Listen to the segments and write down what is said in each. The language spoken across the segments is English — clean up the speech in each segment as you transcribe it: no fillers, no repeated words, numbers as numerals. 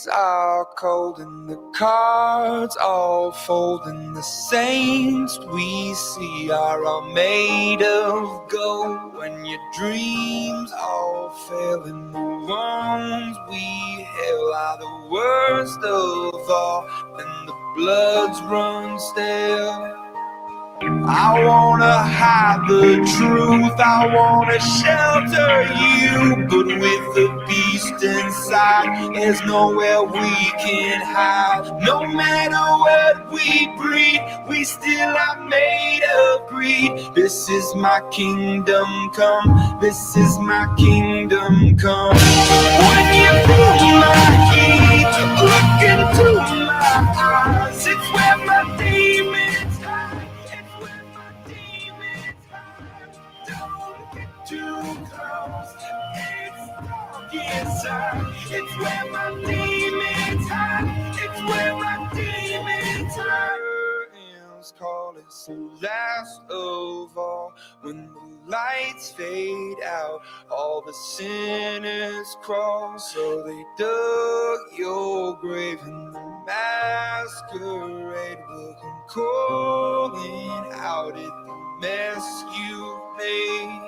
hands are cold and the cards all fold, and the saints we see are all made of gold. When your dreams all fail and the wounds we hail are the worst of all, and the bloods run stale. I wanna hide the truth, I wanna shelter you, but with the beast inside, there's nowhere we can hide. No matter what we breed, we still are made of greed. This is my kingdom come, this is my kingdom come. When you feel my heat, look into my eyes, it's where my demons hide. Too close, it's dark inside. It's where my demons hide. It's where my demons hide. Call it the last of all. When the lights fade out, all the sinners crawl. So they dug your grave in the masquerade, looking, calling out at the mess you made.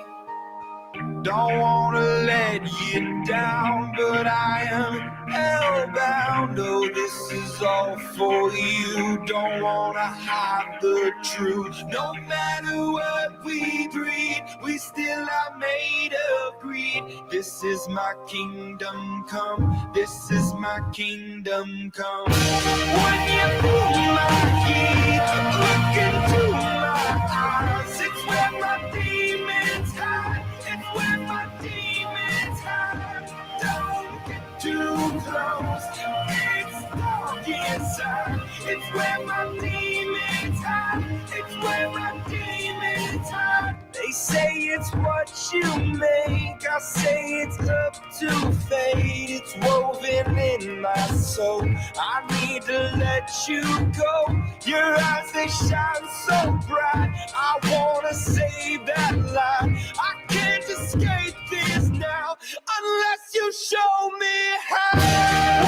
Don't wanna let you down, but I am hellbound. Oh, this is all for you. Don't wanna hide the truth. No matter what we breed, we still are made of greed. This is my kingdom come, this is my kingdom come. When you feel my heat, look into my eyes, it's where my demons hide. It's where my demons hide. Don't get too close, it's dark inside. It's where my demons hide. It's where my demons hide. They say it's what you make, I say it's up to fate. It's woven in my soul, I need to let you go. Your eyes, they shine so bright, I wanna save that light. I can't escape this now unless you show me how.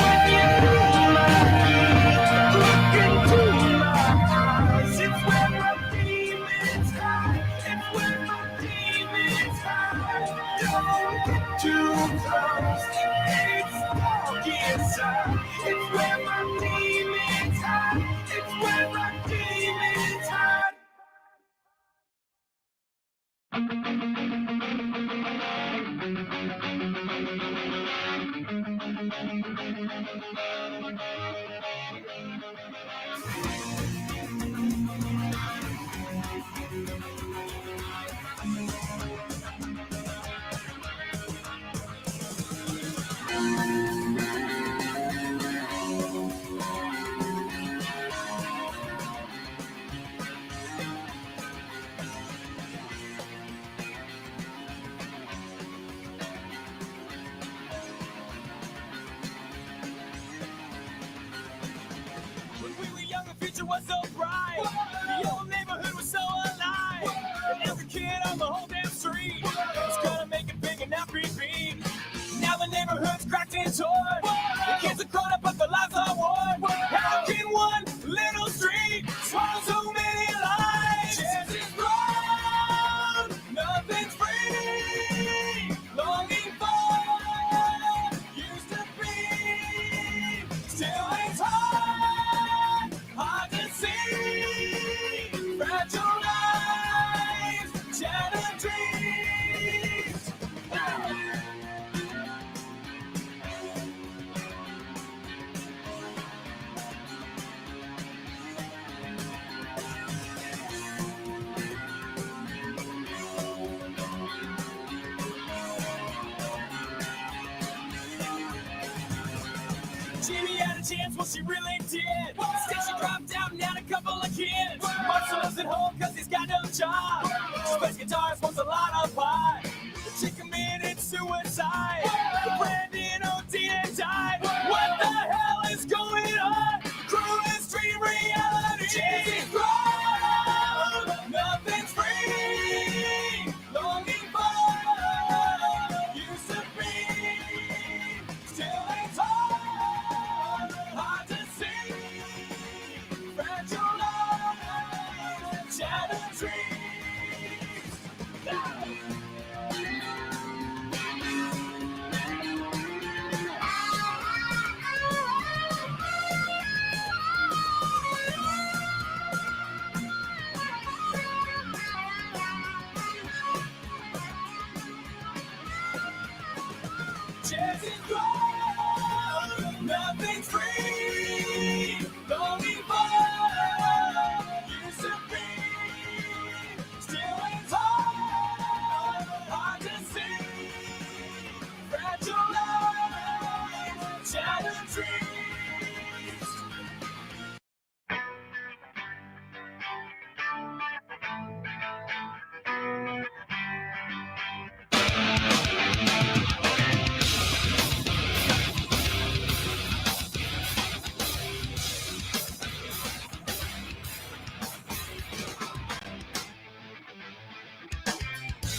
When you feel my heat, look into my eyes, it's where my demons hide. It's where my demons hide. Don't get too close, it's dark inside. It's where my demons hide. It's where my demons hide. Was so bright, the old neighborhood was so alive, and every kid on the whole damn street was gonna make it big and not repeat. Now the neighborhood's cracked and torn, the kids are caught up, but their lives are worn. How can one little street swallow so many lives? Yes, it's wrong, nothing's free, longing for used to be, still it's hard to see, fragile lives, shattered dreams. Jamie had a chance, well she really did. Instead she dropped out and had a couple of kids. Marcel lives at home cause he's got no job. She plays guitars, wants a lot of pie. The chick committed suicide. The Brandon OD and died. What the hell is going on? Crew is dream reality. Jesse's grown, nothing's free. Longing for used to be. Still it's hard. Nothing's free. Though before used to be. Still it's hard to see. Fragile lives, shattered dreams.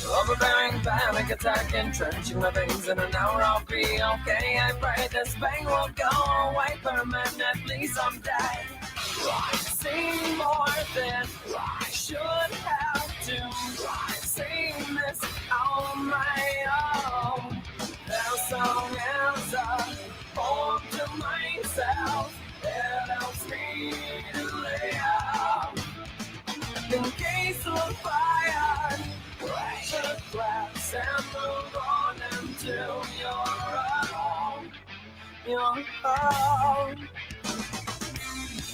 Overbearing panic attack, entrenching my veins in an hour, I'll be okay. I pray this pain will go away permanently someday. I see more than I should have to. Sing this on my own. There's song as a poem to myself. It helps me to live. In case of fire, raise a glass and move on into your own.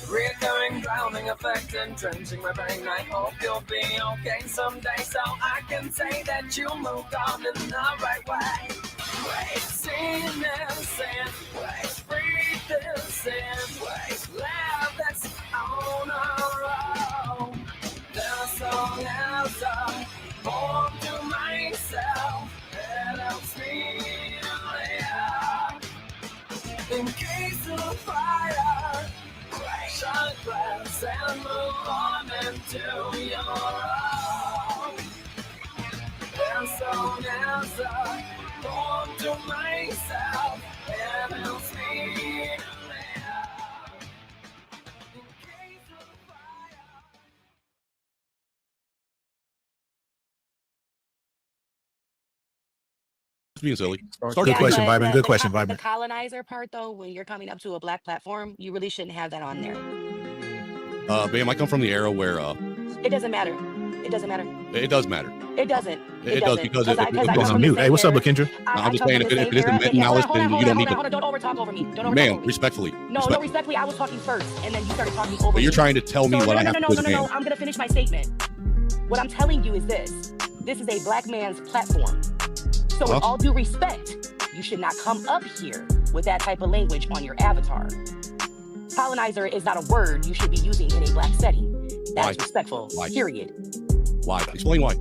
Recurring drowning effect entrenching my brain. I hope you'll be okay someday, so I can say that you moved on in the right way. Wait, see this in, wait, breathe this in, wait, laugh that's on our own. The song has a poem to myself. It helps me live. In case of fire, raise a glass and move on into your own. The song has a poem to myself. It helps me live. In case of fire. Being silly. Good question, Vibrant. Good question, The Vibrant. colonizer part, though, when you're coming up to a black platform, you really shouldn't have that on there. Bam, I come from the era where It doesn't matter. It doesn't matter. it does matter. It doesn't. It does because I it come Going from on the mute. same Hey, what's up, era. Lakendra? I'm just come saying, from if the it same is a era. mid Yeah, malice, hold then on, you don't need to. hold on. Don't overtalk over me. Don't overtalk Ma'am, over me. respectfully. No, respectfully, I was talking first, and then you started talking over But me. you're trying to tell me So, what I no, have no, to no, do as no, a no, man. I'm going to finish my statement. What I'm telling you is this. This is a black man's platform. So with all due respect, you should not come up here with that type of language on your avatar. Colonizer is not a word you should be using in a black setting. That is respectful, Why? period. Why? Explain why.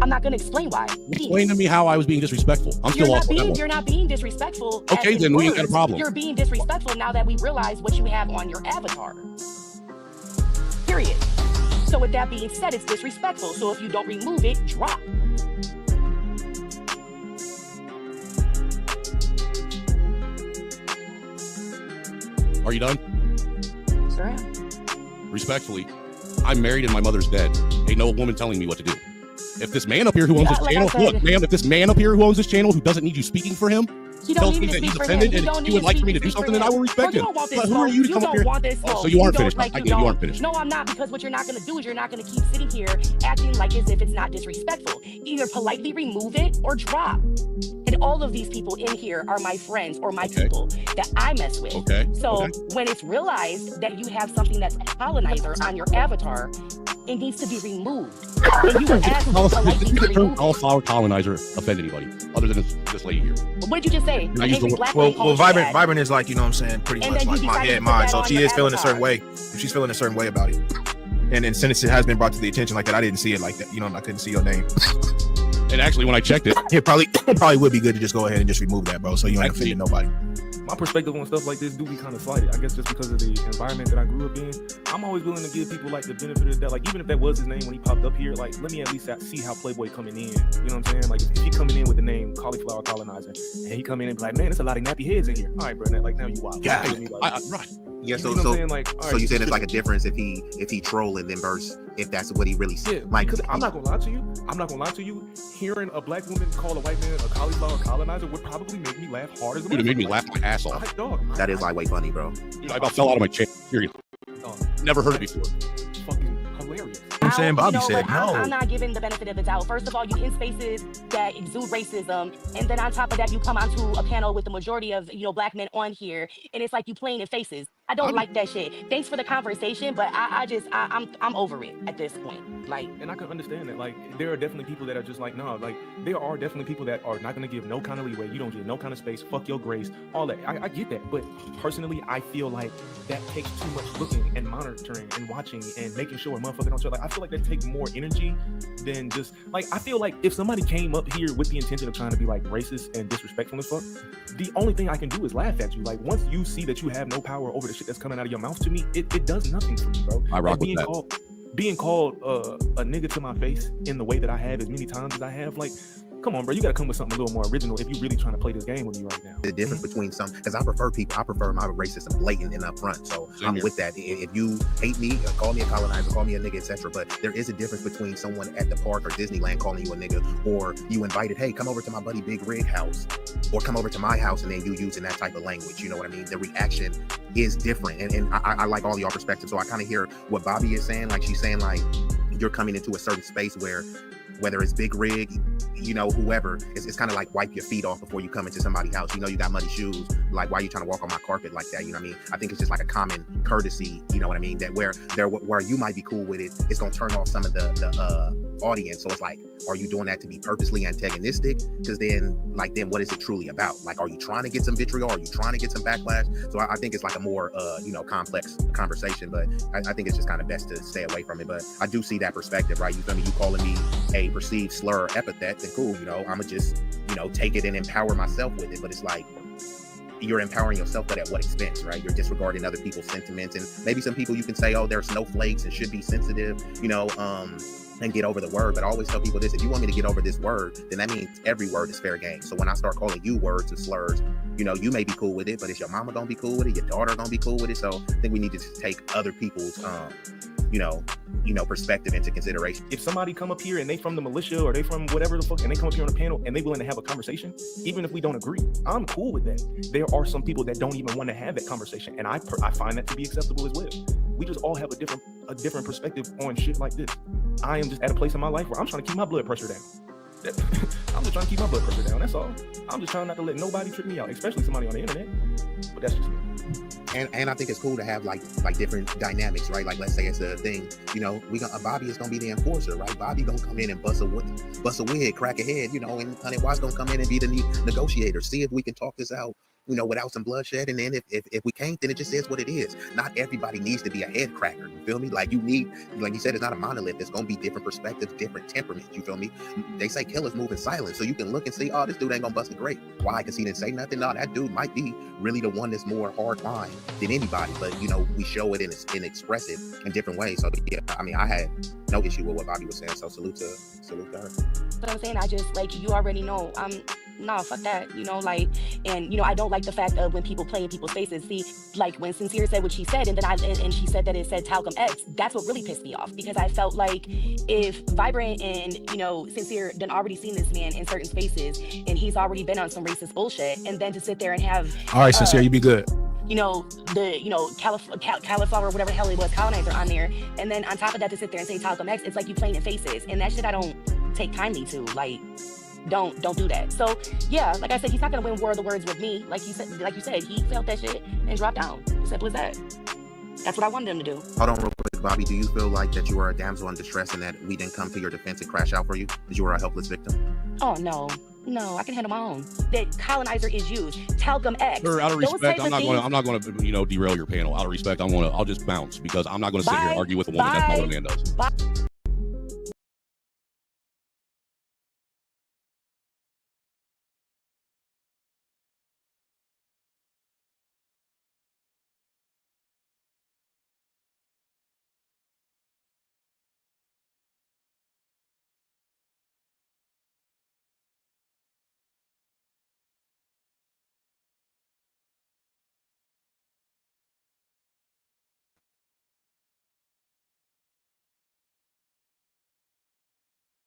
I'm not going to explain why. Explain to me how I was being disrespectful. I'm still lost on that one. You're not being disrespectful. Okay, then we ain't got a problem. You're being disrespectful now that we realize what you have on your avatar. Period. So with that being said, it's disrespectful. So if you don't remove it, drop. Are you done? Sure. Respectfully, I'm married and my mother's dead. Ain't no woman telling me what to do. If this man up here who owns this channel, look, ma'am, if this man up here who owns this channel who doesn't need you speaking for him, tells me that he's offended and he would like for me to do something, then I will respect him. But who are you to come up here? Oh, so you aren't finished. I get you aren't finished. No, I'm not, because what you're not going to do is you're not going to keep sitting here acting like as if it's not disrespectful. Either politely remove it or drop. And all of these people in here are my friends or my people that I mess with. So when it's realized that you have something that's colonizer on your avatar, it needs to be removed. And you would ask politely to remove it. Cauliflower Colonizer offend anybody other than this lady here? What did you just say? Well, Vibrant is like, you know what I'm saying, pretty much like my head mind. So if she is feeling a certain way, if she's feeling a certain way about it, and then since it has been brought to the attention like that, I didn't see it like that. You know, I couldn't see your name. And actually, when I checked it, it probably would be good to just go ahead and just remove that, bro, so you ain't offending nobody. My perspective on stuff like this do be kind of slighted. I guess just because of the environment that I grew up in, I'm always willing to give people like the benefit of that. Like even if that was his name when he popped up here, like let me at least see how Playboy coming in. You know what I'm saying? Like if he coming in with the name Cauliflower Colonizer, and he come in and be like, man, there's a lot of nappy heads in here. All right, bro, like now you wild. Yeah, right. Yeah, so you know what I'm saying? Like, so you saying it's like a difference if he trolling than versus if that's what he really yeah, like. Because I'm not gonna lie to you. Hearing a black woman call a white man a cauliflower colonizer would probably make me laugh hard as a dude, it made me laugh my ass off. That is like way funny, bro. Dude, I about fell out of my chair. Seriously. Never heard it before. It's fucking hilarious. I'm saying Bobby said no. I'm not giving the benefit of the doubt. First of all, you in spaces that exude racism, and then on top of that, you come onto a panel with the majority of Black men on here, and it's like you playing in faces. I don't like that shit. Thanks for the conversation, but I'm over it at this point. Like, and I can understand that. Like, there are definitely people that are just like, no, like there are definitely people that are not gonna give no kind of leeway. You don't get no kind of space. Fuck your grace. All that. I get that, but personally, I feel like that takes too much looking and monitoring and watching and making sure a motherfucker don't show. Like, I feel like that takes more energy than just like. I feel like if somebody came up here with the intention of trying to be like racist and disrespectful as fuck, the only thing I can do is laugh at you. Like, once you see that you have no power over the shit that's coming out of your mouth, to me, it does nothing for me, bro. I rock with that. Being called a nigga to my face in the way that I have as many times as I have, like, come on, bro, you gotta come with something a little more original if you really trying to play this game with me right now. The difference between some, because I prefer my racism blatant and up front. So I'm with that. If you hate me, call me a colonizer, call me a nigga, etc. But there is a difference between someone at the park or Disneyland calling you a nigga, or you invited, hey, come over to my buddy Big Rig house, or come over to my house, and then you using that type of language. You know what I mean? The reaction is different, and I like all y'all perspectives. So I kind of hear what Bobby is saying. Like, she's saying, like, you're coming into a certain space where, whether it's Big Rig, whoever, it's kind of like wipe your feet off before you come into somebody's house. You got muddy shoes. Like, why are you trying to walk on my carpet like that? You know what I mean? I think it's just like a common courtesy. You know what I mean? That where you might be cool with it, it's gonna turn off some of the audience. So it's like, are you doing that to be purposely antagonistic? Because then what is it truly about? Like, are you trying to get some vitriol? Are you trying to get some backlash? So I think it's like a more complex conversation. But I think it's just kind of best to stay away from it. But I do see that perspective, right? You feel me? You calling me a perceived slur or epithet, then cool. I'ma just take it and empower myself with it. But it's like, you're empowering yourself, but at what expense, right? You're disregarding other people's sentiments. And maybe some people you can say, oh, they're snowflakes and should be sensitive, and get over the word. But I always tell people this: if you want me to get over this word, then that means every word is fair game. So when I start calling you words and slurs, you may be cool with it, but is your mama gonna be cool with it? Your daughter gonna be cool with it? So I think we need to take other people's perspective into consideration. If somebody come up here and they from the militia or they from whatever the fuck, and they come up here on a panel and they willing to have a conversation, even if we don't agree, I'm cool with that. There are some people that don't even want to have that conversation, and I find that to be acceptable as well. We just all have a different perspective on shit like this. I am just at a place in my life where I'm trying to keep my blood pressure down. I'm just trying to keep my blood pressure down. That's all. I'm just trying not to let nobody trip me out, especially somebody on the internet. But that's just me. And I think it's cool to have like different dynamics, right? Like, let's say it's a thing, Bobby is gonna be the enforcer, right? Bobby gonna come in and bust a wig, crack a head, and Honey Watts gonna come in and be the negotiator. See if we can talk this out, without some bloodshed. And then if we can't, then it just is what it is. Not everybody needs to be a head cracker. You feel me? Like, you need, like you said, it's not a monolith. There's gonna be different perspectives, different temperaments. You feel me? They say killers move in silence, so you can look and see, oh, this dude ain't gonna bust a grape. Why? Because he didn't say nothing. No, that dude might be really the one that's more hard line than anybody. But we show it and express it in different ways. So yeah, I mean, I had no issue with what Bobby was saying. So salute to her. But I'm saying, I just, like, you already know, no, fuck that, and I don't like the fact of when people play in people's faces. See, like, when Sincere said what she said, and then and she said that it said Talcum X, that's what really pissed me off, because I felt like if Vibrant and Sincere done already seen this man in certain spaces, and he's already been on some racist bullshit, and then to sit there and have, all right, Sincere, you be good. Cauliflower, whatever the hell it was, Colonizer on there, and then on top of that to sit there and say Talcum X, it's like you playing in faces, and that shit I don't take kindly to. Like, don't do that. So yeah, like I said, he's not gonna win War of the Words with me. Like you said, he felt that shit and dropped down. Simple as that. That's what I wanted him to do. Hold on real quick, Bobby. Do you feel like that you were a damsel in distress and that we didn't come to your defense and crash out for you? That you were a helpless victim? Oh no, I can handle my own. That Colonizer is used. Talcum X. Sir, out of respect, I'm not gonna derail your panel. Out of respect, I'll just bounce, because I'm not gonna sit here and argue with a woman. That's not what a man does. Bye.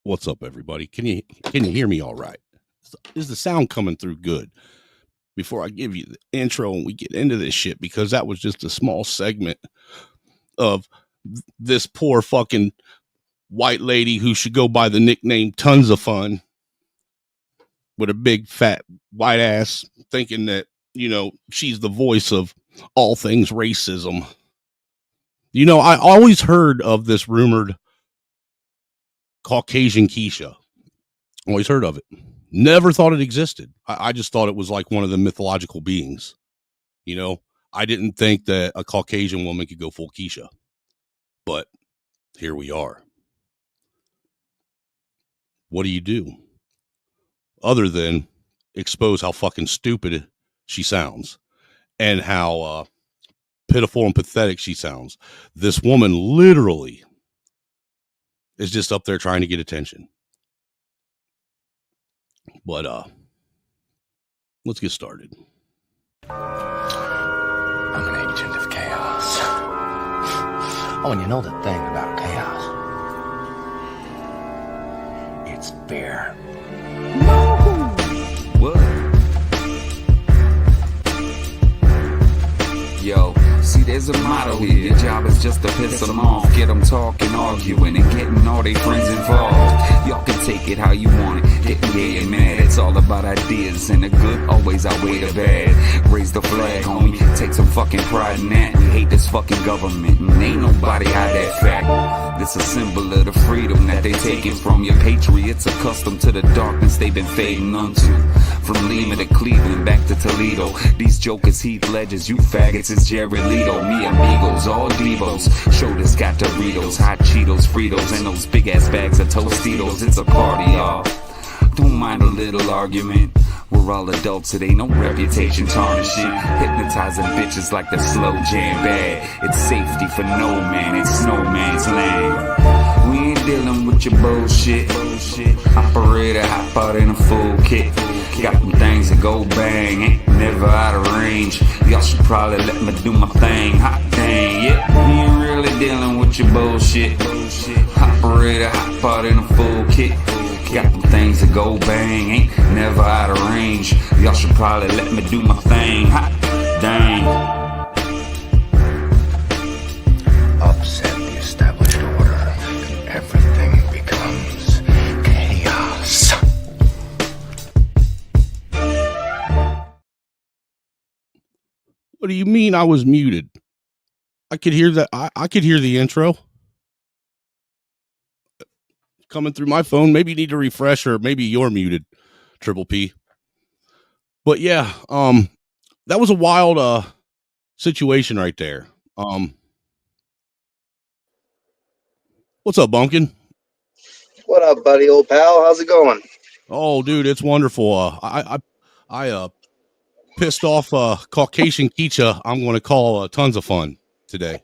What's up, everybody? Can you hear me all right? Is the sound coming through good? Before I give you the intro and we get into this shit, because that was just a small segment of this poor fucking white lady who should go by the nickname Tons of Fun with a big fat white ass, thinking that, you know, she's the voice of all things racism. You know, I always heard of this rumored Caucasian Kiesha. Always heard of it. Never thought it existed. I just thought it was like one of the mythological beings. You know, I didn't think that a Caucasian woman could go full Kiesha. But here we are. What do you do? Other than expose how fucking stupid she sounds and how pitiful and pathetic she sounds. This woman literally is just up there trying to get attention. But let's get started. I'm an agent of chaos. Oh, and you know the thing about chaos? It's fear. What? Yo, see, there's a motto here. Your job is just to piss them off, get them talking, arguing, and getting all their friends involved. Y'all can take it how you want it, getting gay and mad. It's all about ideas, and the good always outweigh the bad. Raise the flag, homie, take some fucking pride in that. We hate this fucking government, and ain't nobody hide that fact. It's a symbol of the freedom that they taking from your patriots, accustomed to the darkness they've been fading unto. From Lima to Cleveland, back to Toledo. These jokers, Heath Ledgers, you faggots, it's Jared Leto. Me amigos, all Devos. Shoulders got Doritos, hot Cheetos, Fritos, and those big ass bags of Tostitos. It's a party, y'all. Don't mind a little argument. We're all adults, it ain't no reputation tarnishing. Hypnotizing bitches like the slow jam bad. It's safety for no man, it's snowman's land. We ain't dealing with your bullshit. Operator, hop out in a full kit. Got them things that go bang, ain't never out of range. Y'all should probably let me do my thing, hot dang, yeah. We ain't really dealing with your bullshit. Operator, hop out in a full kit. Got them things that go bang, ain't never out of range. Y'all should probably let me do my thing, hot dang. Upset the established order, and everything becomes chaos. What do you mean I was muted? I could hear that. I could hear the intro coming through my phone. Maybe you need to refresh, or maybe you're muted, Triple P. But yeah, that was a wild situation right there. What's up, Bumpkin? What up, buddy, old pal? How's it going? Oh, dude, it's wonderful. I pissed off Caucasian Kiesha. I'm going to call Tons of Fun today.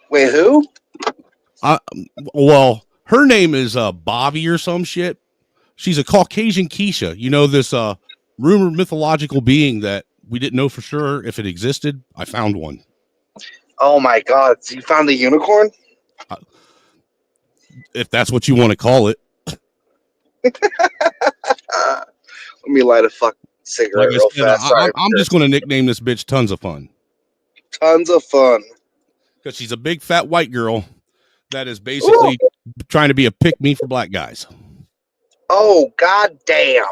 Wait, who? Well, her name is Bobby or some shit. She's a Caucasian Kiesha. You know, this rumored mythological being that we didn't know for sure if it existed. I found one. Oh my God! So you found the unicorn? If that's what you want to call it. Let me light a fucking cigarette real fast. I'm just going to nickname this bitch Tons of Fun. Tons of Fun. Because she's a big fat white girl that is basically trying to be a pick-me for black guys. Oh, god damn.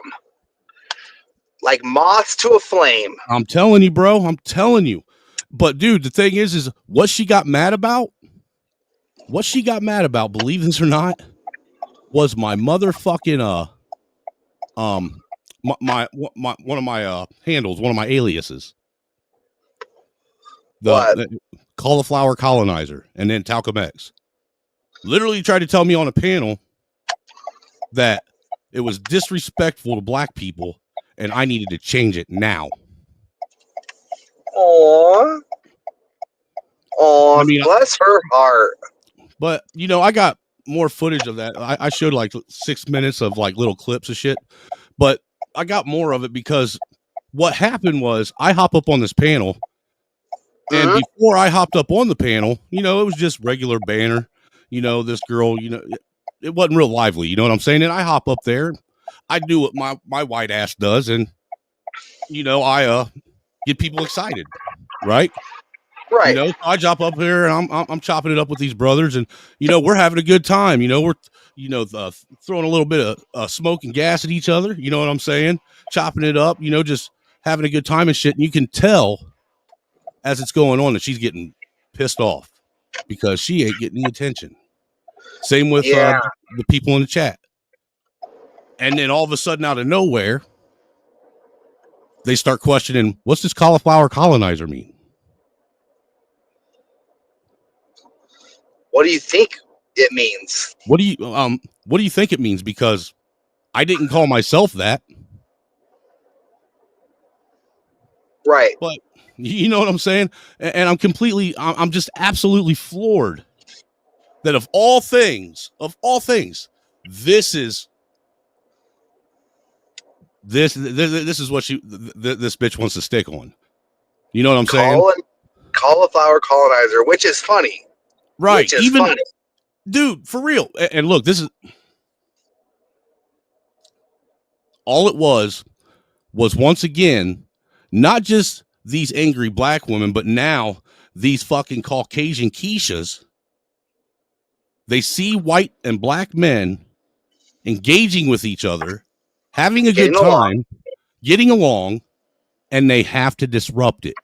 Like moths to a flame. I'm telling you, bro. I'm telling you. But, dude, the thing is what she got mad about, believe this or not, was my motherfucking, my one of my handles, one of my aliases. The Cauliflower Colonizer, and then Talcum X. Literally tried to tell me on a panel that it was disrespectful to black people and I needed to change it now. Aww. I mean, bless her heart. But, you know, I got more footage of that. I showed like 6 minutes of like little clips of shit, but I got more of it because what happened was I hop up on this panel, and before I hopped up on the panel, you know, it was just regular banner. You know, this girl, you know, it wasn't real lively. You know what I'm saying? And I hop up there. I do what my white ass does. And, you know, I get people excited. Right. Right. You know, I drop up here and I'm chopping it up with these brothers, and you know, we're having a good time. You know, we're throwing a little bit of smoke and gas at each other. You know what I'm saying? Chopping it up. You know, just having a good time and shit. And you can tell as it's going on that she's getting pissed off because she ain't getting the attention. Same with the people in the chat. And then all of a sudden, out of nowhere, they start questioning, what's this cauliflower colonizer mean? What do you think it means? What do you think it means? Because I didn't call myself that. Right. But you know what I'm saying? And I'm just absolutely floored that of all things, this is what this bitch wants to stick on. You know what I'm saying? Cauliflower colonizer, which is funny. Right. Which is funny. Dude, for real. And look, this is all it was once again, not just these angry black women, but now these fucking Caucasian Kieshas. They see white and black men engaging with each other, having a good time, getting along, and they have to disrupt it.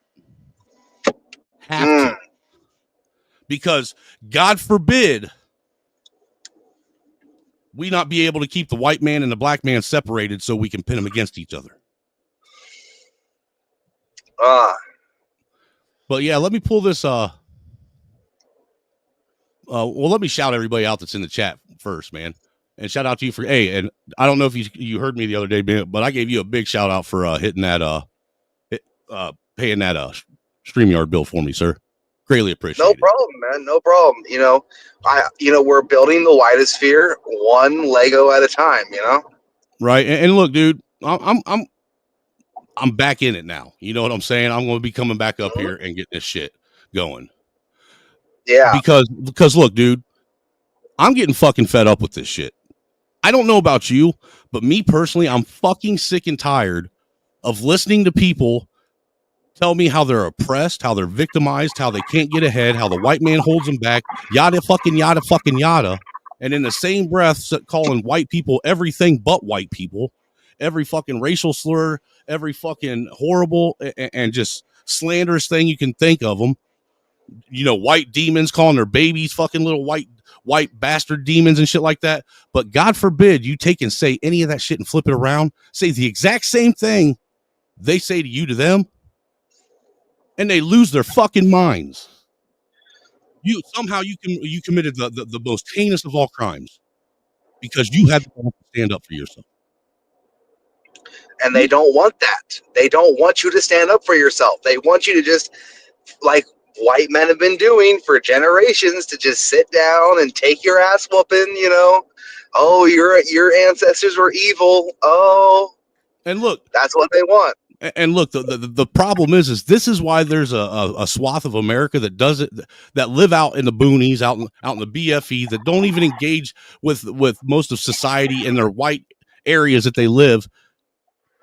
Have to. Because God forbid we not be able to keep the white man and the black man separated so we can pin them against each other. But yeah, let me pull this let me shout everybody out that's in the chat first, man. And shout out to you for and I don't know if you heard me the other day, but I gave you a big shout out for hitting that paying that StreamYard bill for me, sir. Greatly appreciate it. No problem, man. No problem. You know, we're building the Widosphere one Lego at a time, you know? Right. And look, dude, I'm back in it now. You know what I'm saying? I'm going to be coming back up here and get this shit going. Yeah. Because look, dude, I'm getting fucking fed up with this shit. I don't know about you, but me personally, I'm fucking sick and tired of listening to people tell me how they're oppressed, how they're victimized, how they can't get ahead, how the white man holds them back, yada fucking yada fucking yada. And in the same breath, calling white people everything but white people, every fucking racial slur, every fucking horrible and just slanderous thing you can think of them. You know, white demons, calling their babies fucking little white bastard demons and shit like that. But God forbid you take and say any of that shit and flip it around, say the exact same thing they say to you to them, and they lose their fucking minds. You committed the most heinous of all crimes because you had to stand up for yourself. And they don't want that. They don't want you to stand up for yourself. They want you to just, like white men have been doing for generations, to just sit down and take your ass whooping, you know? Oh, your ancestors were evil. Oh. And look, that's what they want. And look, the problem is this is why there's a swath of America that does it, that live out in the boonies, out in the BFE, that don't even engage with most of society in their white areas that they live,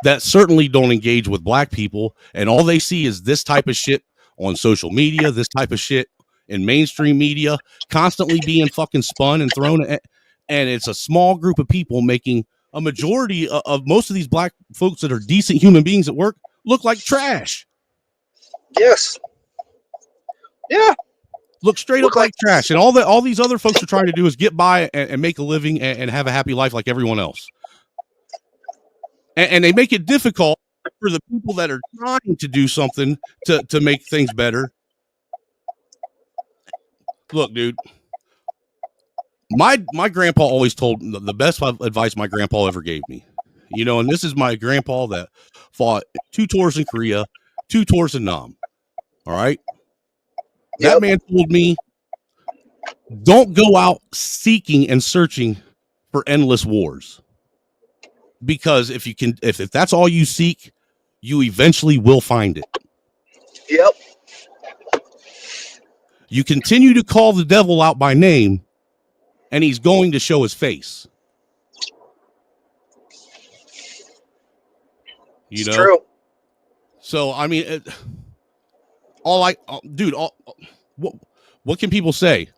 that certainly don't engage with black people. And all they see is this type of shit on social media, this type of shit in mainstream media, constantly being fucking spun and thrown at, and it's a small group of people making a majority of most of these black folks that are decent human beings at work look like trash. Yes. Yeah. Look straight up like trash. And all these other folks are trying to do is get by and make a living and have a happy life like everyone else. And they make it difficult for the people that are trying to do something to make things better. Look, dude. My grandpa always told the best advice my grandpa ever gave me, you know, and this is my grandpa that fought 2 tours in Korea, 2 tours in Nam. All right. Yep. That man told me, don't go out seeking and searching for endless wars, because if that's all you seek, you eventually will find it. Yep. You continue to call the devil out by name, and he's going to show his face. You know? True. So, I mean, what can people say?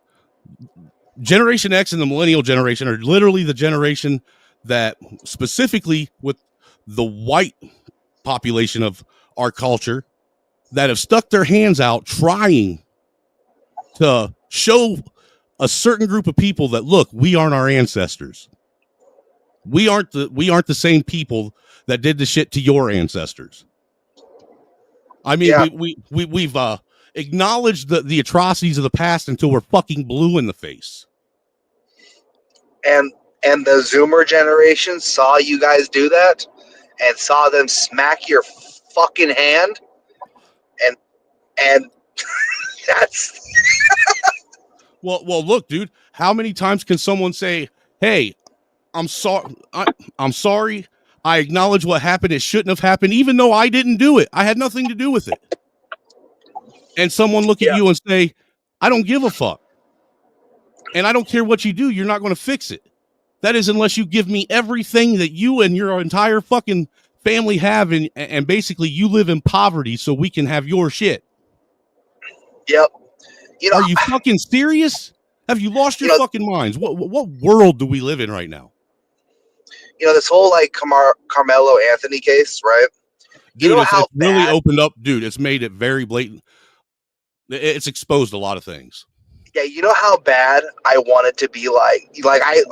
Generation X and the millennial generation are literally the generation that, specifically with the white population of our culture, that have stuck their hands out trying to show a certain group of people that, look, we aren't our ancestors. We aren't the same people that did the shit to your ancestors. I mean, yeah. we've acknowledged the atrocities of the past until we're fucking blue in the face. And the Zoomer generation saw you guys do that and saw them smack your fucking hand, and that's well, look, dude, how many times can someone say, "Hey, I'm sorry. I'm sorry. I acknowledge what happened. It shouldn't have happened, even though I didn't do it. I had nothing to do with it." And someone look at you and say, "I don't give a fuck. And I don't care what you do. You're not going to fix it." That is, unless you give me everything that you and your entire fucking family have, and basically you live in poverty so we can have your shit. Yep. Are you fucking serious? Have you lost your fucking minds? What world do we live in right now? This whole like Carmelo Anthony case, right? Dude, it's really opened up. Dude, it's made it very blatant. It's exposed a lot of things. Yeah, you know how bad I wanted to be like I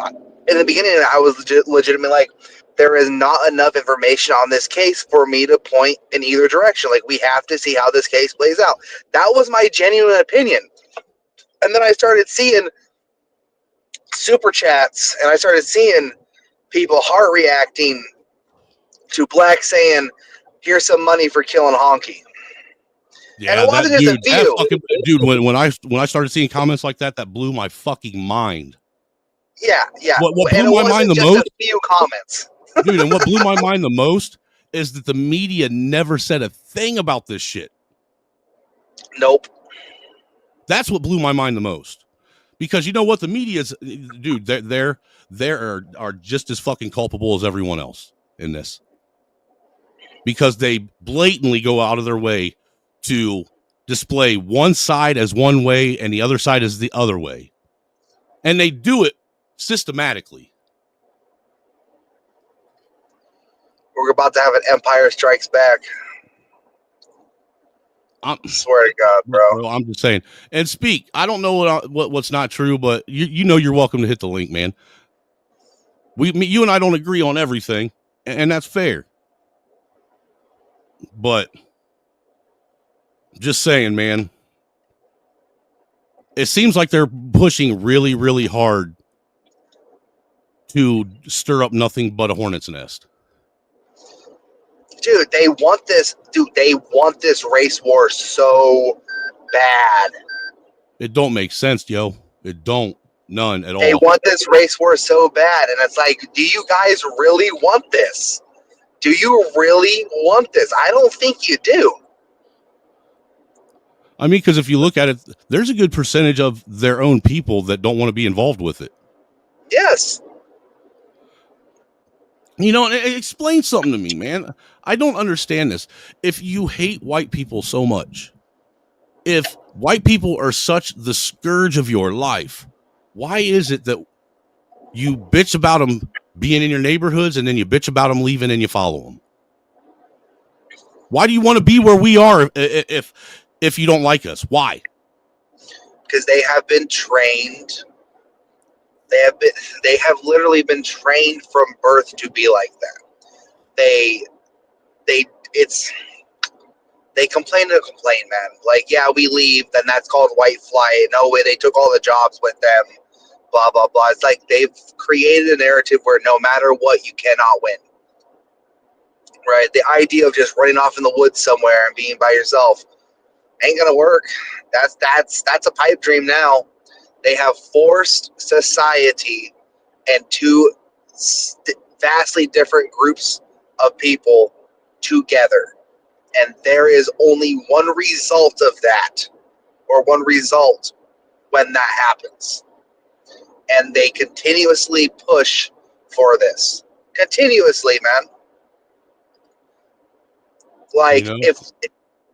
in the beginning I was legitimately like, there is not enough information on this case for me to point in either direction. Like, we have to see how this case plays out. That was my genuine opinion. And then I started seeing super chats, and I started seeing people heart reacting to Black saying, "Here's some money for killing Honky." Yeah, and it wasn't just a few. Dude, when I started seeing comments like that blew my fucking mind. Yeah. What blew my mind the most? A few comments. Dude, and what blew my mind the most is that the media never said a thing about this shit. Nope. That's what blew my mind the most. Because you know what? The media's, dude, they are just as fucking culpable as everyone else in this. Because they blatantly go out of their way to display one side as one way and the other side as the other way. And they do it systematically. We're about to have an Empire Strikes Back. I swear to God, bro. I'm just saying. And speak, I don't know what's not true, but you know you're welcome to hit the link, man. You and I don't agree on everything, and that's fair. But just saying, man, it seems like they're pushing really, really hard to stir up nothing but a hornet's nest. Dude, they want this. Dude, they want this race war so bad. It don't make sense, yo. It don't. None at all. They want this race war so bad, and it's like, do you guys really want this? Do you really want this? I don't think you do. I mean, because if you look at it, there's a good percentage of their own people that don't want to be involved with it. Yes. You know, explain something to me, man. I don't understand this. If you hate white people so much, if white people are such the scourge of your life, why is it that you bitch about them being in your neighborhoods and then you bitch about them leaving and you follow them? Why do you want to be where we are if you don't like us? Why? Because they have been trained. They have literally been trained from birth to be like that. They complain to complain, man. Like, yeah, we leave, then that's called white flight. No way, they took all the jobs with them. Blah blah blah. It's like they've created a narrative where no matter what, you cannot win. Right? The idea of just running off in the woods somewhere and being by yourself ain't gonna work. That's a pipe dream now. They have forced society and two vastly different groups of people together. And there is only one result of that, or one result when that happens. And they continuously push for this. Continuously, man. Like,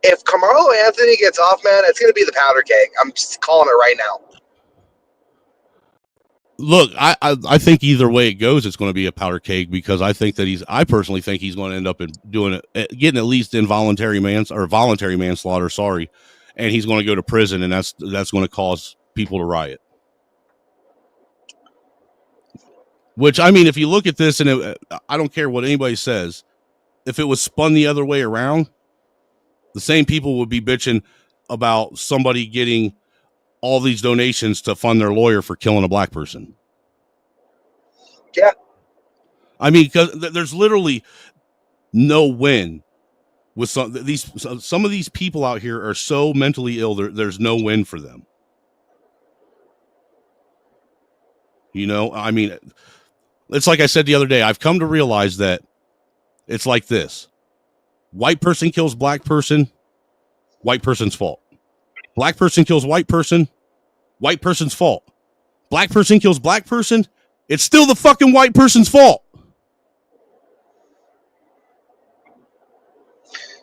if Carmelo Anthony gets off, man, it's going to be the powder keg. I'm just calling it right now. Look, I think either way it goes, it's going to be a powder keg because I think that I personally think he's going to end up getting at least voluntary manslaughter. Sorry, and he's going to go to prison, and that's going to cause people to riot. Which, I mean, if you look at this, and I don't care what anybody says, if it was spun the other way around, the same people would be bitching about somebody getting all these donations to fund their lawyer for killing a black person. Yeah. I mean, because there's literally no win with some of these people out here are so mentally ill. There's no win for them. You know, I mean, it's like I said the other day, I've come to realize that it's like this. White person kills black person, white person's fault. Black person kills white person, white person's fault. Black person kills black person, it's still the fucking white person's fault.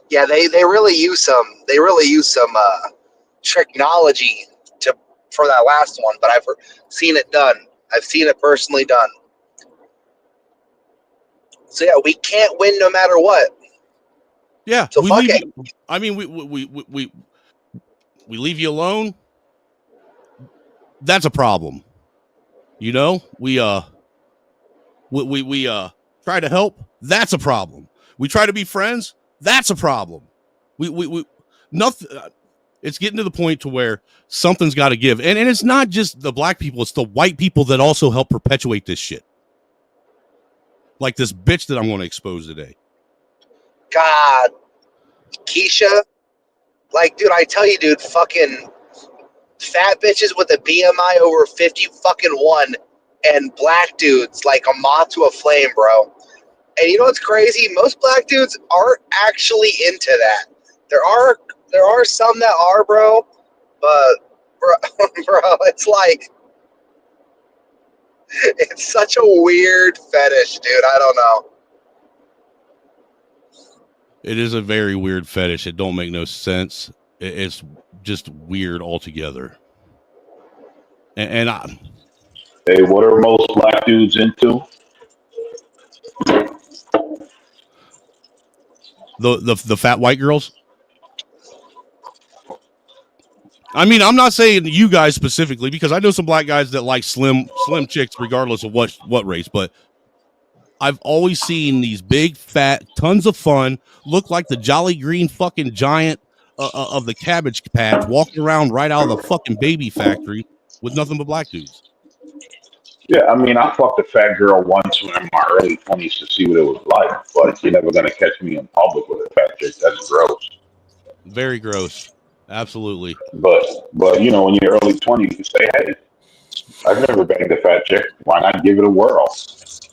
Yeah, they really use some technology for that last one, but I've seen it done. I've seen it personally done. So yeah, we can't win no matter what. Yeah, so fuck it. I mean, we leave you alone. That's a problem. You know, we try to help. That's a problem. We try to be friends. That's a problem. We nothing. It's getting to the point to where something's got to give, and it's not just the black people; it's the white people that also help perpetuate this shit. Like this bitch that I'm going to expose today. God, Kiesha, like, dude, I tell you, dude, fucking fat bitches with a BMI over 51 and black dudes like a moth to a flame, bro. And you know what's crazy? Most black dudes aren't actually into that. There are some that are, bro, but bro, it's like it's such a weird fetish, dude. I don't know. It is a very weird fetish. It don't make no sense. It's just weird altogether. And hey, what are most black dudes into? The fat white girls. I mean, I'm not saying you guys specifically because I know some black guys that like slim chicks regardless of what race, but I've always seen these big, fat, tons of fun, look like the Jolly Green fucking giant of the Cabbage Patch walking around right out of the fucking baby factory with nothing but black dudes. Yeah, I mean, I fucked a fat girl once when I'm in my early 20s to see what it was like, but you're never going to catch me in public with a fat chick. That's gross. Very gross. Absolutely. But you know, in your early 20s, you say, hey, I've never banged a fat chick. Why not give it a whirl?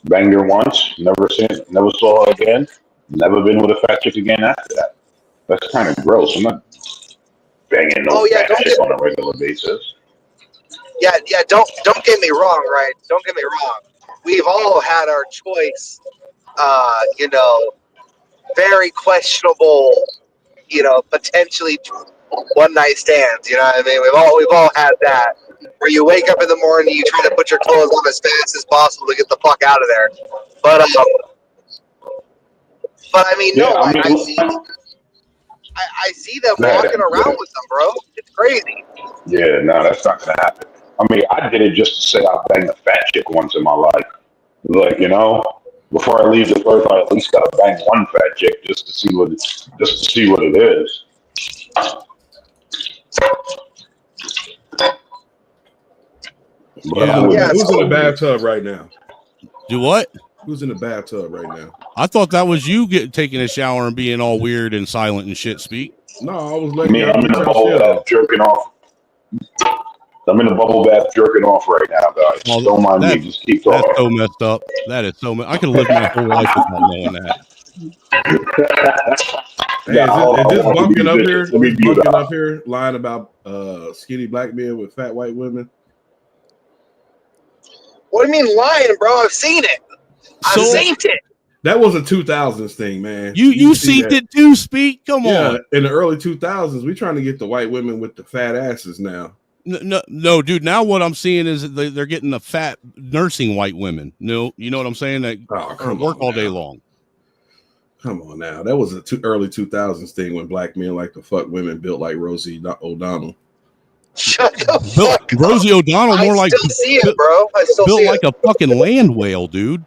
Banged her once, never saw her again, never been with a fat chick again after that. That's kind of gross. I'm not banging no fat chick on a regular basis. Yeah, don't get me wrong, right? Don't get me wrong. We've all had our choice, you know, very questionable, you know, potentially one night stands, you know what I mean? We've all had that. Where you wake up in the morning, you try to put your clothes on as fast as possible to get the fuck out of there. But I mean, no, I see them walking around with them, bro. It's crazy. Yeah, no, that's not gonna happen. I mean, I did it just to say I banged a fat chick once in my life. Like, you know, before I leave the earth, I at least gotta bang one fat chick just to see what it is. Who's in the bathtub right now? Do what? Who's in the bathtub right now? I thought that was you taking a shower and being all weird and silent and shit. Speak. No, I was letting I'm in the bubble bath jerking off. I'm in the bubble bath jerking off right now, guys. Oh, don't mind me. Just keep talking. That's so messed up. That is so messed. I could live my whole life without knowing that. Hey, is this bunking up here? Bunking up here, lying about skinny black men with fat white women. What do you mean lying, bro? I've seen it. I've seen it. That was a 2000s thing, man. You seen it too, Speak? Come on. In the early 2000s, we trying to get the white women with the fat asses now. No, dude. Now what I'm seeing is they're getting the fat nursing white women. No, you know what I'm saying? That work all day long. Come on now. That was a early 2000s thing when black men like to fuck women built like Rosie O'Donnell. Shut the fuck up. Rosie O'Donnell more like still see it, bro. I still built see like a fucking land whale, dude.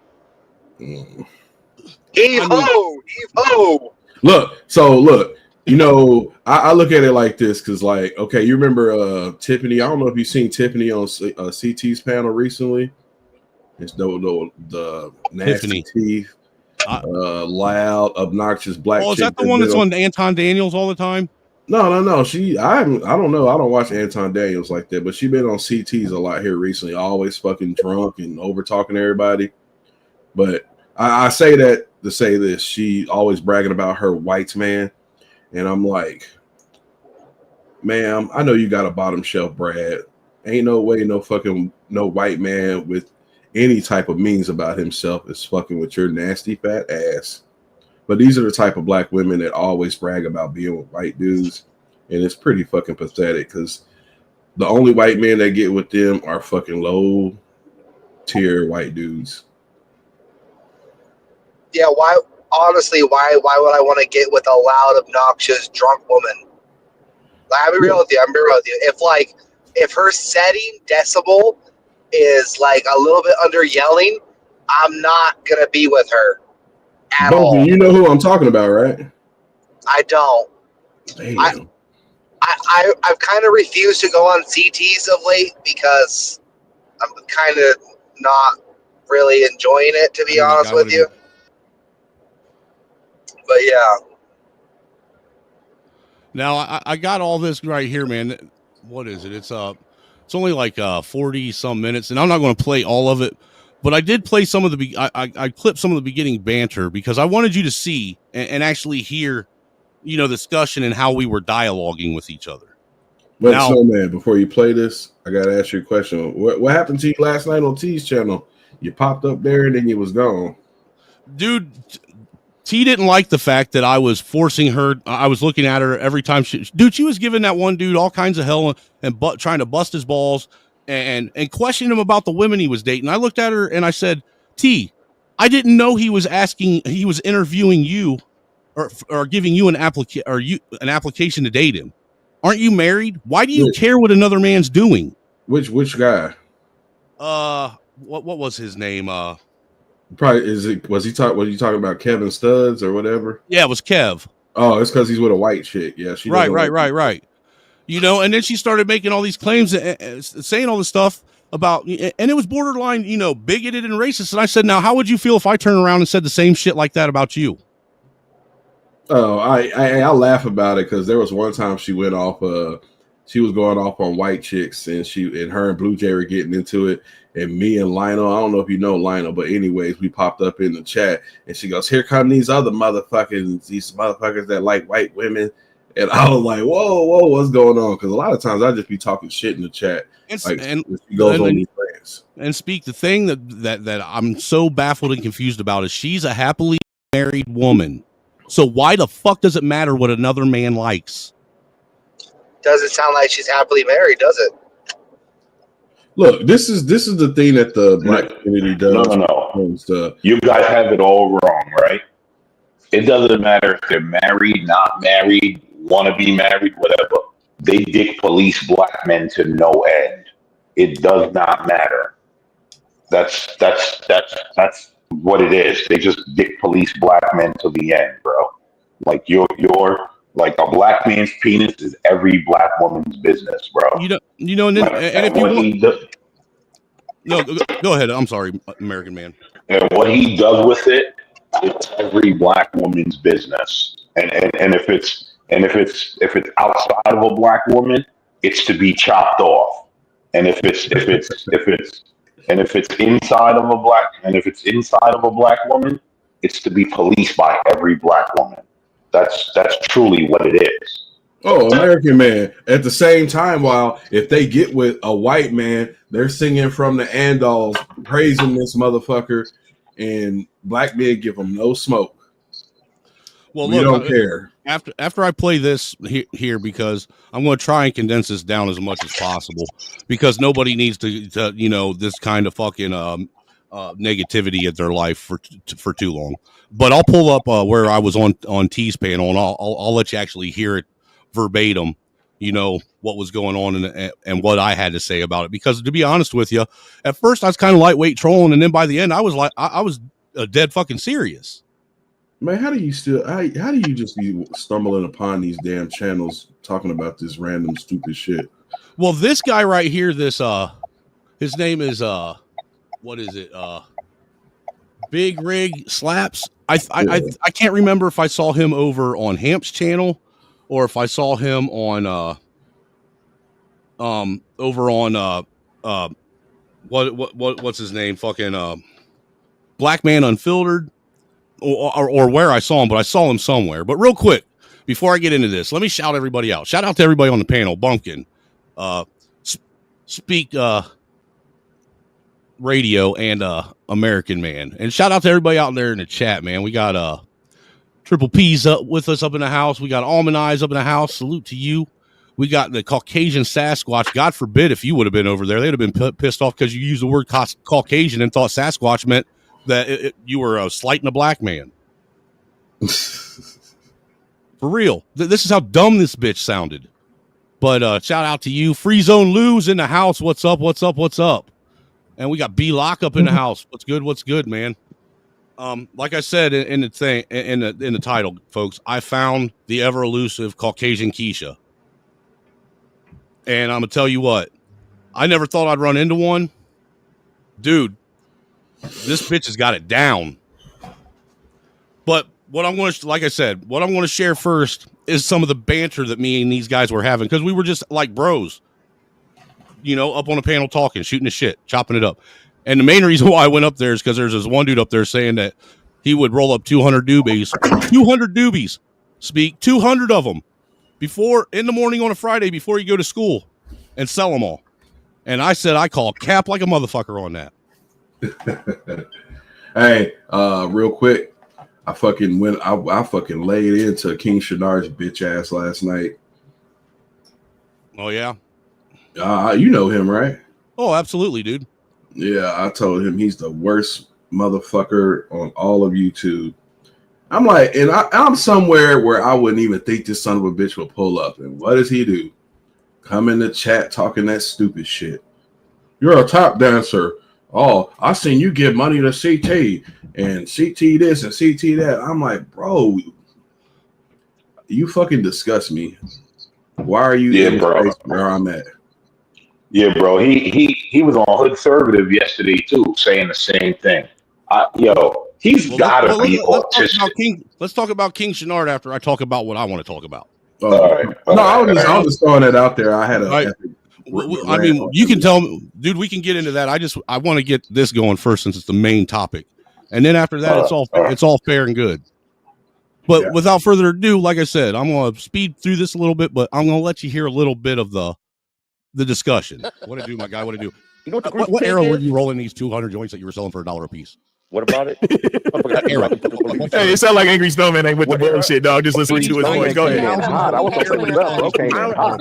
Heave ho. Look, you know, I look at it like this because, like, okay, you remember Tiffany? I don't know if you've seen Tiffany on CT's panel recently. It's the nasty teeth, loud, obnoxious black. Oh, is that the one that's on Anton Daniels all the time? No. I don't know. I don't watch Anton Daniels like that, but she been on CT's a lot here recently. Always fucking drunk and over talking to everybody. But I say that to say this. She always bragging about her white man. And I'm like, ma'am, I know you got a bottom shelf Brad. Ain't no way no white man with any type of means about himself is fucking with your nasty fat ass. But these are the type of black women that always brag about being with white dudes. And it's pretty fucking pathetic because the only white men that get with them are fucking low tier white dudes. Yeah, why would I want to get with a loud, obnoxious, drunk woman? Like, I'll be real with you. If her setting decibel is like a little bit under yelling, I'm not gonna be with her at all. You know who I'm talking about, right? I don't. Damn. I've kind of refused to go on CTs of late because I'm kind of not really enjoying it, to be honest with you. But yeah. Now I got all this right here, man. What is it? It's only like 40 some minutes, and I'm not going to play all of it, but I did play some of the I clipped some of the beginning banter because I wanted you to see and actually hear, you know, discussion and how we were dialoguing with each other. But now, Snowman, before you play this, I gotta ask you a question. What happened to you last night on T's channel? You popped up there and then you was gone. Dude, T didn't like the fact that I was forcing her. I was looking at her every time she was giving that one dude all kinds of hell and trying to bust his balls and questioning him about the women he was dating. I looked at her and I said, T, I didn't know he was interviewing you or giving you an application to date him. Aren't you married? Why do you care what another man's doing? Which guy? What was his name? Probably was you talking about Kevin Studs or whatever? Yeah, it was Kev. Oh, it's because he's with a white chick. Yeah, she right. You know, and then she started making all these claims and saying all this stuff about, and it was borderline, you know, bigoted and racist. And I said, now, how would you feel if I turned around and said the same shit like that about you? Oh, I laugh about it because there was one time she went off. She was going off on white chicks, and her and Blue Jay were getting into it. And me and Lionel, I don't know if you know Lionel, but anyways, we popped up in the chat, and she goes, "Here come these motherfuckers that like white women." And I was like, "Whoa, what's going on?" Because a lot of times I just be talking shit in the chat, and she goes on these rants. And Speak, the thing that I'm so baffled and confused about is she's a happily married woman. So why the fuck does it matter what another man likes? Doesn't sound like she's happily married, does it? Look, this is the thing that the black community does. No. You guys have it all wrong, right? It doesn't matter if they're married, not married, want to be married, whatever. They dick police black men to no end. It does not matter. That's what it is. They just dick police black men to the end, bro. Like you're like a black man's penis is every black woman's business, bro. And if you no, go ahead. I'm sorry, American man. And what he does with it, it's every black woman's business. And if it's outside of a black woman, it's to be chopped off. And if it's inside of a black woman, it's to be policed by every black woman. That's truly what it is. Oh, American man. At the same time, while if they get with a white man, they're singing from the Andals, praising this motherfucker. and black men give them no smoke. Well, we look, don't care. After I play this here, because I'm going to try and condense this down as much as possible, because nobody needs to you know, this kind of fucking negativity at their life for too long. But I'll pull up where I was on T's panel, and I'll let you actually hear it verbatim. You know what was going on and what I had to say about it. Because to be honest with you, at first I was kind of lightweight trolling, and then by the end I was like, I was dead fucking serious. Man, how do you just be stumbling upon these damn channels talking about this random stupid shit? Well, this guy right here, his name is what is it? Big Rig Slaps. I can't remember if I saw him over on Hamp's channel or if I saw him on over on what's his name? Fucking Black Man Unfiltered. Or where I saw him, but I saw him somewhere. But real quick, before I get into this, let me shout everybody out. Shout out to everybody on the panel. Bumpkin, Speak Radio, and American Man. And shout out to everybody out there in the chat, man. We got Triple P's up with us up in the house. We got Almond Eyes up in the house. Salute to you. We got the Caucasian Sasquatch. God forbid if you would have been over there. They would have been pissed off because you used the word Caucasian and thought Sasquatch meant that you were slighting a black man. For real. This is how dumb this bitch sounded. But shout out to you. Free Zone Lou's in the house. What's up? What's up? What's up? And we got B Lock up in the house. What's good? What's good, man? Like I said in the thing in the title, folks, I found the ever elusive Caucasian Kiesha. And I'm gonna tell you what, I never thought I'd run into one. Dude, this bitch has got it down. But what I'm going to, like I said, what I'm going to share first is some of the banter that me and these guys were having, because we were just like bros, you know, up on a panel talking, shooting the shit, chopping it up. And the main reason why I went up there is because there's this one dude up there saying that he would roll up 200 doobies, 200 doobies, speak 200 of them before in the morning on a Friday before you go to school and sell them all. And I said, I call cap like a motherfucker on that. Hey, real quick, I fucking laid into King Shanar's bitch ass last night. Oh yeah, you know him, right? Oh, absolutely, dude. Yeah, I told him he's the worst motherfucker on all of YouTube. I'm like, and I'm somewhere where I wouldn't even think this son of a bitch would pull up. And what does he do? Come in the chat talking that stupid shit. You're a top dancer. Oh, I seen you give money to CT and CT this and CT that. I'm like, bro, you fucking disgust me. Why are you in bro. place where I'm at? Yeah, bro. He was on Hood Conservative yesterday too, saying the same thing. He's gotta be autistic. Let's talk about King Shenard after I talk about what I want to talk about. All right. I was just throwing it out there. I had I mean, you can tell me, dude, we can get into that. I want to get this going first since it's the main topic. And then after that, it's all fair and good. But without further ado, like I said, I'm going to speed through this a little bit, but I'm going to let you hear a little bit of the discussion. What to do, my guy? What to do? You know what era were you rolling these 200 joints that you were selling for $1 a piece? What about it? Hey, it sounds like Angry Snowman ain't with the bullshit, dog. Just listen to his voice. Go ahead.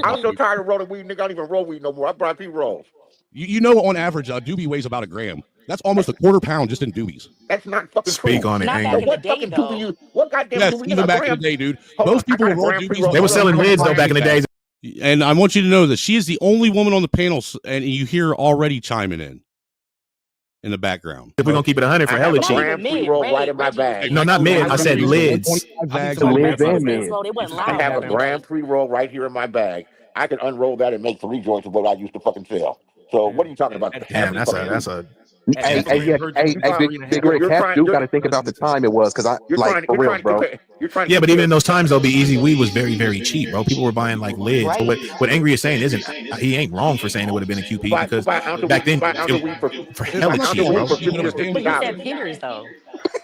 I'm so tired of rolling weed, nigga. I don't even roll weed no more. I brought pre-rolls. You know, on average, a doobie weighs about a gram. That's almost a quarter pound just in doobies. That's not fucking Speak on it, Angry. What fucking doobie you? What goddamn doobie? Even back in the day, dude. Most people would roll doobies. They were selling lids though back in the days. And I want you to know that she is the only woman on the panel, and you hear her already chiming in the background. If we're gonna keep it 100 for hella cheap. Right in my bag. No, not mid. I said lids. Lids and mids. I have a gram pre-roll right here in my bag. I can unroll that and make 3 joints of what I used to fucking sell. So what are you talking about? Damn, that's a. Hey, Big Rig, Cap Duke got to think about the time it was, because for real, bro. Yeah, but even in those times though, the easy weed was very, very cheap, bro. People were buying like lids. But what Angry is saying isn't, he ain't wrong for saying it would have been a QP, because back then for hella cheap, bro. But you said hitters though.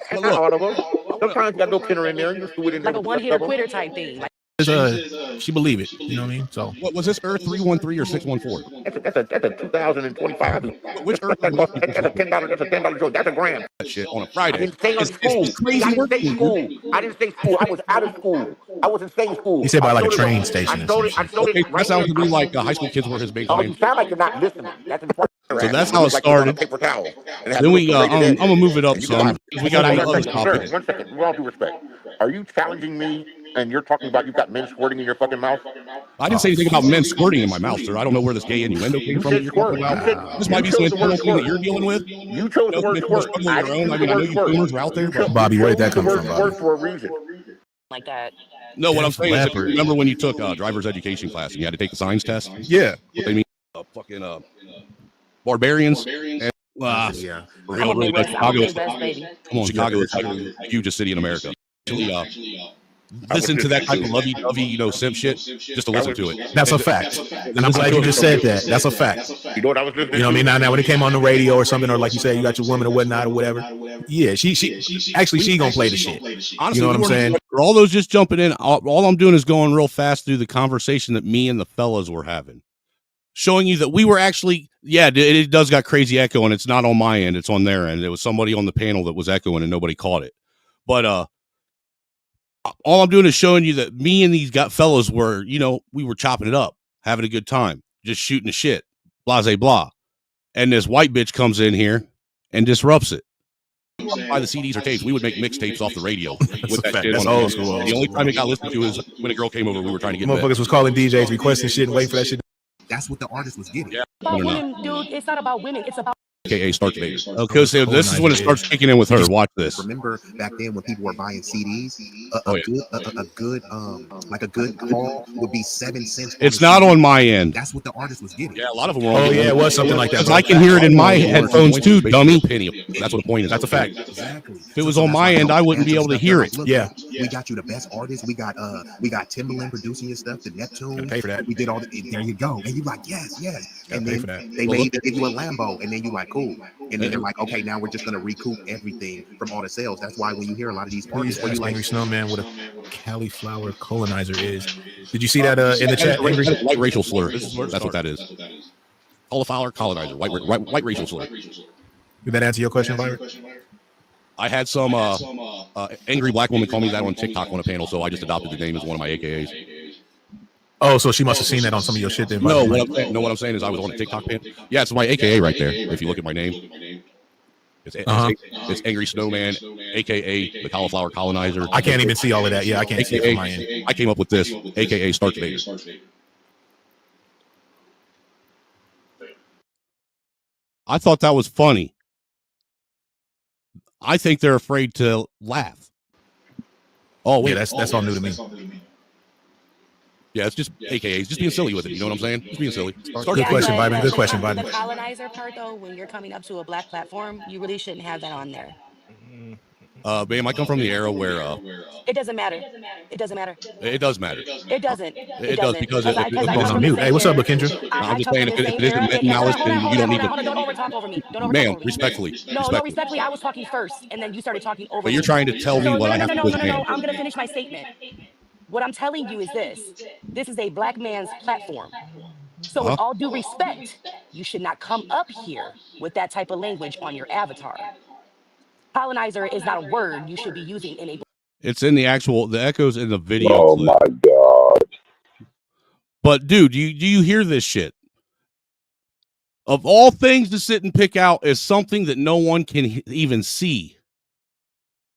Sometimes you got no pinner in there. You just do it in there. Like a one-hitter quitter type thing. she believe it. You know what I mean? So what was this Earth 313 or 614? That's a 2025. Which Earth? That's a $10. That's a $10 show. That's a gram. That shit on a I Friday. didn't stay in school. It's crazy. I didn't stay school. I didn't stay school. I was out of school. I wasn't staying school. he said by like a train station. I sold it. Okay, that sounds to me like high school kids were his base. Oh, you sound like you're not listening. That's important. So that's how it started. Paper towel. Then we, I'm gonna move it up some. We got any other topics. One second. With all due respect, are you challenging me? And you're talking about you've got men squirting in your fucking mouth? I didn't say anything about men squirting in my mouth, sir. I don't know where this gay innuendo came from. This might be some internal thing that you're dealing with. You chose the word squirt. I mean, I know you boomers are out there, but Bobby, where did that come from? Squirt for a reason. Like that. No, what I'm saying is, remember when you took driver's education class and you had to take the signs test? Yeah. What they mean? Fucking barbarians. And, yeah. Really, come on, Chicago is like the hugest city in America. Actually, listen to that type of lovey-dovey, simp shit, just to listen to it. That's a fact. And I'm glad you just said that. That's a fact. You know what I was listening to? You know what I mean? Now when it came on the radio or something, or like you said, you got your woman or whatnot or whatever. Yeah, she gonna play the shit. Honestly, you know what I'm saying? For all those just jumping in, all I'm doing is going real fast through the conversation that me and the fellas were having. Showing you that we were actually, it does got crazy echo, and it's not on my end, it's on their end. It was somebody on the panel that was echoing and nobody caught it. But all I'm doing is showing you that me and these fellas were, we were chopping it up, having a good time, just shooting the shit, blah, blah, blah. And this white bitch comes in here and disrupts it. Buy the CDs or tapes. We would make mixtapes off the radio. With that shit. That's old school. The only time it got listened to is when a girl came over. We were trying to get motherfuckers was calling DJs, requesting shit, and waiting for that shit. That's what the artist was getting. Yeah. About women, dude. It's not about women. It's about AKA Starch Baby. Okay, so this is when it starts kicking in with her. Watch this. Remember back then when people were buying CDs, a good call would be 7 cents. It's not on my end. That's what the artist was getting. Yeah, a lot of them were on. Oh yeah, it was something like that. Because I can hear it in my headphones too, dummy. That's what the point is. That's a fact. Exactly. If it was on my end, I wouldn't be able to hear it. Yeah, we got you the best artists. We got Timbaland producing your stuff. The Neptune. Pay for that. We did all the. There you go. And you like yes. And then they made give you a Lambo, and then you like cool. And then they're like, okay, now we're just gonna recoup everything from all the sales. That's why when you hear a lot of these parties, where you like Angry Snowman with a Cauliflower Colonizer is. Did you see that in the chat? White racial slur. That's what that is. Cauliflower Colonizer. White racial slur. Did that answer your question, Byron? I had some angry black woman call me that on TikTok on a panel, so I just adopted the name as one of my AKAs. Oh, so she must have seen that on some of your shit then. No, what I'm saying is I was on a TikTok panel. Yeah, it's my AKA right there. If you look at my name. It's Angry Snowman, aka the Cauliflower Colonizer. I can't even see all of that. Yeah, I can't see it from my end. I came up with this, aka Starch Baby. I thought that was funny. I think they're afraid to laugh. Oh wait, yeah, that's all new to me. Yeah, it's just AKAs, just being silly with it. You know what I'm saying? Just being silly. Good question, Biden. Good question, Biden. The colonizer part, though, when you're coming up to a black platform, you really shouldn't have that on there. Ma'am, I come from the era where it doesn't matter. It doesn't matter. It does matter. It doesn't. It does because it's going on mute. Hey, what's up, Lakendra? I'm just saying if it isn't malice, then you don't need to. Don't overtalk over me. Ma'am, respectfully. No, respectfully. I was talking first, and then you started talking over me. But you're trying to tell me what I have to do. No. I'm going to finish my statement. What I'm telling you is this. This is a black man's platform. So with all due respect, you should not come up here with that type of language on your avatar. Colonizer is not a word you should be using in a... It's in the echoes in the video. Oh clip. my God. But dude, do you hear this shit? Of all things to sit and pick out is something that no one can even see.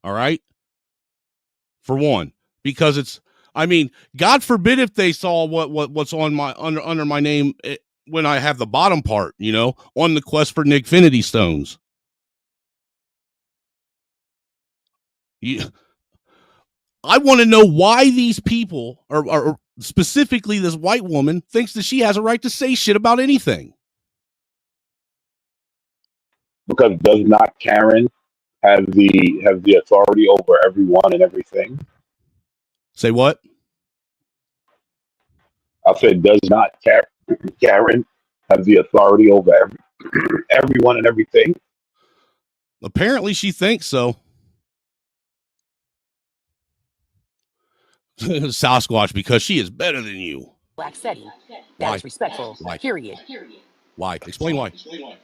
All right? For one, because it's, I mean, God forbid if they saw what's on my under my name when I have the bottom part, on the quest for Nickfinity stones. I want to know why these people, or specifically this white woman, thinks that she has a right to say shit about anything. Because does not Karen have the authority over everyone and everything? Say what? I said, does not Karen have the authority over everyone and everything? Apparently she thinks so. Sasquatch, because she is better than you. Black setting. Why? That is respectful. Why? Period. Why? Explain why.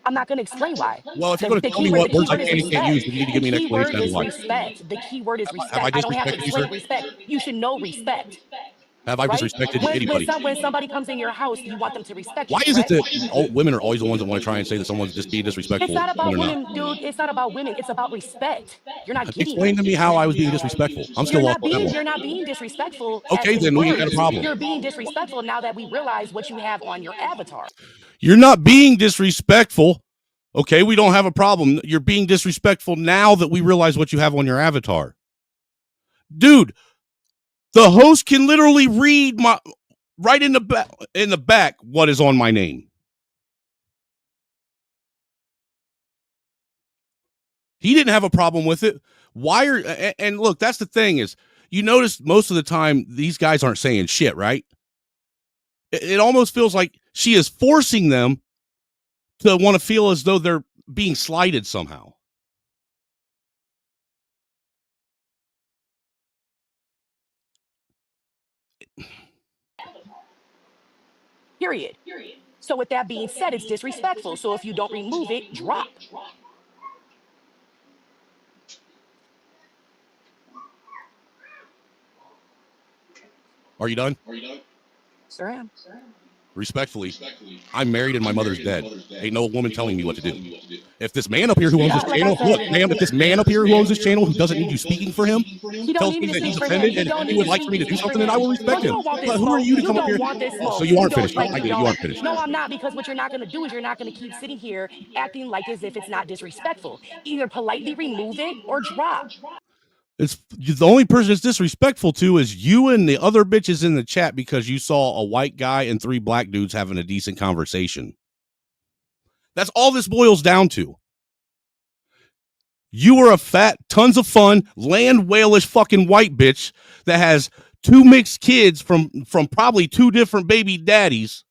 I'm not going to explain why. Well, if you're going to tell me what words I can and can't use, then you need to give me an explanation as to why. Respect. The key word is respect. Have I I don't have to disrespected you, sir? explain respect. You should know respect. Have I disrespected anybody? When somebody comes in your house, you want them to respect you. Why is it that women are always the ones that want to try and say that someone's just being disrespectful? It's not about women, dude. It's not about women. It's about respect. You're not getting Explain to me how I was being disrespectful. I'm still lost on that one. You're not being disrespectful. Okay, then we ain't got a problem. You're being disrespectful now that we realize what you have on your avatar. You're not being disrespectful. Okay, we don't have a problem. You're being disrespectful now that we realize what you have on your avatar. Dude, the host can literally read my right in the back what is on my name. He didn't have a problem with it. Why are and look, that's the thing is, you notice most of the time these guys aren't saying shit, right? It almost feels like she is forcing them to want to feel as though they're being slighted somehow. Period. So with that being said, it's disrespectful. So if you don't remove it, drop. Are you done? Sure am. Respectfully, I'm married and my mother's dead. Ain't no woman telling me what to do. If this man up here who owns this channel, look, ma'am, if this man up here who owns this channel who doesn't need you speaking for him tells me that he's offended and he would like for me to do something, then I will respect him. But who are you to come up here? So you aren't finished. I get it. You aren't finished. No, I'm not, because what you're not going to do is you're not going to keep sitting here acting like as if it's not disrespectful. Either politely remove it or drop. It's the only person it's disrespectful to is you and the other bitches in the chat because you saw a white guy and 3 black dudes having a decent conversation. That's all this boils down to. You are a fat, tons of fun, land whalish fucking white bitch that has 2 mixed kids from probably 2 different baby daddies.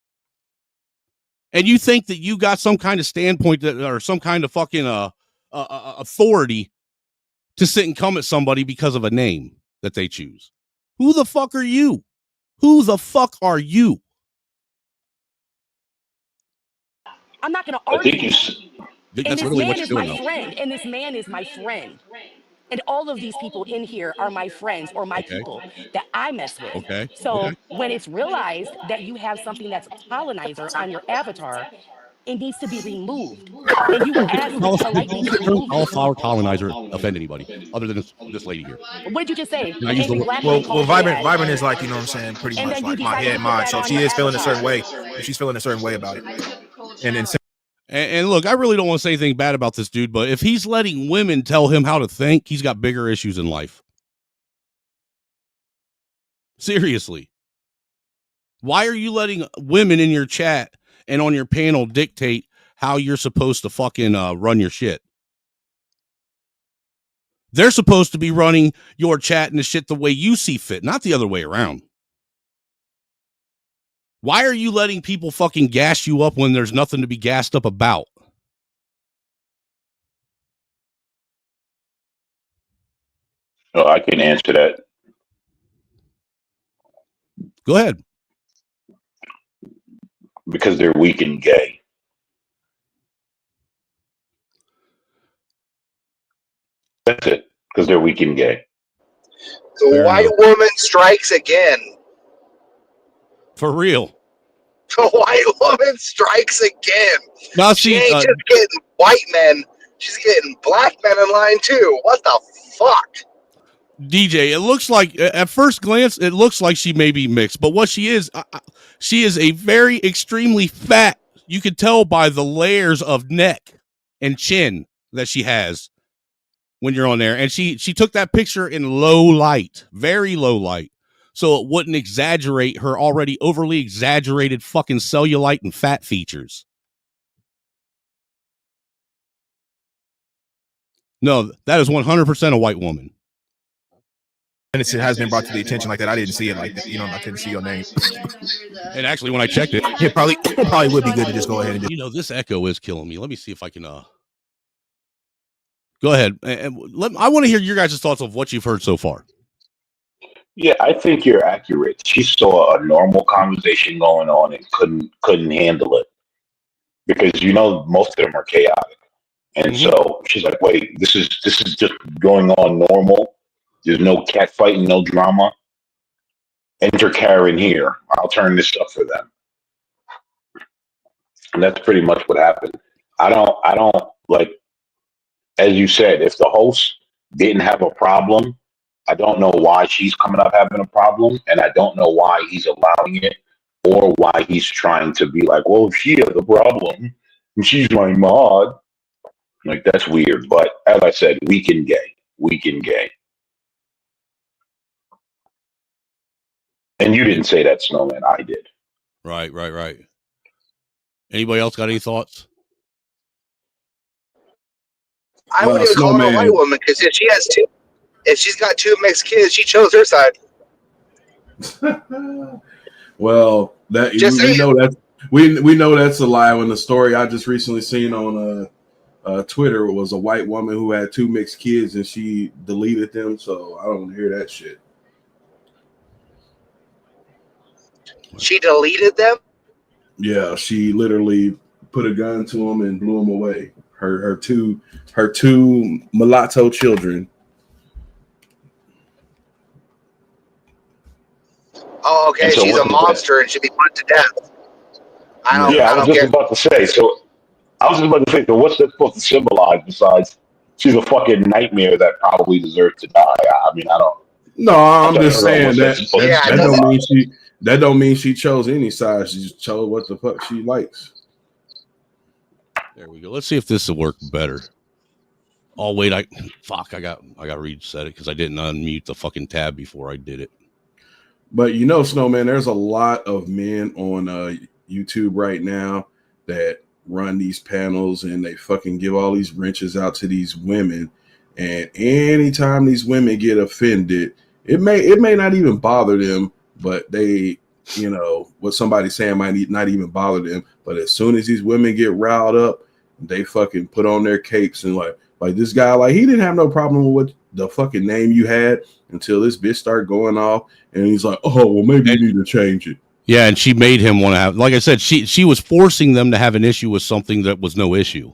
And you think that you got some kind of standpoint or some kind of fucking authority to sit and come at somebody because of a name that they choose. Who the fuck are you? Who the fuck are you? I'm not going to argue. That's really what you're doing. And this man is my friend. And all of these people in here are my friends or my people that I mess with. Okay. So when it's realized that you have something that's a colonizer on your avatar, it needs to be removed. And you were asked politely to remove it. Cauliflower Colonizer offend anybody other than this lady here? What did you just say? Well, Vibrant is like, you know what I'm saying, pretty much like my head mod. So if she is feeling a certain way, if she's feeling a certain way about it. And look, I really don't want to say anything bad about this dude, but if he's letting women tell him how to think, he's got bigger issues in life. Seriously. Why are you letting women in your chat and on your panel dictate how you're supposed to fucking run your shit? They're supposed to be running your chat and the shit the way you see fit, not the other way around. Why are you letting people fucking gas you up when there's nothing to be gassed up about? Oh, I can answer that. Go ahead. Because they're weak and gay. That's it. Because they're weak and gay. The white woman strikes again. For real. The white woman strikes again. Now, she ain't just getting white men. She's getting black men in line too. What the fuck? DJ, it looks like, at first glance, it looks like she may be mixed. But what she is a very extremely fat, you can tell by the layers of neck and chin that she has when you're on there. And she took that picture in low light, very low light, so it wouldn't exaggerate her already overly exaggerated fucking cellulite and fat features. No, that is 100% a white woman. And it has been brought to the attention like that. I didn't see it like that. You know, I couldn't see your name. And actually, when I checked it, it probably would be good to just go ahead and do. You know, this echo is killing me. Let me see if I can. Go ahead. And I want to hear your guys' thoughts of what you've heard so far. Yeah, I think you're accurate. She saw a normal conversation going on and couldn't handle it because most of them are chaotic. And so she's like, "Wait, this is just going on normal. There's no cat fighting, no drama. Enter Karen here. I'll turn this up for them." And that's pretty much what happened. I don't like, as you said, if the host didn't have a problem, I don't know why she's coming up having a problem, and I don't know why he's allowing it, or why he's trying to be like, well, if she has a problem and she's my mod, like that's weird. But as I said, weekend gay. And you didn't say that, Snowman. I did. Right. Anybody else got any thoughts? I wouldn't even call her a white woman because if she's got two mixed kids, she chose her side. Well, we know that's a lie. When the story I just recently seen on Twitter was a white woman who had two mixed kids and she deleted them. So I don't want to hear that shit. She deleted them? Yeah, she literally put a gun to them and blew them away. Her two mulatto children. Oh, okay. So she's a monster and should be put to death. I was just about to say. So what's that supposed to symbolize besides she's a fucking nightmare that probably deserves to die? I mean, I don't. No, I'm just saying that don't mean she chose any side. She just chose what the fuck she likes. There we go. Let's see if this will work better. Oh wait, I got to reset it because I didn't unmute the fucking tab before I did it. But Snowman, there's a lot of men on YouTube right now that run these panels and they fucking give all these wrenches out to these women. And anytime these women get offended, it may not even bother them, but they, what somebody's saying might not even bother them. But as soon as these women get riled up, they fucking put on their capes and like this guy, like he didn't have no problem with what the fucking name you had until this bitch started going off, and he's like, oh well, maybe you need to change it. Yeah, and she made him want to have, like I said, she was forcing them to have an issue with something that was no issue.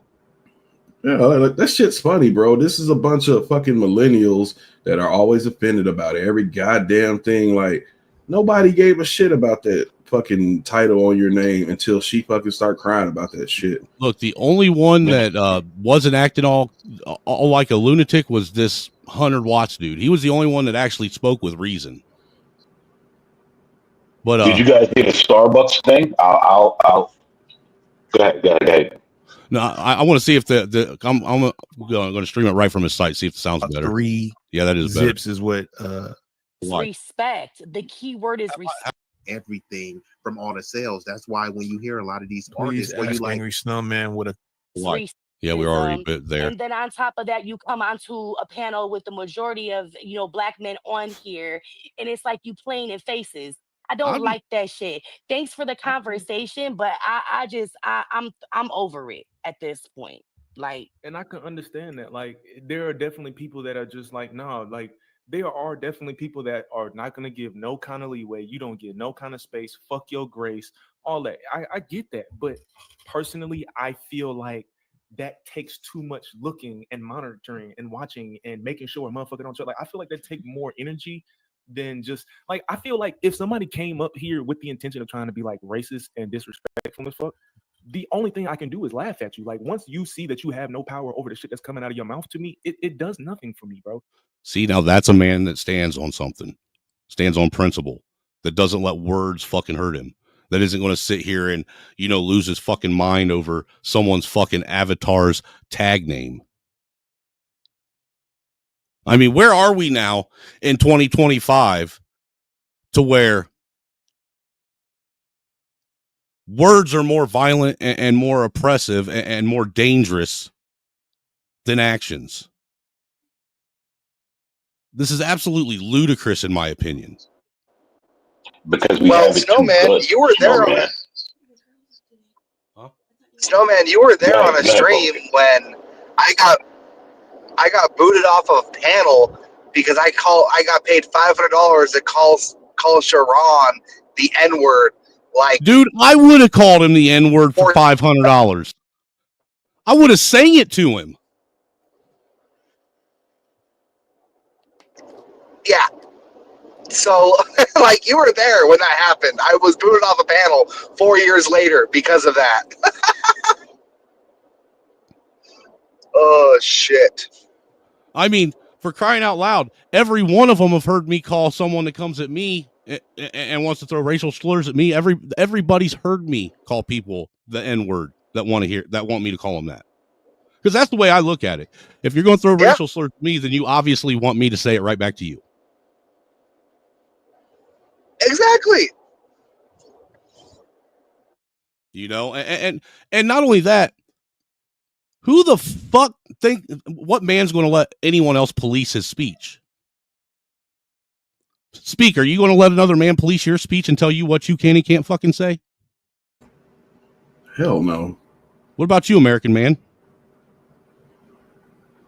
Yeah, like, that shit's funny, bro. This is a bunch of fucking millennials that are always offended about every goddamn thing. Like nobody gave a shit about that fucking title on your name until she fucking start crying about that shit. Look, the only one that wasn't acting all like a lunatic was this 100 watts dude. He was the only one that actually spoke with reason. But did you guys get a Starbucks thing? I'll go ahead. No, I want to see if I'm going to stream it right from his site, see if it sounds better. 3 yeah, that is zips better. Is what respect. The key word is respect. Everything from all the sales. That's why when you hear a lot of these artists, where you like Angry Snowman with a yeah, we're already there. And then on top of that, you come onto a panel with the majority of black men on here, and it's like you playing in faces. I don't like that shit. Thanks for the conversation, but I'm over it at this point. Like, and I can understand that. Like, there are definitely people that are just like, no, like. There are definitely people that are not going to give no kind of leeway. You don't get no kind of space. Fuck your grace. All that. I get that. But personally, I feel like that takes too much looking and monitoring and watching and making sure a motherfucker don't show. Like, I feel like that take more energy than just like, I feel like if somebody came up here with the intention of trying to be like racist and disrespectful as fuck, the only thing I can do is laugh at you. Like, once you see that you have no power over the shit that's coming out of your mouth, to me, it does nothing for me, bro. See, now that's a man that stands on something, stands on principle, that doesn't let words fucking hurt him, that isn't going to sit here and, lose his fucking mind over someone's fucking avatar's tag name. I mean, where are we now in 2025 to where words are more violent and more oppressive and more dangerous than actions? This is absolutely ludicrous, in my opinion. Because Snowman, you were there. Snowman, you were there on a stream when I got booted off of panel because I got paid $500 to call Sharon the N-word. Like, dude, I would have called him the N-word for $500. I would have sang it to him. Yeah. So, like, you were there when that happened. I was booted off a panel 4 years later because of that. Oh, shit. I mean, for crying out loud, every one of them have heard me call someone that comes at me and wants to throw racial slurs at me. Everybody's heard me call people the N-word that want me to call them that. Because that's the way I look at it. If you're going to throw racial slurs at me, then you obviously want me to say it right back to you. Exactly. You know, and not only that, who the fuck what man's going to let anyone else police his speech? Speaker, are you going to let another man police your speech and tell you what you can and can't fucking say? Hell no. What about you, American man?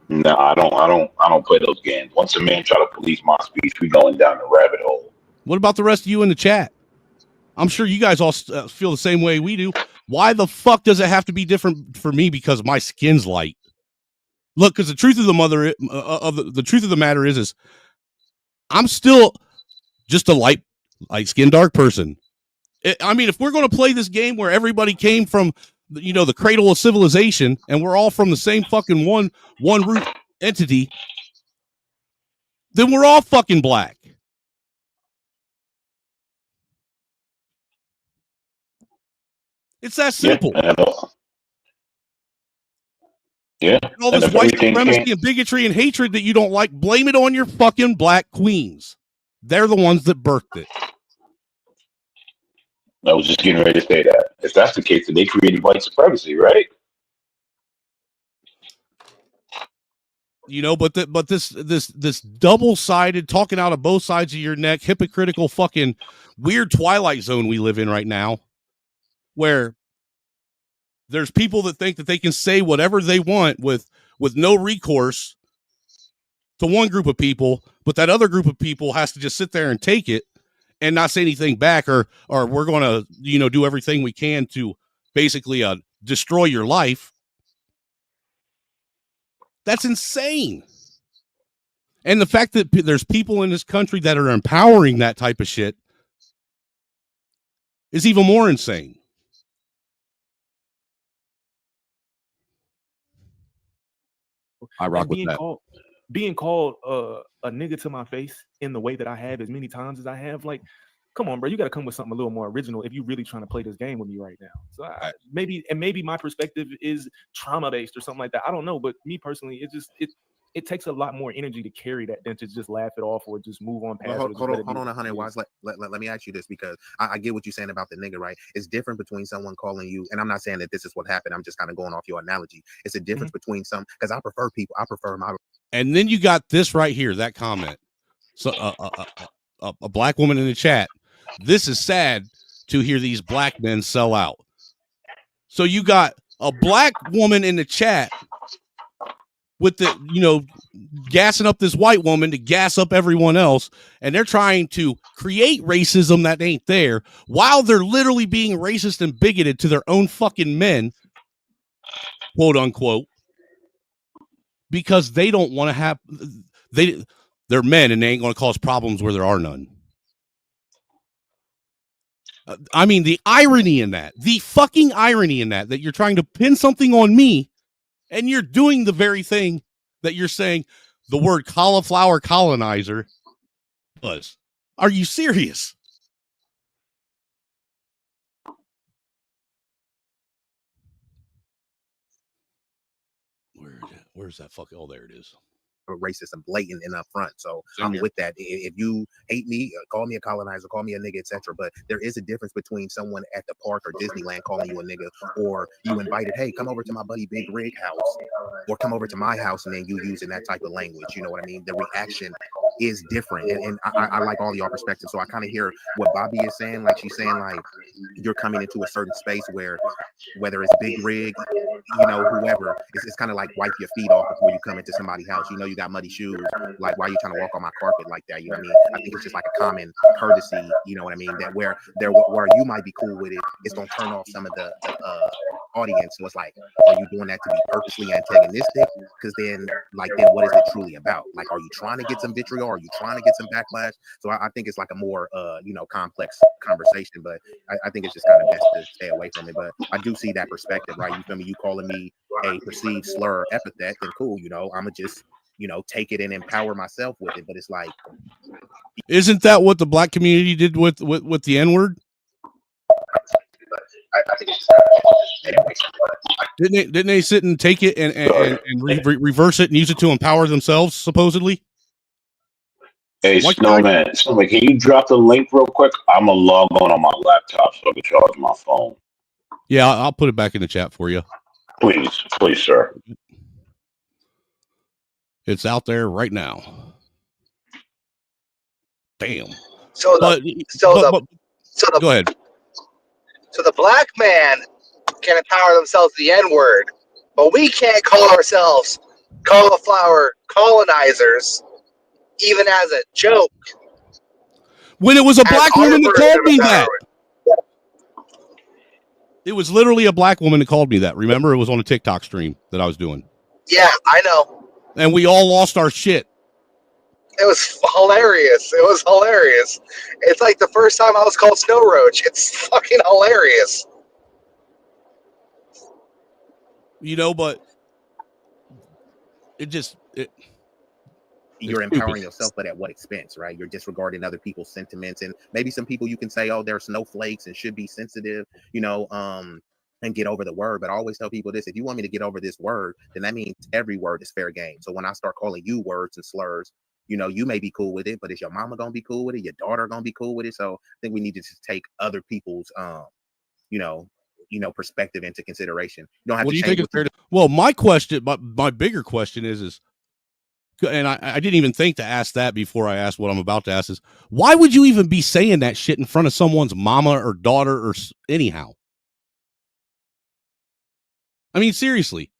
No, I don't play those games. Once a man try to police my speech, we going down the rabbit hole. What about the rest of you in the chat? I'm sure you guys all feel the same way we do. Why the fuck does it have to be different for me because my skin's light? Look, because the truth of the truth of the matter is I'm still just a light skinned dark person. I mean, if we're going to play this game where everybody came from, the cradle of civilization, and we're all from the same fucking one root entity, then we're all fucking black. It's that simple. Yeah. And all this white supremacy and bigotry and hatred that you don't like, blame it on your fucking black queens. They're the ones that birthed it. I was just getting ready to say that. If that's the case, then they created white supremacy, right? But this double-sided, talking out of both sides of your neck, hypocritical fucking weird Twilight Zone we live in right now, where there's people that think that they can say whatever they want with no recourse to one group of people, but that other group of people has to just sit there and take it and not say anything back, or we're going to, do everything we can to basically destroy your life. That's insane. And the fact that there's people in this country that are empowering that type of shit is even more insane. I rock with that. Being called a nigga to my face in the way that I have as many times as I have, like, come on, bro, you got to come with something a little more original if you're really trying to play this game with me right now. So maybe my perspective is trauma based or something like that. I don't know, but me personally, it takes a lot more energy to carry that than to just laugh it off or just move on past. Hold on, 100 Wise. Let me ask you this, because I get what you're saying about the nigga, right? It's different between someone calling you, and I'm not saying that this is what happened. I'm just kind of going off your analogy. It's a difference between because I prefer my. And then you got this right here, that comment. So a black woman in the chat. This is sad to hear these black men sell out. So you got a black woman in the chat with the, gassing up this white woman to gas up everyone else. And they're trying to create racism that ain't there while they're literally being racist and bigoted to their own fucking men, quote unquote, because they don't want to have, they're men and they ain't going to cause problems where there are none. I mean, the irony in that, the fucking irony in that you're trying to pin something on me and you're doing the very thing that you're saying the word cauliflower colonizer was. Are you serious? Where's that fucking? Oh, there it is. Racist and blatant and up front. So I'm with that. If you hate me, call me a colonizer, call me a nigga, etc. But there is a difference between someone at the park or Disneyland calling you a nigga, or you invited, hey, come over to my buddy Big Rig house, or come over to my house, and then you using that type of language. You know what I mean? The reaction is different, and I like all your perspectives. So I kind of hear what Bobby is saying. Like she's saying, like you're coming into a certain space where, whether it's big rig, you know, whoever, it's kind of like wipe your feet off before you come into somebody's house. You know, you got muddy shoes. Like, why are you trying to walk on my carpet like that? You know what I mean? I think it's just like a common courtesy. You know what I mean? That where you might be cool with it, it's gonna turn off some of the audience. So it's like, are you doing that to be purposely antagonistic? Because then what is it truly about? Like, are you trying to get some vitriol? Are you trying to get some backlash? So I think it's like a more complex conversation, but I think it's just kind of best to stay away from it. But I do see that perspective, right? You feel me? You calling me a perceived slur or epithet, then cool, I'ma just take it and empower myself with it. But it's like, isn't that what the black community did with the N-word? I think it's Didn't they sit and take it and reverse it and use it to empower themselves, supposedly? Hey, Snowman, can you drop the link real quick? I'm going to log on my laptop so I can charge my phone. Yeah, I'll put it back in the chat for you. Please, sir. It's out there right now. Bam. Go ahead. So the black man can empower themselves with the N-word, but we can't call ourselves cauliflower colonizers, even as a joke. When it was a black woman that called me that. It was literally a black woman that called me that. Remember, it was on a TikTok stream that I was doing. Yeah, I know. And we all lost our shit. It was hilarious. It's like the first time I was called Snow Roach. It's fucking hilarious. But you're empowering yourself, but at what expense, right? You're disregarding other people's sentiments, and maybe some people you can say, oh, they're snowflakes and should be sensitive, and get over the word. But I always tell people this: if you want me to get over this word, then that means every word is fair game. So when I start calling you words and slurs, you may be cool with it, but is your mama gonna be cool with it? Your daughter gonna be cool with it? So I think we need to just take other people's perspective into consideration. You don't have to change. Well, my question, my bigger question is, and I didn't even think to ask that before I asked what I'm about to ask, is why would you even be saying that shit in front of someone's mama or daughter or anyhow? I mean, seriously,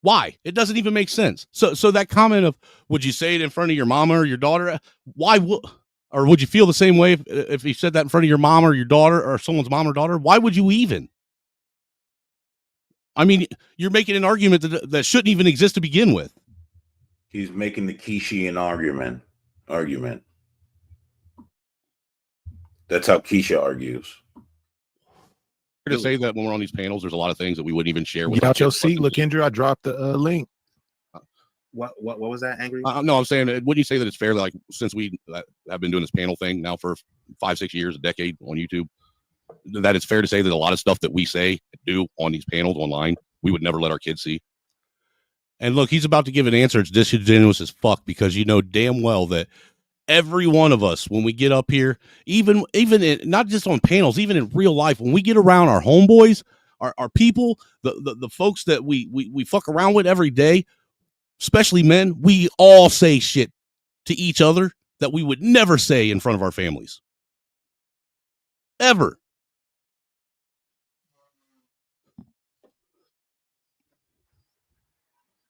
why? It doesn't even make sense. So that comment of, would you say it in front of your mama or your daughter? Why or would you feel the same way if you said that in front of your mom or your daughter or someone's mom or daughter? Why would you even? I mean, you're making an argument that shouldn't even exist to begin with. He's making the Keishian argument. That's how Kiesha argues. To say that when we're on these panels, there's a lot of things that we wouldn't even share. Get out your seat, LaKendra. I dropped the link. What was that, Angry? No, I'm saying, wouldn't you say that it's fair, like, since we have been doing this panel thing now for 5-6 years, a decade on YouTube, that it's fair to say that a lot of stuff that we say, do on these panels online, we would never let our kids see? And look, he's about to give an answer. It's disingenuous as fuck, because you know damn well that every one of us, when we get up here, even not just on panels, even in real life, when we get around our homeboys, our people, the folks that we fuck around with every day, especially men, we all say shit to each other that we would never say in front of our families. Ever.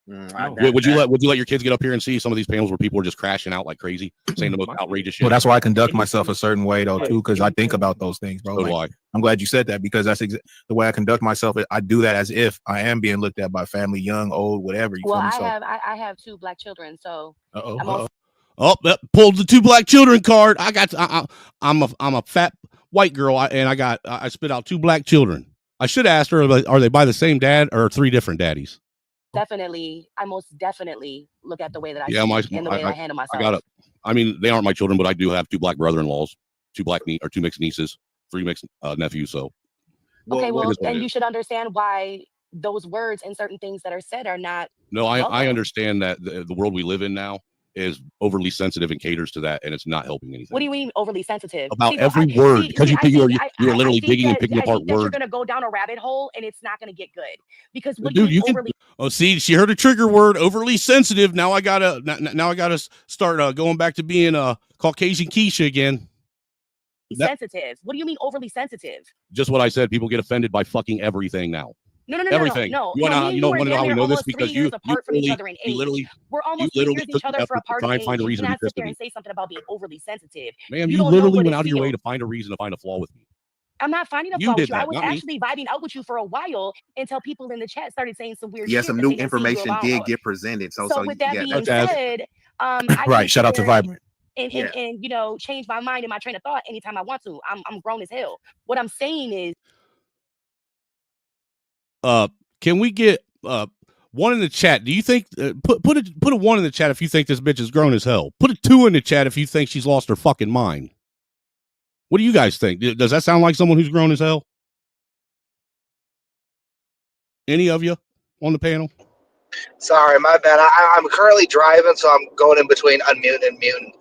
Would you let your kids get up here and see some of these panels where people are just crashing out like crazy, saying the most outrageous shit? Well, that's why I conduct myself a certain way, though, too, because I think about those things, bro. So I'm glad you said that, because that's the way I conduct myself. I do that as if I am being looked at by family, young, old, whatever. Well, I have 2 black children, so pulled the 2 black children card. I'm a fat white girl, and I spit out 2 black children. I should ask her, are they by the same dad or 3 different daddies? Definitely, I most definitely look at the way that I speak and the way I handle myself. I mean, they aren't my children, but I do have 2 black brother-in-laws, 2 mixed nieces, 3 mixed nephews. So, and you should understand why those words and certain things that are said are not. No, I understand that the world we live in now, is overly sensitive and caters to that, and it's not helping anything. What do you mean overly sensitive? About every word, because you think you're literally digging and picking apart you're words. going to go down a rabbit hole, and it's not going to get good. Because what Dude, do you mean overly? Oh, see, she heard a trigger word, overly sensitive. Now I gotta start going back to being Caucasian Kiesha again. Sensitive. What do you mean overly sensitive? Just what I said. People get offended by fucking everything now. No. Everything. No. You want to know how we know this? Because you literally we're almost 3 years each other for apart in age. You cannot sit there and say something about being overly sensitive. Ma'am, you literally went out of your way to find a reason to find a flaw with me. I'm not finding a flaw with you. I was actually vibing out with you for a while until people in the chat started saying some weird shit. Yeah, some new information did get presented. So with that being said, right, shout out to Vibrant. And you know, change my mind and my train of thought anytime I want to. I'm grown as hell. What I'm saying is, can we get one in the chat? Do you think put a 1 in the chat if you think this bitch is grown as hell? Put a 2 in the chat if you think she's lost her fucking mind. What do you guys think? Does that sound like someone who's grown as hell? Any of you on the panel? Sorry, my bad. I'm currently driving, so I'm going in between unmute and mute.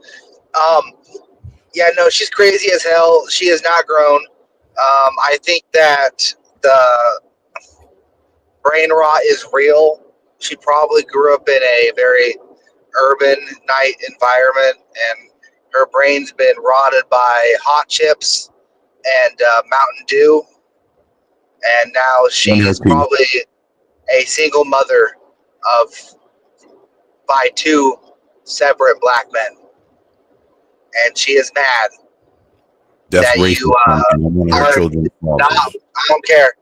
Yeah, no, she's crazy as hell. She is not grown. I think that the brain rot is real. She probably grew up in a very urban night environment, and her brain's been rotted by hot chips and Mountain Dew. And now she's probably a single mother by 2 separate black men. And she is mad That's that racist. you Our children. I don't care.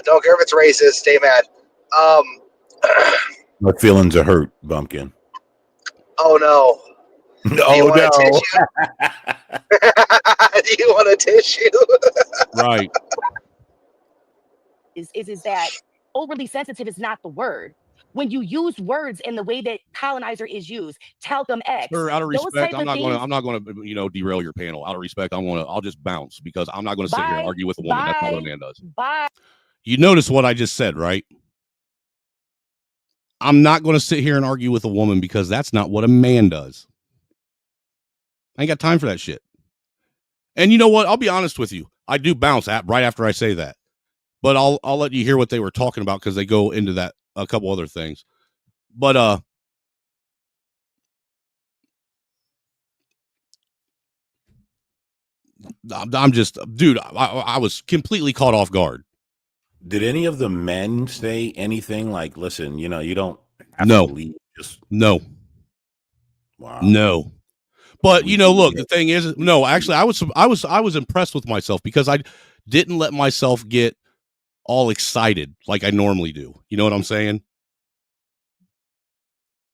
Don't care if it's racist. Stay mad. My feelings are hurt, Bumpkin. Oh no. Oh no. Do you want a tissue? Right. Is that overly sensitive is not the word. When you use words in the way that colonizer is used, Talcum X. Sir, out of respect, I'm not gonna derail your panel. Out of respect, I'll just bounce because I'm not gonna sit here and argue with a woman. That's not what a man does. You notice what I just said, right? I'm not gonna sit here and argue with a woman because that's not what a man does. I ain't got time for that shit. And you know what? I'll be honest with you. I do bounce right after I say that. But I'll let you hear what they were talking about because they go into that a couple other things. But I'm just, dude, I was completely caught off guard. Did any of the men say anything like, listen, you know, you don't have no to leave, just no. Wow. No. But you know, look, the thing is, no, actually I was impressed with myself because I didn't let myself get all excited like I normally do. You know what I'm saying?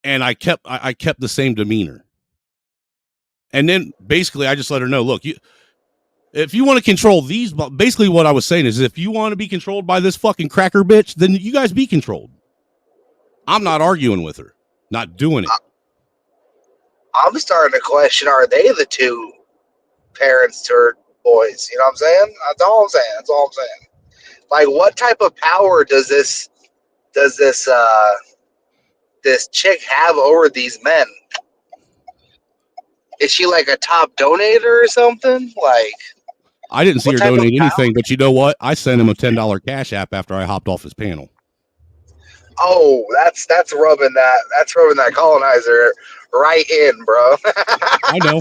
And I kept the same demeanor. And then basically I just let her know, look, if you want to control these, basically what I was saying is if you want to be controlled by this fucking cracker bitch, then you guys be controlled. I'm not arguing with her, not doing it. I'm starting to question, are they the 2 parents to her boys? You know what I'm saying? That's all I'm saying. Like, what type of power does this chick have over these men? Is she like a top donator or something? Like, I didn't see her donate anything, but you know what? I sent him a $10 Cash App after I hopped off his panel. Oh, that's rubbing that colonizer right in, bro. I know.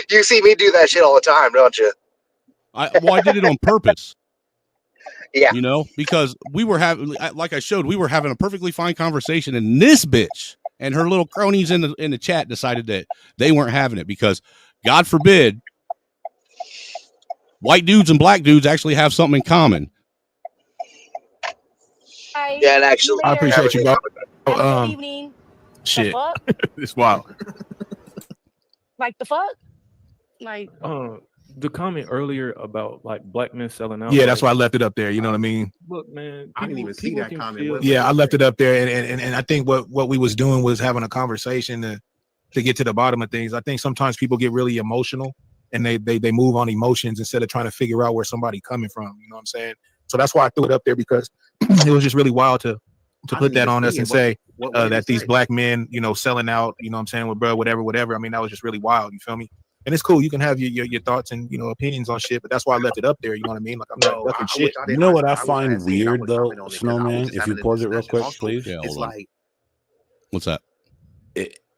You see me do that shit all the time, don't you? I did it on purpose. Yeah. You know, because we were having, like I showed, we were having a perfectly fine conversation, and this bitch and her little cronies in the chat decided that they weren't having it because, God forbid, white dudes and black dudes actually have something in common. Yeah, and actually, I appreciate you, bro. Good evening. Shit, it's wild. Like the fuck? Like the comment earlier about like black men selling out. Yeah, that's why I left it up there. You know what I mean? Look, man, I didn't even see that comment. Yeah, I left it up there, and I think what we was doing was having a conversation to get to the bottom of things. I think sometimes people get really emotional and they move on emotions instead of trying to figure out where somebody coming from. You know what I'm saying? So that's why I threw it up there because it was just really wild to put that on us and say that these black men, you know, selling out, you know what I'm saying, with bro, whatever. I mean, that was just really wild. You feel me? And it's cool. You can have your thoughts and, you know, opinions on shit, but that's why I left it up there. You know what I mean? Like, I'm not ducking shit. You know what I find weird though, Snowman? If you pause it real quick, please. Yeah, hold on. What's that?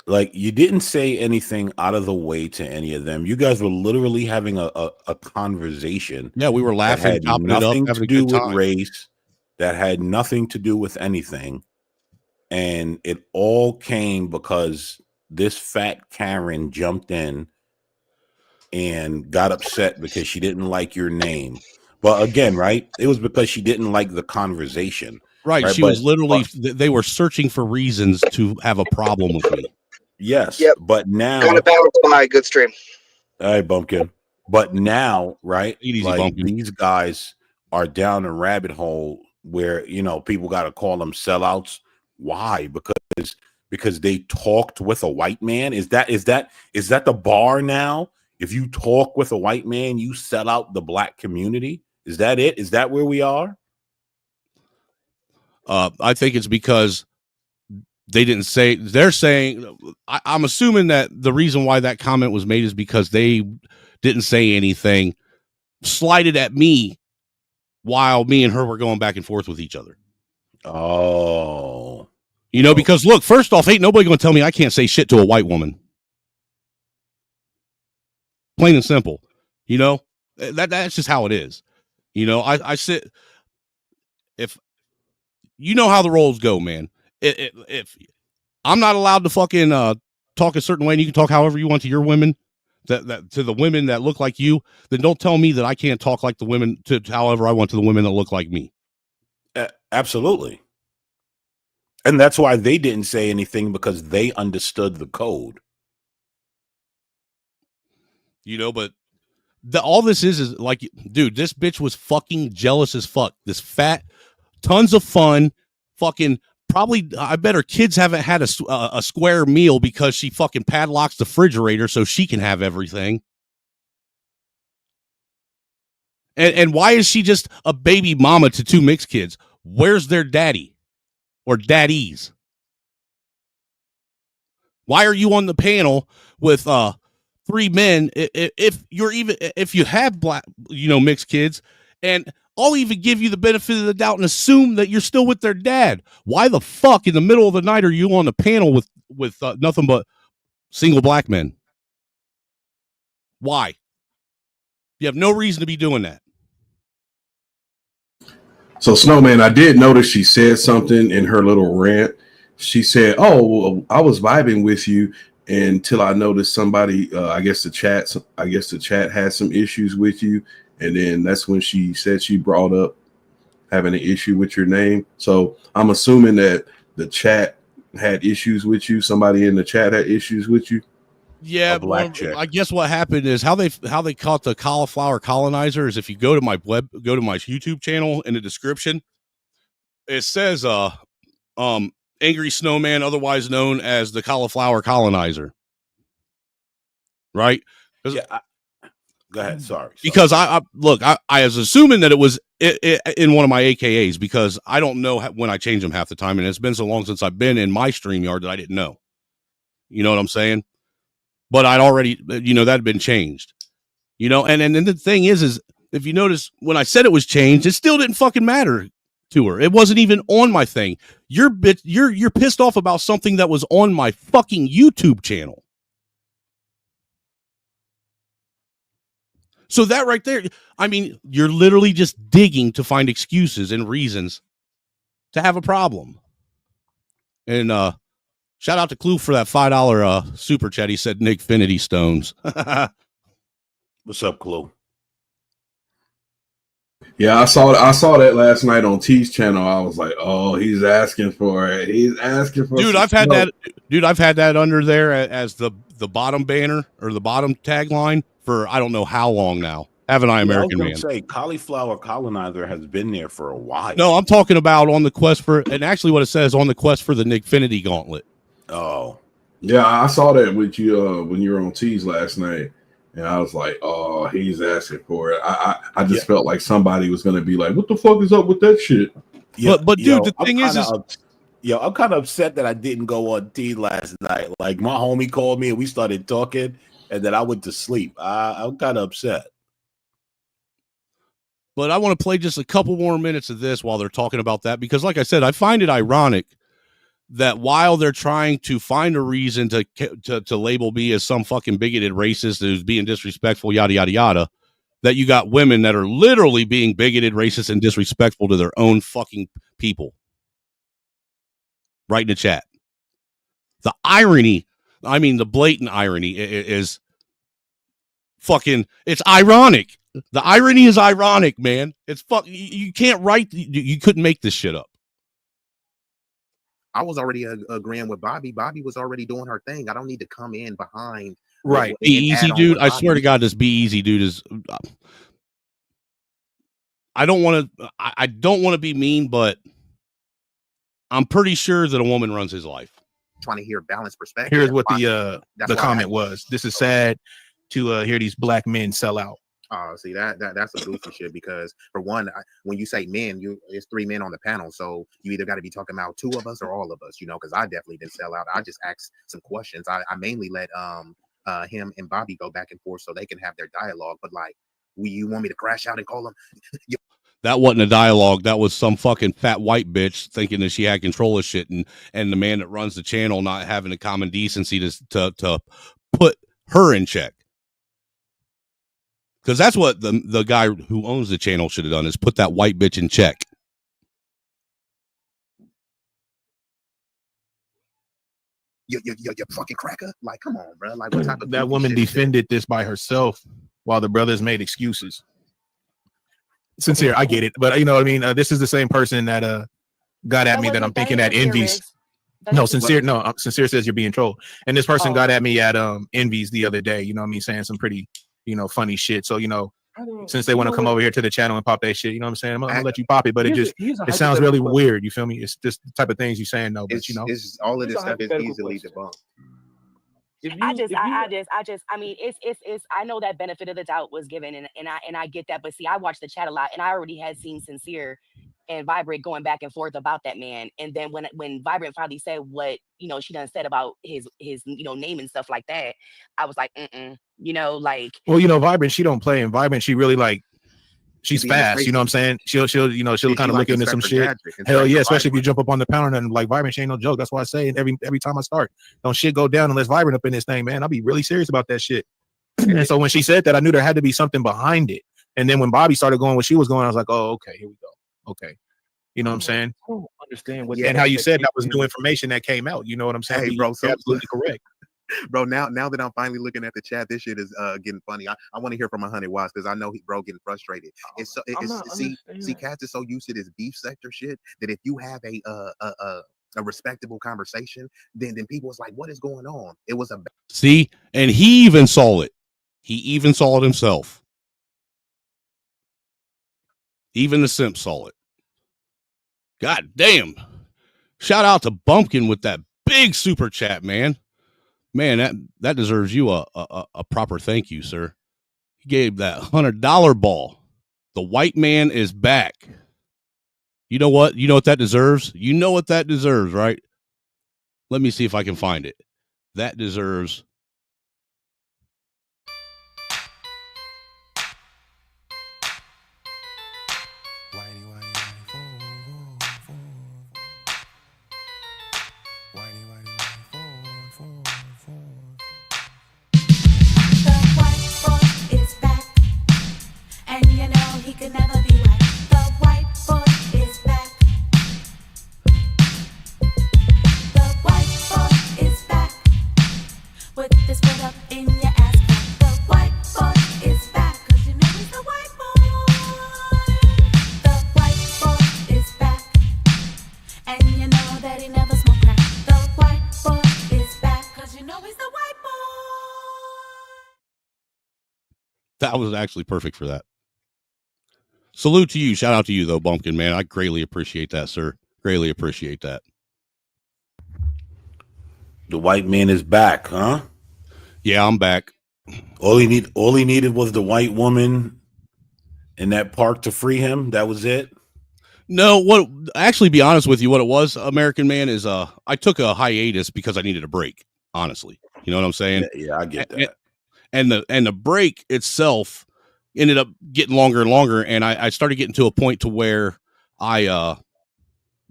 Like, you didn't say anything out of the way to any of them. You guys were literally having a conversation. Yeah, we were laughing, that had nothing to do with race, that had nothing to do with anything. And it all came because this fat Karen jumped in and got upset because she didn't like your name. But again, right? It was because she didn't like the conversation. Right. She was literally, they were searching for reasons to have a problem with me. Yes. Yep. But now. Got a balance by good stream. All right, Bumpkin. But now, right? Easy, like Bumpkin. These guys are down a rabbit hole where, you know, people got to call them sellouts. Why? Because they talked with a white man. Is that the bar now? If you talk with a white man, you sell out the black community. Is that it? Is that where we are? I think it's because they didn't say. They're saying. I'm assuming that the reason why that comment was made is because they didn't say anything, slighted at me, while me and her were going back and forth with each other. Oh, you know, because look, first off, ain't nobody going to tell me I can't say shit to a white woman. Plain and simple, you know, that's just how it is. You know, I sit, if you know how the roles go, man, if I'm not allowed to fucking talk a certain way and you can talk however you want to your women, that to the women that look like you, then don't tell me that I can't talk like the women to however I want to the women that look like me. Absolutely. And that's why they didn't say anything, because they understood the code. You know, but all this is like, dude, this bitch was fucking jealous as fuck. This fat, tons of fun, fucking probably, I bet her kids haven't had a square meal because she fucking padlocks the refrigerator so she can have everything. And why is she just a baby mama to two mixed kids? Where's their daddy or daddies? Why are you on the panel with three men if you have black, you know, mixed kids, and I'll even give you the benefit of the doubt and assume that you're still with their dad. Why the fuck in the middle of the night are you on the panel with nothing but single black men? Why? You have no reason to be doing that. So, Snowman, I did notice she said something in her little rant. She said, "Oh, well, I was vibing with you until I noticed somebody. I guess the chat had some issues with you, and then that's when she said she brought up having an issue with your name. So I'm assuming that the chat had issues with you. Somebody in the chat had issues with you. Yeah, I guess what happened is how they caught the Cauliflower Colonizer is if you go to my YouTube channel, in the description, it says Angry Snowman, otherwise known as the Cauliflower Colonizer. Right? Yeah. Go ahead. Sorry. Because I was assuming that it was in one of my AKAs, because I don't know when I change them half the time, and it's been so long since I've been in my StreamYard that I didn't know. You know what I'm saying? But I'd already, you know, that had been changed. You know, and then the thing is if you notice, when I said it was changed, it still didn't fucking matter to her. It wasn't even on my thing. You're pissed off about something that was on my fucking YouTube channel. So that right there, I mean, you're literally just digging to find excuses and reasons to have a problem. And shout out to Clue for that $5 super chat. He said Nick Finity Stones. What's up, Clue? Yeah, I saw that last night on T's channel. I was like, oh, he's asking for it. He's asking for it. Dude, I've had that under there as the bottom banner or the bottom tagline for I don't know how long now. Haven't I, American Man? Say Cauliflower Colonizer has been there for a while. No, I'm talking about on the quest for, and actually what it says on the quest for the Nickfinity Gauntlet. Oh, yeah, I saw that with you when you were on T's last night, and I was like, oh, he's asking for it. I just felt like somebody was going to be like, what the fuck is up with that shit? Yeah, but dude, the thing is Yo, I'm kind of upset that I didn't go on T last night. Like my homie called me and we started talking, and then I went to sleep. I'm kind of upset. But I want to play just a couple more minutes of this while they're talking about that, because like I said, I find it ironic that while they're trying to find a reason to label me as some fucking bigoted racist who's being disrespectful, yada, yada, yada, that you got women that are literally being bigoted, racist, and disrespectful to their own fucking people. Right in the chat. The irony, I mean, the blatant irony is fucking, it's ironic. The irony is ironic, man. It's you can't write, you couldn't make this shit up. I was already agreeing with Bobby. Bobby was already doing her thing. I don't need to come in behind. Right. Be easy, dude. I swear to God, this be easy, dude, is. I don't want to be mean, but I'm pretty sure that a woman runs his life. Trying to hear balanced perspective. Here's what the comment was. This is sad to hear these black men sell out. Oh, see that's a goofy shit, because for one, when you say men, it's 3 men on the panel, so you either got to be talking about 2 of us or all of us, you know, because I definitely didn't sell out. I just asked some questions. I mainly let him and Bobby go back and forth so they can have their dialogue. But like, you want me to crash out and call them? That wasn't a dialogue. That was some fucking fat white bitch thinking that she had control of shit, and the man that runs the channel not having the common decency to put her in check. Because that's what the guy who owns the channel should have done, is put that white bitch in check. You fucking cracker! Like, come on, bro. Like, what type of that woman defended this by herself while the brothers made excuses. Sincere, I get it, but you know what I mean. This is the same person that got at me that I'm thinking that envies. No, sincere. No, sincere says you're being trolled, and this person got at me at envies the other day. You know what I mean, saying some pretty funny shit. So since they want to come over here to the channel and pop that shit, you know what I'm saying, I'm gonna let you pop it, but it sounds really weird. You feel me? It's just the type of things you're saying. No, but it's all of this stuff is easily debunked. I mean, it's I know that benefit of the doubt was given, and I get that, but see, I watched the chat a lot, and I already had seen Sincere and Vibrant going back and forth about that man. And then when Vibrant finally said what she done said about his name and stuff like that, I was like, like, well, Vibrant, she don't play, and Vibrant, she really like, she's fast, you know what I'm saying? She'll kind of look into some shit. Hell yeah, especially if you jump up on the pound, and like Vibrant, she ain't no joke. That's why I say every time I start, don't shit go down unless Vibrant up in this thing, man. I'll be really serious about that shit. And so when she said that, I knew there had to be something behind it. And then when Bobby started going what she was going, I was like, oh, okay, here we go. Okay. You know what I'm saying? I don't understand what and how you said that was new information that came out. You know what I'm saying? Hey, bro, so absolutely correct. Bro, now that I'm finally looking at the chat, this shit is getting funny. I want to hear from 100 watts, because I know bro getting frustrated. Cats is so used to this beef sector shit that if you have a respectable conversation, then people was like, what is going on? It was see, and he even saw it. He even saw it himself. Even the simp saw it. God damn. Shout out to Bumpkin with that big super chat, man. Man, that deserves you a proper thank you, sir. He gave that $100 ball. The white man is back. You know what? You know what that deserves? You know what that deserves, right? Let me see if I can find it. That deserves... Could never be white. The white boy is back. The white boy is back. With this foot up in your ass crack. The white boy is back. Cause you know he's the white boy. The white boy is back. And you know that he never smoked crack. The white boy is back. Cause you know he's the white boy. That was actually perfect for that. Salute to you. Shout out to you, though, Bumpkin, man. I greatly appreciate that, sir. Greatly appreciate that. The white man is back, huh? Yeah, I'm back. All he needed was the white woman in that park to free him. That was it. No, what actually, be honest with you, what it was, American Man, is I took a hiatus because I needed a break. Honestly, you know what I'm saying? Yeah, I get that. And the break itself ended up getting longer and longer, and I started getting to a point to where I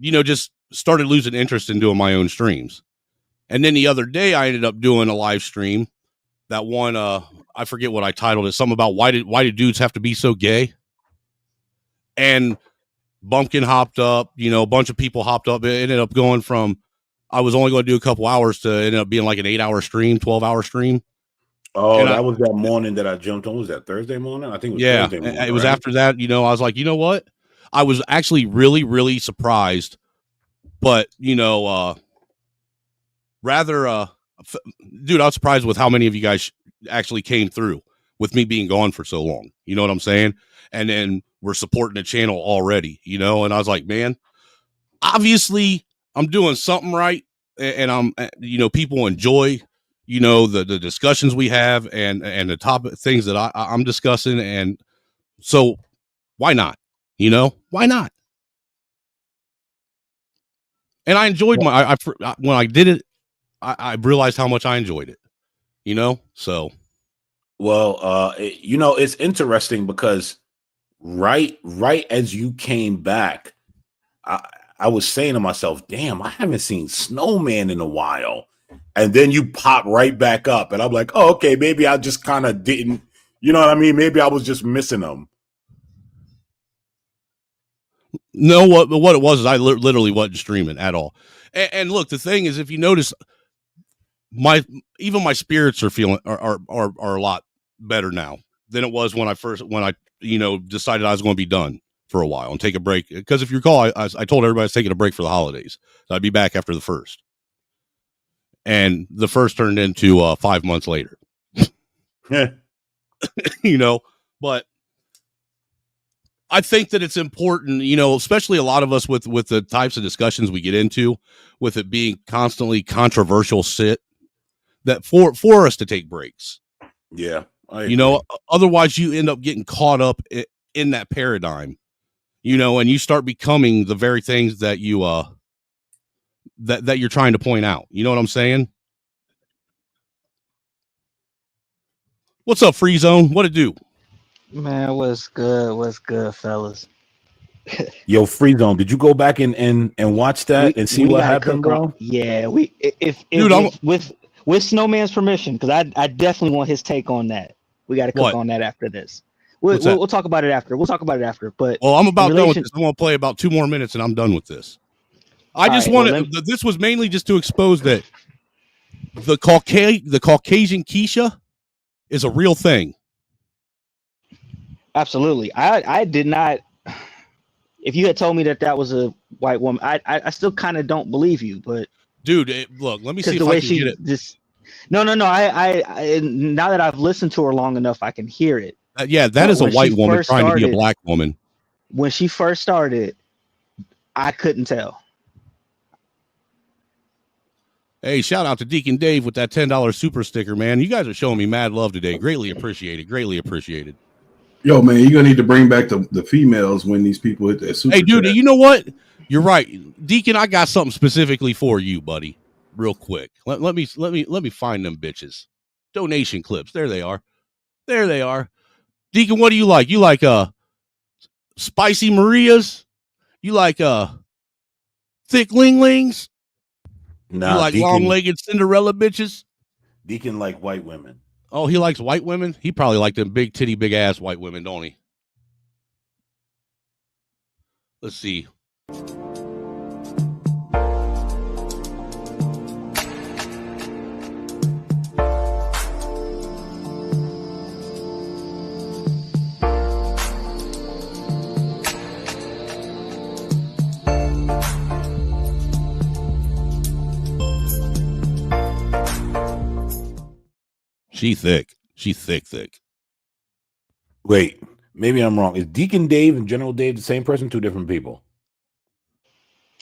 just started losing interest in doing my own streams. And then the other day, I ended up doing a live stream. That one, I forget what I titled it. Something about why did dudes have to be so gay? And Bumpkin hopped up, a bunch of people hopped up. It ended up going from, I was only going to do a couple hours to ended up being like an 8-hour stream, 12-hour stream. Oh, and that was that morning that I jumped on. Was that Thursday morning? I think it was Thursday morning. It was after that, I was like, you know what? I was actually really, really surprised, but dude, I was surprised with how many of you guys actually came through with me being gone for so long. You know what I'm saying? And then we're supporting the channel already, and I was like, man, obviously I'm doing something right. And I'm, people enjoy, the discussions we have and the topic things that I'm discussing. And so why not? Why not? And I enjoyed when I did it, I realized how much I enjoyed it, so. Well, it's interesting because right as you came back, I was saying to myself, damn, I haven't seen Snowman in a while. And then you pop right back up. And I'm like, oh, okay, maybe I just kind of didn't, you know what I mean? Maybe I was just missing them. No, what it was is I literally wasn't streaming at all. And look, the thing is, if you notice, even my spirits are feeling are a lot better now than it was when I decided I was going to be done for a while and take a break. Because if you recall, I told everybody I was taking a break for the holidays. So I'd be back after the first. And the first turned into 5 months later. But I think that it's important, especially a lot of us with the types of discussions we get into, with it being constantly controversial that for us to take breaks. Yeah. Otherwise you end up getting caught up in that paradigm, and you start becoming the very things that you, that you're trying to point out. You know what I'm saying? What's up, Free Zone? What it do? Man, what's good, fellas? Yo, Free Zone, did you go back and watch that and see what happened, bro? Yeah, with Snowman's permission, because I definitely want his take on that. We got to cook on that after this. We'll talk about it after. But I'm about done with this. I'm going to play about 2 more minutes and I'm done with this. I just wanted. This was mainly just to expose that the Caucasian Kiesha is a real thing. Absolutely. I did not. If you had told me that was a white woman, I still kind of don't believe you. But dude, look, let me see if I can get it. No. I now that I've listened to her long enough, I can hear it. That is a white woman trying to be a black woman. When she first started, I couldn't tell. Hey, shout out to Deacon Dave with that $10 super sticker, man. You guys are showing me mad love today. Greatly appreciated. Yo, man, you're gonna need to bring back the females when these people hit that super. Hey, dude, you know what? You're right, Deacon. I got something specifically for you, buddy. Real quick, let me find them bitches. Donation clips. There they are. Deacon, what do you like? You like spicy Marias? You like thick linglings? Nah, you like Deacon, long-legged Cinderella bitches? Deacon like white women. Oh, he likes white women? He probably like them big titty, big ass white women, don't he? Let's see. She's thick. Wait, maybe I'm wrong. Is Deacon Dave and General Dave the same person? 2 different people?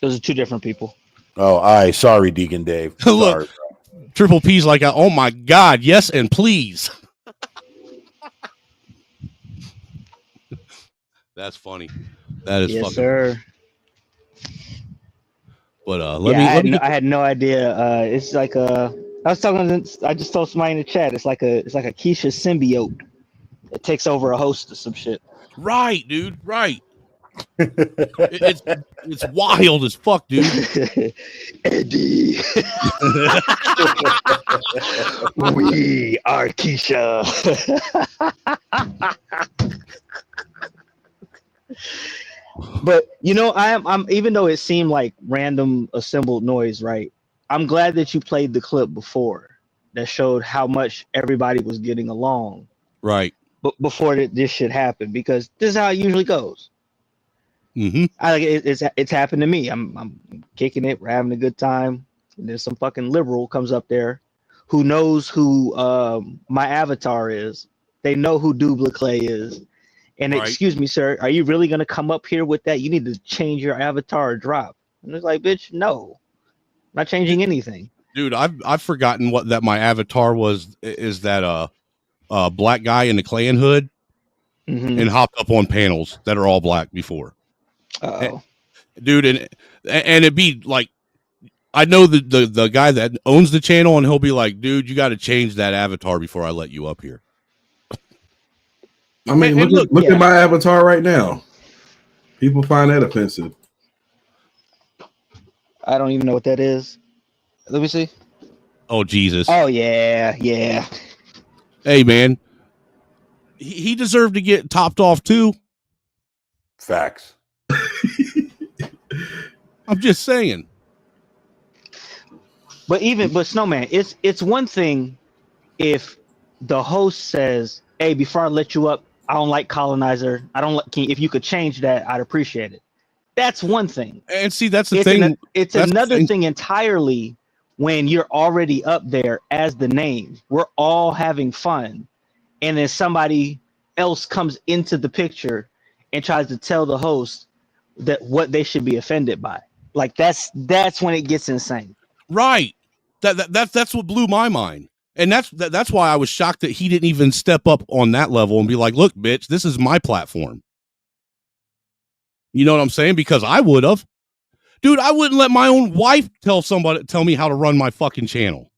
Those are 2 different people. Oh, all right. Sorry, Deacon Dave. Look, sorry, Triple P's like, oh my God, yes, and please. That's funny. That is yes, fucking sir. But I had no idea. It's like I just told somebody in the chat. It's like a Kiesha symbiote. It takes over a host or some shit. Right, dude. Right. It's wild as fuck, dude. Eddie. We are Kiesha. But I'm even though it seemed like random assembled noise, right? I'm glad that you played the clip before that showed how much everybody was getting along. Right. But before this shit happened, because this is how it usually goes. Mm-hmm. It's happened to me. I'm kicking it, we're having a good time, and then some fucking liberal comes up there who knows who my avatar is. They know who Dubla Clay is. And right. Excuse me, sir, are you really gonna come up here with that? You need to change your avatar or drop. And it's like, bitch, no. I'm not changing anything. Dude, I've forgotten what that my avatar was. Is that black guy in the Klan hood and hopped up on panels that are all black before. Dude, and it'd be like, I know the guy that owns the channel, and he'll be like, dude, you got to change that avatar before I let you up here. I mean, look at my avatar right now. People find that offensive. I don't even know what that is. Let me see. Oh, Jesus. Oh, yeah. Hey, man. He deserved to get topped off, too. Facts. I'm just saying. But Snowman, it's one thing if the host says, hey, before I let you up, I don't like Colonizer. If you could change that, I'd appreciate it. That's one thing. And see, that's the thing. It's another thing entirely when you're already up there as the name. We're all having fun. And then somebody else comes into the picture and tries to tell the host that what they should be offended by. Like that's when it gets insane. Right. That's what blew my mind. And that's why I was shocked that he didn't even step up on that level and be like, look, bitch, this is my platform. You know what I'm saying? Because I would have. Dude, I wouldn't let my own wife tell me how to run my fucking channel.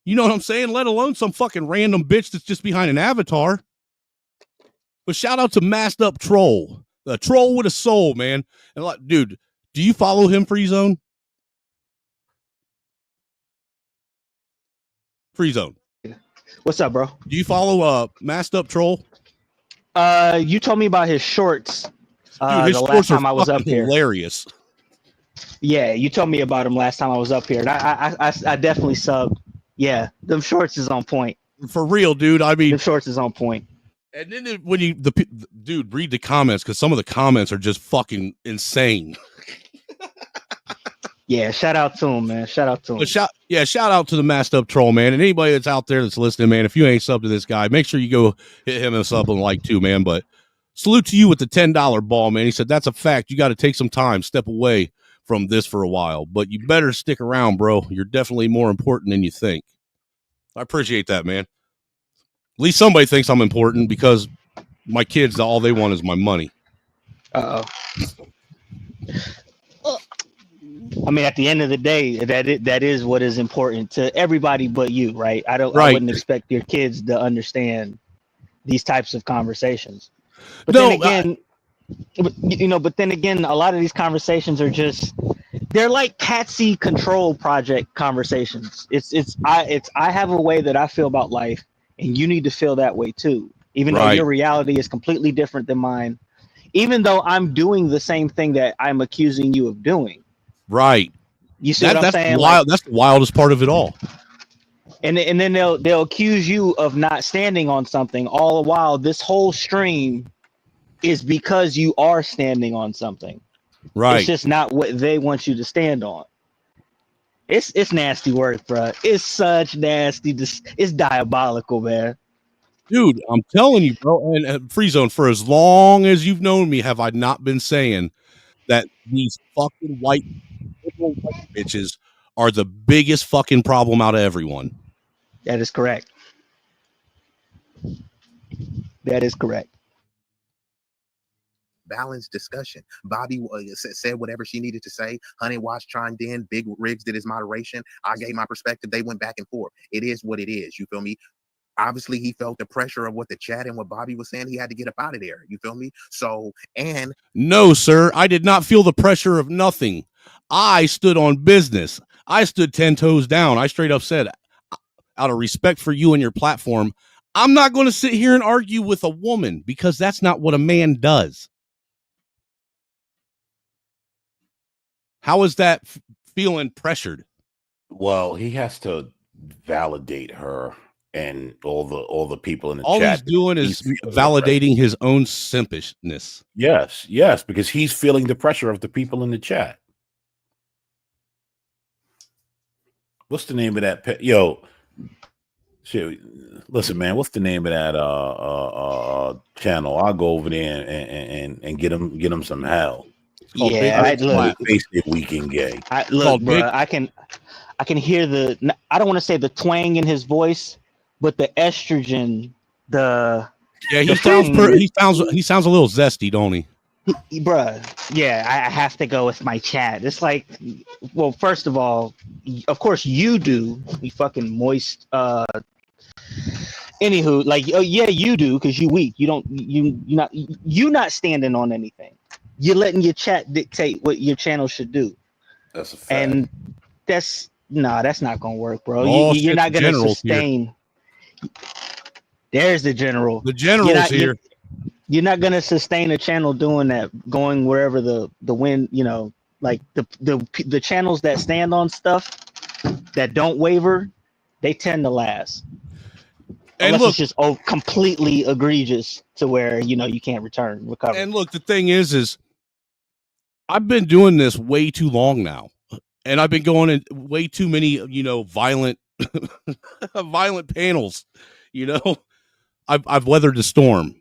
You know what I'm saying? Let alone some fucking random bitch that's just behind an avatar. But shout out to Masked Up Troll. The troll with a soul, man. And like, dude, do you follow him, Free Zone? Free Zone. What's up, bro? Do you follow Masked Up Troll? You told me about his shorts. Dude, his the shorts last time are I was up here. Hilarious. Yeah, you told me about him last time I was up here. And I definitely subbed. Yeah, them shorts is on point. For real, dude. I mean, them shorts is on point. And then when dude, read the comments, because some of the comments are just fucking insane. Yeah, shout out to him, man. Shout out to him. But shout out to the Masked Up Troll, man. And anybody that's out there that's listening, man, if you ain't subbed to this guy, make sure you go hit him and sub and like too, man. But salute to you with the $10 ball, man. He said, that's a fact. You got to take some time, step away from this for a while. But you better stick around, bro. You're definitely more important than you think. I appreciate that, man. At least somebody thinks I'm important, because my kids, all they want is my money. I mean, at the end of the day, that is what is important to everybody but you, right? I wouldn't expect your kids to understand these types of conversations. But then again, a lot of these conversations are they're like patsy control project conversations. I have a way that I feel about life, and you need to feel that way too, even though your reality is completely different than mine, even though I'm doing the same thing that I'm accusing you of doing. Right. You see what I'm saying? Wild. That's the wildest part of it all. And then they'll accuse you of not standing on something, all the while this whole stream is because you are standing on something. Right. It's just not what they want you to stand on. It's nasty work, bro. It's such nasty. It's diabolical, man. Dude, I'm telling you, bro. And Free Zone, for as long as you've known me, have I not been saying that these fucking white bitches are the biggest fucking problem out of everyone? That is correct. That is correct. balanced discussion. Bobby said whatever she needed to say. Honey Watch chimed in. Big Riggs did his moderation. I gave my perspective. They went back and forth. It is what it is. You feel me? Obviously, he felt the pressure of what the chat and what Bobby was saying. He had to get up out of there. You feel me? So, and no, sir, I did not feel the pressure of nothing. I stood on business. I stood 10 toes down. I straight up said, out of respect for you and your platform, I'm not going to sit here and argue with a woman because that's not what a man does. How is that feeling pressured? Well, he has to validate her and all the people in the all chat. All he's doing is validating his own simpishness. Yes, because he's feeling the pressure of the people in the chat. What's the name of that? Shit, listen, man. What's the name of that channel? I'll go over there and get him some hell. Yeah, face it weekend gay. Look, bro, I can hear I don't want to say the twang in his voice, but the estrogen, he sounds a little zesty, don't he? Bruh, yeah, I have to go with my chat. It's like, well, first of all, of course you do, you fucking moist. Anywho, like, oh yeah, you do, because you weak. You're not standing on anything. You're letting your chat dictate what your channel should do. That's a fact. And that's not gonna work, bro. You're not gonna sustain. Here. There's the general. The general's here. You're not gonna sustain a channel doing that, going wherever the wind, like the channels that stand on stuff that don't waver, they tend to last. And unless look, it's just completely egregious to where you can't recover. And look, the thing is I've been doing this way too long now, and I've been going in way too many violent violent panels. I've weathered the storm.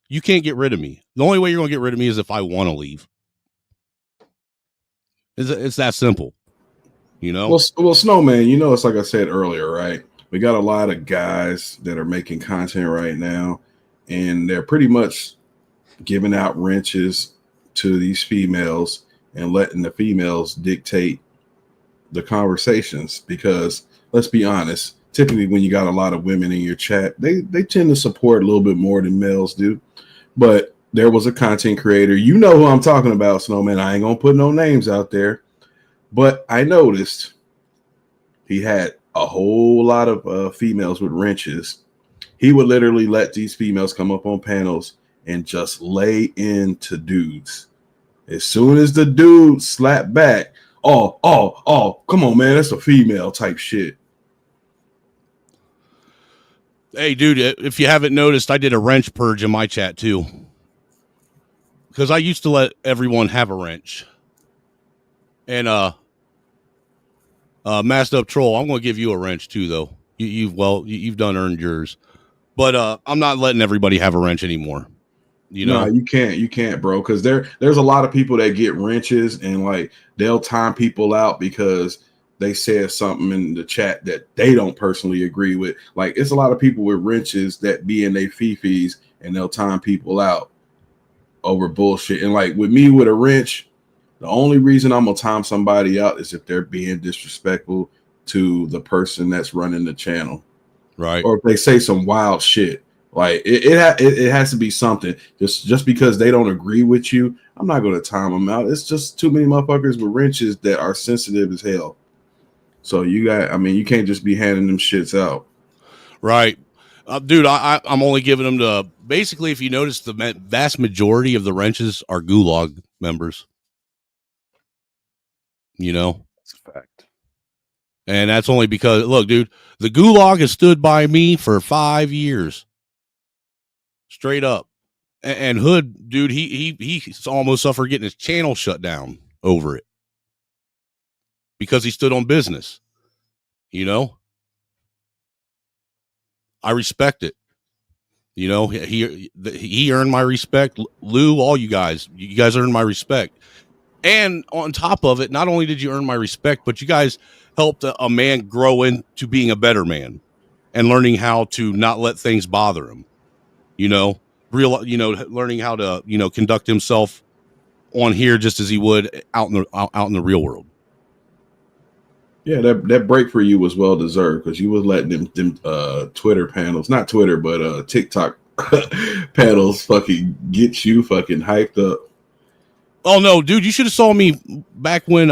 You can't get rid of me. The only way you're gonna get rid of me is if I want to leave. It's that simple. Well, Snowman, it's like I said earlier, right? We got a lot of guys that are making content right now, and they're pretty much giving out wrenches to these females and letting the females dictate the conversations. Because let's be honest, typically when you got a lot of women in your chat, they tend to support a little bit more than males do. But there was a content creator, who I'm talking about, Snowman. I ain't gonna put no names out there, but I noticed he had a whole lot of females with wrenches. He would literally let these females come up on panels and just lay into dudes. As soon as the dude slapped back, oh, come on, man, that's a female type shit. Hey, dude, if you haven't noticed, I did a wrench purge in my chat, too. Because I used to let everyone have a wrench. And, Masked Up Troll, I'm going to give you a wrench, too, though. You've done earned yours. But I'm not letting everybody have a wrench anymore. No, you can't, bro. Because there's a lot of people that get wrenches and, like, they'll time people out because they said something in the chat that they don't personally agree with. Like, it's a lot of people with wrenches that be in their fifis and they'll time people out over bullshit. And like with me with a wrench, the only reason I'm gonna time somebody out is if they're being disrespectful to the person that's running the channel, right? Or if they say some wild shit. Like it has to be something. Just because they don't agree with you, I'm not gonna time them out. It's just too many motherfuckers with wrenches that are sensitive as hell. So you can't just be handing them shits out. Right. Dude, I'm only giving them to, basically, if you notice, the vast majority of the wrenches are Gulag members. That's a fact. And that's only because, look, dude, the Gulag has stood by me for 5 years. Straight up. And Hood, dude, he almost suffered getting his channel shut down over it. Because he stood on business. I respect it. He earned my respect. Lou, all you guys earned my respect. And on top of it, not only did you earn my respect, but you guys helped a man grow into being a better man and learning how to not let things bother him. learning how to, conduct himself on here just as he would out in the real world. Yeah, that break for you was well deserved because you was letting them Twitter panels, not Twitter, but TikTok panels fucking get you fucking hyped up. Oh no, dude, you should have saw me back when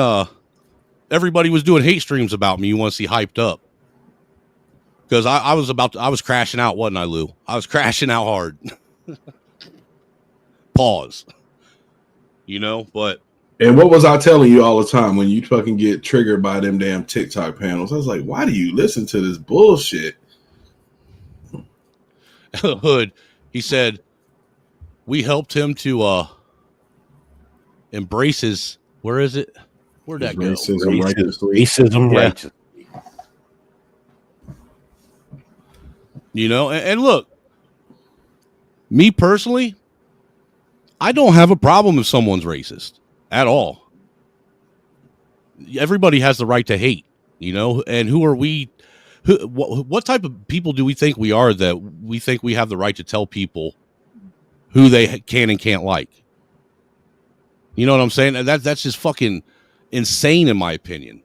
everybody was doing hate streams about me. You want to see hyped up? Because I was crashing out, wasn't I, Lou? I was crashing out hard. Pause. But and what was I telling you all the time when you fucking get triggered by them damn TikTok panels? I was like, why do you listen to this bullshit? Hood, he said, we helped him to embrace his, where is it? Where'd that go? Racism, righteously. And look, me personally, I don't have a problem if someone's racist at all. Everybody has the right to hate, and who are we? What type of people do we think we are that we think we have the right to tell people who they can and can't like? You know what I'm saying? That's just fucking insane in my opinion.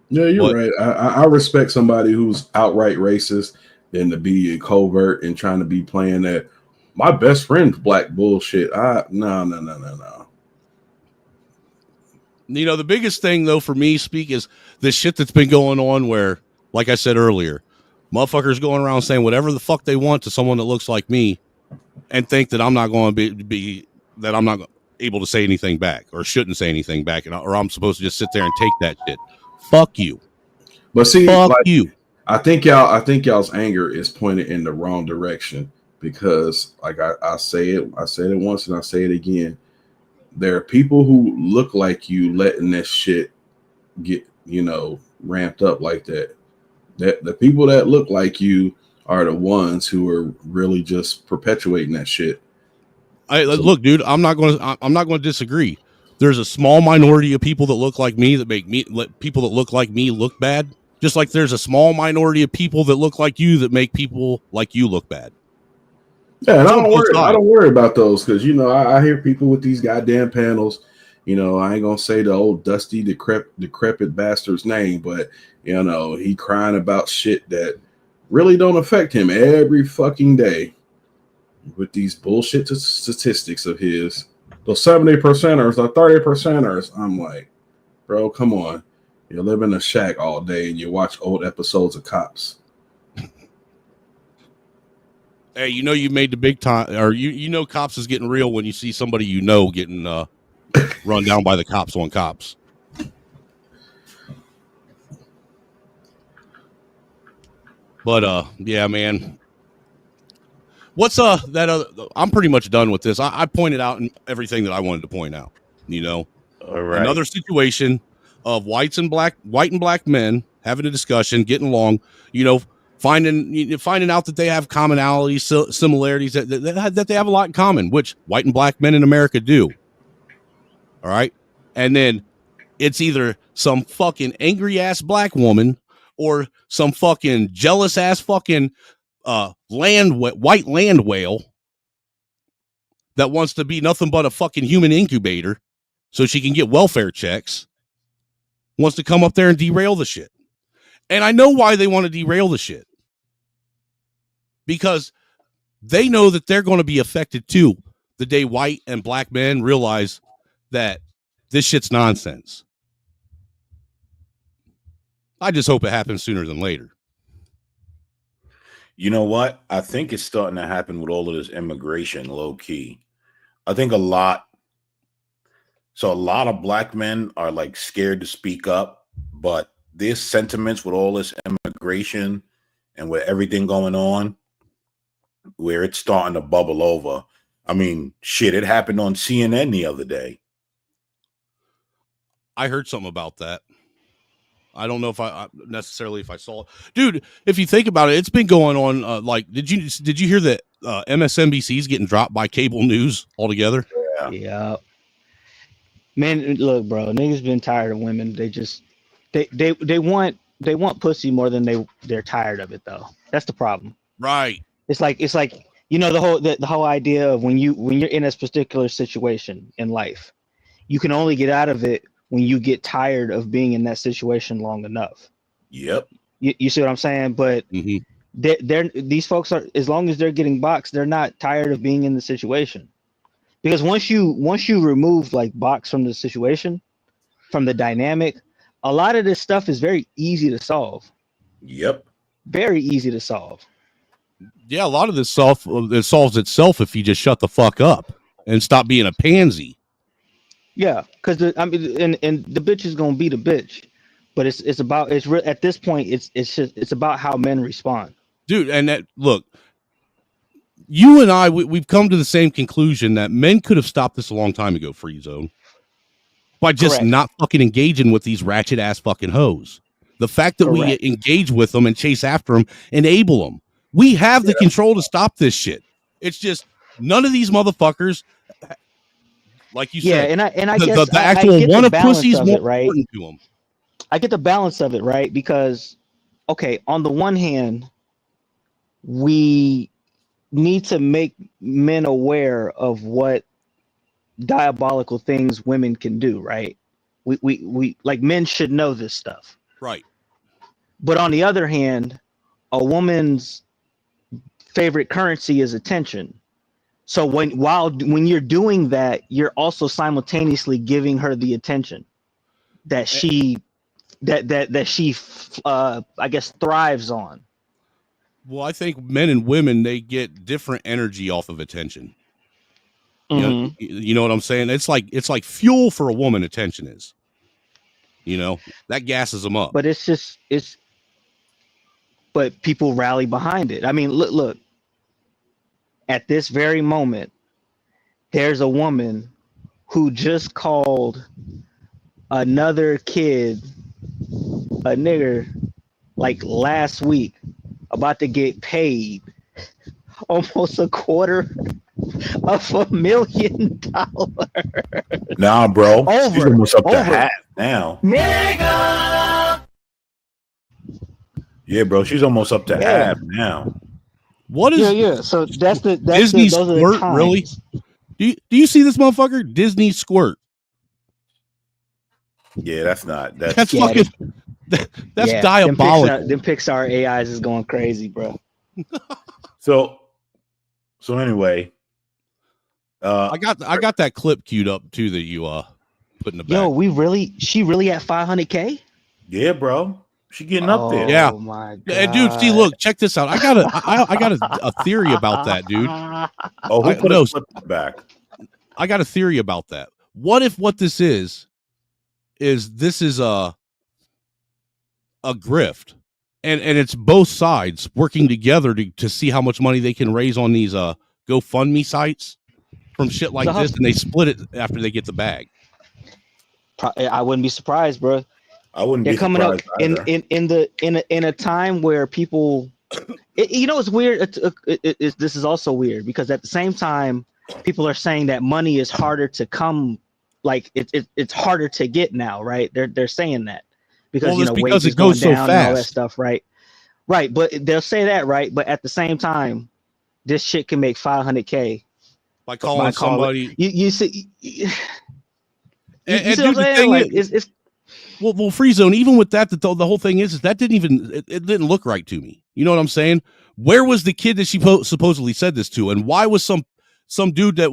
Yeah, you're right. I respect somebody who's outright racist and to be covert and trying to be playing that my best friend's black bullshit. No. The biggest thing though for me, is this shit that's been going on where, like I said earlier, motherfuckers going around saying whatever the fuck they want to someone that looks like me and think that I'm not going to be that I'm not able to say anything back or shouldn't say anything back, or I'm supposed to just sit there and take that shit. Fuck you. But see, fuck you. I think y'all's anger is pointed in the wrong direction because, like I said it once and I say it again. There are people who look like you letting that shit get, ramped up like that. That the people that look like you are the ones who are really just perpetuating that shit. Look, dude, I'm not going to disagree. There's a small minority of people that look like me that make people that look like me look bad. Just like there's a small minority of people that look like you that make people like you look bad. Yeah, and I don't worry about those because I hear people with these goddamn panels. I ain't gonna say the old dusty decrepit bastard's name, but he crying about shit that really don't affect him every fucking day with these bullshit statistics of his. Those 70%ers, the 30%ers. I'm like, bro, come on. You live in a shack all day and you watch old episodes of Cops. Hey, you made the big time, or Cops is getting real when you see somebody getting run down by the cops on Cops. But yeah, man. What's that other? I'm pretty much done with this. I pointed out everything that I wanted to point out. All right. Another situation of white and black men having a discussion, getting along. Finding out that they have commonalities, similarities, that they have a lot in common, which white and black men in America do. All right, and then it's either some fucking angry ass black woman or some fucking jealous ass fucking white land whale that wants to be nothing but a fucking human incubator so she can get welfare checks, wants to come up there and derail the shit. And I know why they want to derail the shit. Because they know that they're going to be affected too the day white and black men realize that this shit's nonsense. I just hope it happens sooner than later. You know what? I think it's starting to happen with all of this immigration, low key. I think a lot of black men are like scared to speak up, but there's sentiments with all this immigration and with everything going on where it's starting to bubble over. I mean, shit, it happened on CNN the other day. I heard something about that. I don't know if I necessarily if I saw it. Dude, if you think about it, it's been going on. Did you hear that MSNBC is getting dropped by cable news altogether? Yeah. Man, look, bro, niggas been tired of women. They want pussy more than they're tired of it though. That's the problem. Right. It's like the whole idea of when you're in this particular situation in life, you can only get out of it when you get tired of being in that situation long enough. Yep. You see what I'm saying? But these folks are, as long as they're getting boxed, they're not tired of being in the situation. Because once you remove like box from the situation, from the dynamic, a lot of this stuff is very easy to solve. Yep. Very easy to solve. Yeah, a lot of this it solves itself if you just shut the fuck up and stop being a pansy. Yeah, because and the bitch is gonna be the bitch, but at this point it's about how men respond, dude. And look, you and I we've come to the same conclusion that men could have stopped this a long time ago, Free Zone, by just not fucking engaging with these ratchet ass fucking hoes. The fact that we engage with them and chase after them, enable them. We have the control to stop this shit. It's just none of these motherfuckers, like you said. And I guess the actual I get one the of balance pussy is of more it, right? important to them. I get the balance of it, right? Because on the one hand, we need to make men aware of what diabolical things women can do, right? We like, men should know this stuff, right? But on the other hand, a woman's favorite currency is attention. So when you're doing that, you're also simultaneously giving her the attention that she I guess thrives on. Well, I think men and women, they get different energy off of attention. You know what I'm saying? It's like fuel for a woman. Attention is, that gasses them up. But but people rally behind it. I mean, look. At this very moment, there's a woman who just called another kid a nigger like last week, about to get paid almost $250,000. Nah, bro. She's almost up to half now. Nigga! Yeah, bro. She's almost up to half now. What is So that's Disney Squirt, really? Do you see this motherfucker? Disney Squirt. Yeah, that's fucking that's diabolical. Them Pixar AIs is going crazy, bro. So anyway, I got that clip queued up too that you put in the back. Yo, she really at 500K? Yeah, bro. She getting up there. Yeah. Oh my God. And dude, see, look, check this out. I got a theory about that, dude. Oh, who put us back? I got a theory about that. What if what this is a grift, and it's both sides working together to see how much money they can raise on these GoFundMe sites from shit like this, and they split it after they get the bag. I wouldn't be surprised, bro. I wouldn't be coming up either. in a time where people, it's weird. This is also weird because at the same time, people are saying that money is harder to come, like it's harder to get now, right? They're saying that because wages it goes going so down fast. and all that stuff, right? Right, but they'll say that, right? But at the same time, this shit can make 500K by calling somebody. You see, and dude, the thing is, well, Free Zone. Even with that, the whole thing is that it didn't look right to me. You know what I'm saying? Where was the kid that she supposedly said this to, and why was some dude that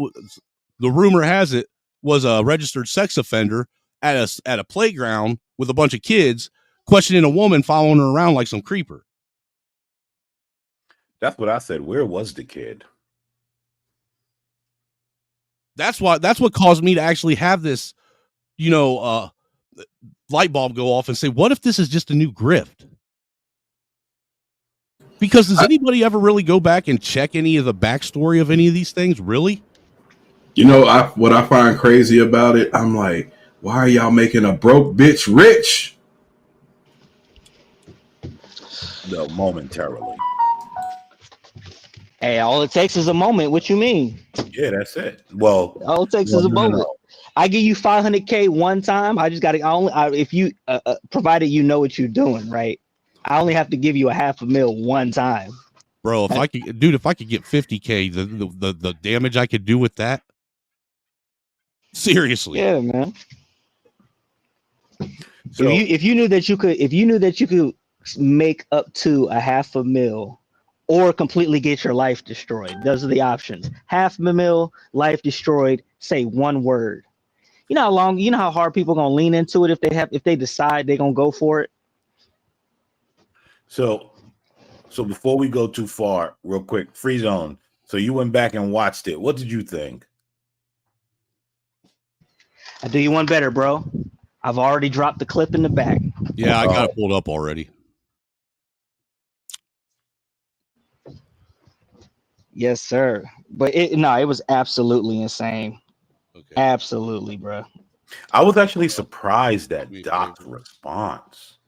the rumor has it was a registered sex offender at a playground with a bunch of kids questioning a woman, following her around like some creeper? That's what I said. Where was the kid? That's what caused me to actually have this, light bulb go off and say, what if this is just a new grift? Because does anybody ever really go back and check any of the backstory of any of these things? Really? What I find crazy about it, I'm like, why are y'all making a broke bitch rich? No, momentarily. Hey, all it takes is a moment. What you mean? Yeah, that's it. Well, all it takes is a moment. No. I give you 500K one time. I just got to if you provided you know what you're doing, right? I only have to give you $500,000 one time. Bro, if I could get 50K, the damage I could do with that. Seriously. Yeah, man. So if you knew that you could make up to $500,000 or completely get your life destroyed, those are the options. $500,000, life destroyed, say one word. You know how hard people are gonna lean into it if they decide they're gonna go for it. So before we go too far, real quick, Free Zone. So you went back and watched it. What did you think? I do you one better, bro. I've already dropped the clip in the back. Yeah, I got it pulled up already. Yes, sir. But it was absolutely insane. Okay. Absolutely, bro. I was actually surprised at Doc's response.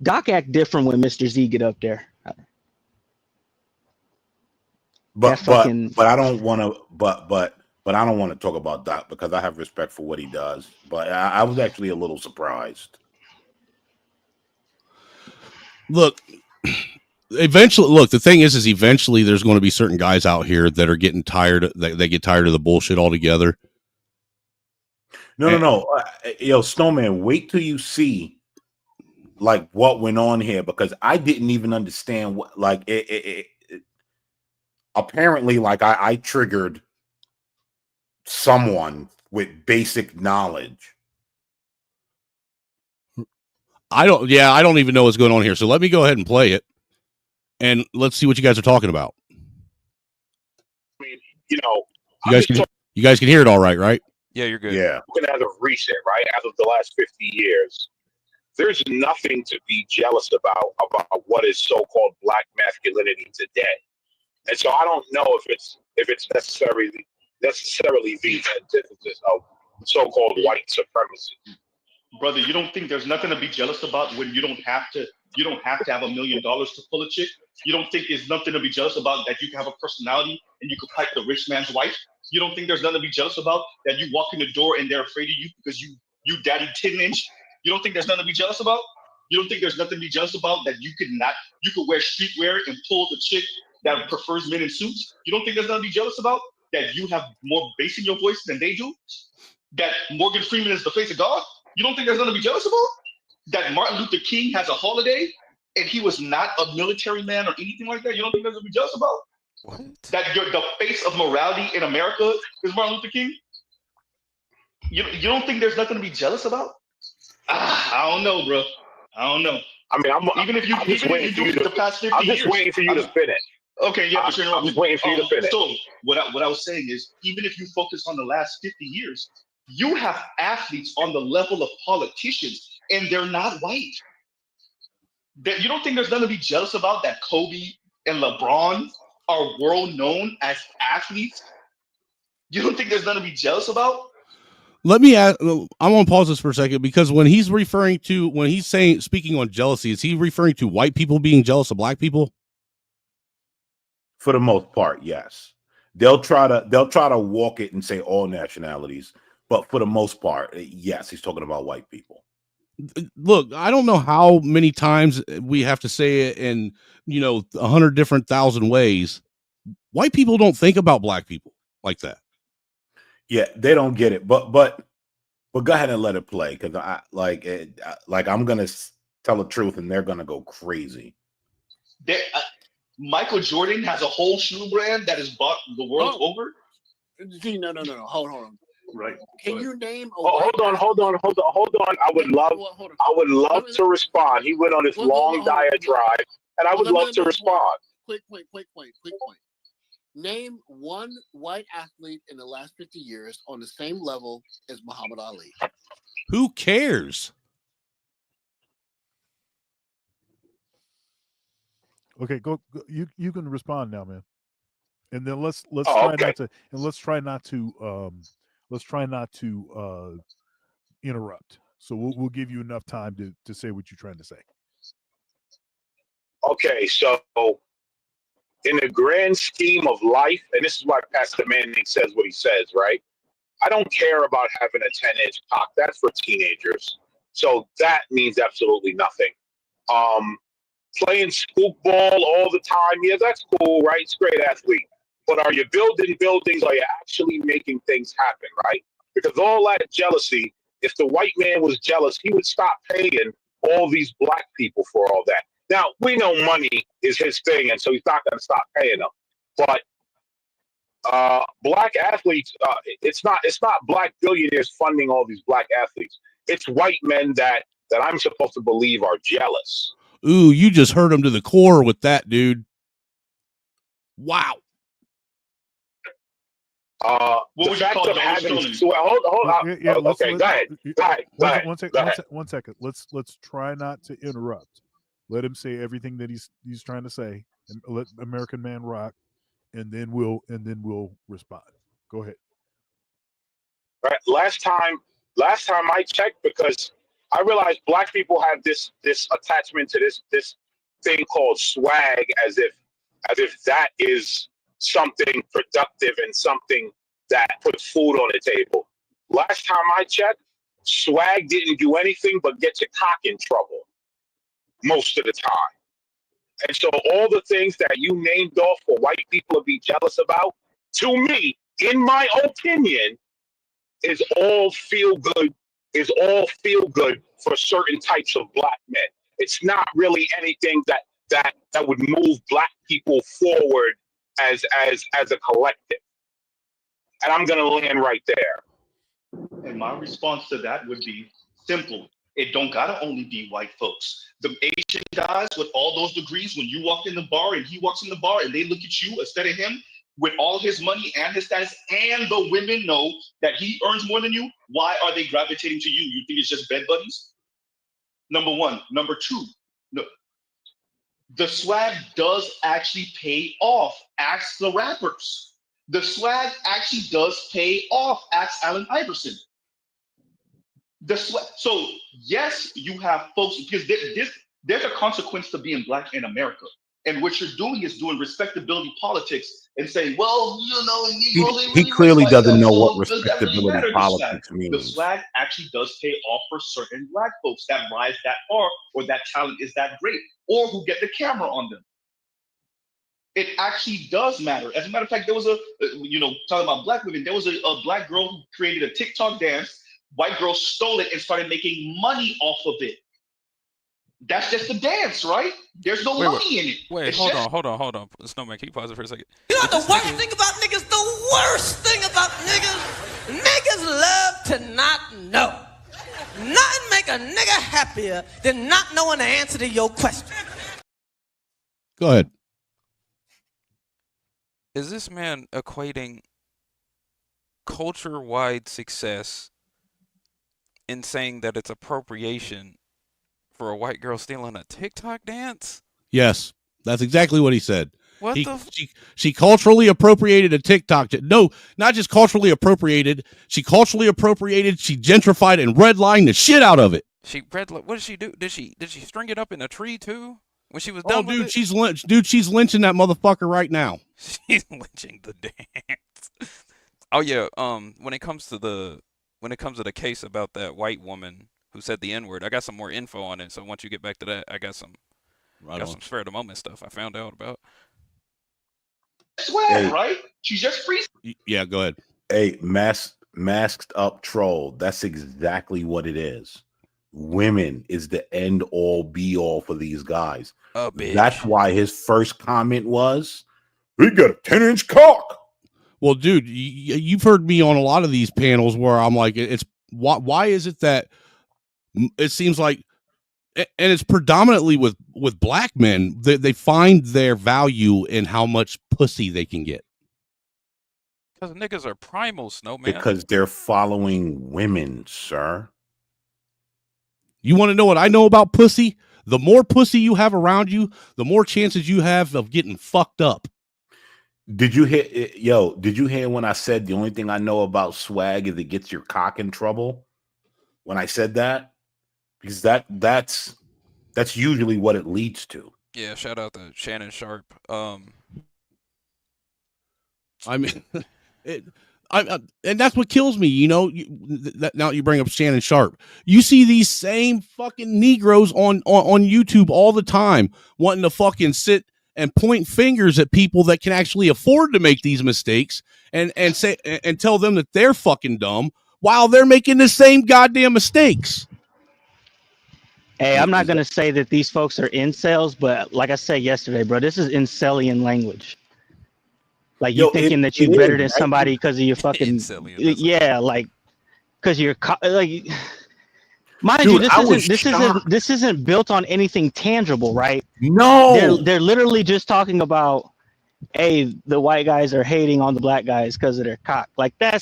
Doc act different when Mr. Z get up there. But I don't want to. But I don't want to talk about Doc because I have respect for what he does. But I was actually a little surprised. Look, eventually, the thing is eventually there's going to be certain guys out here that are getting tired. They get tired of the bullshit altogether. No. Yo, Snowman, wait till you see like what went on here because I didn't even understand what like it apparently like I triggered someone with basic knowledge. I don't even know what's going on here. So let me go ahead and play it and let's see what you guys are talking about. I mean, you know, you guys can hear it all right? Yeah, you're good. Yeah. Looking as of recent, right? As of the last 50 years, there's nothing to be jealous about what is so-called black masculinity today. And so I don't know if it's necessarily the antithesis of so-called white supremacy. Brother, you don't think there's nothing to be jealous about when you don't have to have $1 million to pull a chick? You don't think there's nothing to be jealous about that you can have a personality and you can pipe the rich man's wife? You don't think there's nothing to be jealous about that you walk in the door and they're afraid of you because you daddy 10-inch? You don't think there's nothing to be jealous about? You don't think there's nothing to be jealous about that you could wear streetwear and pull the chick that prefers men in suits? You don't think there's nothing to be jealous about that you have more bass in your voice than they do? That Morgan Freeman is the face of God? You don't think there's nothing to be jealous about? That Martin Luther King has a holiday and he was not a military man or anything like that? You don't think there's nothing to be jealous about? What? That the face of morality in America is Martin Luther King? You don't think there's nothing to be jealous about? I don't know, bro. I don't know. I mean, I'm just waiting for you to finish. Okay, yeah, for I'm just waiting for you to finish. So what I was saying is, even if you focus on the last 50 years, you have athletes on the level of politicians, and they're not white. You don't think there's nothing to be jealous about that Kobe and LeBron are world known as athletes? You don't think there's nothing to be jealous about? Let me ask, I want to pause this for a second because when he's speaking on jealousy, is he referring to white people being jealous of black people? For the most part, yes. They'll try to walk it and say all nationalities, but for the most part, yes, he's talking about white people. Look, I don't know how many times we have to say it in 100 different thousand ways. White people don't think about black people like that. Yeah, they don't get it, but go ahead and let it play because I'm gonna tell the truth and they're gonna go crazy. Michael Jordan has a whole shoe brand that has bought the world over. No. Hold on. Right. Can you name? Hold on. I would love to respond. He went on this long diatribe, and I would love to respond. Quick point. Name one white athlete in the last 50 years on the same level as Muhammad Ali. Who cares? Okay, go. You can respond now, man. And then let's try not to interrupt. So we'll give you enough time to say what you're trying to say. Okay, so in the grand scheme of life, and this is why Pastor Manning says what he says, right? I don't care about having a 10-inch cock. That's for teenagers. So that means absolutely nothing. Playing spookball all the time. Yeah, that's cool, right? It's a great athlete. But are you building buildings? Are you actually making things happen, right? Because all that jealousy, if the white man was jealous, he would stop paying all these black people for all that. Now, we know money is his thing, and so he's not going to stop paying them. But black athletes, it's not black billionaires funding all these black athletes. It's white men that I'm supposed to believe are jealous. Ooh, you just hurt him to the core with that, dude. Wow. What The would you fact call of Donald having Sterling? hold on. Yeah, Okay, go ahead. One second. Let's try not to interrupt. Let him say everything that he's trying to say, and let American Man rock, and then we'll respond. Go ahead. Right. Last time I checked, because I realized black people have this attachment to this thing called swag, as if that is something productive and something that puts food on the table. Last time I checked, swag didn't do anything but get your cock in trouble most of the time. And so all the things that you named off for white people to be jealous about, to me, in my opinion, is all feel good for certain types of black men. It's not really anything that would move black people forward as a collective. And I'm gonna land right there. And my response to that would be simple. It don't gotta only be white folks. The Asian guys with all those degrees, when you walk in the bar and he walks in the bar and they look at you instead of him, with all his money and his status, and the women know that he earns more than you, why are they gravitating to you? You think it's just bed buddies? Number one. Number two, no, the swag does actually pay off. Ask the rappers. The swag actually does pay off. Ask Allen Iverson. The swag. So yes, you have folks, because there's a consequence to being black in America. And what you're doing is doing respectability politics and saying, well, you know, he clearly doesn't know what respectability politics means. The swag actually does pay off for certain black folks that rise that far, or that talent is that great, or who get the camera on them. It actually does matter. As a matter of fact, there was talking about black women, there was a black girl who created a TikTok dance. White girls stole it and started making money off of it. That's just a dance, right? There's no money in it. Wait, hold on. Snowman, can you pause it for a second? You know what the worst thing about niggas? The worst thing about niggas love to not know. Nothing make a nigga happier than not knowing the answer to your question. Go ahead. Is this man equating culture-wide success in saying that it's appropriation for a white girl stealing a TikTok dance? Yes, that's exactly what he said. What she culturally appropriated a TikTok. No, not just culturally appropriated. She culturally appropriated. She gentrified and redlined the shit out of it. What did she do? Did she string it up in a tree too when she was done? Oh, dude, she's lynching that motherfucker right now. She's lynching the dance. Oh yeah. When it comes to the case about that white woman who said the N-word, I got some more info on it. So once you get back to that, I got some spare the moment stuff I found out about. Swag, right? She's just free. Yeah, go ahead. Hey, masked up troll. That's exactly what it is. Women is the end all be all for these guys. That's why his first comment was, "We got a 10-inch cock." Well, dude, you've heard me on a lot of these panels where I'm like, it's why is it that it seems like, and it's predominantly with black men, they find their value in how much pussy they can get. Because niggas are primal, Snowman. Because they're following women, sir. You want to know what I know about pussy? The more pussy you have around you, the more chances you have of getting fucked up. Did you hear when I said the only thing I know about swag is it gets your cock in trouble? When I said that? Because that's usually what it leads to. Yeah, shout out to Shannon Sharp. I mean, and that's what kills me. You know, now you bring up Shannon Sharp. You see these same fucking Negroes on YouTube all the time wanting to fucking sit and point fingers at people that can actually afford to make these mistakes and say and tell them that they're fucking dumb while they're making the same goddamn mistakes. Hey, I'm not gonna say that these folks are incels, but like I said yesterday, bro, this is incelian language. Like you thinking that you're better than somebody because of your fucking like because you're like. Mind Dude, you, this isn't built on anything tangible, right? No, they're literally just talking about, hey, the white guys are hating on the black guys because of their cock. Like that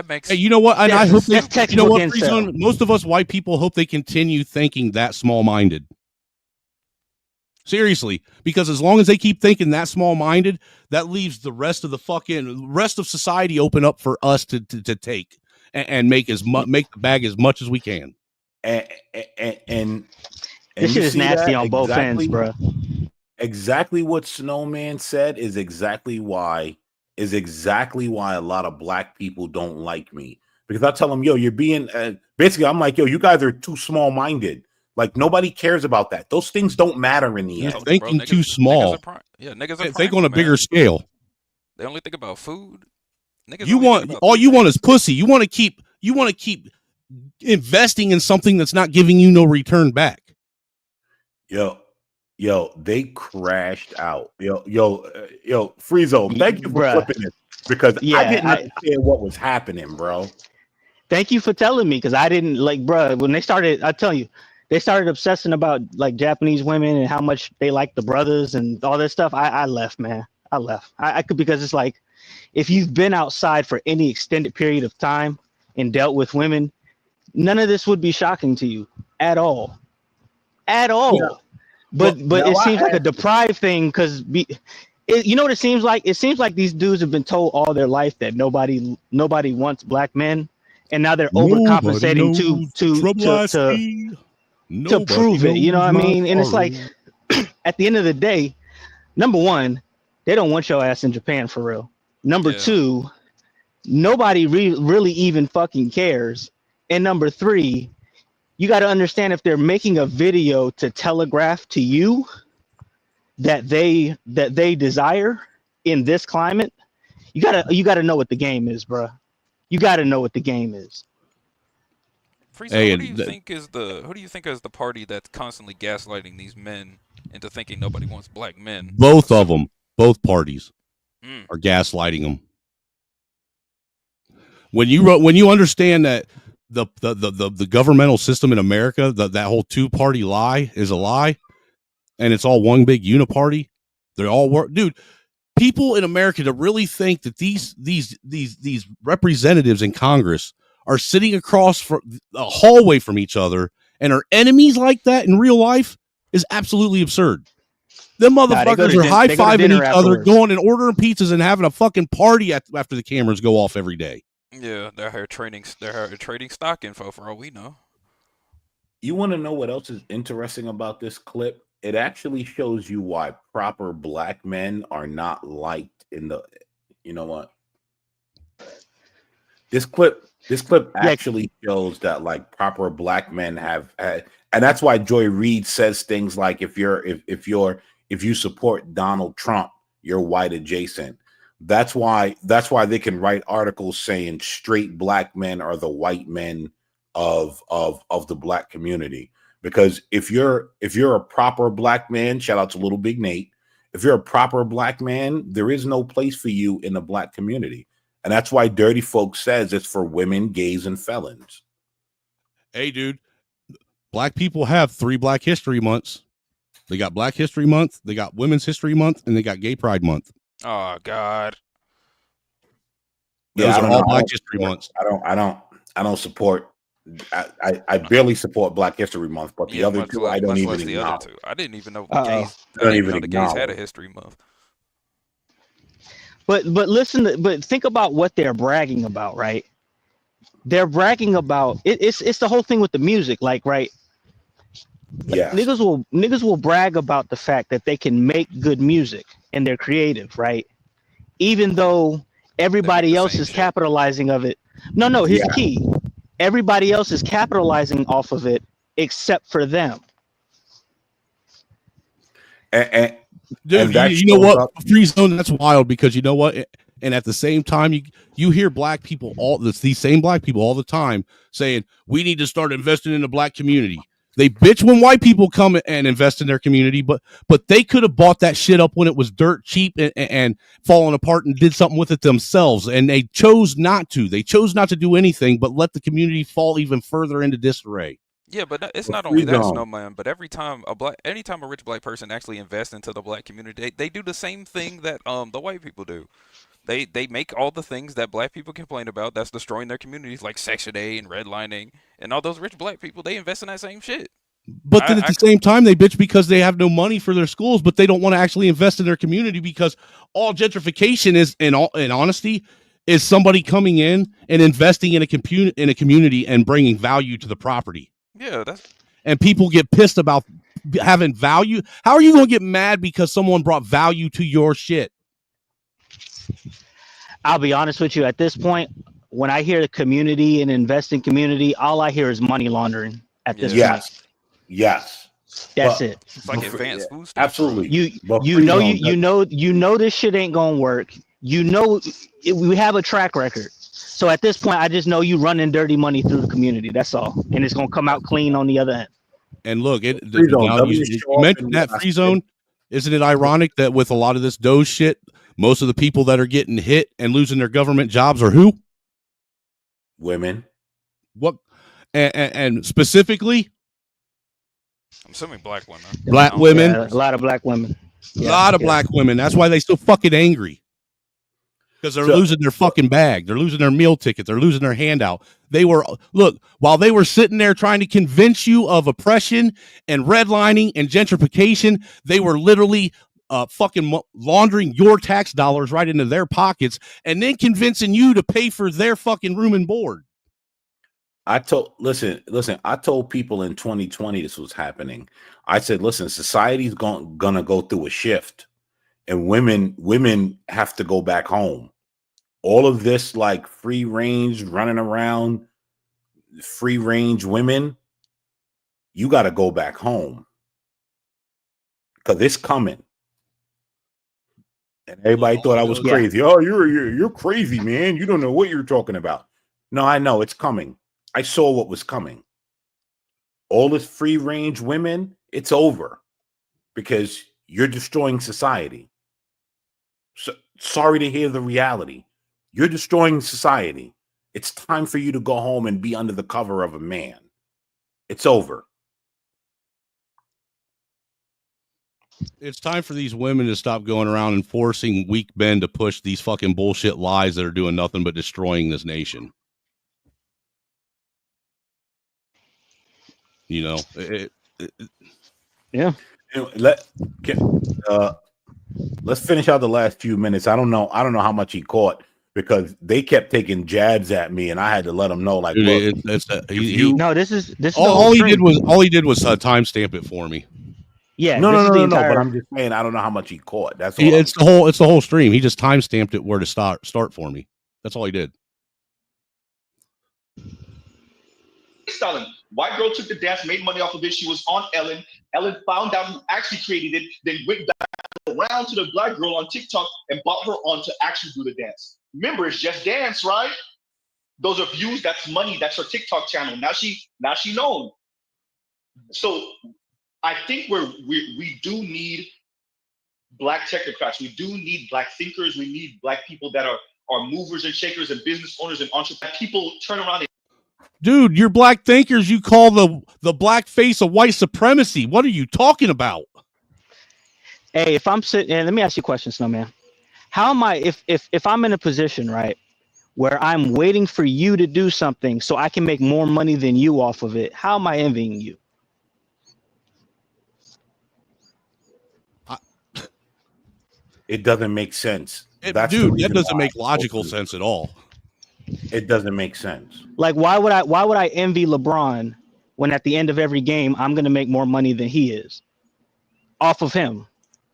makes. Hey, you know what? And I hope they. You know what? incel. Most of us white people hope they continue thinking that small-minded. Seriously, because as long as they keep thinking that small-minded, that leaves the rest of society open up for us to take and make the bag as much as we can. And this shit is nasty on both ends, bro. Exactly what Snowman said is exactly why a lot of black people don't like me, because I tell them, yo, you're being basically, I'm like, yo, you guys are too small-minded. Like nobody cares about that. Those things don't matter in the You're end. thinking too small. Niggas are think on a bigger scale. They only think about food. Niggas You want is pussy. You want to keep investing in something that's not giving you no return back. Yo, they crashed out. Yo, Friezo, thank you for flipping it, because I didn't understand what was happening, bro. Thank you for telling me, because I didn't bro. When they started, I tell you, they started obsessing about like Japanese women and how much they like the brothers and all this stuff. I left, man. I left. I could, because it's like, if you've been outside for any extended period of time and dealt with women, none of this would be shocking to you at all. At all. Yeah. But it seems like a deprived thing, because you know what it seems like? It seems like these dudes have been told all their life that nobody wants black men, and now they're overcompensating to prove it. You know what I mean? And it's like, at the end of the day, number one, they don't want your ass in Japan for real. Number two, nobody really even fucking cares. And number three, you got to understand, if they're making a video to telegraph to you that they desire in this climate, you gotta know what the game is, bro. You gotta know what the game is. Frieza, who do you think is the party that's constantly gaslighting these men into thinking nobody wants black men? Both of them, both parties are gaslighting them. When you understand that the governmental system in America, that whole two-party lie is a lie, and it's all one big uniparty. They're all work, dude. People in America to really think that these representatives in Congress are sitting across from a hallway from each other and are enemies like that in real life is absolutely absurd. Them motherfuckers are high-fiving each other, going and ordering pizzas and having a fucking party after the cameras go off every day. Yeah, they're here trading stock info for all we know. You want to know what else is interesting about this clip? It actually shows you why proper black men are not liked in the. You know what? This clip actually shows that like proper black men have had, and that's why Joy Reid says things like, if you support Donald Trump, you're white adjacent. That's why they can write articles saying straight black men are the white men of the black community. Because if you're a proper black man, shout out to Little Big Nate, if you're a proper black man, there is no place for you in the black community. And that's why Dirty Folk says it's for women, gays, and felons. Hey, dude, black people have 3 Black History Months. They got Black History Month, they got Women's History Month, and they got Gay Pride Month. Oh God. Those are all Black History Months. I don't support. I barely support Black History Month, but the other two I don't even acknowledge. I didn't even know the gays had a history month. But listen, but think about what they're bragging about, right? They're bragging about it's the whole thing with the music, like, right? Yeah. Niggas will brag about the fact that they can make good music and they're creative, right? Even though Everybody else is capitalizing of it. No, here's the key. Everybody else is capitalizing off of it except for them. And Dude, that you know shows what? up- Free zone, that's wild because you know what? And at the same time, you hear black people these same black people all the time saying we need to start investing in the black community. They bitch when white people come and invest in their community, but they could have bought that shit up when it was dirt cheap and falling apart and did something with it themselves. And they chose not to. They chose not to do anything but let the community fall even further into disarray. Yeah, but it's Well, not only free that, zone. Snowman. But anytime a rich black person actually invests into the black community, they do the same thing that the white people do. They make all the things that black people complain about that's destroying their communities, like Section 8 and redlining, and all those rich black people, they invest in that same shit. But then at the same time, they bitch because they have no money for their schools, but they don't want to actually invest in their community because all gentrification is, in honesty, is somebody coming in and investing in a community and bringing value to the property. Yeah, and people get pissed about having value. How are you going to get mad because someone brought value to your shit? I'll be honest with you. At this point, when I hear the community and investing community, all I hear is money laundering at this point. Yes. That's But- it. It's like advanced food stamps. Absolutely. But You free know zone, you know this shit ain't gonna work. You know we have a track record. So at this point, I just know you running dirty money through the community. That's all, and it's gonna come out clean on the other end. And look, Free zone now doesn't you show up mentioned in that what I free zone. Isn't it ironic that with a lot of this Doge shit, most of the people that are getting hit and losing their government jobs are who? women. What? And specifically, I'm assuming black women. black women. Yeah, a lot of black women. A lot of black women. That's why they so fucking angry. Because they're losing their fucking bag. They're losing their meal ticket. They're losing their handout. While they were sitting there trying to convince you of oppression and redlining and gentrification, they were literally fucking laundering your tax dollars right into their pockets and then convincing you to pay for their fucking room and board. I told I told people in 2020 this was happening. I said, listen, society's gonna go through a shift, and women have to go back home. All of this like free range running around, free range women, you got to go back home because it's coming. And everybody thought I was crazy. Oh, you're crazy, man. You don't know what you're talking about. No, I know it's coming. I saw what was coming. All this free range women, it's over because you're destroying society. So, sorry to hear the reality. You're destroying society. It's time for you to go home and be under the cover of a man. It's over. It's time for these women to stop going around and forcing weak men to push these fucking bullshit lies that are doing nothing but destroying this nation. You know, yeah. You know, let's finish out the last few minutes. I don't know how much he caught because they kept taking jabs at me, and I had to let them know, like, look, this is all he did was timestamp it for me. Yeah, no. But I'm just saying, I don't know how much he caught. That's all. It's the whole stream. He just timestamped it where to start for me. That's all he did. Stalin. White girl took the dance, made money off of it. She was on Ellen. Ellen found out who actually created it, then went back around to the black girl on TikTok and brought her on to actually do the dance. Remember, it's just dance, right? Those are views. That's money. That's her TikTok channel. Now she known. So I think we do need black technocrats. We do need black thinkers. We need black people that are movers and shakers and business owners and entrepreneurs. People turn around and Dude, you're black thinkers. You call the black face of white supremacy. What are you talking about? Hey, if I'm sitting, and let me ask you a question, Snowman. How am I, if I'm in a position, right, where I'm waiting for you to do something so I can make more money than you off of it, how am I envying you? It doesn't make sense. Dude, that doesn't make logical sense at all. It doesn't make sense. Like, why would I envy LeBron when at the end of every game I'm going to make more money than he is off of him?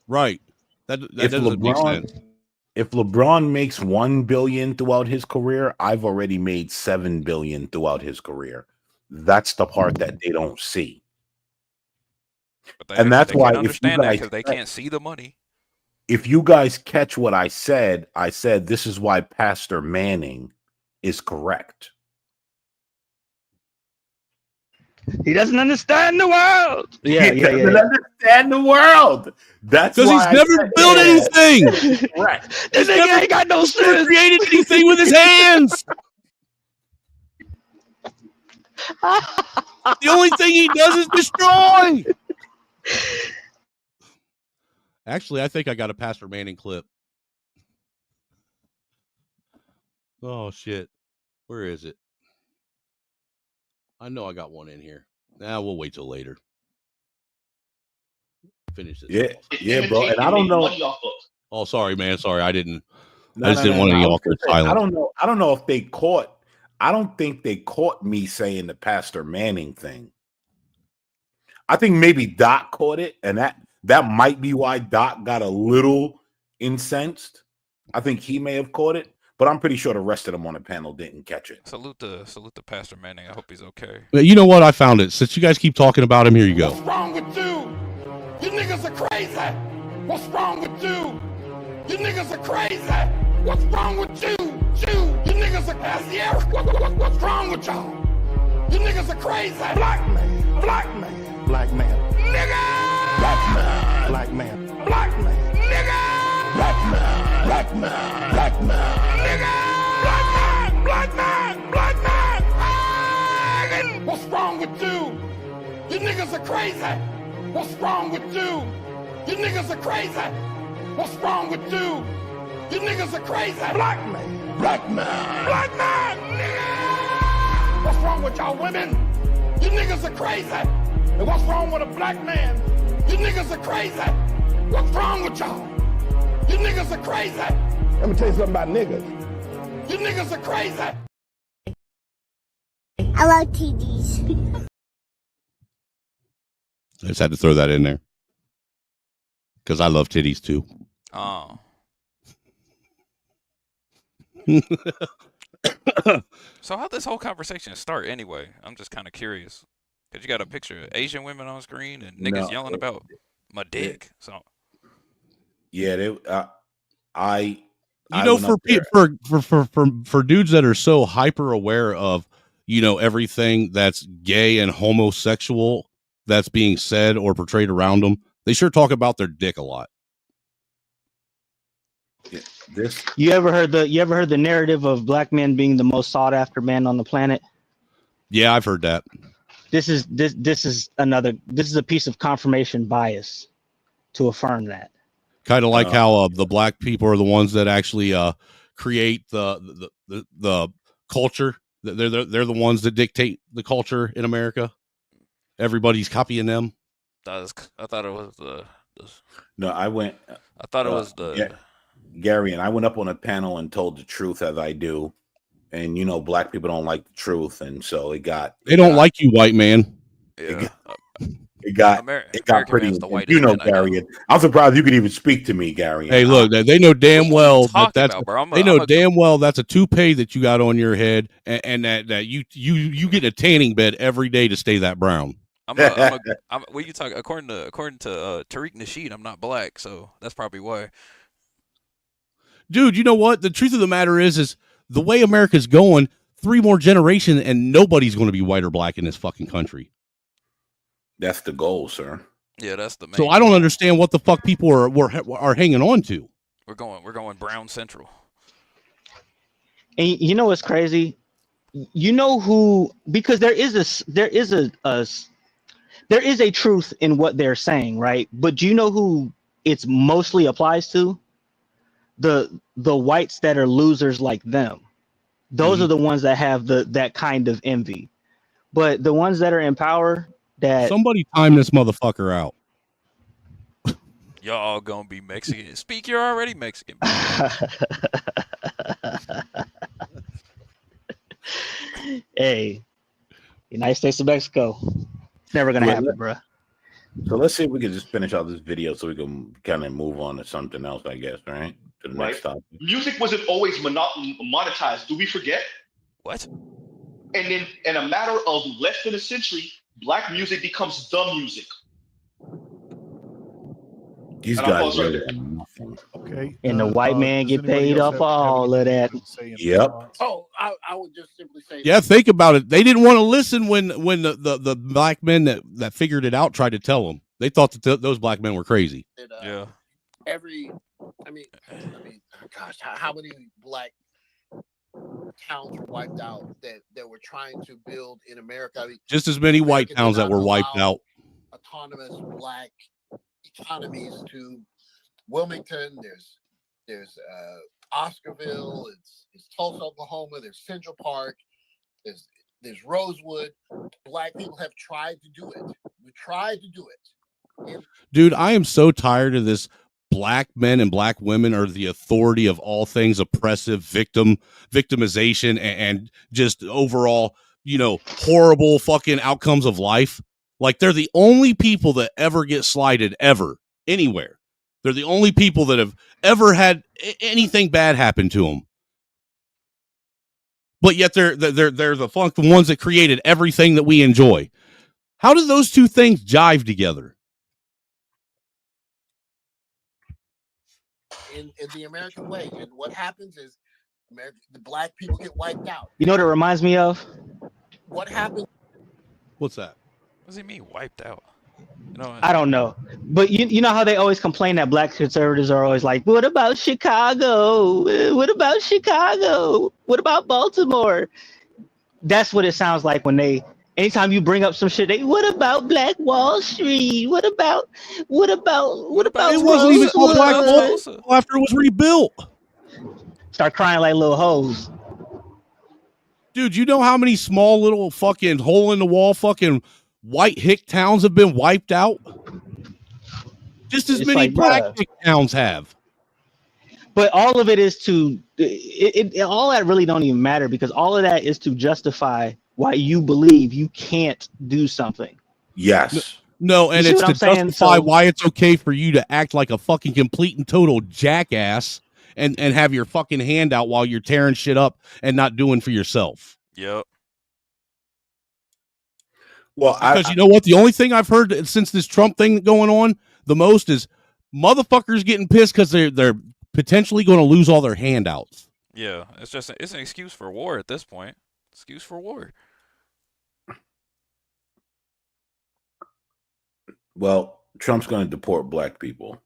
Right. That doesn't make sense. if LeBron makes 1 billion throughout his career, I've already made 7 billion throughout his career. That's the part that they don't see. And that's why can't understand that because they can't see the money. If you guys catch what I said this is why Pastor Manning is correct. He doesn't understand the world. Yeah, He doesn't understand the world. That's because he's never built anything. Right. This nigga ain't got no sense. Never created anything with his hands. The only thing he does is destroy. Actually, I think I got a Pastor Manning clip. Oh shit. Where is it? I know I got one in here. Nah, we'll wait till later. Finish this. Yeah, bro. And I don't know. Oh, sorry, man. Sorry, I didn't. No, I just didn't want any awkward silence. I don't know if they caught. I don't think they caught me saying the Pastor Manning thing. I think maybe Doc caught it, and that might be why Doc got a little incensed. I think he may have caught it, but I'm pretty sure the rest of them on the panel didn't catch it. Salute the Pastor Manning. I hope he's okay. You know what? I found it. Since you guys keep talking about him, here you go. What's wrong with you? You niggas are crazy. What's wrong with you? You niggas are crazy. What's wrong with you? You niggas are crazy. What's wrong with y'all? You niggas are crazy. Black man. Black man. Black man. Nigga. Black man. Black man. Black man. Nigga. Black man. Black man. Black man. Nigga. Black man. Black man. Black man. What's wrong with you? You niggas are crazy. What's wrong with you? You niggas are crazy. What's wrong with you? You niggas are crazy. Black man. Black man. Black man. Nigga. What's wrong with y'all women? You niggas are crazy. And what's wrong with a black man? You niggas are crazy. What's wrong with y'all? You niggas are crazy. Let me tell you something about niggas. You niggas are crazy. I love TDs. I just had to throw that in there because I love titties too. Oh. So how'd this whole conversation start anyway? I'm just kind of curious. Because you got a picture of Asian women on screen and niggas yelling about my dick. So yeah, for dudes that are so hyper aware of, everything that's gay and homosexual that's being said or portrayed around them, they sure talk about their dick a lot. Yeah, you ever heard the narrative of black men being the most sought after man on the planet? Yeah, I've heard that. This is a piece of confirmation bias to affirm that. Kind of like how the black people are the ones that actually create the culture. They're the ones that dictate the culture in America. Everybody's copying them. I thought it was No, I went. I thought it was Gary, and I went up on a panel and told the truth as I do. And black people don't like the truth, and so they don't like you, white man. Yeah. It got pretty. Gary. I'm surprised you could even speak to me, Gary. Hey, look, they know damn well damn well that's a toupee that you got on your head, and that you get a tanning bed every day to stay that brown. What you talking? According to Tariq Nasheed, I'm not black, so that's probably why. Dude, you know what? The truth of the matter is the way America's going, 3 more generations, and nobody's going to be white or black in this fucking country. That's the goal, sir. Yeah, that's the main. So I don't understand what the fuck people are hanging on to. We're going brown central. And you know what's crazy? You know who? Because there is a truth in what they're saying, right? But do you know who it's mostly applies to? The whites that are losers like them. Those are the ones that have that kind of envy. But the ones that are in power, that somebody time this motherfucker out. Y'all gonna be Mexican. Speak, you're already Mexican. Hey, United States of Mexico. It's never gonna happen, bro. So let's see if we can just finish out this video so we can kind of move on to something else, I guess, right? To the right? next topic. Music wasn't always monetized. Do we forget? What? And then, in a matter of less than a century, black music becomes the music. These And I'll guys pause right really there. have nothing. Okay. And the white man does get anybody paid else off all of that. Yep. Oh, I would just simply say. Yeah, think about it. They didn't want to listen when the black men that figured it out tried to tell them. They thought that those black men were crazy. Yeah. I mean, gosh, how many black towns were wiped out that were trying to build in America? I mean, Just as many white America did towns that not were wiped allow out. autonomous black economies to Wilmington. There's Oscarville. It's Tulsa, Oklahoma. There's Central Park. There's Rosewood. Black people have tried to do it. We tried to do it. Dude, I am so tired of this. Black men and black women are the authority of all things oppressive, victimization, and just overall, horrible fucking outcomes of life. Like, they're the only people that ever get slighted ever, anywhere. They're the only people that have ever had anything bad happen to them. But yet they're the ones that created everything that we enjoy. How do those two things jive together? In the American way, and what happens is the black people get wiped out. You know what it reminds me of? What happens? What's that? What does he mean wiped out? I don't know, but you know how they always complain that black conservatives are always like, "What about Chicago? What about Chicago? What about Baltimore?" That's what it sounds like when anytime you bring up some shit, what about Black Wall Street? What about? It wasn't even called Black Wall Street after it was rebuilt. Start crying like little hoes. Dude, you know how many small little fucking hole in the wall fucking white hick towns have been wiped out? Just as many black hick towns have. But all of it is all that really don't even matter, because all of that is to justify why you believe you can't do something. Yes. No, and it's to justify why it's okay for you to act like a fucking complete and total jackass and have your fucking hand out while you're tearing shit up and not doing for yourself. Yep. Well, because you know what? The only thing I've heard since this Trump thing going on the most is motherfuckers getting pissed because they're potentially going to lose all their handouts. Yeah, it's an excuse for war at this point. Excuse for war. Well, Trump's going to deport black people.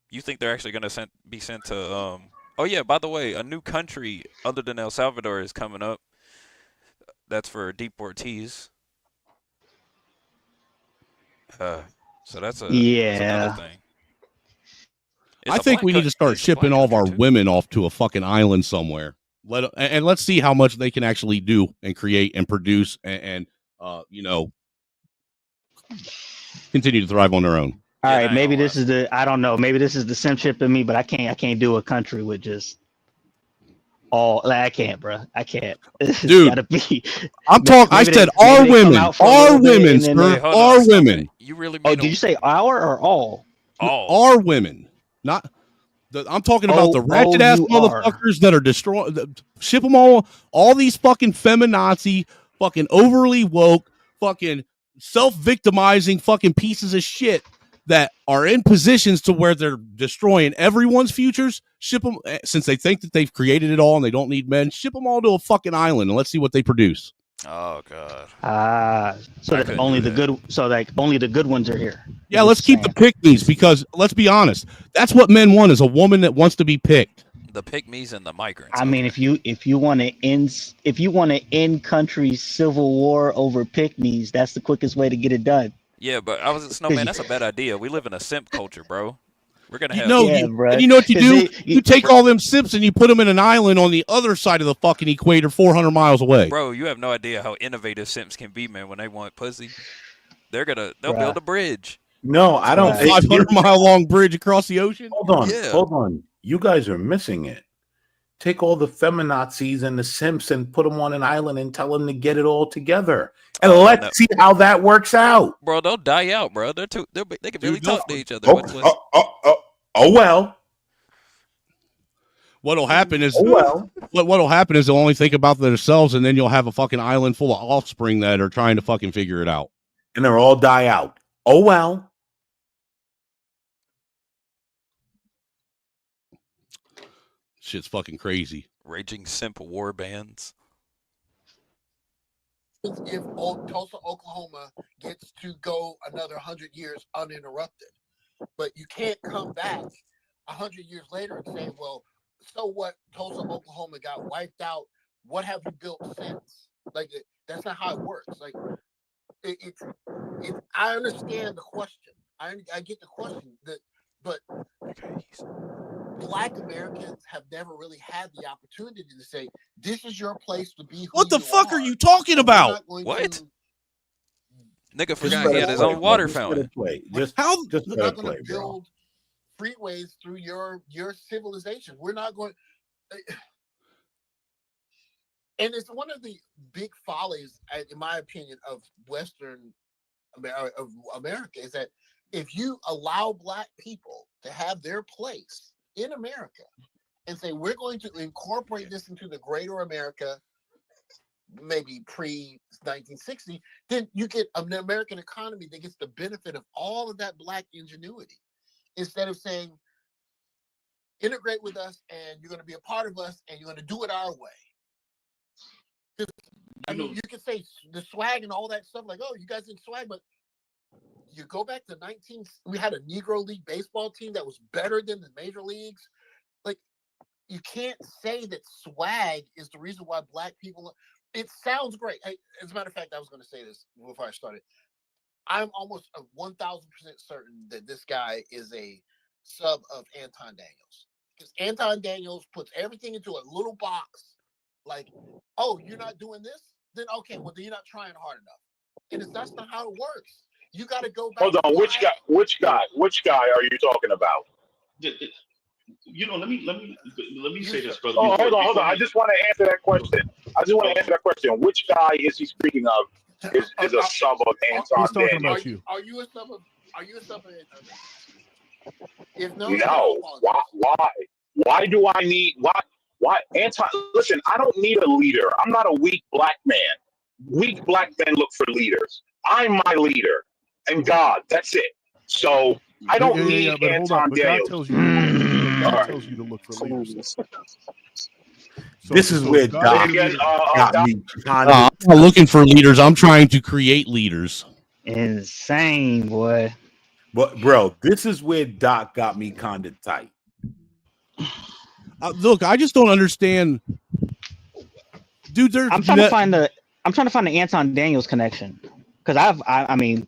You think they're actually going to be sent to? Oh yeah, by the way, a new country other than El Salvador is coming up. That's for deportees. So that's another thing. I think we need to start shipping all of our women off to a fucking island somewhere. Let's see how much they can actually do and create and produce and continue to thrive on their own. All right, maybe this is I don't know. Maybe this is the sim chip in me, but I can't do a country with just I can't, bro. I can't. Dude, gotta be. I said our women, sir, our women. You really? Did you say our or all? All. Our women, not. I'm talking about the ratchet ass motherfuckers that are destroying. Ship them all these fucking feminazi, fucking overly woke, fucking self-victimizing fucking pieces of shit that are in positions to where they're destroying everyone's futures. Ship them, since they think that they've created it all and they don't need men. Ship them all to a fucking island and let's see what they produce. Oh god. So that only the good ones are here. Yeah, let's keep the pick-me's, because let's be honest, that's what men want, is a woman that wants to be picked. The pick-me's and the migrants. I mean, if you want to end country's civil war over pick-me's, that's the quickest way to get it done. Yeah, but Snowman, that's a bad idea. We live in a simp culture, bro. We're gonna have and you know what you do? You take all them simps and you put them in an island on the other side of the fucking equator, 400 miles away. Bro, you have no idea how innovative simps can be, man. When they want pussy, they'll build a bridge. No, I don't. 500-mile long bridge across the ocean. Hold on. You guys are missing it. Take all the feminazis and the simps and put them on an island and tell them to get it all together. And let's see how that works out. Bro, they'll die out, bro. They can barely talk to each other. Oh well. What'll happen is well. What'll happen is they'll only think about themselves, and then you'll have a fucking island full of offspring that are trying to fucking figure it out, and they'll all die out. Oh well. Shit's fucking crazy. Raging simp war bands. If Tulsa, Oklahoma gets to go another 100 years uninterrupted, but you can't come back 100 years later and say, well, so what? Tulsa, Oklahoma got wiped out. What have you built since? Like, that's not how it works. Like, I understand the question. I get the question, but Black Americans have never really had the opportunity to say, this is your place to be. What the fuck are you talking about? What? Nigga forgot he had his own water fountain. How? We're not going to build freeways through your civilization. We're not going. And it's one of the big follies, in my opinion, of Western America is that if you allow Black people to have their place in America and say, we're going to incorporate this into the greater America, maybe pre-1960, then you get an American economy that gets the benefit of all of that Black ingenuity. Instead of saying, integrate with us and you're going to be a part of us and you're going to do it our way. I mean, you can say the swag and all that stuff, like, oh, you guys did swag, but you go back to we had a Negro League baseball team that was better than the major leagues. Like, you can't say that swag is the reason why Black people, it sounds great. As a matter of fact, I was going to say this before I started. I'm almost 1,000% certain that this guy is a sub of Anton Daniels. Because Anton Daniels puts everything into a little box. Like, oh, you're not doing this? Then okay, well, then you're not trying hard enough. And that's not how it works. You got to go back. Hold on, which guy are you talking about? You know, let me say this, brother. Oh, hold on. I just want to answer that question. Which guy is he speaking of? Is a sub of Anton Daniels? Are you a sub of Anton Daniels? If no, Why? Why do I need why Anton? Listen, I don't need a leader. I'm not a weak Black man. Weak Black men look for leaders. I'm my leader, and God. That's it. So I don't need Anton Daniels. God tells you to look for leaders. This is where Doc got me. I'm not looking for leaders. I'm trying to create leaders. Insane, boy. But bro, this is where Doc got me kind of tight. Look, I just don't understand, dude. I'm trying to find the Anton Daniels connection because I mean,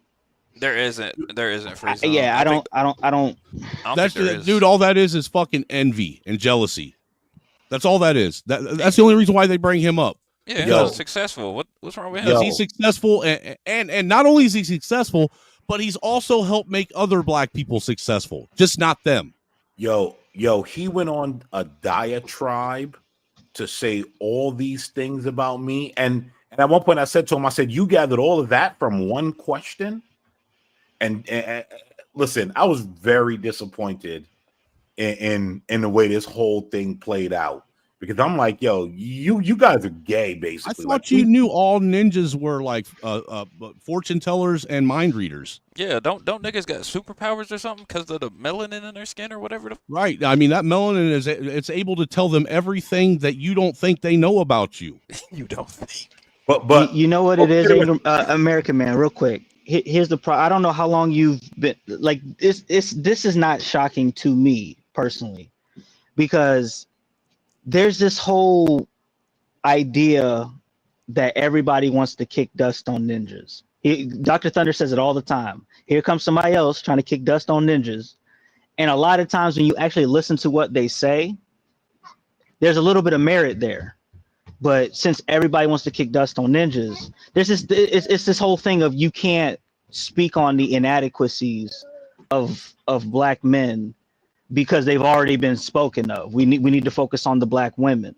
there isn't free zone. Yeah, I don't. That's dude. All that is fucking envy and jealousy. That's all that is. That's the only reason why they bring him up. Yeah, he's successful. What's wrong with him? Because he's successful, and not only is he successful, but he's also helped make other Black people successful, just not them. Yo, he went on a diatribe to say all these things about me. And at one point I said to him, I said, you gathered all of that from one question? And listen, I was very disappointed in the way this whole thing played out. Because I'm like, yo, you guys are gay, basically. I thought you knew all ninjas were like fortune tellers and mind readers. Yeah, don't niggas got superpowers or something because of the melanin in their skin or whatever? Right. I mean, that melanin it's able to tell them everything that you don't think they know about you. You don't think. But you know what it is, American man. Real quick, here's the I don't know how long you've been like this. This is not shocking to me personally, because there's this whole idea that everybody wants to kick dust on ninjas. Dr. Thunder says it all the time. Here comes somebody else trying to kick dust on ninjas. And a lot of times when you actually listen to what they say, there's a little bit of merit there. But since everybody wants to kick dust on ninjas, there's it's this whole thing of you can't speak on the inadequacies of Black men because they've already been spoken of. We need to focus on the Black women.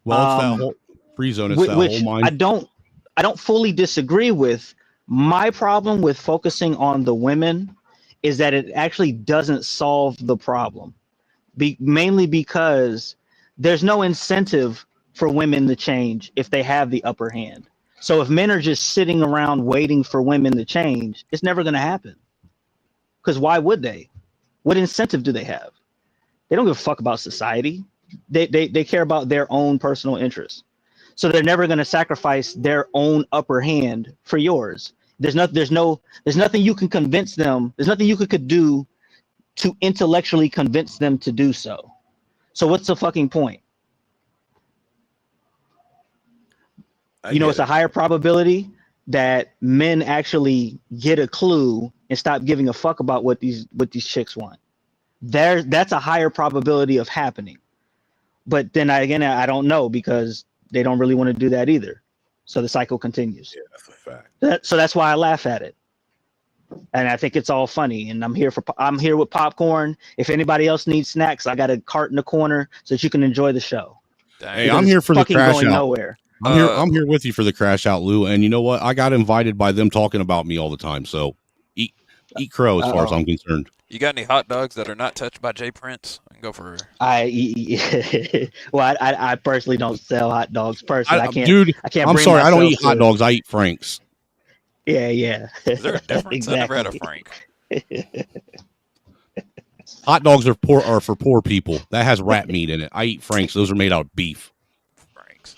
Well, it's that whole free zone. It's that which whole mind. I don't fully disagree with. My problem with focusing on the women is that it actually doesn't solve the problem. mainly because there's no incentive for women to change if they have the upper hand. So if men are just sitting around waiting for women to change, it's never going to happen. Because why would they? What incentive do they have? They don't give a fuck about society. They care about their own personal interests. So they're never going to sacrifice their own upper hand for yours. There's nothing you can convince them. There's nothing you could do to intellectually convince them to do so. So what's the fucking point? It's a higher probability that men actually get a clue and stop giving a fuck about what these chicks want. That's a higher probability of happening. But then I don't know, because they don't really want to do that either. So the cycle continues. Yeah, that's a fact. So that's why I laugh at it. And I think it's all funny. And I'm here with popcorn. If anybody else needs snacks, I got a cart in the corner so that you can enjoy the show. Hey, I'm here for the crash out. Nowhere. I'm here with you for the crash out, Lou. And you know what? I got invited by them talking about me all the time. So eat crow as far as I'm concerned. You got any hot dogs that are not touched by Jay Prince? I can go for. I personally don't sell hot dogs. Personally, I can't. Dude, I can't. I'm sorry. I don't eat hot dogs. I eat Franks. Yeah. Is there a difference? Exactly. I never had a Frank. Hot dogs are for poor people. That has rat meat in it. I eat Franks. Those are made out of beef. Franks.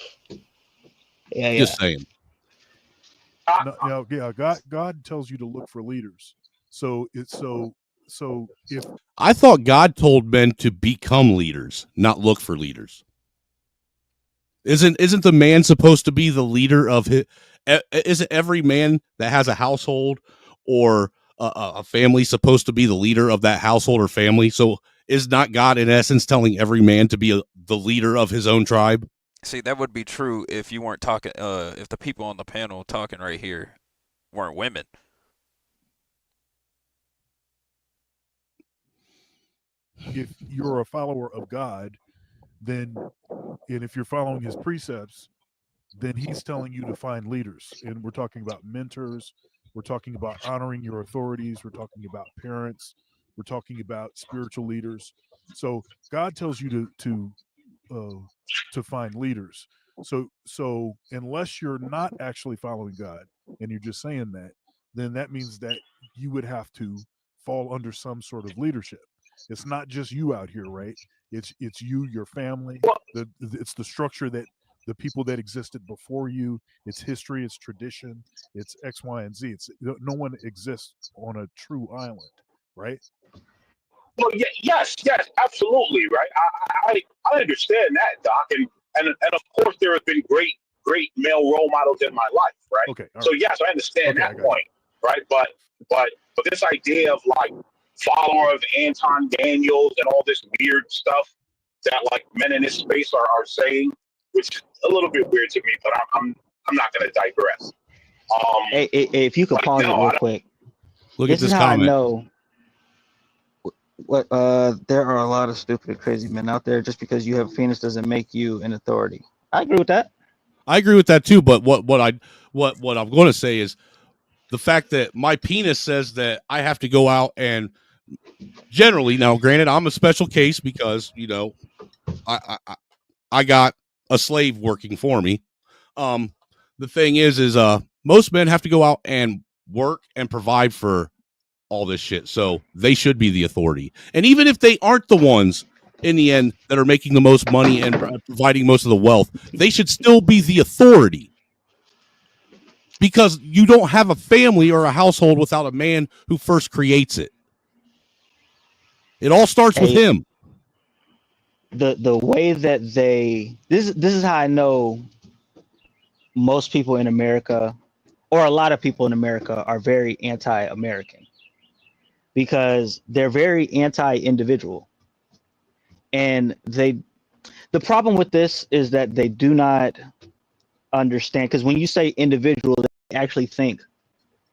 Yeah. Just saying. God tells you to look for leaders. So if I thought God told men to become leaders, not look for leaders. Isn't the man supposed to be the leader of his? Isn't every man that has a household or a family supposed to be the leader of that household or family? So is not God in essence telling every man to be the leader of his own tribe? See, that would be true if you weren't talking. If the people on the panel talking right here weren't women. If you're a follower of God, and if you're following his precepts, then he's telling you to find leaders. And we're talking about mentors. We're talking about honoring your authorities. We're talking about parents. We're talking about spiritual leaders. So God tells you to find leaders. So unless you're not actually following God and you're just saying that, then that means that you would have to fall under some sort of leadership. It's not just you out here, right? It's you, your family. It's the structure that the people that existed before you. It's history. It's tradition. It's X, Y, and Z. No one exists on a true island, right? Well, yes, absolutely, right. I understand that, Doc, and of course there have been great male role models in my life, right? Okay. So yes, I understand that point, right? But this idea of like follower of Anton Daniels and all this weird stuff that like men in this space are saying, which is a little bit weird to me, but I'm not going to digress. Hey, if you could pause it real quick. Look at this is how comment. I know. There are a lot of stupid, crazy men out there. Just because you have a penis doesn't make you an authority. I agree with that. I agree with that too. But what I'm going to say is the fact that my penis says that I have to go out and generally, now granted, I'm a special case because I got a slave working for me. The thing is most men have to go out and work and provide for all this shit. So they should be the authority. And even if they aren't the ones in the end that are making the most money and providing most of the wealth, they should still be the authority. Because you don't have a family or a household without a man who first creates it. It all starts with him. The way that this is how I know most people in America, or a lot of people in America, are very anti-American, because they're very anti-individual. And the problem with this is that they do not understand, because when you say individual, they actually think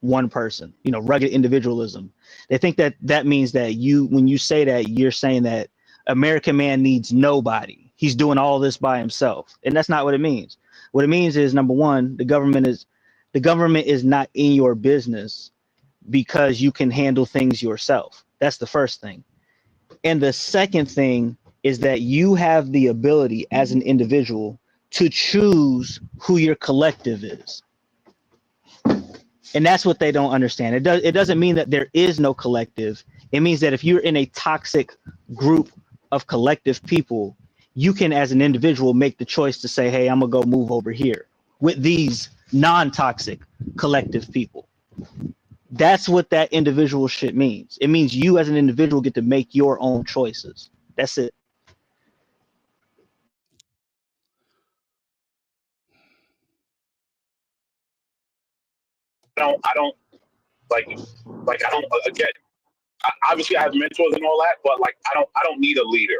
one person, rugged individualism. They think that means that when you say that, you're saying that American man needs nobody. He's doing all this by himself. And that's not what it means. What it means is, number one, the government is not in your business because you can handle things yourself. That's the first thing. And the second thing is that you have the ability as an individual to choose who your collective is. And that's what they don't understand. It doesn't mean that there is no collective. It means that if you're in a toxic group of collective people, you can, as an individual, make the choice to say, hey, I'm gonna go move over here with these non-toxic collective people. That's what that individual shit means. It means you as an individual get to make your own choices. That's it. I don't I don't, again, obviously I have mentors and all that, but like, I don't need a leader.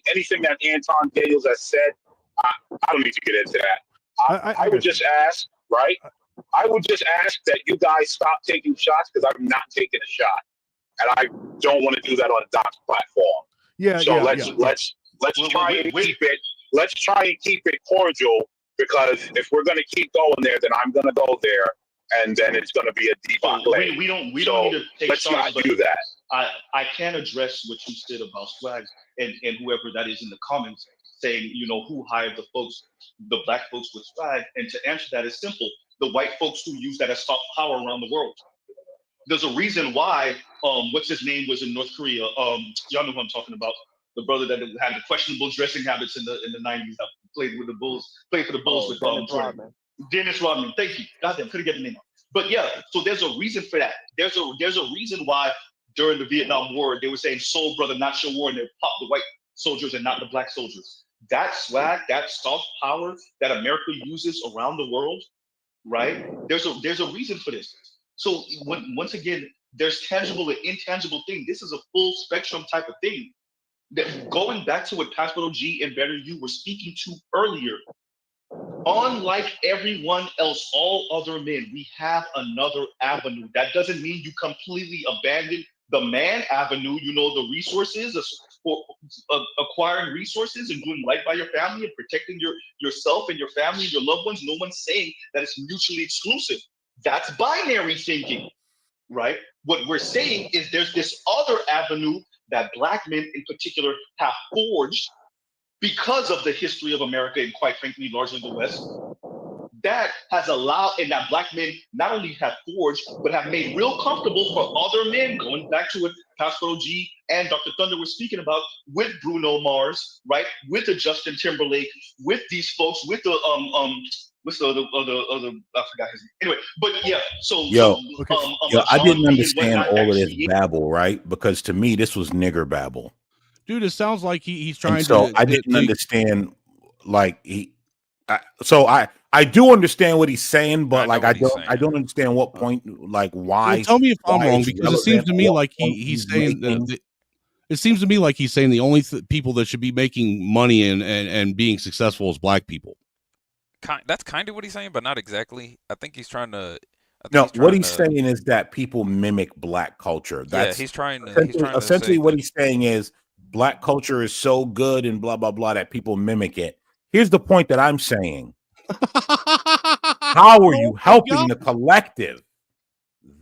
Anything that Anton Daniels has said, I don't need to get into that. I would just ask, right? I would just ask that you guys stop taking shots because I'm not taking a shot. And I don't want to do that on Doc's platform. Let's try and keep it cordial, because if we're gonna keep going there, then I'm gonna go there, and then it's gonna be a deep play. We don't need to take let's shots, not do that. I can address what you said about Swag and whoever that is in the comments saying, you know, who hired the black folks with Swag, and to answer that is simple: the white folks who use that as soft power around the world. There's a reason why what's his name was in North Korea. Y'all know who I'm talking about. The brother that had the questionable dressing habits in the 90s that played for the Bulls with Jordan. Dennis Rodman. Thank you. Goddamn, couldn't get the name out. But yeah, so there's a reason for that. There's a reason why during the Vietnam War they were saying "Soul brother, not your war," and they popped the white soldiers and not the black soldiers. That swag, that soft power that America uses around the world, right? There's a reason for this. So once again, there's tangible and intangible thing. This is a full spectrum type of thing. That, going back to what Pastor G and Better You were speaking to earlier, unlike everyone else, all other men, we have another avenue. That doesn't mean you completely abandon the man avenue, you know, the resources, for acquiring resources and doing right by your family and protecting yourself and your family, your loved ones. No one's saying that it's mutually exclusive. That's binary thinking, right? What we're saying is there's this other avenue that black men in particular have forged because of the history of America and, quite frankly, largely the West, that has allowed, and that black men not only have forged, but have made real comfortable for other men, going back to what Pastor G and Dr. Thunder were speaking about, with Bruno Mars, right? With the Justin Timberlake, with these folks, with the what's the other I forgot his name. Anyway, but yeah, Yo, I didn't understand all of this babble, right? Because to me, this was nigger babble. Dude, it sounds like he's trying to. So I didn't understand, like I do understand what he's saying, but like I don't understand what point, like why. Well, tell me if I'm wrong, because it seems to me like he's saying that. It seems to me like he's saying the only people that should be making money and being successful is black people. That's kind of what he's saying, but not exactly. I think he's trying to. What he's saying is that people mimic black culture. That's he's trying essentially what he's saying is black culture is so good and blah blah blah that people mimic it. Here's the point that I'm saying. How are you helping the collective?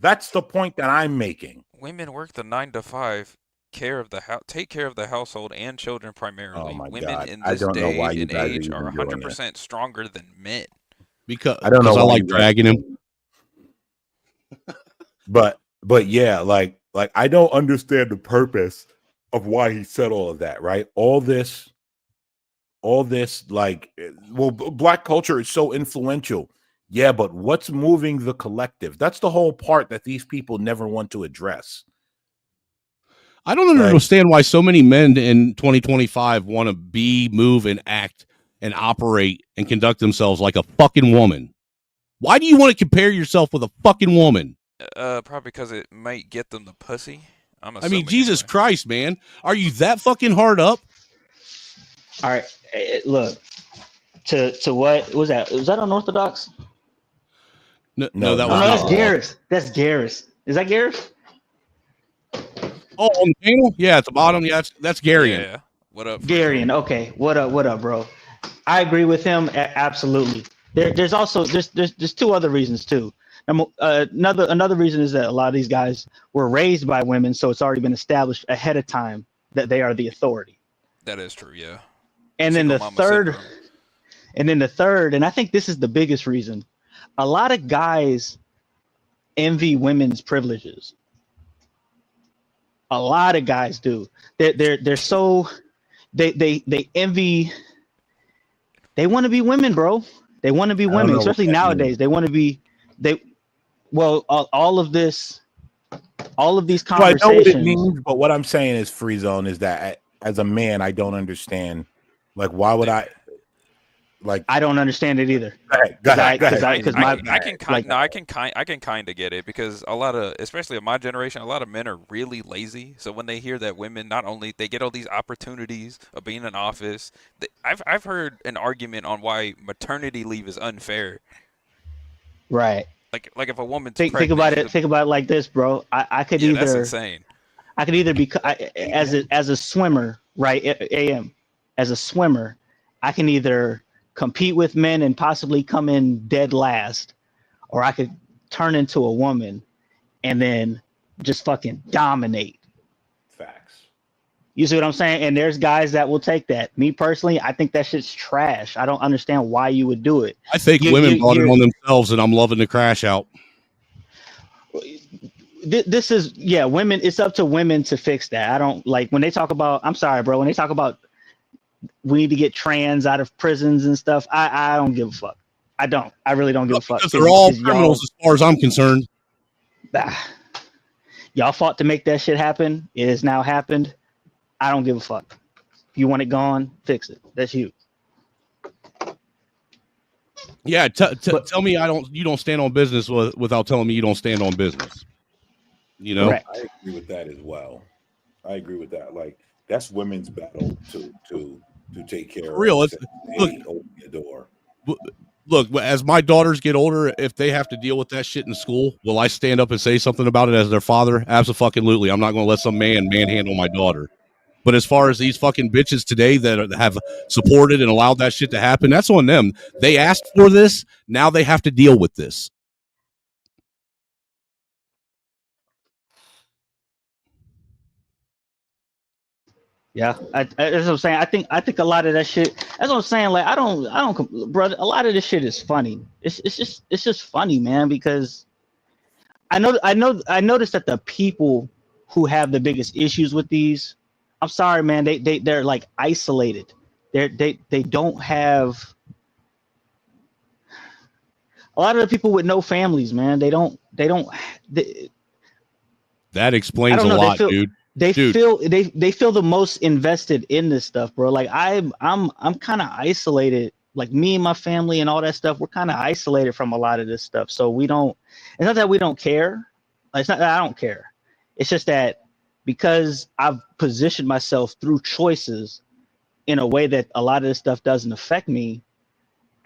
That's the point that I'm making. Women work the 9 to 5. Take care of the household and children primarily. Women in this day and age are 100% stronger than men. Because I don't know. I like dragging him. But yeah, like I don't understand the purpose of why he said all of that. Right? All this, like, well, black culture is so influential. Yeah, but what's moving the collective? That's the whole part that these people never want to address. I don't understand why so many men in 2025 want to be, move, and act and operate and conduct themselves like a fucking woman. Why do you want to compare yourself with a fucking woman? Probably because it might get them the pussy. I mean, Jesus Christ, man. Are you that fucking hard up? All right, look. To what was that? Was that unorthodox? No, that was that's Garrus. That's Garrus. Is that Garrus? Oh, on the panel? Yeah, at the bottom. Yeah, that's Garian. Yeah. What up, Garian? Okay. What up, bro? I agree with him. Absolutely. There's also there's two other reasons too. Another reason is that a lot of these guys were raised by women, so it's already been established ahead of time that they are the authority. That is true, yeah. And then Single the mama third, syndrome. and I think this is the biggest reason, a lot of guys envy women's privileges. A lot of guys do. They're so they envy. They want to be women, bro. They want to be I don't women, know what especially that nowadays. means. They want to be. All of these So I know what it conversations. means, but what I'm saying is, free zone, is that as a man, I don't understand. Like, why would I? Like, I don't understand it either. Go ahead. I can kind of get it, because a lot of, especially of my generation, a lot of men are really lazy. So when they hear that women, not only they get all these opportunities of being in office, I've heard an argument on why maternity leave is unfair. Right. Like if a woman's Think pregnant, about it. Think about it like this, bro. I could yeah, that's either. insane. I could either be as a swimmer, right? As a swimmer, I can either compete with men and possibly come in dead last, or I could turn into a woman and then just fucking dominate. Facts. You see what I'm saying? And there's guys that will take that. Me personally, I think that shit's trash. I don't understand why you would do it. I think women brought it on themselves, and I'm loving the crash out. This is women. It's up to women to fix that. I don't like when they talk about. I'm sorry, bro. When they talk about we need to get trans out of prisons and stuff, I don't give a fuck. I don't. I really don't give a fuck. Because they're all criminals as far as I'm concerned. Y'all fought to make that shit happen. It has now happened. I don't give a fuck. If you want it gone, fix it. That's you. Yeah, tell me you don't stand on business without telling me you don't stand on business. You know, I agree with that as well. I agree with that. Like, that's women's battle to take care of. Real. Open the door. Look, as my daughters get older, if they have to deal with that shit in school, will I stand up and say something about it as their father? Absolutely. I'm not going to let some man manhandle my daughter. But as far as these fucking bitches today that have supported and allowed that shit to happen, that's on them. They asked for this. Now they have to deal with this. Yeah, that's what I'm saying. I think a lot of that shit. That's what I'm saying. Like, I don't, brother. A lot of this shit is funny. It's just funny, man. Because I noticed that the people who have the biggest issues with these, I'm sorry, man. They're like isolated. They don't have. A lot of the people with no families, man. That explains a lot, dude. They feel the most invested in this stuff, bro. Like I'm kind of isolated. Like me and my family and all that stuff, we're kind of isolated from a lot of this stuff. So we don't. It's not that we don't care. Like, it's not that I don't care. It's just that because I've positioned myself through choices in a way that a lot of this stuff doesn't affect me.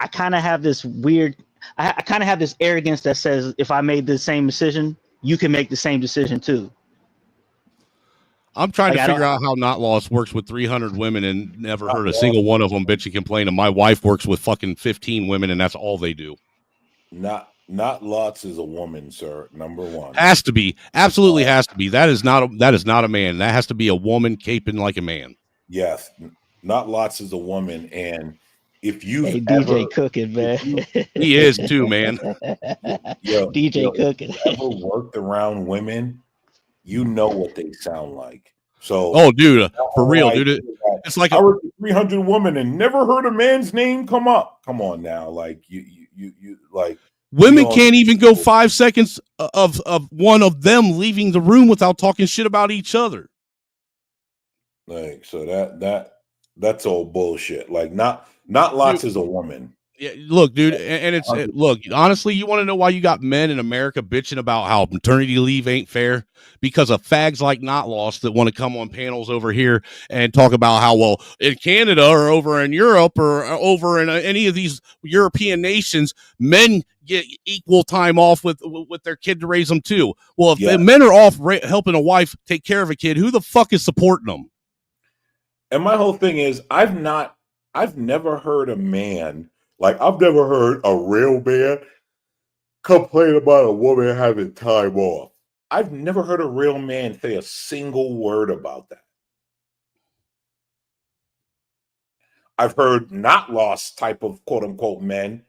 I kind of have this weird. I kind of have this arrogance that says if I made the same decision, you can make the same decision too. I'm trying to figure out how Not Lost works with 300 women and never heard a single one of them bitch and complain. And my wife works with fucking 15 women, and that's all they do. Not Lots is a woman, sir. Number one. Has to be. Absolutely has to be. That is not a man. That has to be a woman caping like a man. Yes. Not Lots is a woman. And if you DJ Cooking, man. He is too, man. DJ Cooking. Ever worked around women, you know what they sound like. So, oh, dude, for real, dude. It's like I worked with 300 women and never heard a man's name come up. Come on now, like you like women can't even go 5 seconds of one of them leaving the room without talking shit about each other. Like, so that's all bullshit. Like, not Lots is a woman. Yeah, look, dude, and it's look, honestly, you want to know why you got men in America bitching about how maternity leave ain't fair? Because of fags like Not Lost that want to come on panels over here and talk about how, well, in Canada or over in Europe or over in any of these European nations, men get equal time off with their kid to raise them too. Well, if the men are off helping a wife take care of a kid, who the fuck is supporting them? And my whole thing is, I've never heard a man. Like, I've never heard a real man complain about a woman having time off. I've never heard a real man say a single word about that. I've heard not lost type of quote unquote men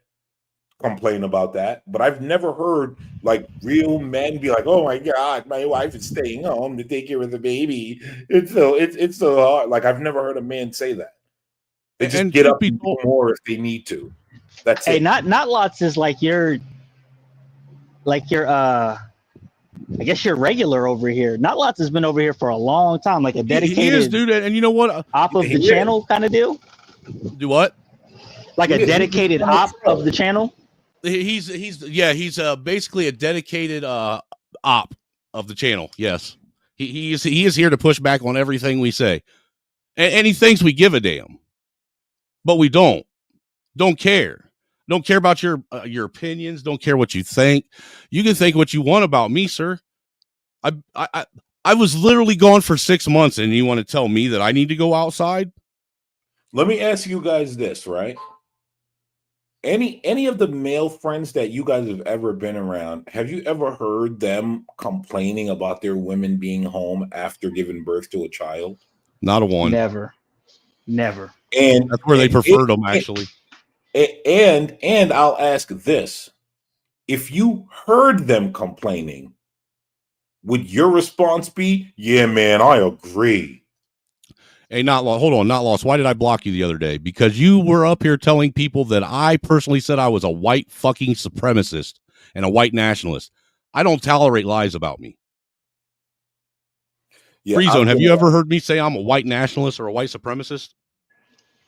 complain about that, but I've never heard like real men be like, "Oh my God, my wife is staying home to take care of the baby. It's so hard." Like I've never heard a man say that. They just And get truth up be and do told, more if they need to. That's Hey, it. not lots is like your I guess you're regular over here. Not lots has been over here for a long time, like a dedicated he is, dude. And you know what? op of the channel kind of deal. Do what? Like a dedicated op of the channel. He's basically a dedicated op of the channel. Yes, he is here to push back on everything we say, and he thinks we give a damn, but we don't care. Don't care about your opinions. Don't care what you think. You can think what you want about me, sir. I was literally gone for 6 months, and you want to tell me that I need to go outside? Let me ask you guys this, right? Any of the male friends that you guys have ever been around, have you ever heard them complaining about their women being home after giving birth to a child? Not a one. Never. And that's where they preferred them, actually. And I'll ask this: if you heard them complaining, would your response be, "Yeah, man, I agree"? Hey, not lost. Why did I block you the other day? Because you were up here telling people that I personally said I was a white fucking supremacist and a white nationalist. I don't tolerate lies about me. Yeah, Free Zone, have you ever heard me say I'm a white nationalist or a white supremacist?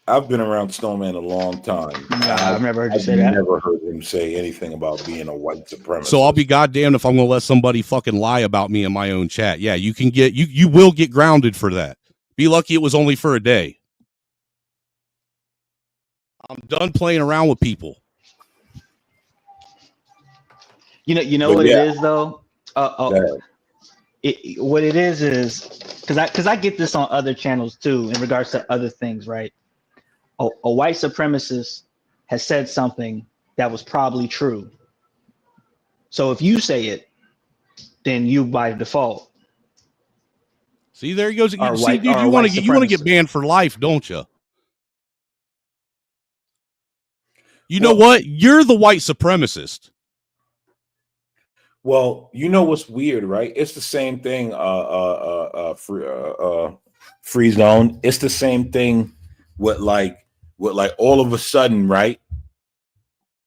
I've been around Snowman a long time. I've never heard you say that. I've never heard him say anything about being a white supremacist. So I'll be goddamned if I'm going to let somebody fucking lie about me in my own chat. Yeah, you can get you will get grounded for that. Be lucky it was only for a day. I'm done playing around with people. You know what it is though. What it is because I get this on other channels too in regards to other things, right? A white supremacist has said something that was probably true. So if you say it, then you by default. See, there he goes. Are See, white- dude, are you want white to get supremacists. banned for life, don't you? You know what? You're the white supremacist. Well, you know what's weird, right? It's the same thing. Free Zone. It's the same thing with like all of a sudden, right?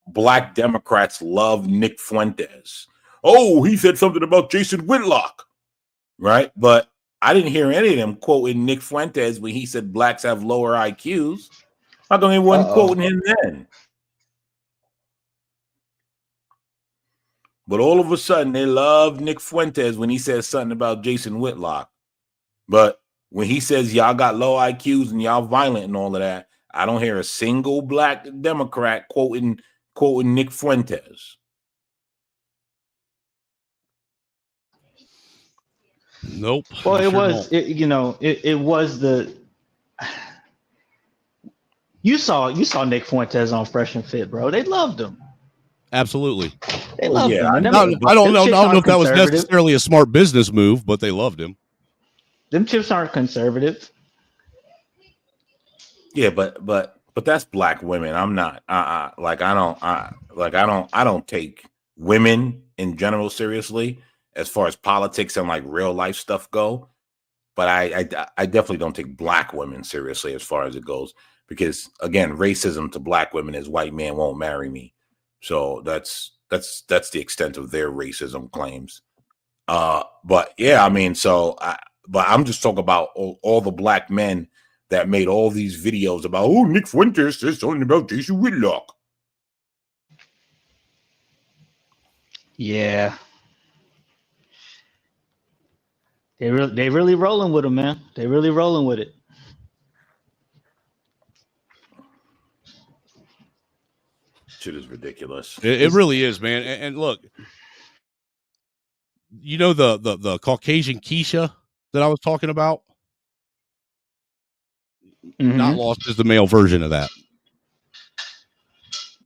Black Democrats love Nick Fuentes. Oh, he said something about Jason Whitlock, right? But I didn't hear any of them quoting Nick Fuentes when he said blacks have lower IQs. How come they wasn't quoting him then? But all of a sudden, they love Nick Fuentes when he says something about Jason Whitlock. But when he says y'all got low IQs and y'all violent and all of that, I don't hear a single black Democrat quoting Nick Fuentes. Nope. Well, it was the. You saw Nick Fuentes on Fresh and Fit, bro. They loved him. Absolutely. They loved him. And I don't know if that was necessarily a smart business move, but they loved him. Them chips aren't conservative. Yeah, but that's black women. I'm not. I don't take women in general seriously as far as politics and like real life stuff go. But I definitely don't take black women seriously as far as it goes, because again, racism to black women is white man won't marry me. So that's the extent of their racism claims. But yeah, I mean, but I'm just talking about all the black men that made all these videos about, oh, Nick Fuentes says something about Jason Whitlock. Yeah. They really rolling with him, man. They really rolling with it. Shit is ridiculous. It really is, man. And look, you know the Caucasian Kiesha that I was talking about? Mm-hmm. Not Lost is the male version of that.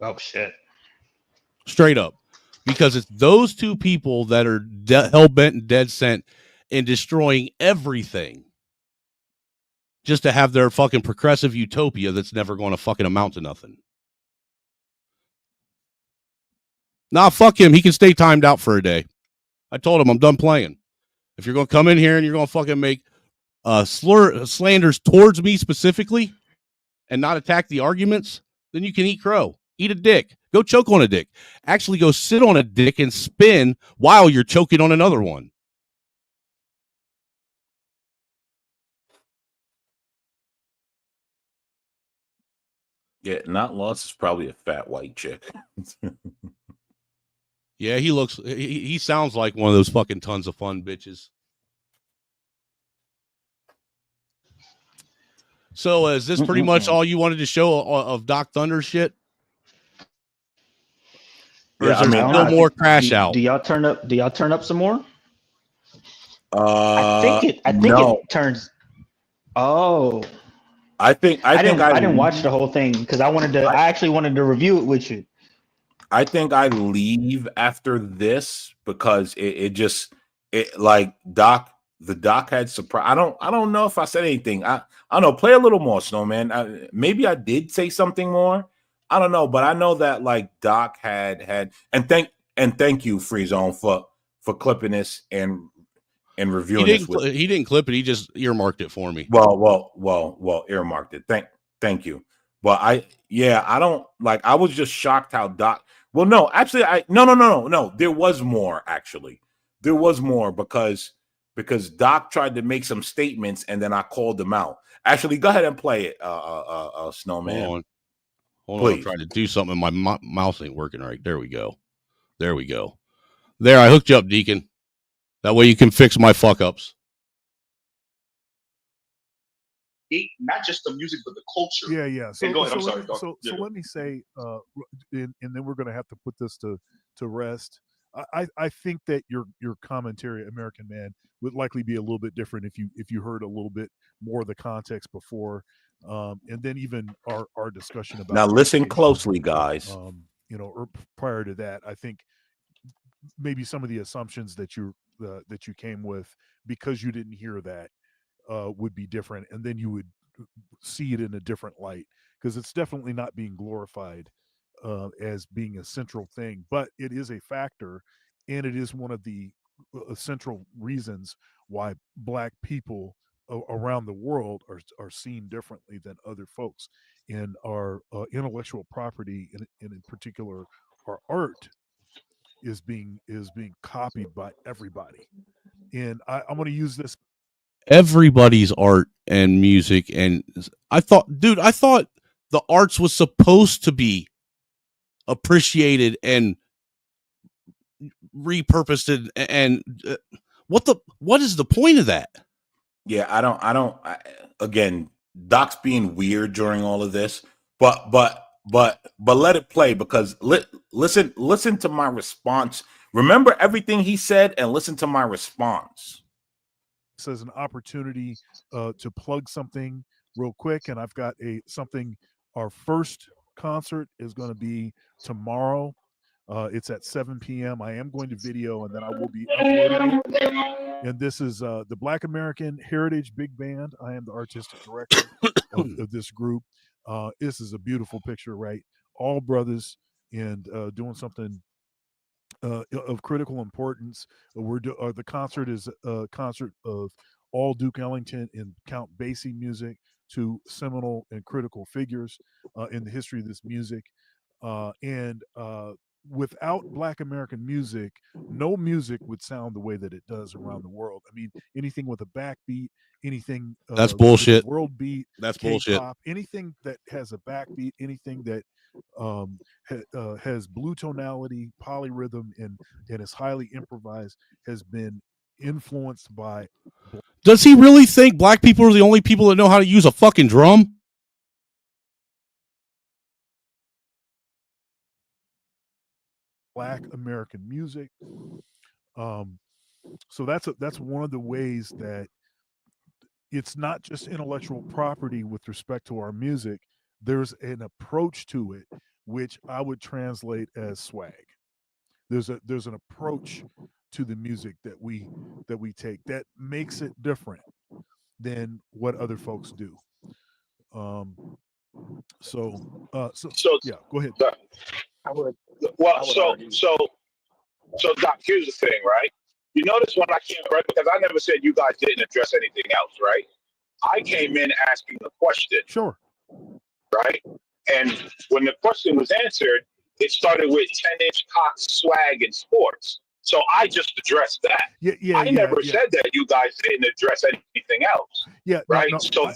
Oh, shit. Straight up. Because it's those two people that are hell-bent and dead-set in destroying everything. just to have their fucking progressive utopia that's never going to fucking amount to nothing. Nah, fuck him. He can stay timed out for a day. I told him I'm done playing. If you're going to come in here and you're going to fucking make slanders towards me specifically and not attack the arguments, then you can eat crow. Eat a dick. Go choke on a dick. Actually go sit on a dick and spin while you're choking on another one. Yeah, not lost is probably a fat white chick. Yeah, he sounds like one of those fucking tons of fun bitches. So is this pretty much all you wanted to show of Doc Thunder shit? Or is there still more crash out? Do y'all turn up some more? I think it turns. Oh, I didn't watch the whole thing because I actually wanted to review it with you. I think I leave after this because it like the doc had surprise. I don't know if I said anything. I don't know. Play a little more, Snowman. Maybe I did say something more. I don't know, but I know that like Doc had and thank you, Free Zone, for clipping this and reviewing this. He didn't clip it. He just earmarked it for me. Well, earmarked it. Thank you. But I don't like. I was just shocked how Doc. Well, no, actually, no. There was more. Actually, there was more because Doc tried to make some statements and then I called him out. Actually, go ahead and play it, Snowman. Hold on. I'm trying to do something. My mouse ain't working right. There we go. There, I hooked you up, Deacon. That way you can fix my fuck ups. Not just the music, but the culture. Yeah. So go ahead. I'm sorry. So let me say, and then we're going to have to put this to rest. I think that your commentary, American Man, would likely be a little bit different if you heard a little bit more of the context before, and then even our discussion about. Now listen closely, guys. Or prior to that, I think maybe some of the assumptions that you came with because you didn't hear that would be different, and then you would see it in a different light because it's definitely not being glorified as being a central thing, but it is a factor, and it is one of the central reasons why Black people around the world are seen differently than other folks, and our intellectual property, and in particular, our art is being copied by everybody. And I'm going to use this. Everybody's art and music, and I thought the arts was supposed to be appreciated and repurposed, and what is the point of that? Yeah, I don't. Again, Doc's being weird during all of this, but let it play because listen to my response. Remember everything he said and listen to my response. This is an opportunity to plug something real quick, and I've got something. Our first concert is going to be tomorrow. It's at 7 p.m. I am going to video, and then I will be uploading it. And this is the Black American Heritage Big Band. I am the artistic director of this group. This is a beautiful picture, right? All brothers and doing something of critical importance. The concert is a concert of all Duke Ellington and Count Basie music, two seminal and critical figures in the history of this music. And without Black American music, no music would sound the way that it does around the world. I mean, anything with a backbeat, anything that's bullshit. World beat, that's K-pop, bullshit. Anything that has a backbeat, anything that has blue tonality, polyrhythm, and is highly improvised, has been influenced by. Does he really think Black people are the only people that know how to use a fucking drum? Black American music. So that's one of the ways that it's not just intellectual property with respect to our music. There's an approach to it which I would translate as swag. There's an approach to the music that we take that makes it different. than what other folks do. So yeah, go ahead. So Doc, here's the thing, right? You notice when I came right, because I never said you guys didn't address anything else, right? I came in asking the question. Sure. Right? And when the question was answered, it started with 10-inch cock, swag, and sports. So I just addressed that. I never said that you guys didn't address anything else. Yeah, right. No, So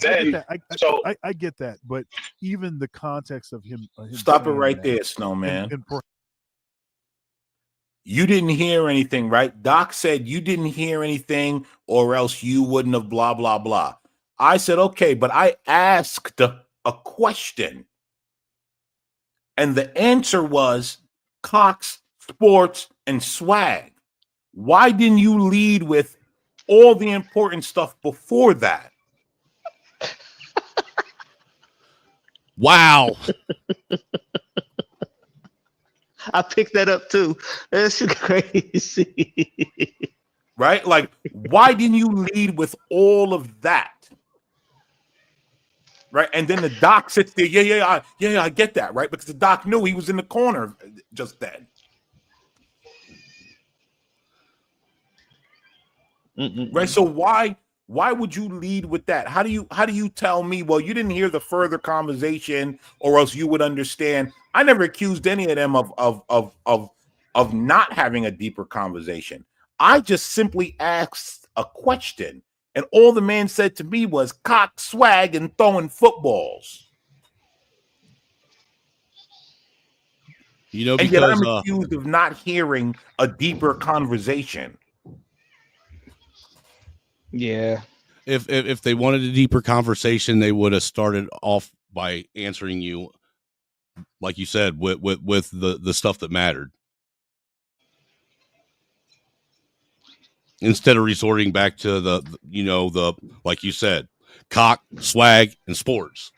I get that, but even the context of him Stop it saying right that, there, Snowman. and You didn't hear anything, right? Doc said you didn't hear anything, or else you wouldn't have blah, blah, blah. I said, okay, but I asked a question. And the answer was cocks, sports, and swag. Why didn't you lead with all the important stuff before that? Wow. I picked that up too. That's crazy. Right? Like, why didn't you lead with all of that? Right? And then the doc sits there. I get that, right? Because the doc knew he was in the corner just then. Right? So why would you lead with that? How do you tell me, well, you didn't hear the further conversation, or else you would understand? I never accused any of them of not having a deeper conversation. I just simply asked a question, and all the man said to me was cock, swag, and throwing footballs. You know, and yet because I'm accused of not hearing a deeper conversation. Yeah. If they wanted a deeper conversation, they would have started off by answering you, like you said, with the stuff that mattered, instead of resorting back to the like you said, cock, swag, and sports.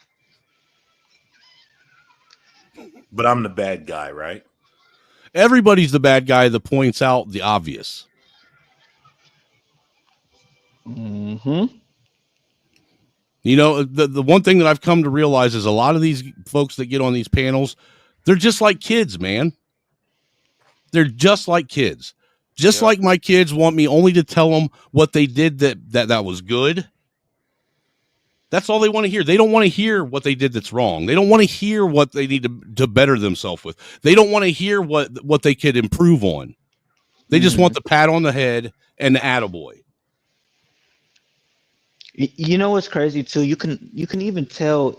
But I'm the bad guy, right? Everybody's the bad guy that points out the obvious. Mm-hmm. You know, the one thing that I've come to realize is a lot of these folks that get on these panels, they're just like kids, man. They're just like kids. Just like my kids want me only to tell them what they did that was good. That's all they want to hear. They don't want to hear what they did that's wrong. They don't want to hear what they need to better themselves with. They don't want to hear what they could improve on. They just want the pat on the head and the attaboy. You know what's crazy too? You can even tell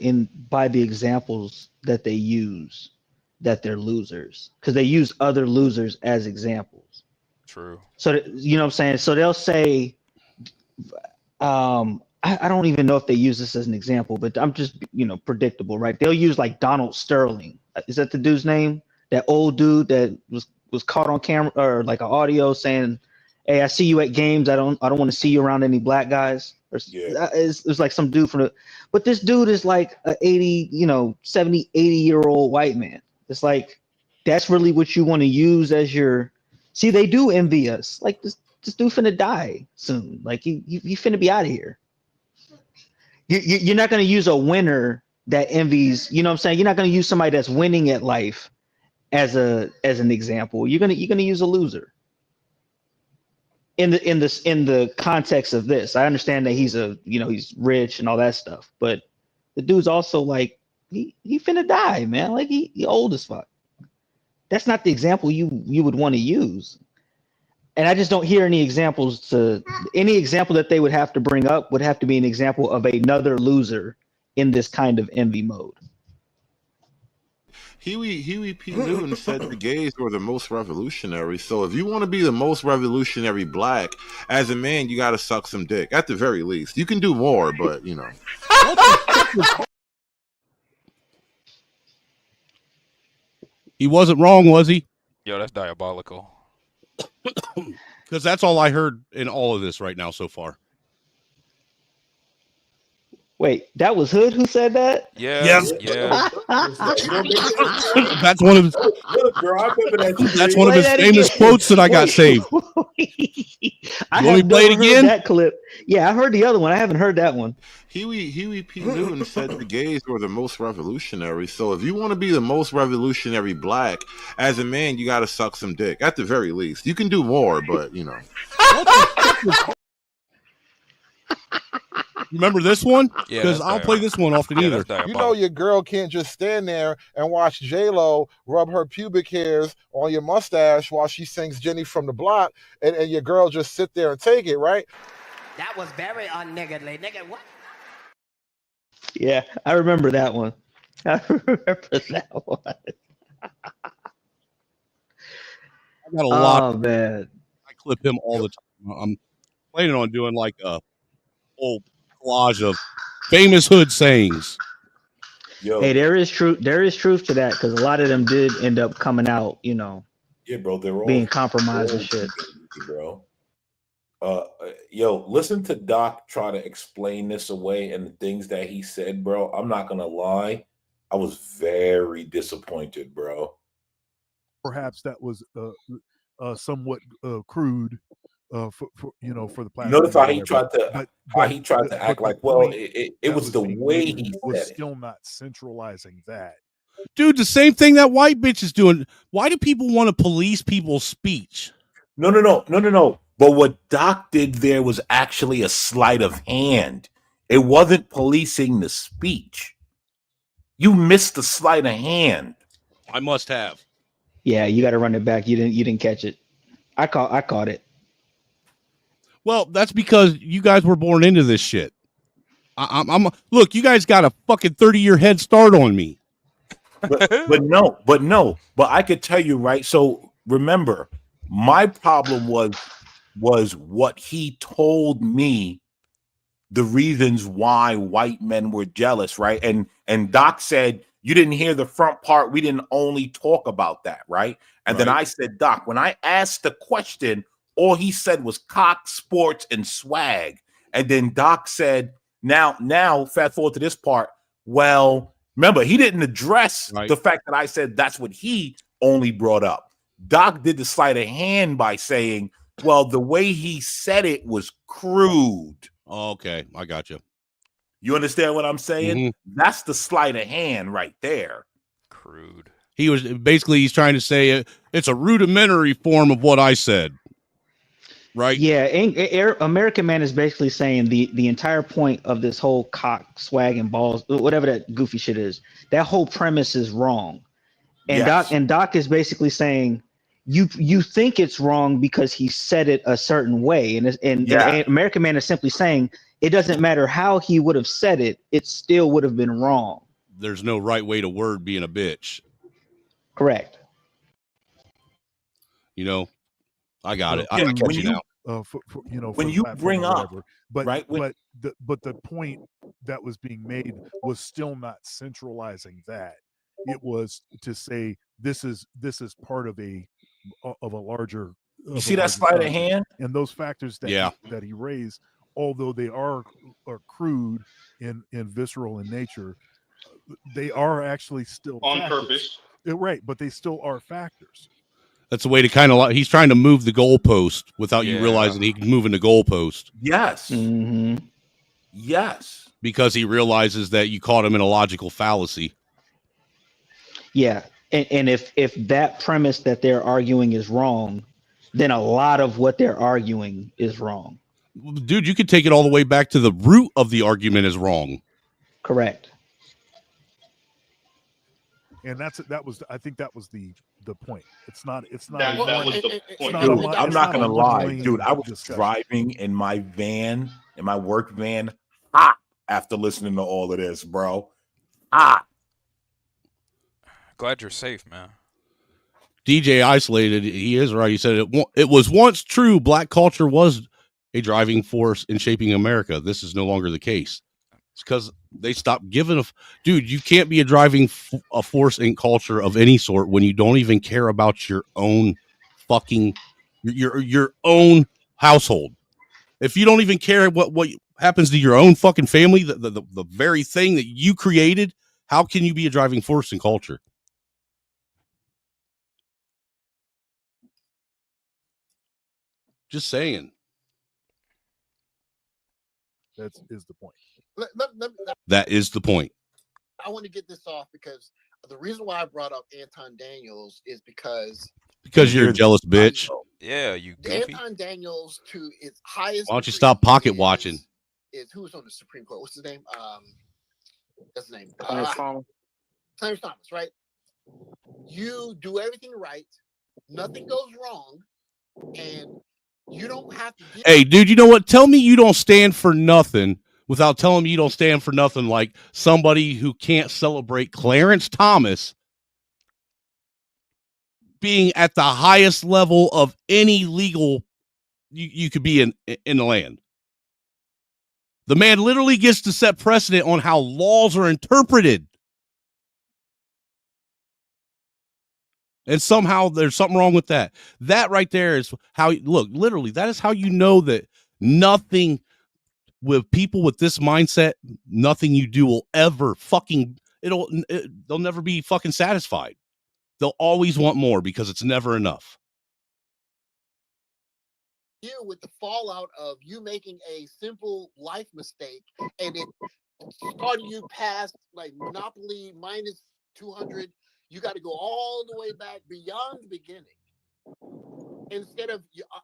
by the examples that they use that they're losers, because they use other losers as examples. True. So you know what I'm saying? So they'll say, I don't even know if they use this as an example, but I'm just predictable, right? They'll use like Donald Sterling. Is that the dude's name? That old dude that was caught on camera or like an audio saying, "Hey, I see you at games. I don't want to see you around any black guys." It's like some dude but this dude is like a 70, 80-year-old white man. It's like, that's really what you want to use as your, see, they do envy us. Like this dude finna die soon. Like he finna be out of here. You're not going to use a winner that envies, you know what I'm saying? You're not going to use somebody that's winning at life as an example. You're going to use a loser. In the context of this, I understand that he's he's rich and all that stuff, but the dude's also like he finna die, man. Like he old as fuck. That's not the example you would want to use. And I just don't hear any examples any example that they would have to bring up would have to be an example of another loser in this kind of envy mode. Huey P. Newton said the gays were the most revolutionary. So if you want to be the most revolutionary black, as a man, you got to suck some dick. At the very least. You can do more, but, He wasn't wrong, was he? Yo, that's diabolical. Because that's all I heard in all of this right now so far. Wait, that was Hood who said that? Yeah. Yes. Yeah. That's one of his famous quotes that I got saved. I You want me to play it again? That clip. Yeah, I heard the other one. I haven't heard that one. Huey P. Newton said the gays were the most revolutionary. So if you want to be the most revolutionary black, as a man, you got to suck some dick at the very least. You can do more, but you know. Remember this one? Yeah, Because that's I don't play this one often either. You know your girl can't just stand there and watch J-Lo rub her pubic hairs on your mustache while she sings Jenny from the Block, and your girl just sit there and take it, right? That was very unniggerly. Nigga, what? Yeah, I remember that one. I remember that one. I got a lot. Oh man, I clip him all the time. I'm planning on doing like a whole collage of famous hood sayings. Hey, there is truth. There is truth to that because a lot of them did end up coming out. You know, Yeah, bro, they're all being compromised and shit. bro. Yo, listen to Doc try to explain this away and the things that he said, bro. I'm not gonna lie, I was very disappointed, bro. Perhaps that was somewhat crude for for the platform. Notice how he whatever. tried to act the like, well, point it that was the being way made he was said it. still not centralizing that. Dude, the same thing that white bitch is doing. Why do people want to police people's speech? No. But what Doc did there was actually a sleight of hand. It wasn't policing the speech. You missed the sleight of hand. I must have. Yeah, you got to run it back. You didn't catch it. I caught it. Well, that's because you guys were born into this shit. I'm look, you guys got a fucking 30-year head start on me. But I could tell you, right? So remember, my problem was what he told me, the reasons why white men were jealous, right? And Doc said, you didn't hear the front part. We didn't only talk about that, right? And then I said, Doc, when I asked the question, all he said was cock, sports, and swag. And then Doc said, now, fast forward to this part. Well, remember, he didn't address the fact that I said that's what he only brought up. Doc did the sleight of hand by saying, well, the way he said it was crude. Okay, I got you. You understand what I'm saying? Mm-hmm. That's the sleight of hand right there. Crude. He's trying to say it's a rudimentary form of what I said. Right? Yeah, American Man is basically saying the entire point of this whole cock, swag, and balls, whatever that goofy shit is, that whole premise is wrong. And Yes. Doc is basically saying you think it's wrong because he said it a certain way, and American Man is simply saying it doesn't matter how he would have said it, it still would have been wrong. There's no right way to word being a bitch. Correct. I got it. I I catch you now. When you bring up, but right, but the point that was being made was still not centralizing that. It was to say this is part of a larger. You see that sleight of hand? And those factors that he raised, although they are crude and visceral in nature, they are actually still on factors. purpose. Right, but they still are factors. That's a way to kind of he's trying to move the goalpost without you realizing he's moving the goalpost. Yes. Mm-hmm. Yes. Because he realizes that you caught him in a logical fallacy. Yeah. And if that premise that they're arguing is wrong, then a lot of what they're arguing is wrong. Dude, you could take it all the way back to the root of the argument is wrong. Correct. And I think that was the point. It's not That was the point. Dude, I'm not gonna lie, dude. I was driving in my work van, hot after listening to all of this, bro. Hot. Glad you're safe, man. DJ Isolated, he is right. He said it was once true. Black culture was a driving force in shaping America. This is no longer the case. It's because they stopped giving dude. You can't be a driving force in culture of any sort when you don't even care about your own fucking your own household. If you don't even care what happens to your own fucking family, the very thing that you created, how can you be a driving force in culture? Just saying. That's is the point. That is the point. I want to get this off because the reason why I brought up Anton Daniels is because you're a jealous bitch. Yeah, you goofy. Anton Daniels to its highest. Why don't you stop pocket watching? Is who's on the Supreme Court? What's his name? That's his name. Clarence Thomas. Clarence Thomas, right? You do everything right, nothing goes wrong, and you don't have to. Hey, dude, you know what? Tell me you don't stand for nothing without telling me you don't stand for nothing like somebody who can't celebrate Clarence Thomas being at the highest level of any legal you could be in the land. The man literally gets to set precedent on how laws are interpreted. And somehow there's something wrong with that. That right there is how, look, literally, that is how you know that nothing with people with this mindset, nothing you do will ever fucking, they'll never be fucking satisfied. They'll always want more because it's never enough. Deal with the fallout of you making a simple life mistake and it started you past like Monopoly minus 200. You got to go all the way back beyond the beginning. Instead of,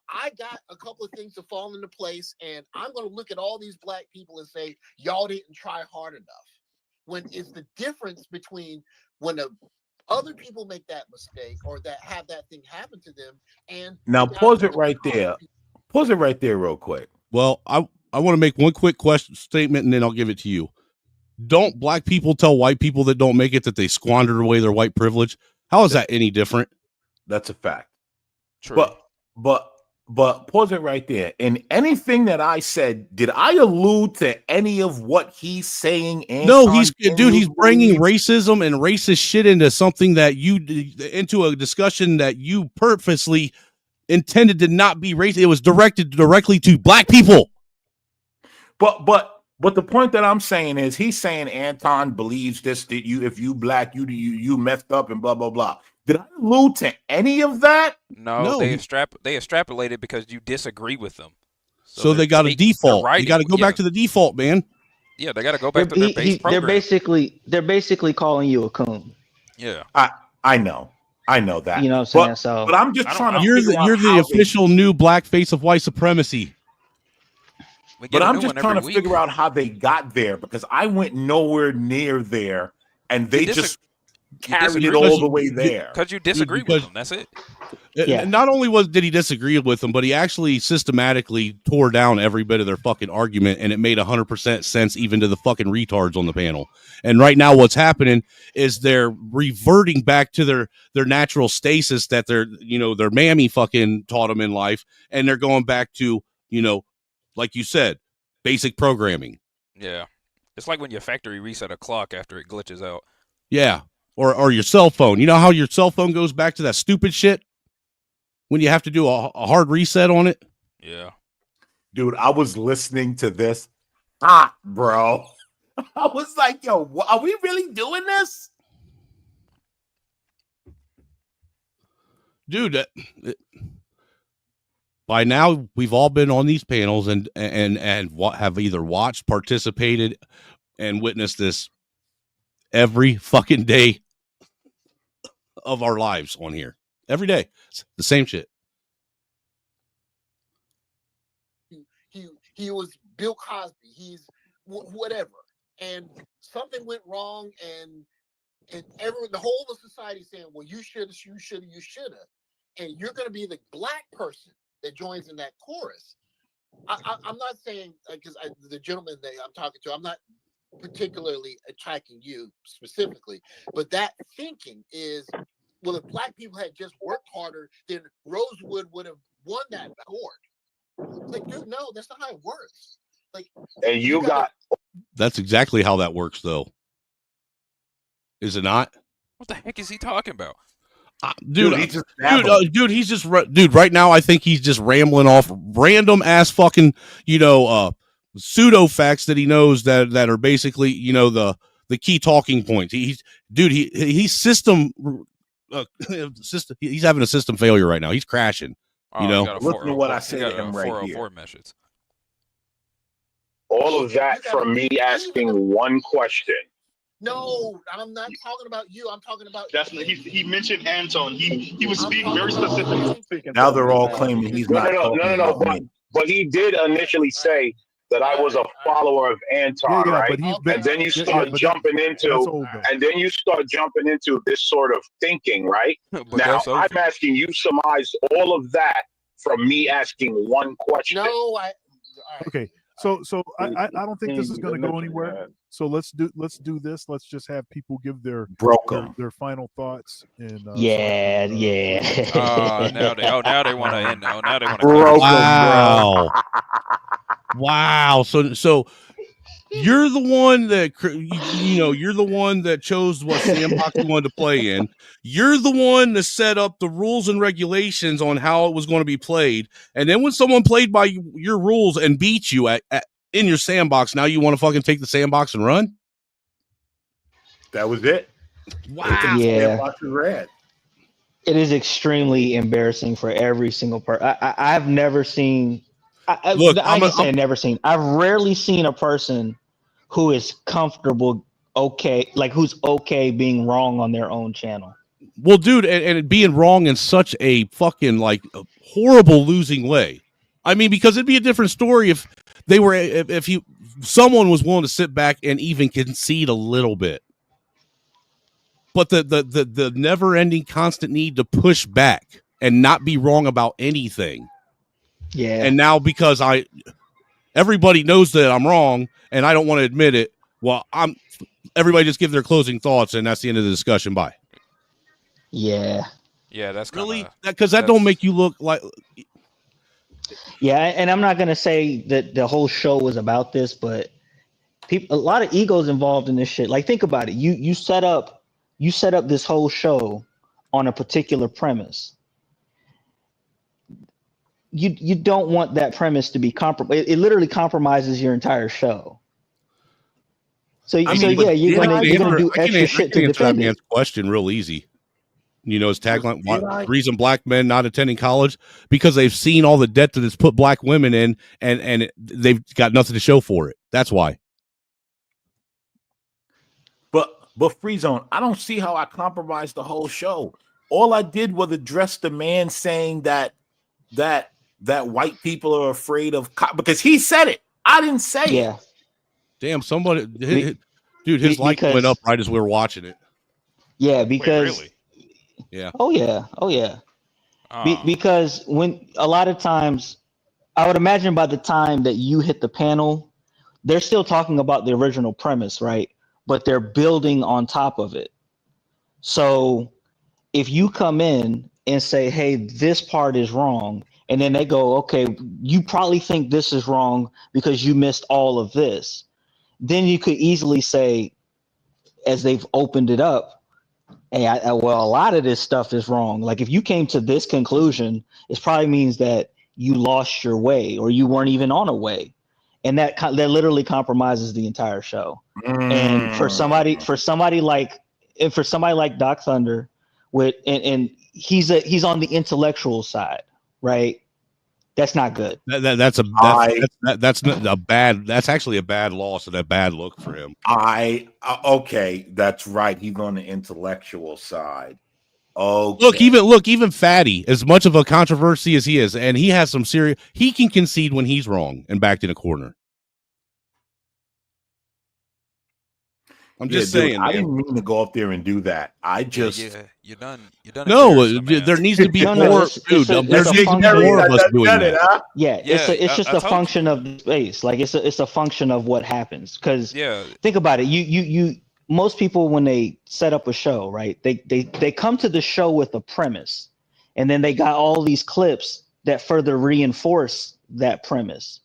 I got a couple of things to fall into place, and I'm going to look at all these black people and say, y'all didn't try hard enough. When it's the difference between when other people make that mistake or that have that thing happen to them. And now pause it right there. Pause it right there real quick. Well, I want to make one quick statement, and then I'll give it to you. Don't black people tell white people that don't make it that they squandered away their white privilege? How is that any different? That's a fact. True. But pause it right there. In anything that I said, did I allude to any of what he's saying? No, he's bringing racism and racist shit into something that into a discussion that you purposely intended to not be racist. It was directed directly to black people. But the point that I'm saying is he's saying Anton believes this, that if you black, you messed up and blah, blah, blah. Did I allude to any of that? No. They extrapolated because you disagree with them. So they got a default. You got to go back to the default, man. Yeah, they got to go back to their base program. They're basically calling you a coon. Yeah. I know that. You know what I'm saying? But I'm just trying to You're the official new black face of white supremacy. But I'm just trying to figure out how they got there because I went nowhere near there and they just carried it all the way there. Because you disagree with them. That's it. Yeah. Not only did he disagree with them, but he actually systematically tore down every bit of their fucking argument, and it made 100% sense even to the fucking retards on the panel. And right now what's happening is they're reverting back to their natural stasis that their mammy fucking taught them in life, and they're going back to, like you said, basic programming. Yeah. It's like when you factory reset a clock after it glitches out. Yeah. Or your cell phone. You know how your cell phone goes back to that stupid shit when you have to do a hard reset on it? Yeah. Dude, I was listening to this. Bro. I was like, yo, are we really doing this? Dude, by now we've all been on these panels and have either watched, participated, and witnessed this every fucking day of our lives on here. Every day. It's the same shit. He was Bill Cosby. He's whatever. And something went wrong, and the whole of society saying, well, you shoulda. And you're going to be the black person that joins in that chorus. I'm not saying, because the gentleman that I'm talking to, I'm not particularly attacking you specifically, but that thinking is, well, if black people had just worked harder, then Rosewood would have won that award. Like, dude, no, that's not how it works. Like, and you got that's exactly how that works, though. Is it not? What the heck is he talking about? Dude, right now I think he's just rambling off random ass fucking, pseudo facts that he knows that are basically, the key talking points. He's system he's having a system failure right now. He's crashing. Listen to what I said to him right here. Message. All of that from me asking one question. No, I'm not talking about you. I'm talking about. Definitely, he mentioned Anton. He was speaking very specifically. Now they're all claiming he's not talking no. about me. But he did initially say that I was a follower of Anton, Yeah, right? but he's And then you yeah, start but jumping that's into, old though. and then you start jumping into this sort of thinking, right? But Now that's over. I'm asking you surmise all of that from me asking one question. No, Okay, so I don't think this is going to go anywhere. So let's do this. Let's just have people give their final thoughts and Yeah. Now they want to end. Now they want to. Wow. So you're the one that you're the one that chose what sandbox you wanted to play in. You're the one that set up the rules and regulations on how it was going to be played. And then when someone played by your rules and beat you in your sandbox, now you want to fucking take the sandbox and run? That was it. Wow. Yeah. Sandbox is red. It is extremely embarrassing for every single person. I've never seen. Look, I've rarely seen a person who is comfortable, who's okay being wrong on their own channel. Well, dude, and it being wrong in such a fucking a horrible losing way. I mean, because it'd be a different story if someone was willing to sit back and even concede a little bit. But the never-ending constant need to push back and not be wrong about anything. Yeah. And now because everybody knows that I'm wrong and I don't want to admit it, well, everybody just give their closing thoughts and that's the end of the discussion. Bye. Yeah. Yeah, that's really because that don't make you look like. Yeah, and I'm not gonna say that the whole show was about this, but a lot of egos involved in this shit. Like, think about it. You set up this whole show on a particular premise. You don't want that premise to be compromised. It literally compromises your entire show. So you're gonna do extra shit to defend that it. man's question real easy. You know his tagline: the reason black men not attending college because they've seen all the debt that it's put black women in, and they've got nothing to show for it. That's why. But Free Zone, I don't see how I compromised the whole show. All I did was address the man saying that white people are afraid of because he said it. I didn't say it. Damn, somebody, his light went up right as we were watching it. Yeah, because. Wait, really? Yeah. Oh yeah. Because when a lot of times, I would imagine by the time that you hit the panel, they're still talking about the original premise, right? But they're building on top of it. So if you come in and say, hey, this part is wrong, and then they go, okay, you probably think this is wrong because you missed all of this, then you could easily say, as they've opened it up, hey, a lot of this stuff is wrong. Like, if you came to this conclusion, it probably means that you lost your way or you weren't even on a way. And that literally compromises the entire show. And for somebody like Doc Thunder, and he's on the intellectual side, right? That's not good. That's actually a bad loss and a bad look for him. Okay, that's right. He's on the intellectual side. Okay. Look, even Fatty, as much of a controversy as he is, and he has some serious, he can concede when he's wrong and backed in a corner. I'm just saying. I didn't mean to go up there and do that. I just you're done. No, there needs to be more. Dude, there's more of us doing that. It's just a function of the space. Like, it's a function of what happens. Because think about it. You most people, when they set up a show, right? They come to the show with a premise, and then they got all these clips that further reinforce that premise.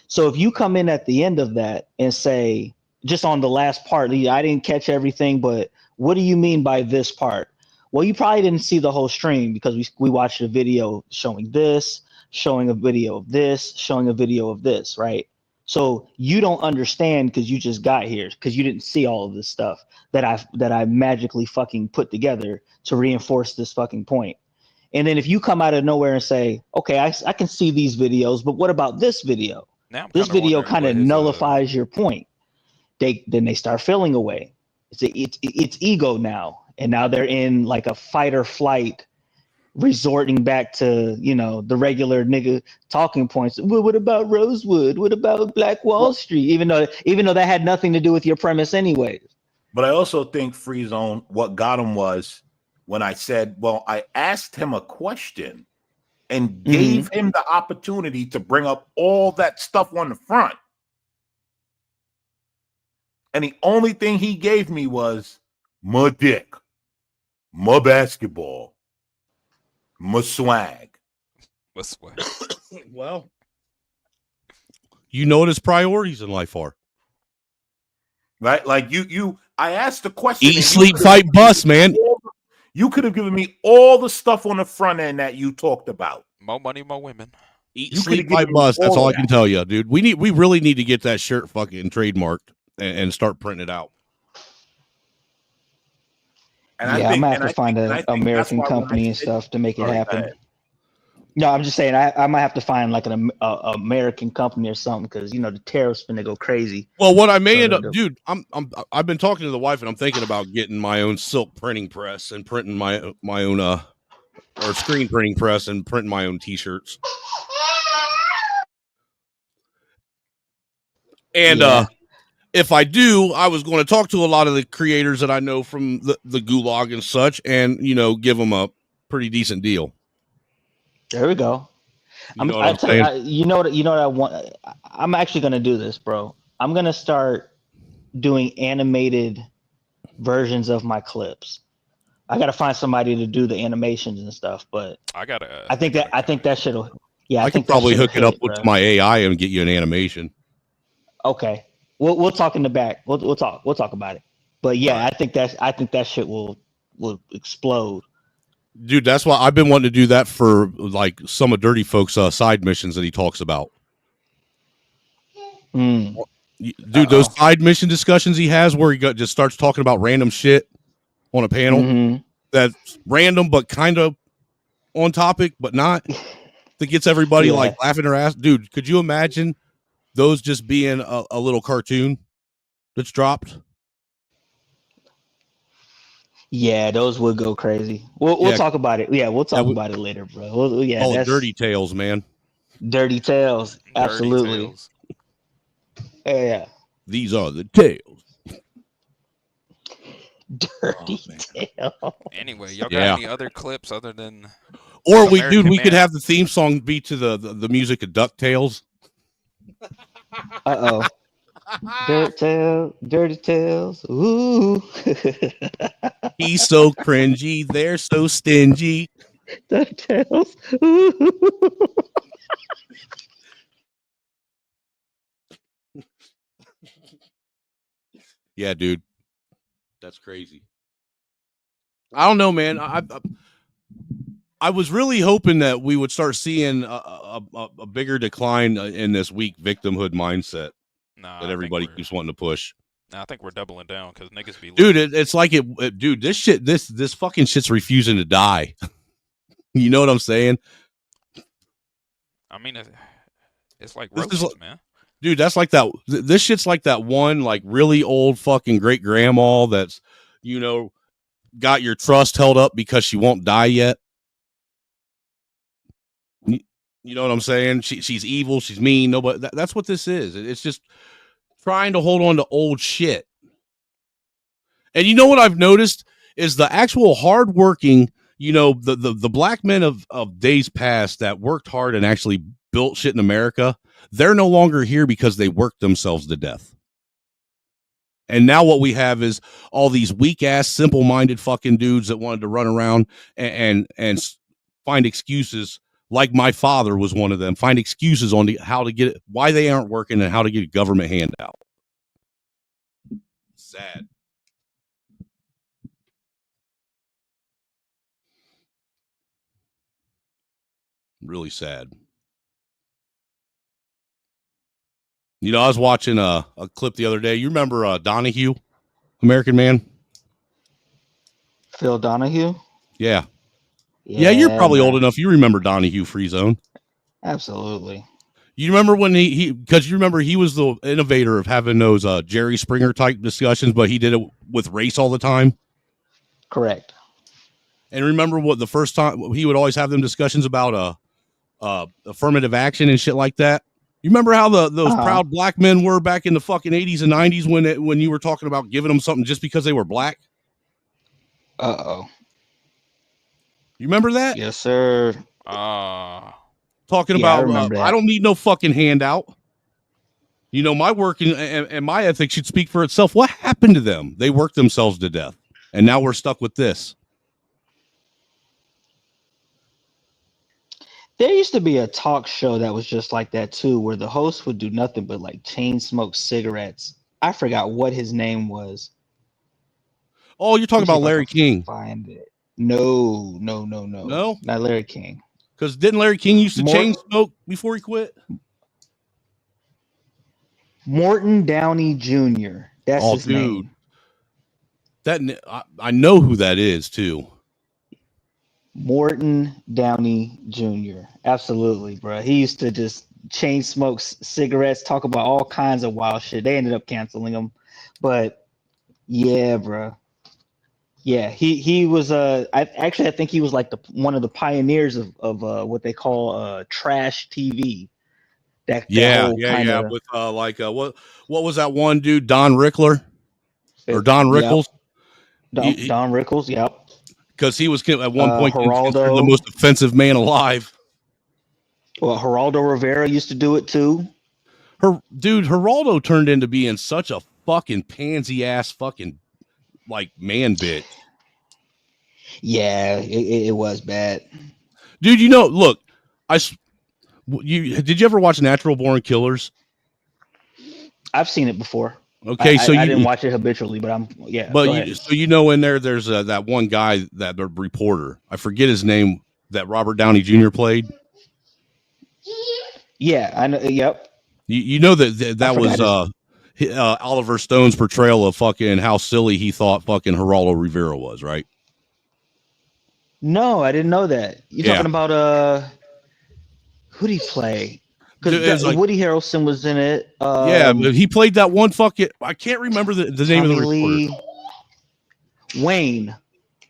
So if you come in at the end of that and say, just on the last part, I didn't catch everything, but what do you mean by this part? Well, you probably didn't see the whole stream because we watched a video showing this, showing a video of this, showing a video of this, right? So you don't understand because you just got here, because you didn't see all of this stuff that I magically fucking put together to reinforce this fucking point. And then if you come out of nowhere and say, okay, I can see these videos, but what about this video? Now I'm This kinda video wondering kind what of his nullifies your point. They start feeling away. It's ego now, and now they're in like a fight or flight, resorting back to the regular nigga talking points. Well, what about Rosewood? What about Black Wall Street? Even though that had nothing to do with your premise anyway. But I also think Free Zone, what got him was when I said, well, I asked him a question and gave him the opportunity to bring up all that stuff on the front. And the only thing he gave me was my dick, my basketball, my swag. My swag. Well, you know what his priorities in life are. Right? Like I asked the question. Eat, sleep, fight, bust, man. You could have given me all the stuff on the front end that you talked about. More money, more women. Eat, sleep, fight, bust. That's all I can tell you, dude. We really need to get that shirt fucking trademarked and start printing it out. And I'm gonna have to find an American company and stuff to make it happen. No, I'm just saying I might have to find like an American company or something because the tariffs finna go crazy. Well, what I may end up, dude, I've been talking to the wife and I'm thinking about getting my own silk printing press and printing my own or screen printing press and printing my own t-shirts. And if I do, I was going to talk to a lot of the creators that I know from the Gulag and such, and give them a pretty decent deal. There we go. You know what I want. I'm actually going to do this, bro. I'm going to start doing animated versions of my clips. I got to find somebody to do the animations and stuff, but I think that should. Yeah, I could probably hook it up with my AI and get you an animation. Okay, we'll talk in the back. We'll talk about it. But yeah, I think that shit will explode. Dude, that's why I've been wanting to do that for like some of Dirty Folks' side missions that he talks about. Dude, those side mission discussions he has where he just starts talking about random shit on a panel that's random but kind of on topic, but not. That gets everybody like laughing their ass. Dude, could you imagine those just being a little cartoon that's dropped? Yeah, those would go crazy. We'll talk about it. Yeah, we'll talk about it later, bro. That's Dirty Tales, man. Dirty Tales, absolutely. Tales. Yeah. These are the tales. Dirty Tales. Anyway, y'all got any other clips other than? Or we could have the theme song be to the music of DuckTales. Uh-oh. Dirty Tales. Ooh. He's so cringy. They're so stingy. Dirty Tales. Ooh. Yeah, dude. That's crazy. I don't know, man. I was really hoping that we would start seeing a bigger decline in this weak victimhood mindset that everybody keeps wanting to push. I think we're doubling down because niggas be. Dude, it's like dude, this fucking shit's refusing to die. You know what I'm saying? I mean, it's like roaches, man. Dude, that's like that. This shit's like that one, like really old fucking great grandma that's, got your trust held up because she won't die yet. You know what I'm saying? She's evil. She's mean. Nobody. That's what this is. It's just trying to hold on to old shit. And you know what I've noticed is the actual hardworking, the black men of days past that worked hard and actually built shit in America. They're no longer here because they worked themselves to death. And now what we have is all these weak ass, simple minded fucking dudes that wanted to run around and find excuses. Like my father was one of them. Find excuses on how to get it, why they aren't working, and how to get a government handout. Sad. Really sad. I was watching a clip the other day. You remember Donahue, American Man? Phil Donahue? Yeah. Yeah, you're probably old enough. You remember Donahue Free Zone. Absolutely. You remember when because you remember he was the innovator of having those Jerry Springer type discussions, but he did it with race all the time. Correct. And remember what the first time he would always have them discussions about affirmative action and shit like that. You remember how those proud black men were back in the fucking 80s and 90s when you were talking about giving them something just because they were black? Uh-oh. You remember that? Yes, sir. Talking Yeah, I about remember I that. don't need no fucking handout. You know, my work and my ethic should speak for itself. What happened to them? They worked themselves to death. And now we're stuck with this. There used to be a talk show that was just like that too, where the host would do nothing but like chain smoke cigarettes. I forgot what his name was. Oh, you're talking Let me see about if I Larry can King. Find it. No. No? Not Larry King. Because didn't Larry King used to chain smoke before he quit? Morton Downey Jr. That's his dude. name. I know who that is too. Morton Downey Jr. Absolutely, bro. He used to just chain smoke cigarettes, talk about all kinds of wild shit. They ended up canceling him, but yeah, bro. Yeah, he was I think he was like one of the pioneers of what they call trash TV. That whole Yeah. With what was that one dude, Don Rickler or Don Rickles? Don Rickles, yep. Because he was at one point considered Geraldo. the most offensive man alive. Well, Geraldo Rivera used to do it too. Geraldo turned into being such a fucking pansy ass fucking like man bitch. Yeah, it was bad. Dude, you know, look, did you ever watch Natural Born Killers? I've seen it before. Okay, so I didn't watch it habitually, but so you know, in there's that one guy, that the reporter, I forget his name, that Robert Downey Jr. played. Yeah, I know. Yep. You know that was Oliver Stone's portrayal of fucking how silly he thought fucking Geraldo Rivera was, right? No, I didn't know that. You're talking about who did he play? Because Woody Harrelson was in it. Yeah, but he played that one fucking. I can't remember the name of the reporter. Wayne.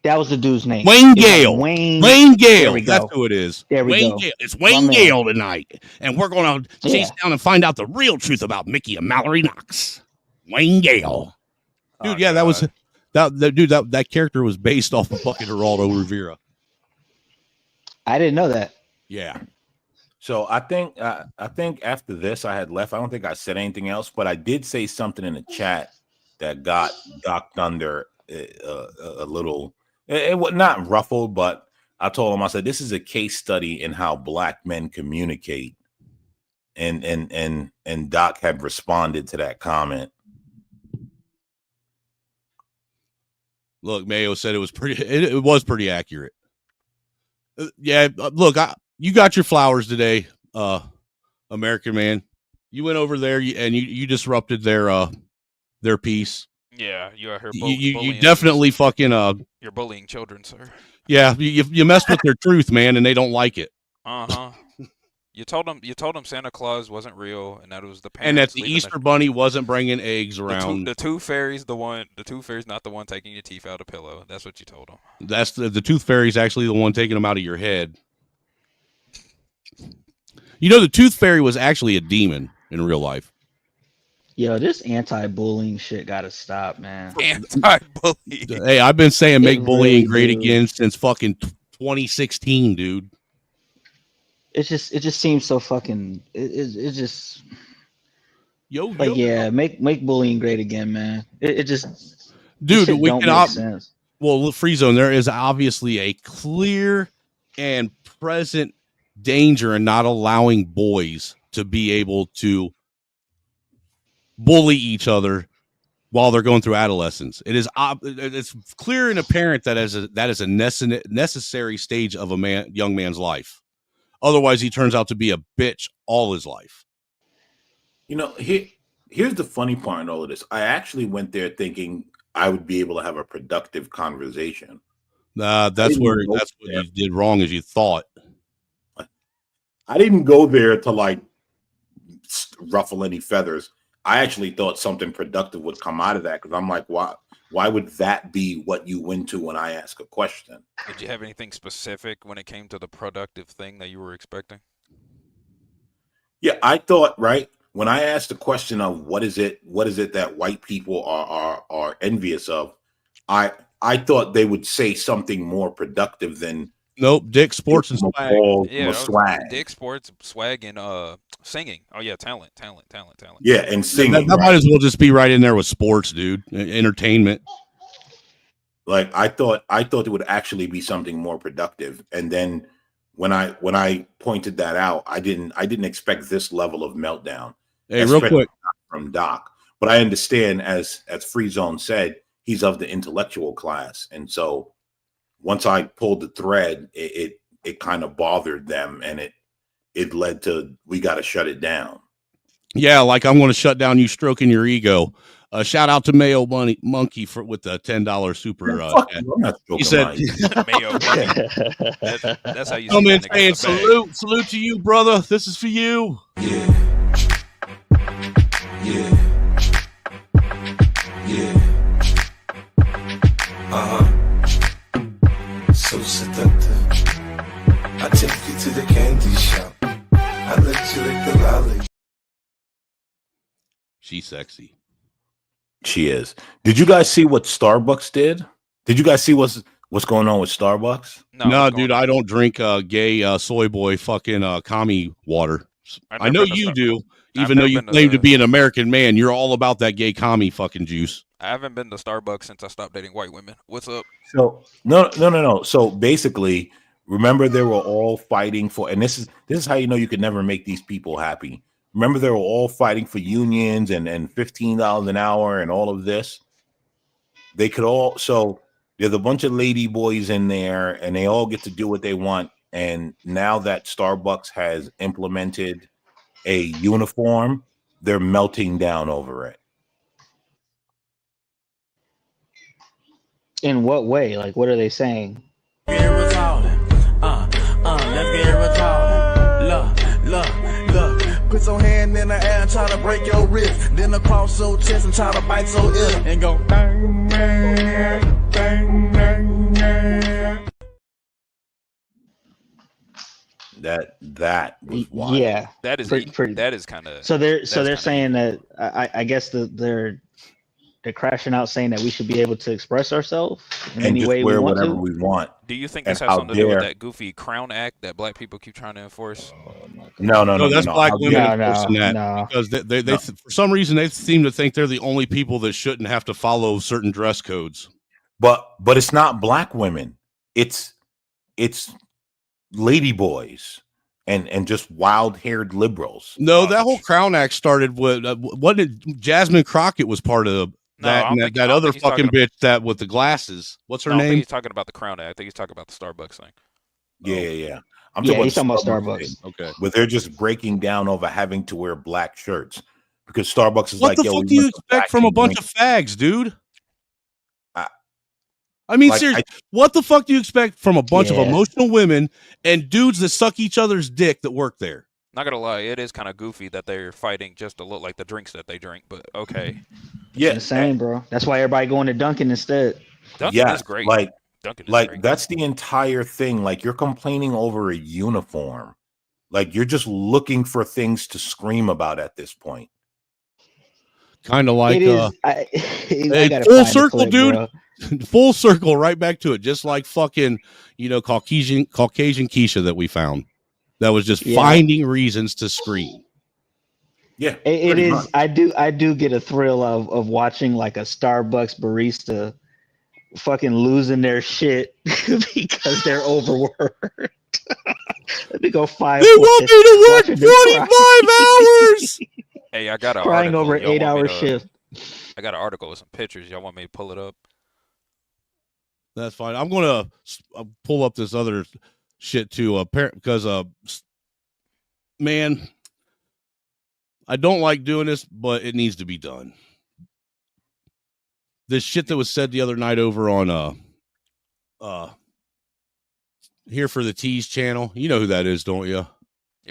That was the dude's name. Wayne Gale. Wayne Gale. That's who it is. There we go. Gale. It's Wayne Gale tonight, and we're going to chase down and find out the real truth about Mickey and Mallory Knox. Wayne Gale. Dude, that was that character was based off of fucking Geraldo Rivera. I didn't know that. Yeah. So I think after this I had left. I don't think I said anything else, but I did say something in the chat that got Doc Thunder a little. It was not ruffled, but I told him, I said, this is a case study in how black men communicate, and Doc had responded to that comment. Look, Mayo said it was pretty accurate. Look, you got your flowers today, American man. You went over there and you disrupted their peace. Yeah, you are here. You definitely fucking You're bullying children, sir. Yeah, you messed with their truth, man, and they don't like it. You told them Santa Claus wasn't real, and that it was the parents. And that the Easter Bunny wasn't bringing eggs around. The tooth fairy's not the one taking your teeth out of the pillow. That's what you told them. That's the tooth fairy's actually the one taking them out of your head. You know, the tooth fairy was actually a demon in real life. Yo, this anti-bullying shit gotta stop, man. Anti-bullying. Hey, I've been saying make bullying great again since fucking 2016, dude. It just seems so fucking. It just. Make bullying great again, man. It just. Dude, we don't make sense. Well, Free Zone, there is obviously a clear and present danger in not allowing boys to be able to bully each other while they're going through adolescence. It's clear and apparent that is a necessary stage of a young man's life. Otherwise, he turns out to be a bitch all his life. You know, here's the funny part in all of this. I actually went there thinking I would be able to have a productive conversation. That's what you did wrong, as you thought. I didn't go there to like ruffle any feathers. I actually thought something productive would come out of that because I'm like, why would that be what you went to when I ask a question? Did you have anything specific when it came to the productive thing that you were expecting? Yeah, I thought, right, when I asked the question of what is it that white people are envious of, I thought they would say something more productive than nope, dick, sports, and swag. Yeah, swag. dick, sports, swag, and singing. Oh yeah, talent. Yeah, and singing. That might as well just be right in there with sports, dude. Entertainment. Like I thought it would actually be something more productive. And then when I pointed that out, I didn't expect this level of meltdown. Hey, real quick from Doc, but I understand as Free Zone said, he's of the intellectual class, and so once I pulled the thread, it kind of bothered them, and it led to we got to shut it down. Yeah, like I'm going to shut down you stroking your ego. Shout out to Mayo Monkey with the $10 super. He said, Mayo Monkey. That's how you come in saying salute to you, brother. This is for you. So seductive. I take you to the candy shop. I let you lick the lolly. She's sexy. She is. Did you guys see what Starbucks did? Did you guys see what's going on with Starbucks? No, dude, I don't drink gay soy boy fucking commie water. I know you do, even though you claim to be an American man. You're all about that gay commie fucking juice. I haven't been to Starbucks since I stopped dating white women. What's up? So no. So basically, remember they were all fighting for, and this is how you know you could never make these people happy. Remember they were all fighting for unions and $15 an hour and all of this. They could all, so there's a bunch of lady boys in there and they all get to do what they want. And now that Starbucks has implemented a uniform, they're melting down over it. In what way? Like, what are they saying? Let's get retarded. Look. Put your hand in the air and try to break your wrist. Then across your chest and try to bite your ear. And go bang, bang, bang, bang, bang. That was wild. Yeah, that is pretty. That is kind of. So they're saying that I guess they're crashing out, saying that we should be able to express ourselves in any way we want whatever to. we want. Do you think this has something to do with that goofy Crown Act that black people keep trying to enforce? No, that's black women enforcing that no. because they for some reason they seem to think they're the only people that shouldn't have to follow certain dress codes. But it's not black women. It's lady boys and just wild-haired liberals. No, that whole Crown Act started with wasn't Jasmine Crockett was part of that other fucking bitch that with the glasses. What's her I name? think he's talking about the Crown Act. I think he's talking about the Starbucks thing. Yeah. He's talking about Starbucks. Okay, where they're just breaking down over having to wear black shirts because Starbucks is what the fuck do you expect from a bunch of fags, dude? I mean, seriously, what the fuck do you expect from a bunch of emotional women and dudes that suck each other's dick that work there? Not gonna lie, it is kind of goofy that they're fighting just to look like the drinks that they drink, but okay. Yeah, the same, bro. That's why everybody going to Dunkin' instead. Dunkin' is great. Dunkin' is great. That's the entire thing. Like you're complaining over a uniform. Like you're just looking for things to scream about at this point. Kind of like I full circle, dude. Bro. Full circle, right back to it. Just like fucking, Caucasian Kiesha that we found. That was just finding reasons to scream. Yeah, it is. Much. I do get a thrill of watching like a Starbucks barista fucking losing their shit because they're overworked. Let me go 5. They want me to work 25 hours. Hey, I got an crying article. Over an 8-hour shift. I got an article with some pictures. Y'all want me to pull it up? That's fine. I'm gonna pull up this other shit too, because man, I don't like doing this, but it needs to be done. This shit that was said the other night over on Here for the Tease channel. You know who that is, don't you?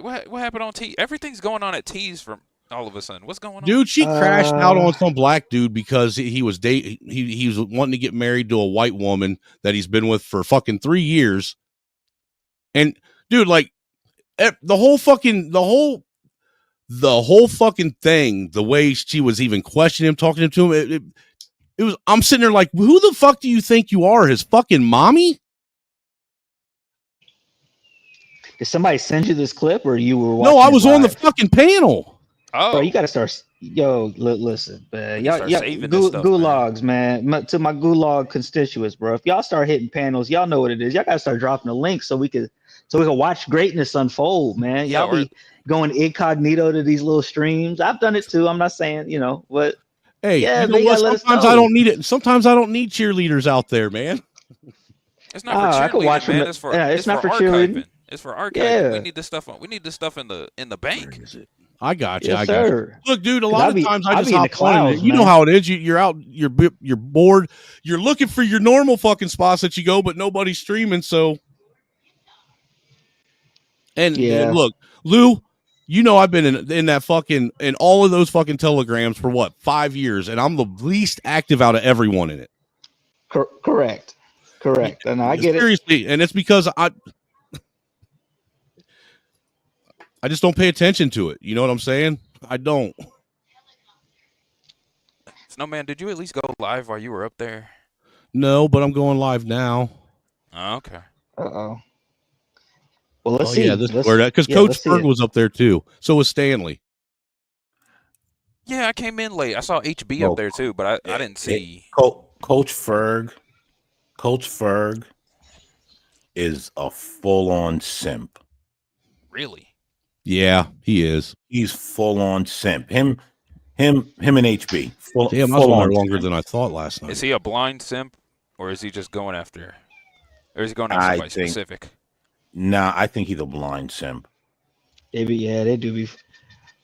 What happened on T? Everything's going on at T's from all of a sudden. What's going on? Dude, she crashed out on some black dude because he was he was wanting to get married to a white woman that he's been with for fucking 3 years. And dude, like the whole fucking thing, the way she was even questioning him, talking to him, it was. I'm sitting there like, who the fuck do you think you are, his fucking mommy? Did somebody send you this clip, or you were watching? No, I was on the fucking panel. Oh, bro, you gotta start. Yo, listen, man. Y'all, saving this stuff, gulags, man. To my gulag constituents, bro. If y'all start hitting panels, y'all know what it is. Y'all gotta start dropping the link so we can watch greatness unfold, man. Y'all be going incognito to these little streams. I've done it too. I'm not saying, but hey, yeah, you know what? Sometimes I don't need it. Sometimes I don't need cheerleaders out there, man. It's not for I could watch cheerleading, man. it's not for archiving. cheerleading. It's for archiving. Yeah. We need this stuff in the bank. I got you. Yes, I got sir. you. Look, dude, a lot of times I just be in the hop on. clouds, You know man. how it is. You're out. You're bored. You're looking for your normal fucking spots that you go, but nobody's streaming. So, and look, Lou, you know I've been in that fucking in all of those fucking telegrams for what 5 years, and I'm the least active out of everyone in it. Correct. And I get seriously, and it's because I just don't pay attention to it. You know what I'm saying? I don't. Snowman, did you at least go live while you were up there? No, but I'm going live now. Oh, okay. Uh-oh. Well, let's see. Yeah, this is where that because Coach Berg was up there too. So was Stanley. Yeah, I came in late. I saw HB up there too, but I didn't see. Coach Ferg is a full-on simp. Really? Yeah, he is. He's full-on simp. Him and HB. Damn, I was on there longer than I thought last night. Is he a blind simp, or is he just going after? Or is he going after somebody specific? Nah, I think he's a blind simp. they do be.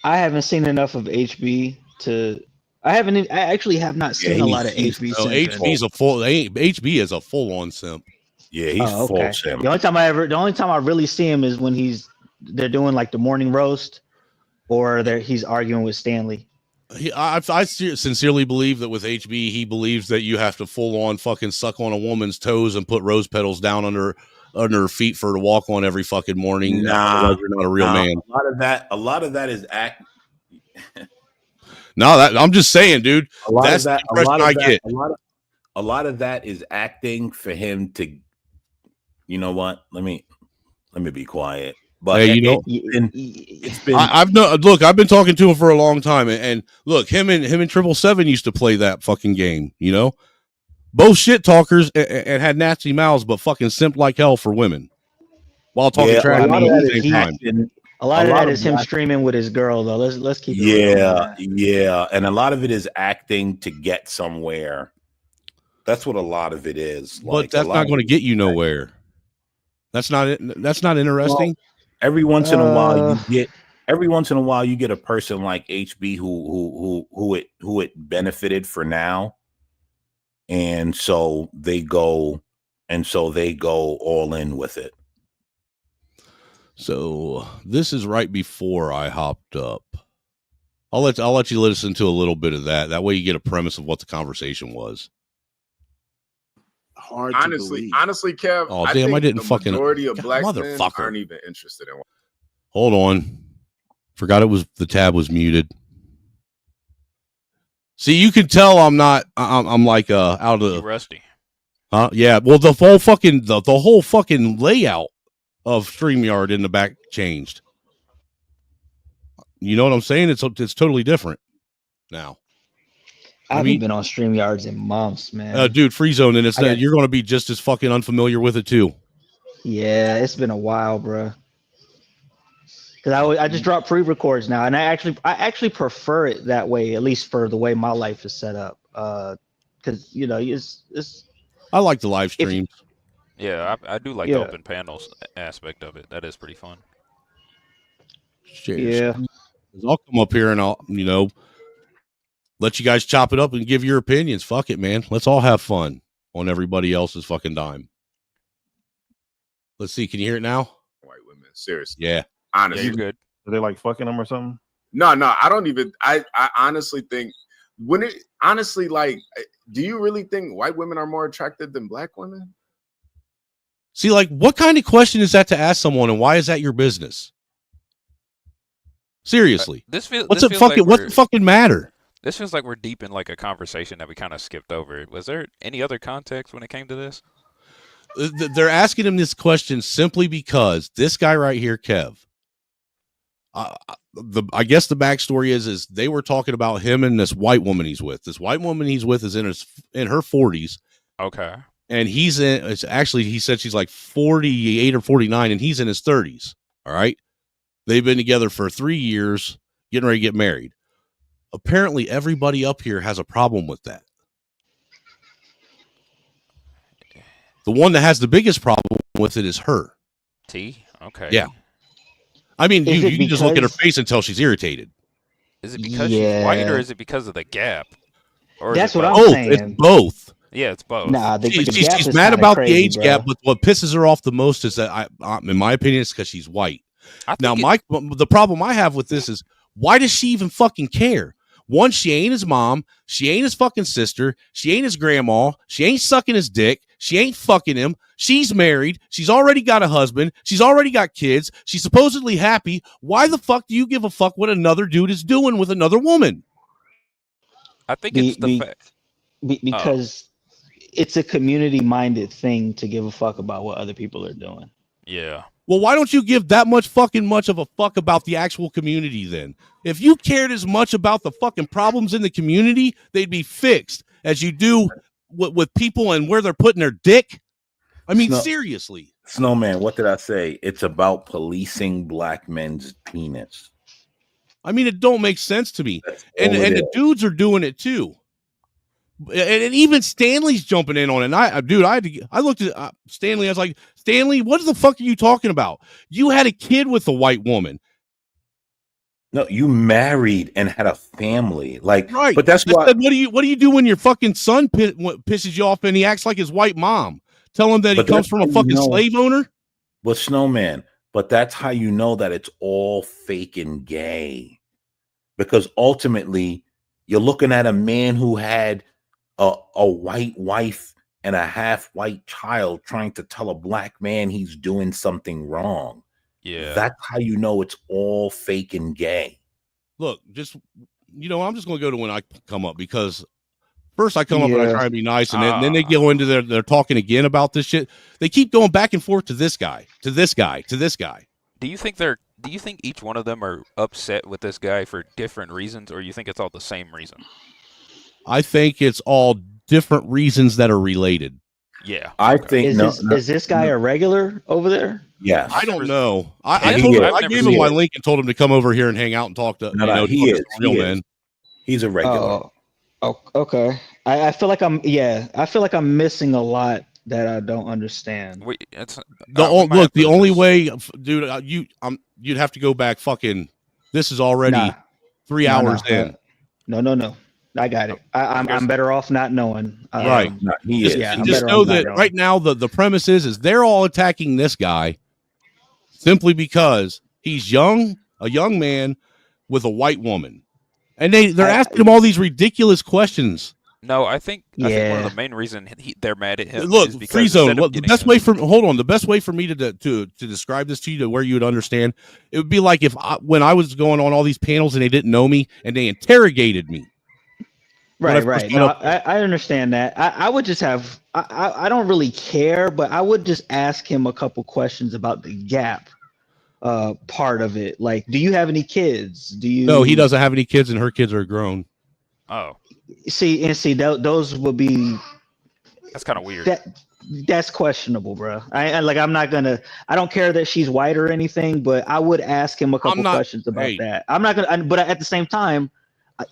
I haven't seen enough of HB to. I actually have not seen a lot of HB. HB is a full-on simp. Yeah, he's full simp. The only time I really see him is when they're doing like the morning roast, or he's arguing with Stanley. I sincerely believe that with HB, he believes that you have to full on fucking suck on a woman's toes and put rose petals down under her feet for her to walk on every fucking morning. Nah, you're not a real man. A lot of that is act. No, I'm just saying, dude. That's the impression I get. A lot of that is acting for him to. You know what? Let me be quiet. But hey, it's been. I've been talking to him for a long time, and look, him and 777 used to play that fucking game. You know, both shit talkers and had nasty mouths, but fucking simp like hell for women while talking trash at the same time. A lot of that is him streaming with his girl, though. Let's keep it real. Yeah, and a lot of it is acting to get somewhere. That's what a lot of it is. But that's not going to get you nowhere. That's not interesting. Well, every once in a while you get a person like HB who it benefited for now, and so they go all in with it. So this is right before I hopped up. I'll let you listen to a little bit of that. That way you get a premise of what the conversation was. Honestly, Kev. Oh damn! I didn't the fucking majority of black men motherfucker aren't even interested in. Hold on, forgot the tab was muted. See, you can tell I'm not. I'm like out of rusty. Yeah. Well, the whole fucking layout of StreamYard in the back changed. You know what I'm saying? It's totally different now. I haven't been on StreamYards in months, man. Dude, free zone, and you're going to be just as fucking unfamiliar with it too. Yeah, it's been a while, bro. Because I just drop pre-records now, and I actually prefer it that way, at least for the way my life is set up. Because it's. I like the live streams. Yeah, I do like the open panels aspect of it. That is pretty fun. Yeah, I'll come up here and I'll let you guys chop it up and give your opinions. Fuck it, man. Let's all have fun on everybody else's fucking dime. Let's see. Can you hear it now? White women, seriously. Yeah. Honestly, you're good. Are they like fucking them or something? No, I don't even. I honestly think like, do you really think white women are more attractive than black women? See, like, what kind of question is that to ask someone, and why is that your business? Seriously, what's the fucking matter? This feels like we're deep in like a conversation that we kind of skipped over. Was there any other context when it came to this? They're asking him this question simply because this guy right here, Kev. I guess the backstory is they were talking about him and this white woman he's with. This white woman he's with is in her 40s. Okay. And he said she's like 48 or 49, and he's in his 30s. All right. They've been together for 3 years, getting ready to get married. Apparently, everybody up here has a problem with that. The one that has the biggest problem with it is her. T? Okay. Yeah. I mean, you can just look at her face and tell she's irritated. Is it because she's white, or is it because of the gap? Or That's what both? I'm saying. It's both. Yeah, it's both. Nah, she's mad about the age gap, but what pisses her off the most is that, in my opinion, it's because she's white. Now, the problem I have with this is, why does she even fucking care? One, she ain't his mom. She ain't his fucking sister. She ain't his grandma. She ain't sucking his dick. She ain't fucking him. She's married. She's already got a husband. She's already got kids. She's supposedly happy. Why the fuck do you give a fuck what another dude is doing with another woman? I think it's the fact. Because it's a community-minded thing to give a fuck about what other people are doing. Yeah. Well, why don't you give that much of a fuck about the actual community then? If you cared as much about the fucking problems in the community, they'd be fixed as you do with people and where they're putting their dick. I mean, seriously. Snowman, what did I say? It's about policing black men's penis. I mean, it don't make sense to me. And the dudes are doing it too. And even Stanley's jumping in on it. And I looked at Stanley. I was like, Stanley, what the fuck are you talking about? You had a kid with a white woman. No, you married and had a family. Like, right. But that's why. What do you do when your fucking son pisses you off and he acts like his white mom? Tell him that he comes from a fucking slave owner. But Snowman, that's how you know that it's all fake and gay, because ultimately you're looking at a man who had a white wife and a half white child trying to tell a black man he's doing something wrong. Yeah. That's how you know it's all fake and gay. Look, I'm just going to go to when I come up, because first I come up and I try to be nice, and then they go into they're talking again about this shit. They keep going back and forth to this guy, to this guy, to this guy. Do you think each one of them are upset with this guy for different reasons, or you think it's all the same reason? I think it's all different reasons that are related. Yeah. I think is this guy a regular over there? Yeah. I don't know. I gave him my link and told him to come over here and hang out and talk to man. He's a regular. Oh, okay. I feel like I'm missing a lot that I don't understand. The only way, dude, you'd have to go back. Fucking, this is already 3 hours in. No. I got it. I'm better off not knowing. Right. Just know that right now the premise is they're all attacking this guy simply because he's a young man with a white woman, and they're asking him all these ridiculous questions. No, I think one of the main reasons they're mad at him. Look, is because free zone. The best way for me to describe this to you, to where you would understand, it would be like when I was going on all these panels and they didn't know me and they interrogated me. Right. No, I understand that. I would just have. I don't really care, but I would just ask him a couple questions about the gap part of it. Like, do you have any kids? No, he doesn't have any kids, and her kids are grown. Oh. See, those would be. That's kind of weird. That's questionable, bro. I don't care that she's white or anything, but I would ask him a couple questions about that. I'm not gonna. But at the same time,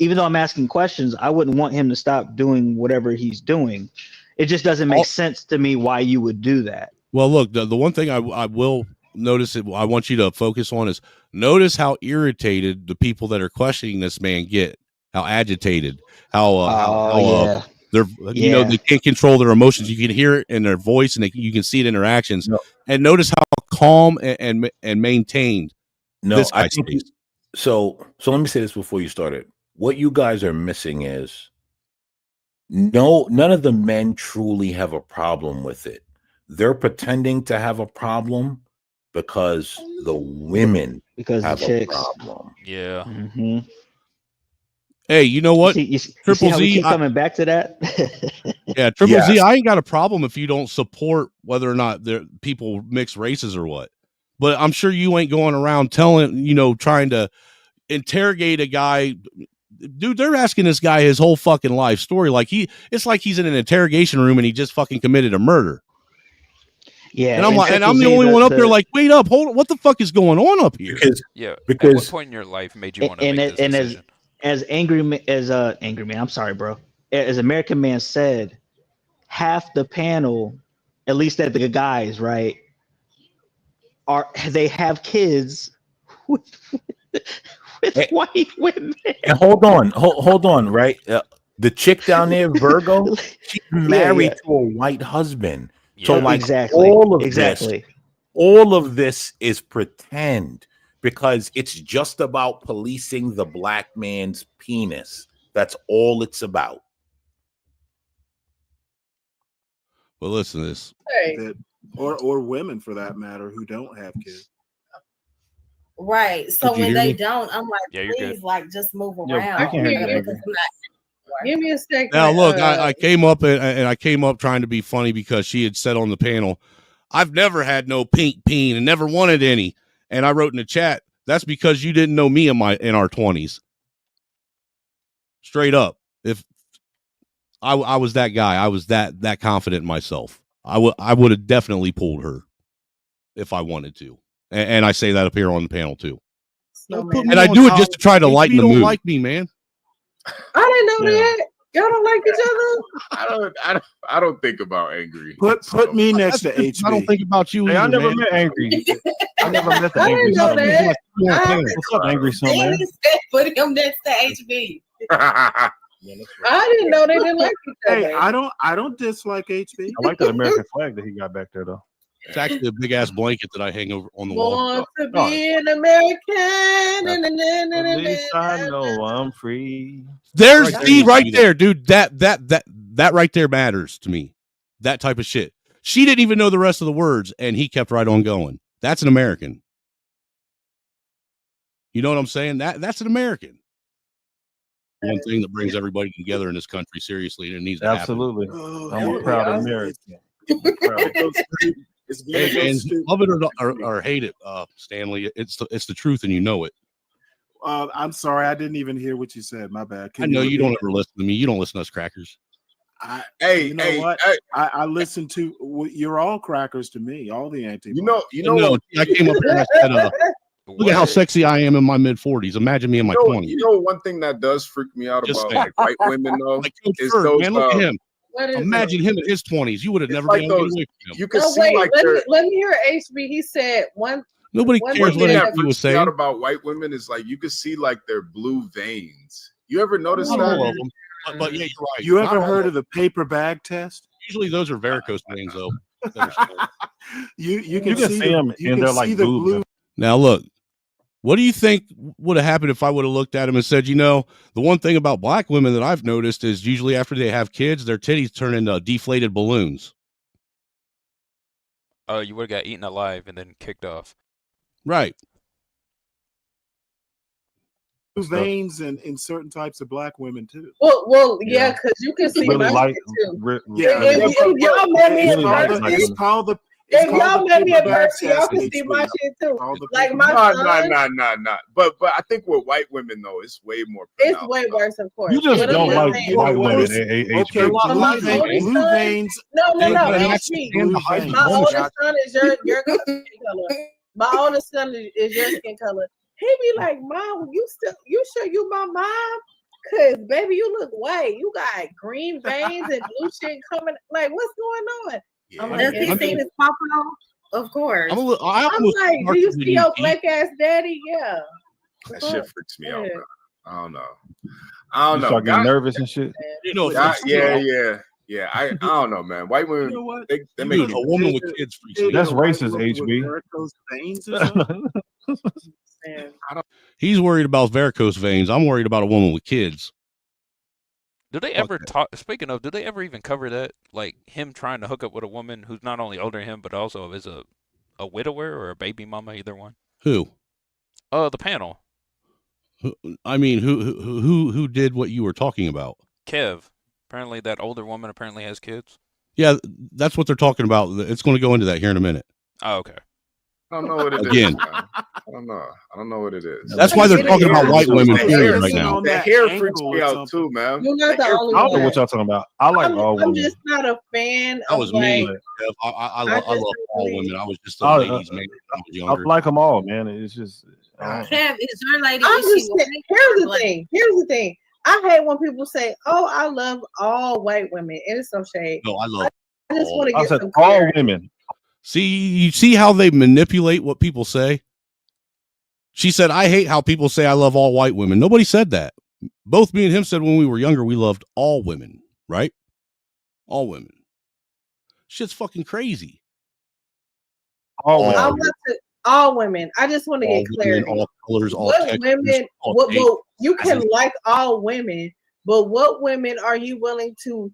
even though I'm asking questions, I wouldn't want him to stop doing whatever he's doing. It just doesn't make sense to me why you would do that. Well, look, the one thing I will notice that I want you to focus on is notice how irritated the people that are questioning this man get, how agitated, how they're they can't control their emotions. You can hear it in their voice, and you can see it in their actions. And notice how calm and maintained No, This I guy think stays. so. So let me say this before you started. What you guys are missing is none of the men truly have a problem with it. They're pretending to have a problem because the women because the have a chicks. problem. Yeah. Mm-hmm. Hey, you know what? You see Triple how we Z, keep coming back to that? yeah, Triple Z. Yes. I ain't got a problem if you don't support whether or not people mix races or what. But I'm sure you ain't going around trying to interrogate a guy. Dude, they're asking this guy his whole fucking life story. It's like he's in an interrogation room and he just fucking committed a murder. Yeah, and I'm the only one up there like, wait up, hold on, what the fuck is going on up here? At what point in your life made you want to make this decision? As Angry Man, I'm sorry, bro. As American Man said, half the panel, at least that the guys, right, they have kids with white women. And hold on, right? The chick down there, Virgo, she's married to a white husband. So like exactly, all of this is pretend because it's just about policing the black man's penis. That's all it's about. Well, listen to this. Or women for that matter who don't have kids. Right. So Did you when hear they me? don't, I'm like, Yeah, you're please, good. like, just move Yo, around. I can hear you, Because Angry. I'm not- Give me a second. Now, look, I came up and I came up trying to be funny because she had said on the panel, I've never had no pink peen and never wanted any. And I wrote in the chat, that's because you didn't know me in our 20s. Straight up. If I was that guy, I was that confident in myself. I would have definitely pulled her if I wanted to. And I say that up here on the panel too. And I do it just to try to lighten the mood. Don't like me, man. I didn't know that. Y'all don't like each other? I don't think about Angry. Put me next to HB. I don't think about you. Hey, I either, never man. met Angry. I never met the I Angry didn't know Snowman. that. What's up, Angry Snowman? He said put him next to HB. I didn't know they didn't like each other. Hey, I don't dislike HB. I like that American flag that he got back there, though. It's actually a big ass blanket that I hang over on the wall. Want to be an American. At least I know I'm free. There's right there, dude. That right there matters to me. That type of shit. She didn't even know the rest of the words, and he kept right on going. That's an American. You know what I'm saying? That's an American. One thing that brings everybody together in this country, seriously, and it needs to Absolutely. I'm a proud American. And love it or hate it, Stanley. It's the truth, and you know it. I'm sorry, I didn't even hear what you said. My bad. I know you don't ever listen to me. You don't listen to us crackers. You know what? I listen to you're all crackers to me. All the anti. No, I came up here and I said, look at how sexy I am in my mid-40s. Imagine me in my 20s. You know, one thing that does freak me out Just about saying. like white women though is Ferg, those. man, look at him. What is Imagine him in his 20s. You would have never like been able to those- get away from him. You can No, see wait, like let me hear HB. He said Nobody one cares thing what that he was freaks me saying. out about white women is like you can see like their blue veins. You ever notice Not that? all of them. But yeah, you're right. You Not ever all heard of of the paper bag test? Usually those are varicose veins, though. You can see the- them, you and can they're like see the boobs. blue. Now, look, what do you think would have happened if I would have looked at him and said, the one thing about black women that I've noticed is usually after they have kids, their titties turn into deflated balloons. Oh, you would have got eaten alive and then kicked off. Right. Veins in certain types of black women too. Well, yeah, because you can see Really my light. shit too. Yeah, If y'all met me in it's person, called the. if y'all met me in paper bag person, y'all test, can see my HB. shit too. the Like paper my bag- son, Nah. But I think with white women though, it's way more it's pronounced. way worse, of course. You just But I'm don't just like saying- white women. Okay, So my oldest blue son- veins. No, Veins. HB. Blue veins. My oldest son is your skin color. My oldest son is your skin color. He be like, Mom, you sure you my mom? Cause baby, you look white. You got green veins and blue shit coming. Like, what's going on? I'm like, Does he see his papa? Of course. I'm I'm like, do you see your black ass daddy? Yeah. That shit freaks me out, Yeah. bro. I don't know. I don't You know. start getting Guys- nervous and shit. Yeah. I don't know, man. White women, they make Dude, a woman with kids freaks me That's out. racist, HB. Varicose veins or something? man. He's worried about varicose veins. I'm worried about a woman with kids. Do they ever talk? Speaking of, do they ever even cover that? Like him trying to hook up with a woman who's not only older than him, but also is a widower or a baby mama, either one. Who? The panel. I mean, who did what you were talking about? Kev. Apparently, that older woman apparently has kids. Yeah, that's what they're talking about. It's going to go into that here in a minute. Oh, okay. I don't know what it is. Again. I don't know. I don't know what it is. That's why they're talking about white women period right now. The hair freaks me out too, man. You're not the only I don't know one. what y'all talking about. I like all I'm women. just not a fan That of was me. like. I love all women. I was just a I- ladies man. I was I younger. like them all, man. It's just. Kev, is your lady? I'm is she just saying, here's the thing. Here's the thing. I hate when people say, "Oh, I love all white women." It is so shade. No, I love. I just want to I get said some all clarity. women. See, you see how they manipulate what people say? She said, I hate how people say I love all white women. Nobody said that. Both me and him said when we were younger, we loved all women, right? All women. Shit's fucking crazy. All I women. want to all women. I just want to All get women, clarity. all colors, all What textures, women? all What? tastes. Well, you can like all women, but what women are you willing to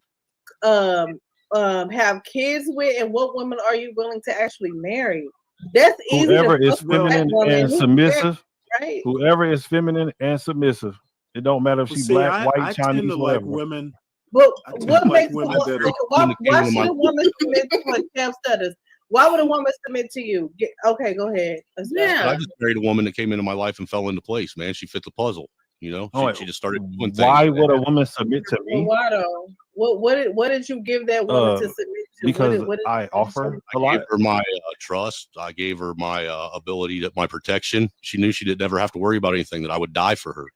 have kids with, and what women are you willing to actually marry? That's easy. Whoever to is fuck with that feminine woman. and Who submissive, cares, right? whoever is feminine and submissive, it don't matter if Well, she's see, black, I white, tend Chinese, to like whatever. women. But I tend what to like makes women why that should a woman submit to what Kev stutters? Why would a woman submit to you? Okay, go ahead. Let's go. But I just married a woman that came into my life and fell into place, man. She fit the puzzle, you know? She just started doing things. Why would a woman submit to Well, me? why though? What did you give that woman to submit to? Because what did I offer a I gave lot. her my trust. I gave her my ability, my protection. She knew she didn't ever have to worry about anything, that I would die for her.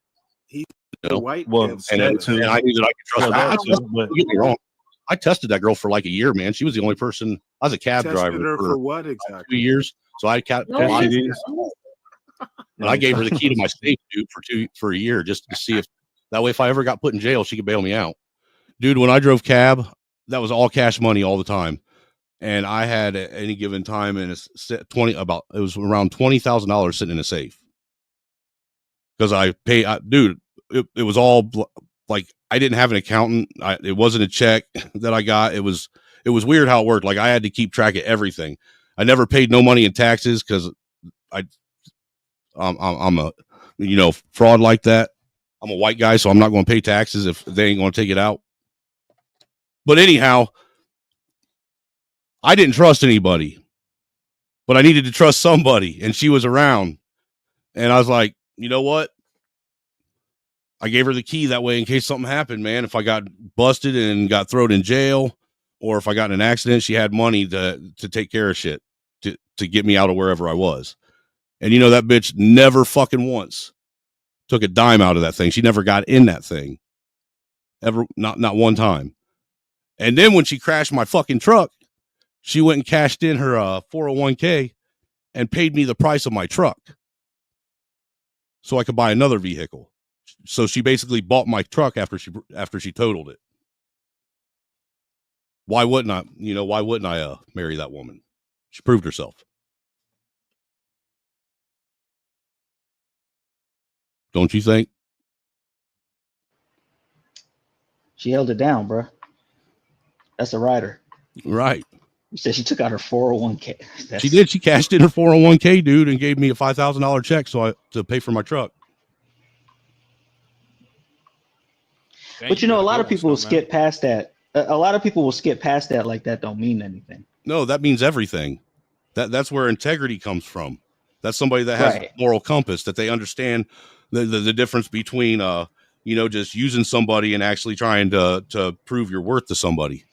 He's You know? white. Well, Kev And, Stutters. and I knew that I could trust Well, her. that too, but- Don't get me wrong. I tested that girl for like a year, man. She was the only person. I was a cab Tested driver her for for what 2 exactly? years. So I kept No, tested listen, it. And I gave her the key to my safe, dude, for a year, just to see if that way, if I ever got put in jail, she could bail me out. Dude, when I drove cab, that was all cash money all the time. And I had at any given time in a it was around $20,000 sitting in a safe. Because I pay, dude, it was all like, I didn't have an accountant. It wasn't a check that I got. It was weird how it worked. Like I had to keep track of everything. I never paid no money in taxes because I'm a fraud like that. I'm a white guy, so I'm not going to pay taxes if they ain't going to take it out. But anyhow, I didn't trust anybody, but I needed to trust somebody, and she was around. And I was like, you know what? I gave her the key that way in case something happened, man. If I got busted and got thrown in jail, or if I got in an accident, she had money to take care of shit, to get me out of wherever I was. And you know, that bitch never fucking once took a dime out of that thing. She never got in that thing. Ever, not one time. And then when she crashed my fucking truck, she went and cashed in her 401k and paid me the price of my truck so I could buy another vehicle. So she basically bought my truck after she totaled it. Why wouldn't I marry that woman? She proved herself. Don't you think? She held it down, bro. That's a rider. Right. You said she took out her 401k. She did. She cashed in her 401k, dude, and gave me a $5,000 check to pay for my truck. But you know, a lot of people will skip past that. A lot of people will skip past that like that don't mean anything. No, that means everything. That's where integrity comes from. That's somebody that has Right. a moral compass, that they understand the difference between just using somebody and actually trying to prove your worth to somebody.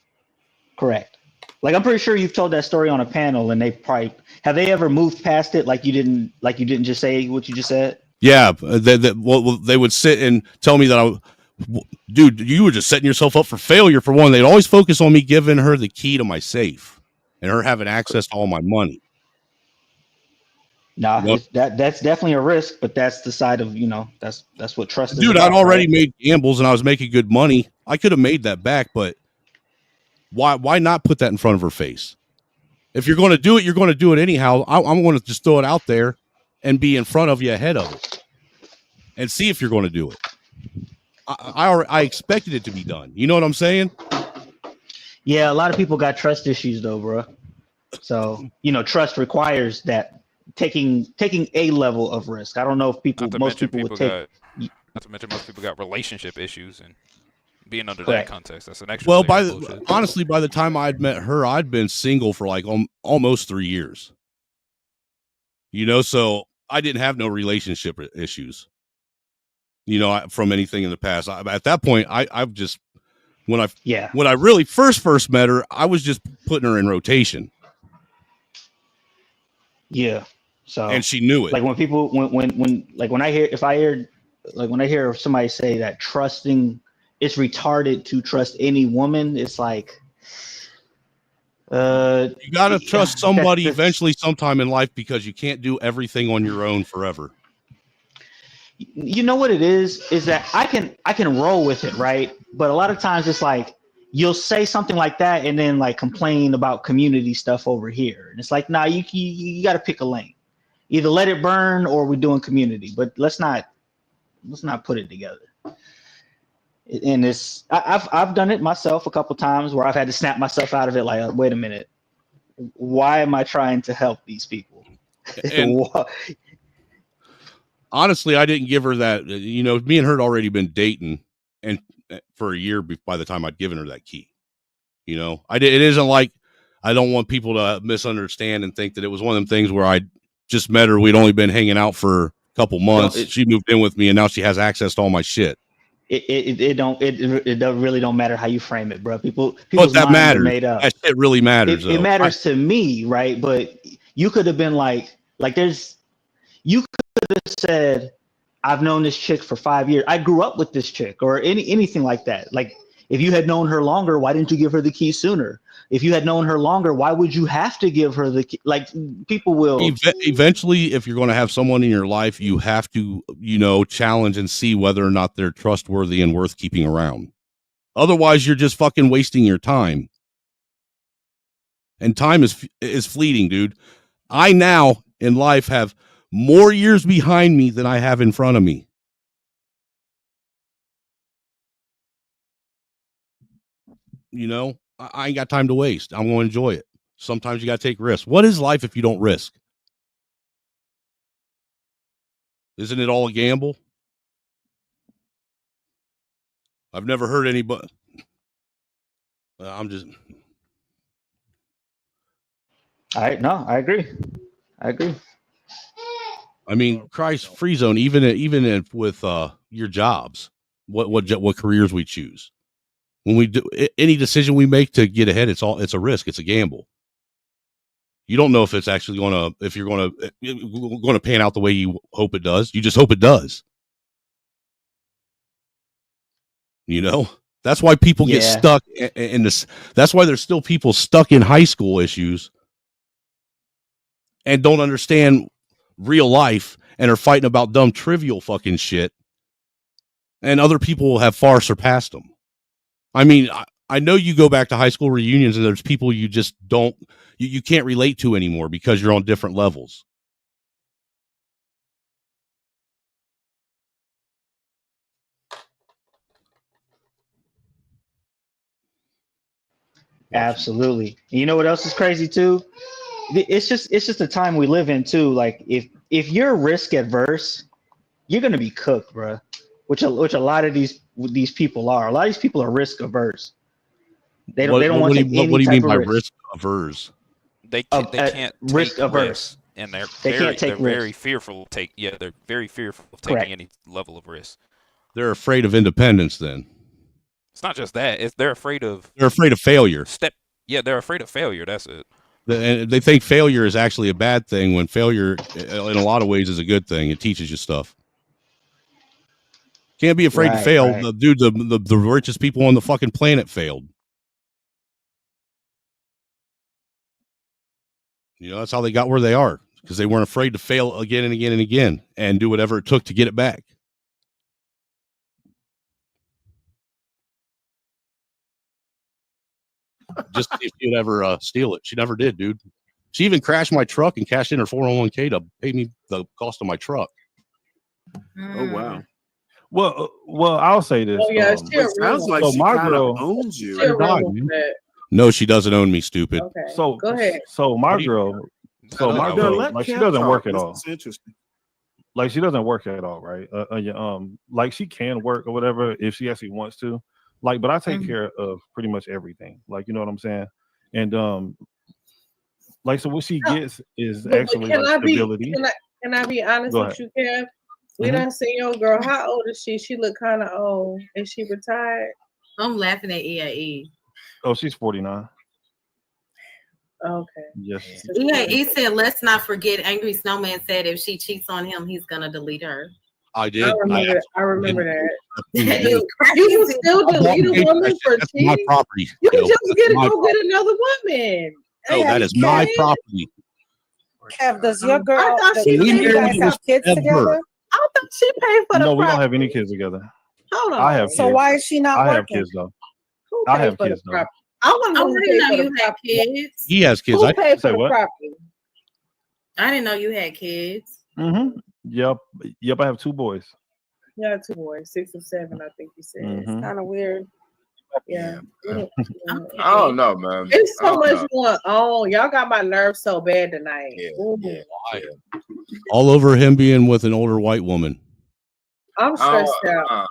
Correct. Like I'm pretty sure you've told that story on a panel, and have they ever moved past it like you didn't just say what you just said? Yeah, they would sit and tell me that dude, you were just setting yourself up for failure. For one, they'd always focus on me giving her the key to my safe and her having access to all my money. Nah, that's definitely a risk, but that's the side of that's what trust is. Dude, about, I'd already right? made gambles and I was making good money. I could have made that back, but why not put that in front of her face? If you're going to do it, you're going to do it anyhow. I'm going to just throw it out there and be in front of you ahead of it and see if you're going to do it. I expected it to be done. You know what I'm saying? Yeah, a lot of people got trust issues though, bro. So, trust requires that taking a level of risk. I don't know if most people would take. Not to mention most people got relationship issues, and being under Correct. that context, that's an extra layer of bullshit. Honestly, by the time I'd met her, I'd been single for like almost 3 years. So I didn't have no relationship issues. From anything in the past. At that point, I've just when I really first met her, I was just putting her in rotation. Yeah. So and she knew it. Like when people when I hear somebody say that it's retarded to trust any woman, it's like you gotta trust somebody eventually sometime in life because you can't do everything on your own forever. You know what it is that I can roll with it, right? But a lot of times it's like you'll say something like that and then like complain about community stuff over here, and it's like, nah, you got to pick a lane. Either let it burn or we're doing community, but let's not put it together. And I've done it myself a couple times where I've had to snap myself out of it. Like, wait a minute, why am I trying to help these people? And honestly, I didn't give her that. Me and her had already been dating, and for a year by the time I'd given her that key. It isn't like I don't want people to misunderstand and think that it was one of them things where I just met her. We'd only been hanging out for a couple months. She moved in with me, and now she has access to all my shit. It really don't matter how you frame it, bro. People's that minds matters. are made up. That shit really matters. It matters to me, right? But you could have been like you could have said, I've known this chick for 5 years. I grew up with this chick, or anything like that. Like, if you had known her longer, why didn't you give her the key sooner? If you had known her longer, why would you have to give her the key? Like, people will eventually, if you're going to have someone in your life, you have to, challenge and see whether or not they're trustworthy and worth keeping around. Otherwise, you're just fucking wasting your time. And time is fleeting, dude. I now in life have more years behind me than I have in front of me. I ain't got time to waste. I'm going to enjoy it. Sometimes you got to take risks. What is life if you don't risk? Isn't it all a gamble? I've never heard anybody. I'm just. I agree. I mean, Christ, free zone. Even with your jobs, what careers we choose. When we do any decision we make to get ahead, it's a risk. It's a gamble. You don't know if it's actually if you're going to pan out the way you hope it does. You just hope it does. That's why people get stuck in this. That's why there's still people stuck in high school issues and don't understand real life and are fighting about dumb, trivial fucking shit. And other people have far surpassed them. I mean, I know you go back to high school reunions and there's people you just you can't relate to anymore because you're on different levels. Absolutely. And you know what else is crazy too? It's just the time we live in too. Like if you're risk adverse, you're gonna be cooked, bro. Which a lot of these people are. A lot of these people are risk averse. They don't want to take any What do you mean by risk. risk averse? They can't risk take averse. risks, and they're can't take very risks. fearful. They're very fearful of taking Correct. any level of risk. They're afraid of independence. Then It's not just that; they're afraid of failure. They're afraid of failure. That's it. And they think failure is actually a bad thing when failure, in a lot of ways, is a good thing. It teaches you stuff. Can't be afraid to fail. Right. The richest people on the fucking planet failed. That's how they got where they are, because they weren't afraid to fail again and again and again and do whatever it took to get it back. Just see if she'd ever steal it. She never did, dude. She even crashed my truck and cashed in her 401k to pay me the cost of my truck. Oh wow. Well, I'll say this. Oh yeah, It sounds like she my kind girl of owns you. No, she doesn't own me, stupid. Okay. So go ahead. So my girl, like she doesn't work at all. It's interesting. Like she doesn't work at all, right? Like she can work or whatever if she actually wants to. Like, but I take care of pretty much everything. Like, you know what I'm saying? And like, so what she gets is actually Can like I be? stability. Can I be honest Go with you, Kev? We done seen your girl. How old is she? She look kind of old. Is she retired? I'm laughing at EAE. Oh, she's 49. Okay. Yes. EAE said, let's not forget, Angry Snowman said if she cheats on him, he's gonna delete her. I did. I remember that. You You can still delete a woman for That's my cheating. property. You can just That's get my go get another woman. No, that is my property. Kev, does your girl? I thought she We paid married for guys have kids ever. together? I thought she paid for the No, we don't property. have any kids together. Hold on. I have So kids. why is she not I have working? kids though. Who I paid have for kids the though. property? I want to I know who didn't paid know for you the had property. kids. He has kids. Who I paid for Say the what? property? I didn't know you had kids. Yep. I have 2 boys. Yeah, 2 boys, 6 and 7. I think you said. It's Mhm. kind of weird. Yeah. I don't know, man. It's I so don't much know. going on. Y'all got my nerves so bad tonight. Ooh. all over him being with an older white woman. I'm stressed out.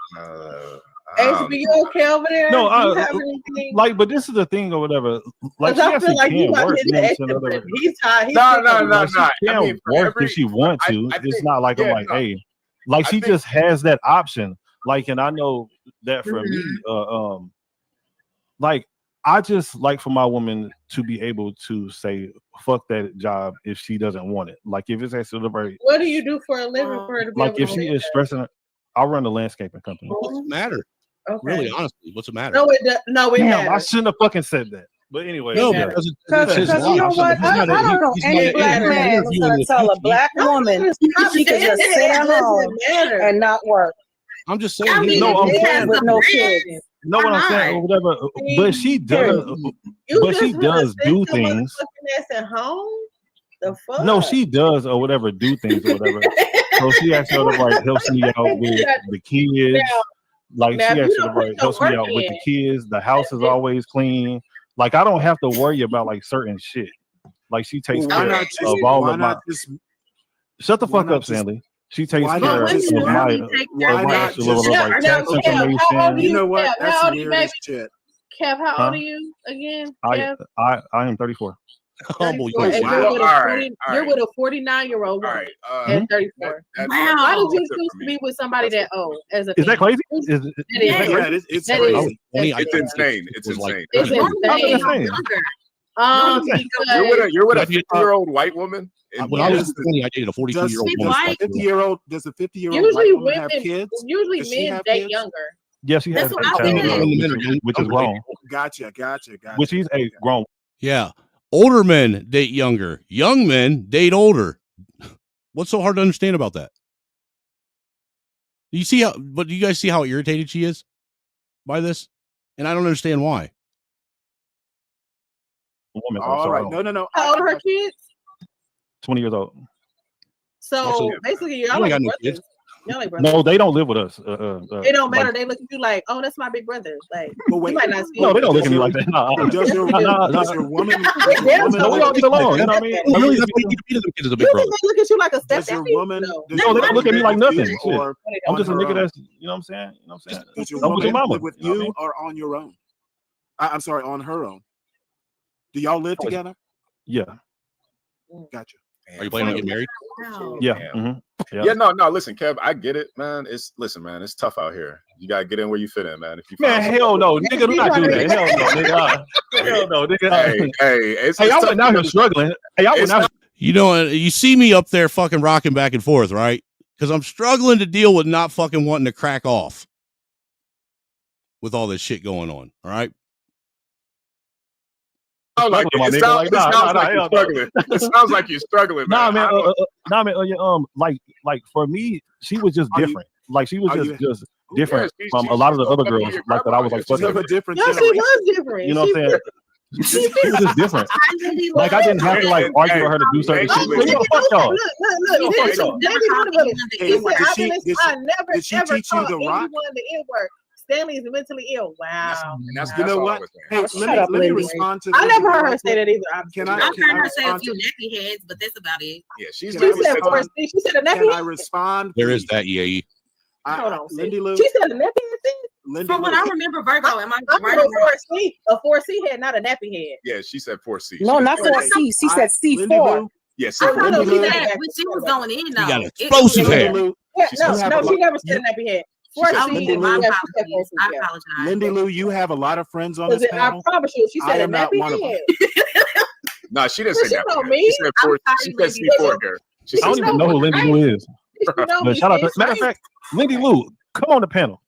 HB, you okay over there? No, Do you have anything? like, but this is the thing or whatever. Like, she I feel actually like you can might work. hit You know the what I'm saying? Whatever. He's tired. He's No, sick no, of no, it. She no. can I mean, for work every, if she want to. I It's think, not like I'm yeah, like, no. hey, like I she think- just has that option. Like, and I know that for me, like I just like for my woman to be able to say fuck that job if she doesn't want it. Like if it's actually very, What do you do for a living for her to be like able if to she live is that? stressing, I run a landscaping company. What's the matter? Okay. Really, honestly, what's the matter? No, it Damn, I matters. shouldn't have fucking said that. But anyway, No, yeah. because it's his Because life. you know what? He's not a- I don't know he's any not black he's not man is interviewing going to with tell you. a black woman she could just sit at home and not work. I'm just saying. I mean, No, I'm it saying has with the no bread. kids. know what I'm saying or whatever. But she does. But she does do things. That's at home. The fuck? No, she does or whatever, do things or whatever. So she actually like helps me out with the kids. Like now, she if you actually don't put like no helps me work out with in, the kids. The house is always clean. Like I don't have to worry about like certain shit. Like she takes Well, why care not just- of all why of my. not just- Shut the why fuck not up, just- Stanley. She takes why care not of just- my why not actual little just- like tax Kev, how old information. are You know what? Kev? That's How old are you, weird baby? as shit. Kev, how Huh? old are you again? I Kev? am 34. Humble You're with a All right, 40 all you're right. with a 49-year-old woman Mhm. at 34. That's- Why did you that's it choose for to me. be with somebody that old? As a Is that crazy? Is That is Yeah, crazy. it's That crazy. is- It's insane. It's insane. It's insane. You're with a 50-year-old white woman. When I was 20, I dated a 42-year-old woman. Does a 50-year-old Usually white woman have women, kids? usually Does she men have date kids? younger. Yes, she has That's a what I'm child, saying. which is wrong. Gotcha. Which he's a grown. Yeah. Older men date younger. Young men date older. What's so hard to understand about that? You see how, but do you guys see how irritated she is by this? And I don't understand why. Woman, All right. No. How old are her kids? 20 years old. So basically, y'all ain't like got no brothers. kids. Y'all like brothers. No, they don't live with us. It don't matter. like- They look at you like, oh, that's my big brother. Like, wait. you might not see. no, they don't look at me like that. Does your woman? No, we all get along. You know what I mean? Really, that's what you need to be to them kids as a big brother. They look at you like a Does step. your woman? No, they don't look at me like nothing. Shit. Or I'm on just a her nigga own? that's, you know what I'm saying? You know what I'm saying? Does your I'm with your woman mama. live with You know what I you mean? or on your own? I'm sorry, on her own. Do y'all live together? Yeah. Gotcha. Are you planning on getting married? Yeah. Damn. Yeah. Yeah, no. Listen, Kev, I get it, man. Man, it's tough out here. You gotta get in where you fit in, man. If you Man, find hell no, nigga, do not do that. Hell no, nigga. Hell no, nigga. Hey, I went out here struggling. Hey, I went out. You know, you see me up there fucking rocking back and forth, right? Because I'm struggling to deal with not fucking wanting to crack off with all this shit going on. All right. It sounds like you're struggling. It sounds like you're struggling, man. Nah, man. Like for me, she was just different. Like she was just different from a lot of the other girls. Like that I was like fucking. Different. No, she was different. You know what I'm saying? It was just different. Like I didn't have to like argue with her to do certain shit. Look, Fuck y'all. look. I never did she ever teach you taught the rock? anyone the N word. Stanley is mentally ill. Wow. You know what? Hey, let me respond to. I never heard her say that either. Can I've heard her say a respond few to? nappy heads, but that's about it. Yeah, she's. She said a nappy Can I head. respond? There is that EAE. Hold on, Lindy Lou. She said a nappy head. Lindy From what Lou. I remember, Virgo, am I right? A 4C head, not a nappy head. Yeah, she said 4C. No, not 4C. She said C4. Yeah, I thought Lindy she Lou. said When she was going in, though. got an explosive head. Yeah, no, she never said a nappy head. 4C. I apologize. Lindy Lou, you have a lot of friends on this I panel. promise you, she I said a am not nappy one of them. head. No, she didn't Well, say she that. know me. She said 4. She said C4 here. I don't even know who Lindy Lou is. But shout out to, matter of fact, Lindy Lou, come on the panel.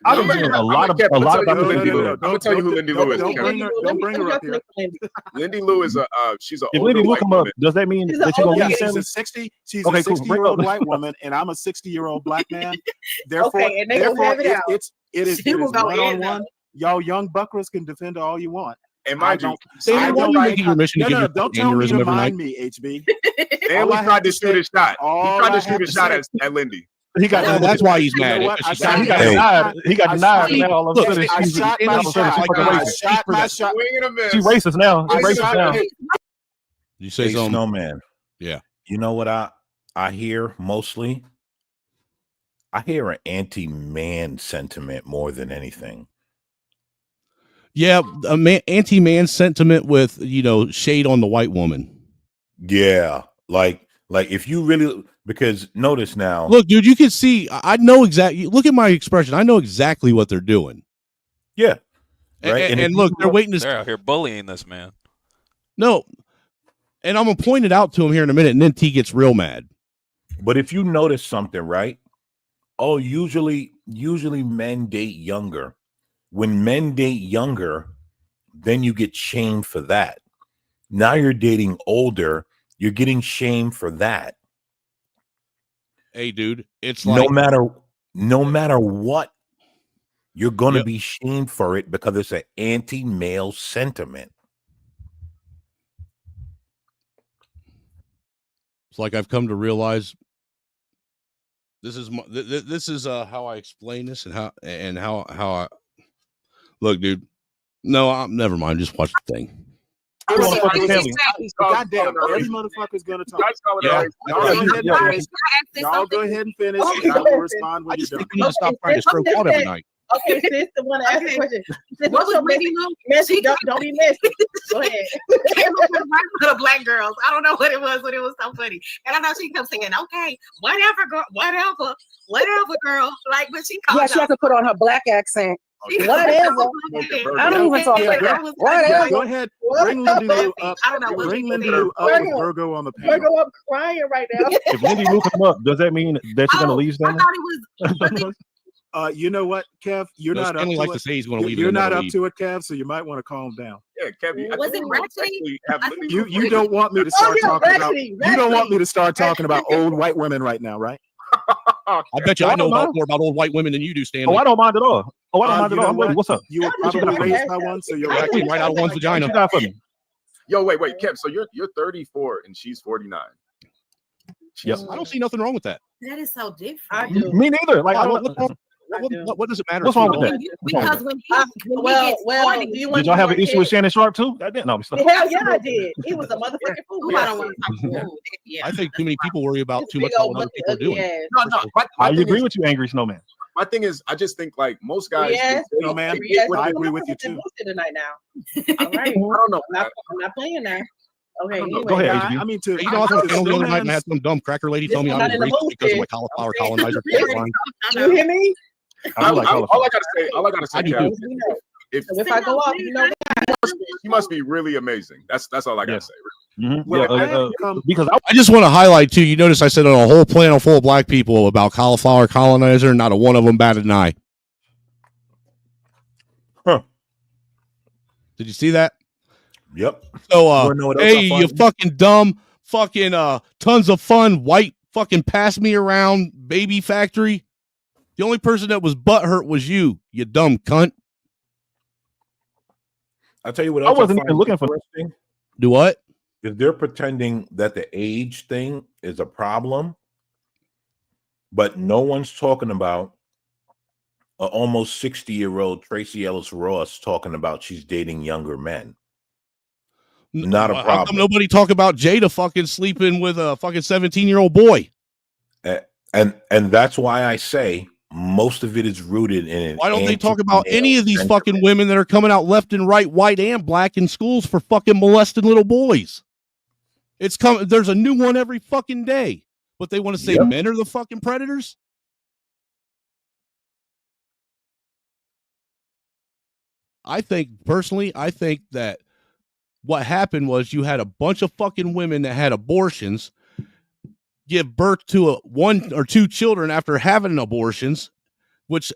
I've been hearing a lot about Lindy Lou. I'm gonna tell you who Lindy Lou is. Don't bring her up here. Lindy Lou is she's an If older Lindy Lou white come up, woman. does that mean that you're gonna leave She's Stanley? a 60. She's Okay, a cool. 60-year-old Bring up. white woman, and I'm a 60-year-old black man. Therefore, Okay, and they gonna have it out. it is She will go in, one-on-one. Y'all young buckers can defend all you want. And mind you, Stanley, why are you making your mission to give your don't tell me aneurysm to every night? mind me, HB. Stanley tried to shoot a shot. He tried to shoot a shot at Lindy. He got that's why he's mad. He got denied. He got denied. Now all of a sudden, I she's shot my shot. She racist now. She I racist shot now. my- You say Hey, something? Snowman. Yeah. You know what I hear mostly? I hear an anti-man sentiment more than anything. Yeah, anti-man sentiment with shade on the white woman. Yeah, like if you really, because notice now. Look, dude, you can see. I know exactly. Look at my expression. I know exactly what they're doing. Yeah, right. And look, they're waiting to. They're out here bullying this man. No, and I'm gonna point it out to him here in a minute, and then T gets real mad. But if you notice something, right? Oh, usually men date younger. When men date younger, then you get shamed for that. Now you're dating older, you're getting shamed for that. Hey, dude, it's like no matter what, you're going to be shamed for it because it's an anti-male sentiment. It's like I've come to realize this is how I explain this and how I look, dude. No, never mind. Just watch the thing. Goddamn, every motherfucker's gonna talk. Y'all go ahead and finish. And I will respond when you're done. You need to stop trying to stroke out every night. Okay, sis, the one to ask the question. What's your messy? Don't be messy. Go ahead. The black girls. I don't know what it was, but it was so funny. And I know she kept saying, "Okay, whatever, girl, whatever, girl." Like, but she called. Yeah, she had to put on her black accent. Whatever. I don't even talk like that. Whatever. Go ahead. Bring Lindy Lou up. I don't know what Bring Lindy Lou up with Virgo on the panel. Virgo, I'm crying right now. If Lindy Lou come up, does that mean that you're gonna leave Stanley? I thought it was. You know what, Kev? You're not up like to to it. say he's going to leave. You're not up to it, Kev. So you might want to calm down. Yeah, Kev. Was it Ratchet? You don't want me to start talking about. You don't want me to start talking about old white women right now, right? I bet you I know more about old white women than you do, Stanley. Oh, I don't mind at all. Oh, I don't mind at all. I'm ready. What's up? You were probably raised by one, so you're right out of one's vagina. What you got for me? Yo, wait, Kev. So you're 34 and she's 49. Yep. I don't see nothing wrong with that. That is so different. I do. Me neither. Like, what does it matter? What's wrong with that? Because when he do you want did y'all have an issue with Shannon Sharp too? I didn't know. Hell yeah, I did. He was a motherfucking fool. I don't want to talk fool. I think too many people worry about too much about what other people are doing. No. I agree with you, Angry Snowman. My thing is, I just think like most guys. Yes, man. I agree with you too. Tonight now. All right. I don't know. I'm not playing now. Okay, anyway, go ahead. I mean, you know, I was on the other night and I had some dumb cracker lady tell me I was racist because of my cauliflower colonizer. You hear me? All I gotta say, Kev, if I go off, you know, you must be really amazing. That's all I gotta say. Mm-hmm. Because I just want to highlight too. You notice I said on a whole panel full of black people about cauliflower colonizer, not a one of them batted an eye. Huh? Did you see that? Yep. So, hey, you fucking dumb, fucking tons of fun, white fucking pass me around baby factory. The only person that was butthurt was you dumb cunt. I'll tell you what I else wasn't find even looking for interesting. Do what? If they're pretending that the age thing is a problem, but no one's talking about an almost 60-year-old Tracy Ellis Ross talking about she's dating younger men. Not a How problem. come nobody talk about Jada fucking sleeping with a fucking 17-year-old boy? And that's why I say most of it is rooted in. Why don't they talk about any of these fucking women that are coming out left and right, white and black, in schools for fucking molesting little boys? It's coming. There's a new one every fucking day, but they want to say men are the fucking predators. I think that what happened was you had a bunch of fucking women that had abortions give birth to one or two children after having abortions, which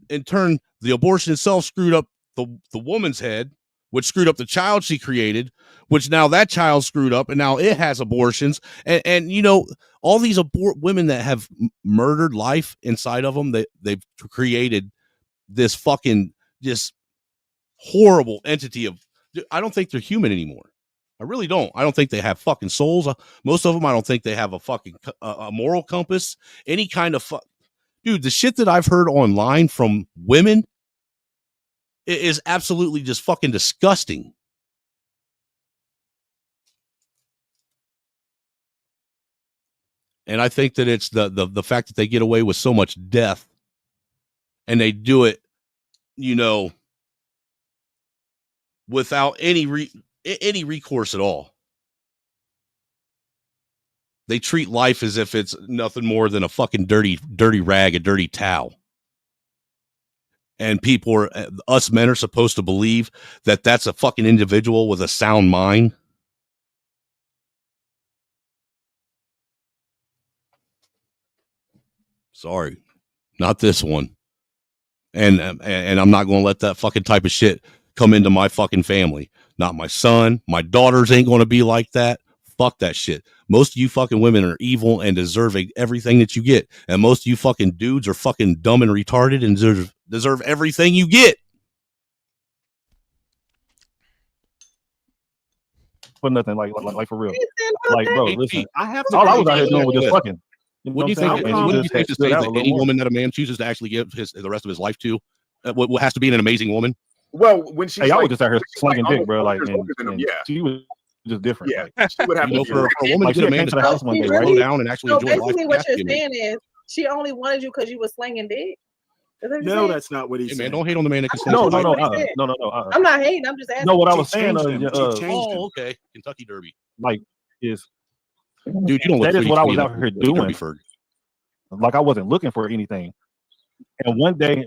in turn, the abortion itself screwed up the woman's head, which screwed up the child she created, which now that child screwed up, and now it has abortions. And you know, all these women that have murdered life inside of them, they've created this fucking just horrible entity of, I don't think they're human anymore. I really don't. I don't think they have fucking souls. Most of them, I don't think they have a fucking a moral compass, any kind of dude, the shit that I've heard online from women is absolutely just fucking disgusting. And I think that it's the fact that they get away with so much death, and they do it, you know, without any recourse at all. They treat life as if it's nothing more than a fucking dirty rag, a dirty towel. And us men are supposed to believe that that's a fucking individual with a sound mind. Sorry, not this one. And I'm not going to let that fucking type of shit come into my fucking family. Not my son. My daughters ain't going to be like that. Fuck that shit. Most of you fucking women are evil and deserving everything that you get. And most of you fucking dudes are fucking dumb and retarded and deserve everything you get. For nothing, like for real. Like, bro, listen. I have to all I was out here doing was just fucking. What do you think? What do you think to say that any woman that a man chooses to actually give the rest of his life to, what has to be an amazing woman? Well, when she's I was just out here slinging dick, bro. Like, yeah, she was just different. Yeah, like, she would have you know, to for a woman to get a man to the house one day, right? Slow down and actually so enjoy life. basically, what you're saying is she only wanted you because you were slinging dick. No, that's not what he said. Man, don't hate on the man that can sling. No. I'm not hating. I'm just asking. No, what I was saying. Okay, Kentucky Derby. Like, is dude, you don't. That is what I was out here doing. Like, I wasn't looking for anything. And one day.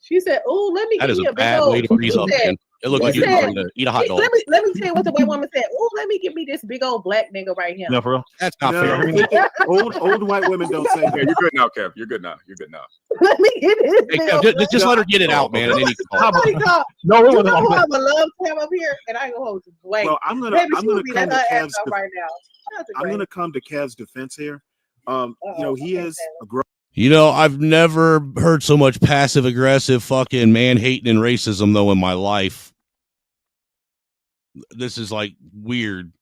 She said, "Oh, let me that give is me a a big bad old." way to freeze up, man. It looked like you're trying to eat a hot dog. Let me tell you what the white woman said. Oh, let me give me this big old black nigga right here. No, for real. That's not fair. Old white women don't say that. Yeah, you're good now, Kev. You're good now. Let me get this. Hey, Kev, just let her get it out, man. And then you can talk. You know who I would love to have up here, and I ain't gonna hold you. Wait, well, I'm gonna come to Kev's right now. I'm gonna come to Kev's defense here. You know, he is a grown. You know, I've never heard so much passive aggressive fucking man hating and racism though in my life. This is like weird.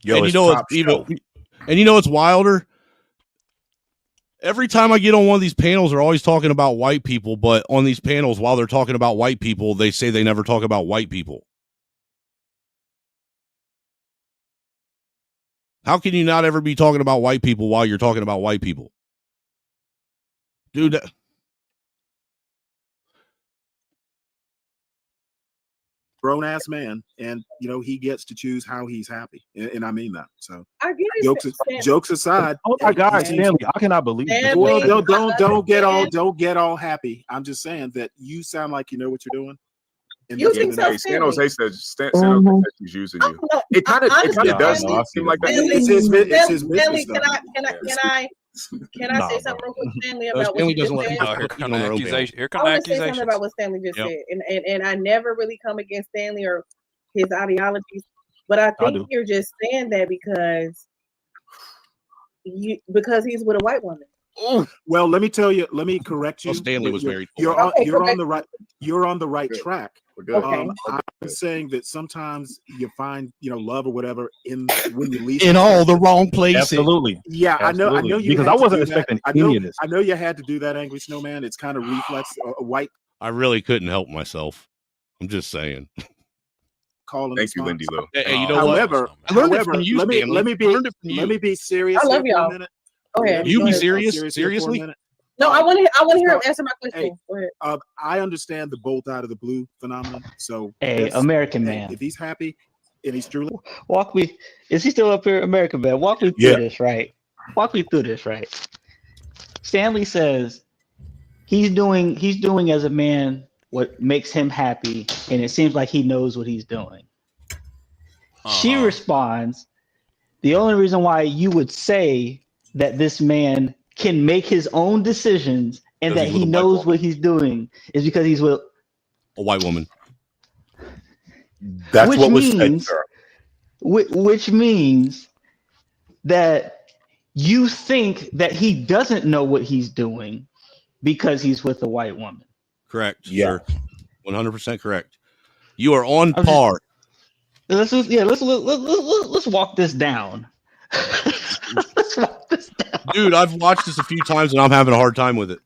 Yo, and you know what's wilder? Every time I get on one of these panels, they're always talking about white people, but on these panels, while they're talking about white people, they say they never talk about white people. How can you not ever be talking about white people while you're talking about white people? Dude, grown ass man, and you know he gets to choose how he's happy, and I mean that. So I get it. Jokes aside. Oh my God, Stanley! I cannot believe this. Well, don't get all happy. I'm just saying that you sound like you know what you're doing. You think so? San Jose says he's using you. It kind of does seem like that. It's his business. Can I say something real quick, Stanley, about what you just said? Here come the accusation. Here come I the want to say something accusations. about what Stanley just said, and I never really come against Stanley or his ideologies, but I think you're just saying that because he's with a white woman. Well, let me tell you. Let me correct you. Well, Stanley was married. You're on the right. You're on the right track. Okay. I'm saying that sometimes you find love or whatever when you least in all the wrong places. Absolutely. Yeah, Absolutely. I know you because had I to wasn't do that. expecting I know, any of this. I know you had to do that, Angry Snowman. It's kind of reflex, a white I really couldn't help myself. I'm just saying. call. Thank you, Lindy Lou. Hey, you know However, what? I learned it from you, let Stanley. me I learned it from let me you. be serious. I love here for a y'all. minute. Go ahead. You Go be ahead. serious? Here for a Seriously? minute. No, I want to hear him answer my question. Hey, Go ahead. I understand the bolt out of the blue phenomenon. So, Hey, American hey, man. if he's happy and he's truly Walk me. Is he still up here, American man? Walk me through this, right? Walk me through this, right? Stanley says he's doing as a man what makes him happy, and it seems like he knows what he's doing. She responds, the only reason why you would say that this man can make his own decisions and that he knows what he's doing is because he's with a white woman. That's what was said, sir. Which means that you think that he doesn't know what he's doing because he's with a white woman. Correct, sir. 100% correct. You are on par. Let's walk this down. Dude, I've watched this a few times and I'm having a hard time with it.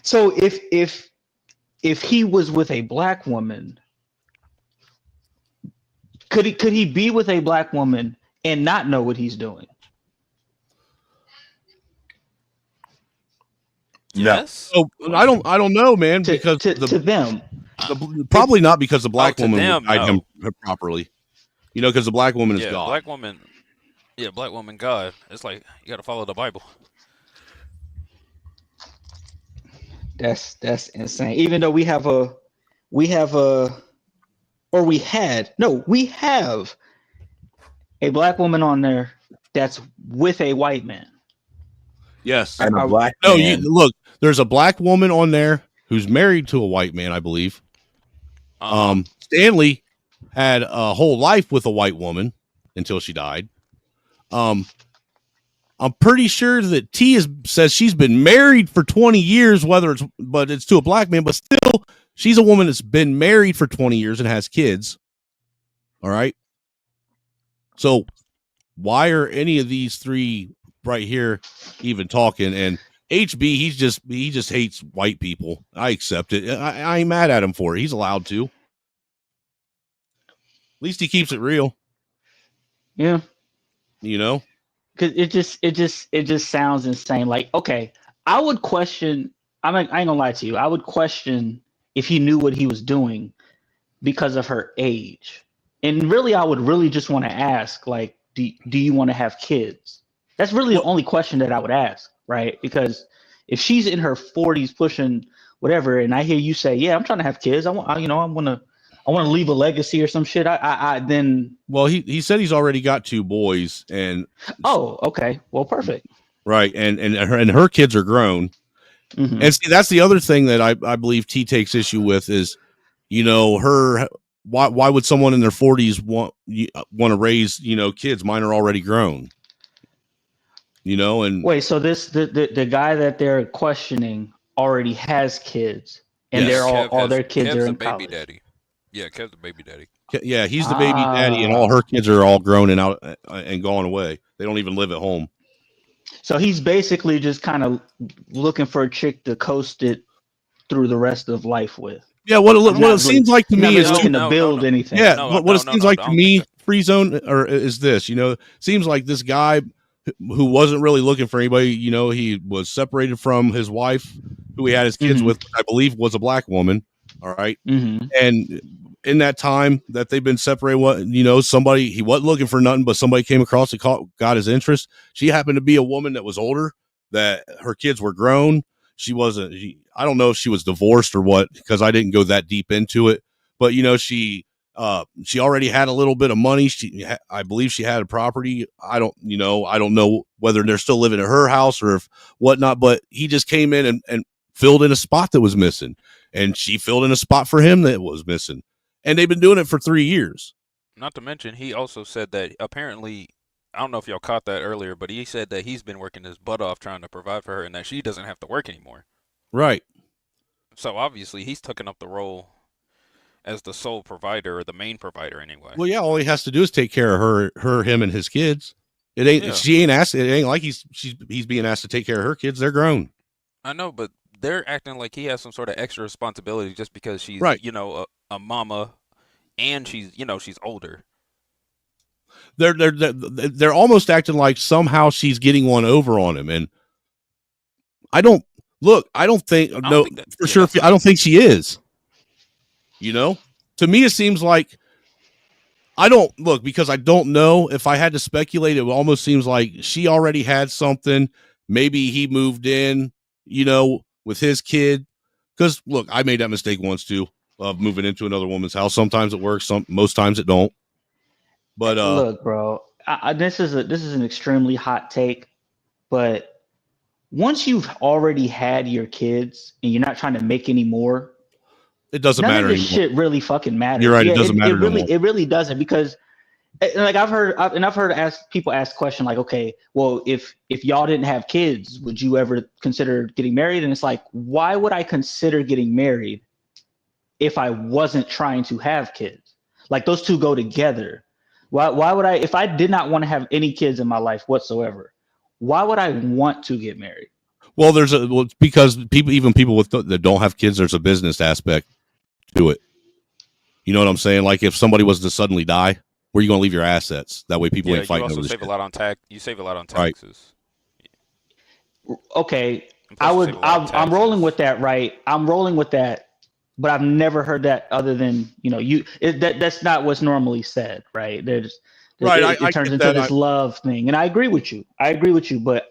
So if he was with a black woman, could he be with a black woman and not know what he's doing? Yes. So I don't know, man, because to them. Probably not because the black woman them, would guide him properly. Because the black woman is Yeah, God. black woman, God. It's like you got to follow the Bible. That's insane. Even though we have a black woman on there that's with a white man. Yes. And a black No, man. look, there's a black woman on there who's married to a white man, I believe. Stanley had a whole life with a white woman until she died. I'm pretty sure that T says she's been married for 20 years, but it's to a black man, but still she's a woman that's been married for 20 years and has kids. All right. So why are any of these three right here even talking? And HB, he just hates white people. I accept it. I ain't mad at him for it. He's allowed to. At least he keeps it real. Yeah. Because it just sounds insane. Like, okay, I would question. I ain't gonna lie to you. I would question if he knew what he was doing because of her age. And really, I would really just want to ask, like, do you want to have kids? That's really the only question that I would ask, right? Because if she's in her 40s pushing whatever, and I hear you say, yeah, I'm trying to have kids. I want to leave a legacy or some shit. Then. Well, he said he's already got 2 boys, and okay, well, perfect. Right, and her kids are grown, and see that's the other thing that I believe T takes issue with is, her. Why would someone in their 40s want to raise kids? Mine are already grown. And wait, so the guy that they're questioning already has kids, and they're all their kids are in college. Baby daddy. Yeah, Kev's the baby daddy. Yeah, he's the baby daddy, and all her kids are all grown and out and gone away. They don't even live at home. So he's basically just kind of looking for a chick to coast it through the rest of life with. Yeah, what it seems like to me is looking to build anything. Yeah, what it seems like to me, Free Zone, or is this? Seems like this guy who wasn't really looking for anybody. He was separated from his wife, who he had his kids with, which I believe was a black woman. All right, and in that time that they've been separated, somebody, he wasn't looking for nothing, but somebody came across and got his interest. She happened to be a woman that was older, that her kids were grown. She wasn't, I don't know if she was divorced or what, because I didn't go that deep into it, but she already had a little bit of money. I believe she had a property. I don't know whether they're still living at her house or if whatnot, but he just came in and filled in a spot that was missing, and she filled in a spot for him that was missing. And they've been doing it for 3 years. Not to mention, he also said that apparently I don't know if y'all caught that earlier, but he said that he's been working his butt off trying to provide for her, and that she doesn't have to work anymore. Right. So obviously he's taking up the role as the sole provider or the main provider anyway. Well, yeah, all he has to do is take care of him, and his kids. It ain't. Yeah. She ain't asked. It ain't like he's being asked to take care of her kids. They're grown. I know, but they're acting like he has some sort of extra responsibility just because she's, Right. a mama, and she's older. They're almost acting like somehow she's getting one over on him, and I don't think I don't think she is. To me, it seems like because I don't know. If I had to speculate, it almost seems like she already had something. Maybe he moved in, with his kid. Because look, I made that mistake once too, of moving into another woman's house. Sometimes it works, most times it don't. But look, bro, this is an extremely hot take, but once you've already had your kids and you're not trying to make any more, it doesn't none matter of this anymore. shit really fucking matters. You're right. It doesn't matter. It really doesn't, because like I've heard people ask question like, okay, well, if y'all didn't have kids, would you ever consider getting married? And it's like, why would I consider getting married if I wasn't trying to have kids? Like, those two go together. Why would I, if I did not want to have any kids in my life whatsoever, why would I want to get married? Well, because people that don't have kids, there's a business aspect to it. You know what I'm saying? Like, if somebody was to suddenly die, where are you going to leave your assets? That way people ain't fighting over this. You save a lot on taxes. Right. Okay, I'm rolling with that, right? I'm rolling with that, but I've never heard that other than, that's not what's normally said, right? It turns into this love thing. And I agree with you, but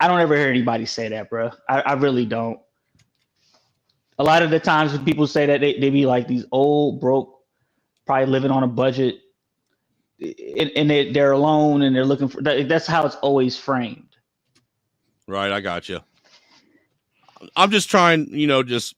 I don't ever hear anybody say that, bro. I really don't. A lot of the times when people say that, they be like these old, broke, probably living on a budget, and they're alone and they're looking for, that's how it's always framed. Right, I got you. I'm just trying, just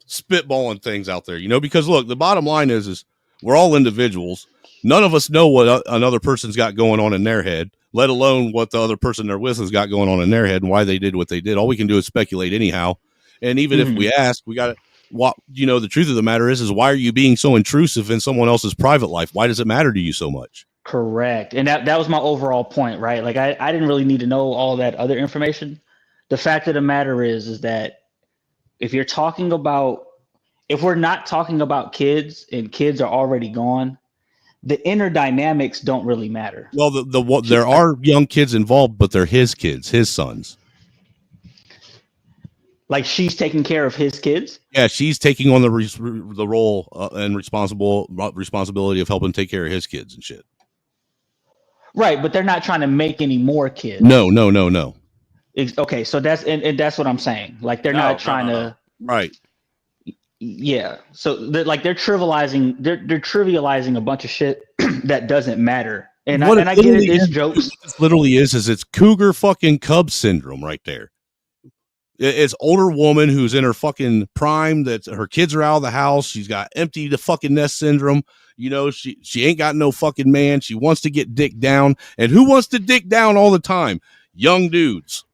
spitballing things out there, because look, the bottom line is we're all individuals. None of us know what another person's got going on in their head, let alone what the other person they're with has got going on in their head and why they did what they did. All we can do is speculate anyhow. And even if we ask, we got to, the truth of the matter is why are you being so intrusive in someone else's private life? Why does it matter to you so much? Correct. And that was my overall point, right? Like, I didn't really need to know all that other information. The fact of the matter is that if we're not talking about kids and kids are already gone, the inner dynamics don't really matter. Well, there are young kids involved, but they're his kids, his sons. Like, she's taking care of his kids? Yeah, she's taking on the role and responsibility of helping take care of his kids and shit. Right, but they're not trying to make any more kids. No. Okay, so that's what I'm saying. Like, they're not trying to. Right. Yeah. So they're trivializing a bunch of shit that doesn't matter. And I get it. It's jokes. It literally is it's cougar fucking cub syndrome right there. It's older woman who's in her fucking prime, that her kids are out of the house. She's got empty the fucking nest syndrome. She ain't got no fucking man. She wants to get dick down. And who wants to dick down all the time? Young dudes.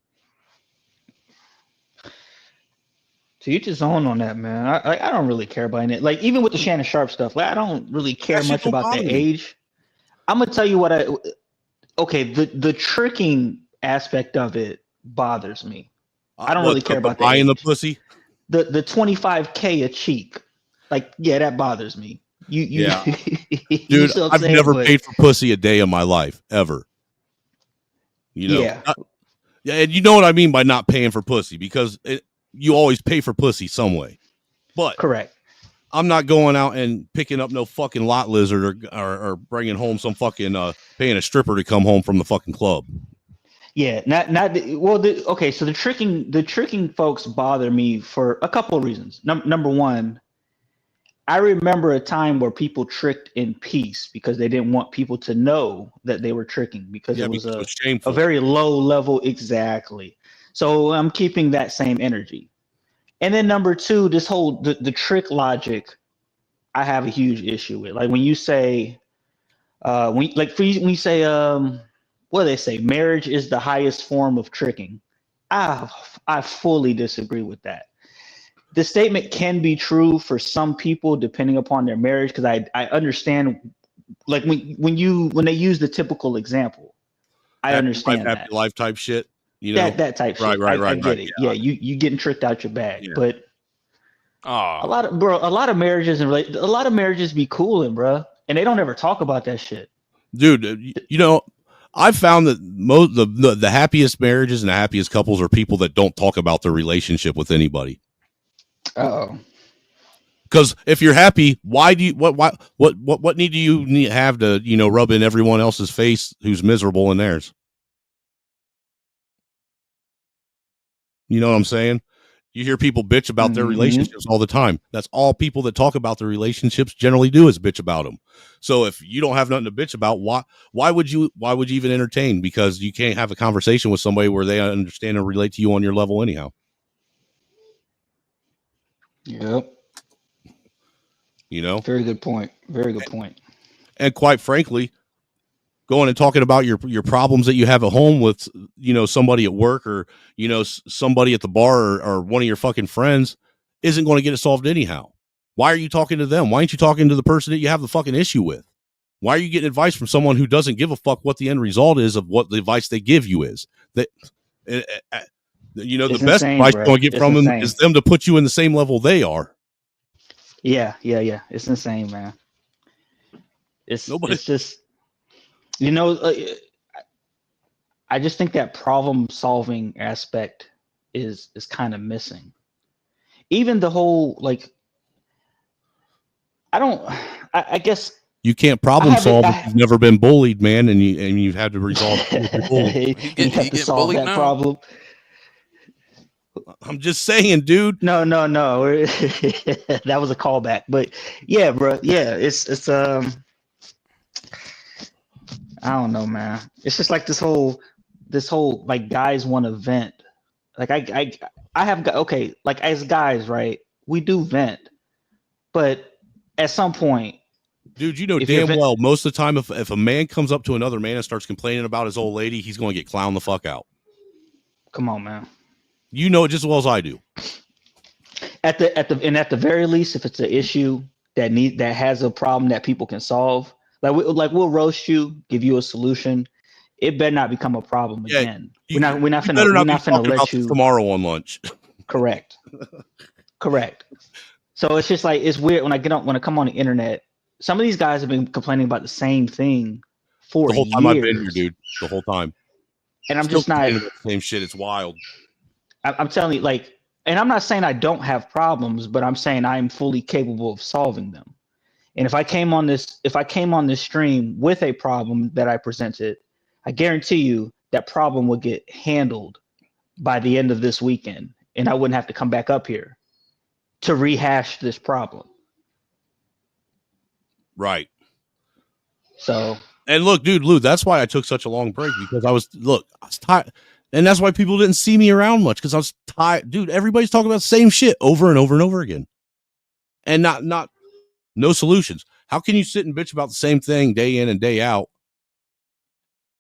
To each his own on that, man. I don't really care about it. Like, even with the Shannon Sharp stuff, like, I don't really care much about the age. I'm gonna tell you what the tricking aspect of it bothers me. I don't really care about that. Buying the pussy? The $25K a cheek. Like, yeah, that bothers me. Yeah. Dude, I've never paid for pussy a day in my life, ever. Yeah, and you know what I mean by not paying for pussy, because you always pay for pussy some way. But correct. I'm not going out and picking up no fucking lot lizard or bringing home some fucking paying a stripper to come home from the fucking club. Yeah, okay. So the tricking folks bother me for a couple of reasons. Number one, I remember a time where people tricked in peace because they didn't want people to know that they were tricking, because it was a very low level. Exactly. So I'm keeping that same energy. And then number two, this whole the trick logic, I have a huge issue with. Like, when you say, When you say what do they say? Marriage is the highest form of tricking. I fully disagree with that. The statement can be true for some people depending upon their marriage, because I understand, like when they use the typical example, I understand happy that life type shit. You know, that type shit. Right. I get it. Yeah, you getting tricked out your bag, but a lot of marriages be cooling, bro, and they don't ever talk about that shit. Dude, you know, I've found that most the happiest marriages and the happiest couples are people that don't talk about their relationship with anybody. Oh, because if you're happy, why do you what need do you have to rub in everyone else's face who's miserable in theirs? You know what I'm saying? You hear people bitch about their relationships all the time. That's all people that talk about their relationships generally do is bitch about them. So if you don't have nothing to bitch about, why would you even entertain? Because you can't have a conversation with somebody where they understand and relate to you on your level anyhow. Yep. You know? Very good point. Very good point. And quite frankly, going and talking about your problems that you have at home with, somebody at work or, somebody at the bar or one of your fucking friends isn't going to get it solved anyhow. Why are you talking to them? Why aren't you talking to the person that you have the fucking issue with? Why are you getting advice from someone who doesn't give a fuck what the end result is of what the advice they give you is? The best advice you're going to get from them is them to put you in the same level they are. Yeah. It's insane, man. It's just, I just think that problem solving aspect is kind of missing. Even the whole, I guess you can't problem solve if you've never been bullied, man, and you've had to resolve you have to solve that problem. I'm just saying, dude. No. That was a callback, but yeah, bro. Yeah, it's I don't know, man. It's just like this whole like guys want to vent. Like I have like as guys, right? We do vent, but at some point, dude, damn well most of the time if a man comes up to another man and starts complaining about his old lady, he's going to get clowned the fuck out. Come on, man. You know it just as well as I do. At the very least, if it's an issue that has a problem that people can solve, we'll roast you, give you a solution. It better not become a problem again. We're not finna let you tomorrow on lunch. Correct. So it's just like, it's weird when I come on the internet. Some of these guys have been complaining about the same thing for the whole time years. I've been here, dude. The whole time. And I'm just not the same shit. It's wild. I'm telling you, and I'm not saying I don't have problems, but I'm saying I am fully capable of solving them. And if I came on this stream with a problem that I presented, I guarantee you that problem would get handled by the end of this weekend, and I wouldn't have to come back up here to rehash this problem. Right. So. And look, dude, Lou, that's why I took such a long break, because I was tired. And that's why people didn't see me around much, because I was tired. Dude, everybody's talking about the same shit over and over and over again. And no solutions. How can you sit and bitch about the same thing day in and day out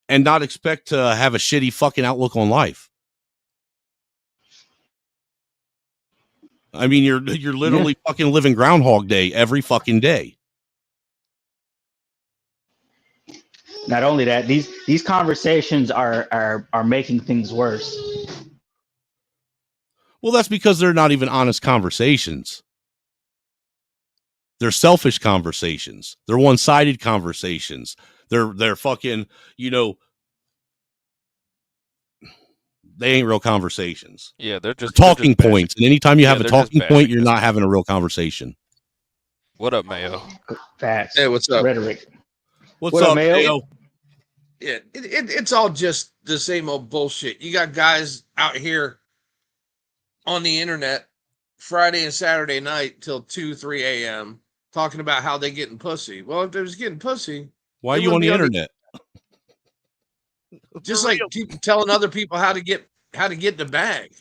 and not expect to have a shitty fucking outlook on life? I mean, you're literally fucking living Groundhog Day every fucking day. Not only that, these conversations are making things worse. Well, that's because they're not even honest conversations. They're selfish conversations. They're one-sided conversations. They're fucking, they ain't real conversations. Yeah, they're talking points. And anytime you have a they're talking just point, you're not having a real conversation. What up, Mayo? Facts. Hey, what's up? Rhetoric. What's up, Mayo? Yeah, it's all just the same old bullshit. You got guys out here on the internet Friday and Saturday night till 2-3 a.m. talking about how they getting pussy. Well, if they're just getting pussy, why are you on the internet? Just like keep telling other people how to get the bag.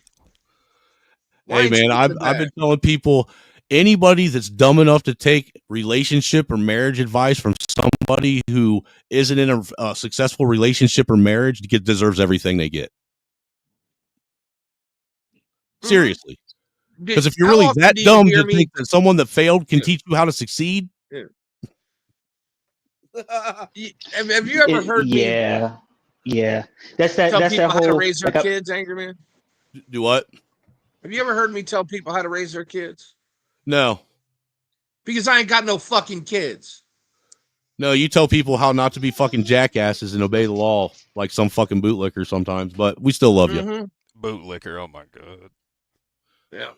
Hey man, I've been telling people anybody that's dumb enough to take relationship or marriage advice from somebody who isn't in a successful relationship or marriage deserves everything they get. Seriously. Because if you're How really often that do you dumb hear to me? think that someone that failed can teach you how to succeed, Yeah. Have you ever heard me Yeah. That's that tell people how to whole raise their kids, Angry Man? do what? Have you ever heard me tell people how to raise their kids? No. Because I ain't got no fucking kids. No, you tell people how not to be fucking jackasses and obey the law like some fucking bootlicker sometimes, but we still love you. Bootlicker, oh my god. Yeah.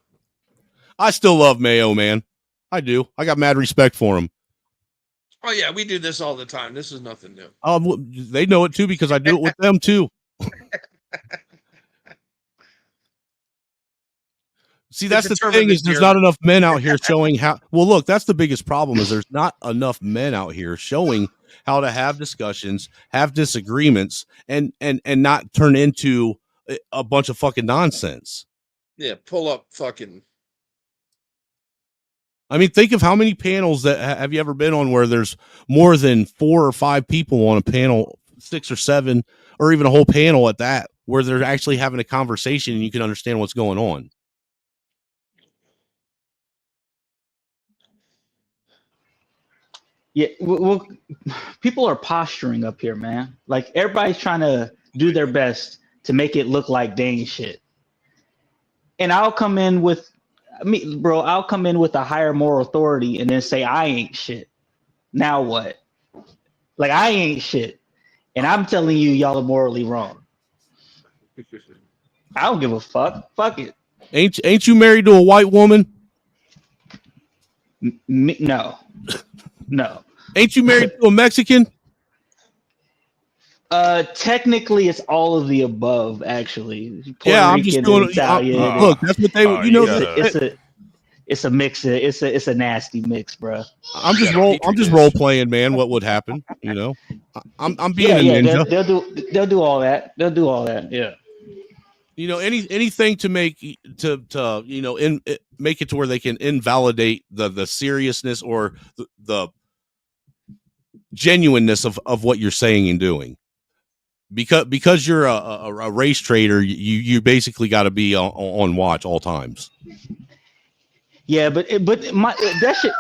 I still love Mayo, man. I do. I got mad respect for him. Oh yeah, we do this all the time. This is nothing new. They know it too because I do it with them too. See, that's the thing is there's not enough men out here showing how. Well, look, that's the biggest problem is there's not enough men out here showing how to have discussions, have disagreements, and not turn into a bunch of fucking nonsense. Yeah, pull up fucking. I mean, think of how many panels that have you ever been on where there's more than 4 or 5 people on a panel, 6 or 7, or even a whole panel at that, where they're actually having a conversation and you can understand what's going on. Yeah, well, people are posturing up here, man. Like everybody's trying to do their best to make it look like they ain't shit. And I'll come in with I'll come in with a higher moral authority and then say I ain't shit. Now what? Like I ain't shit. And I'm telling you y'all are morally wrong. I don't give a fuck. Fuck it. Ain't you married to a white woman? No. No. Ain't you married to a Mexican? Technically, it's all of the above. Actually, Puerto yeah, I'm Rican just doing and Italian. look, that's what they. It's a mix. It's a nasty mix, bro. I'm just role playing, man. What would happen? You know, I'm being a ninja. They'll do all that. They'll do all that. Yeah. You know, anything to make to you know make it to where they can invalidate the seriousness or the genuineness of what you're saying and doing. Because you're a race trader, you basically got to be on watch all times. Yeah, but that shit.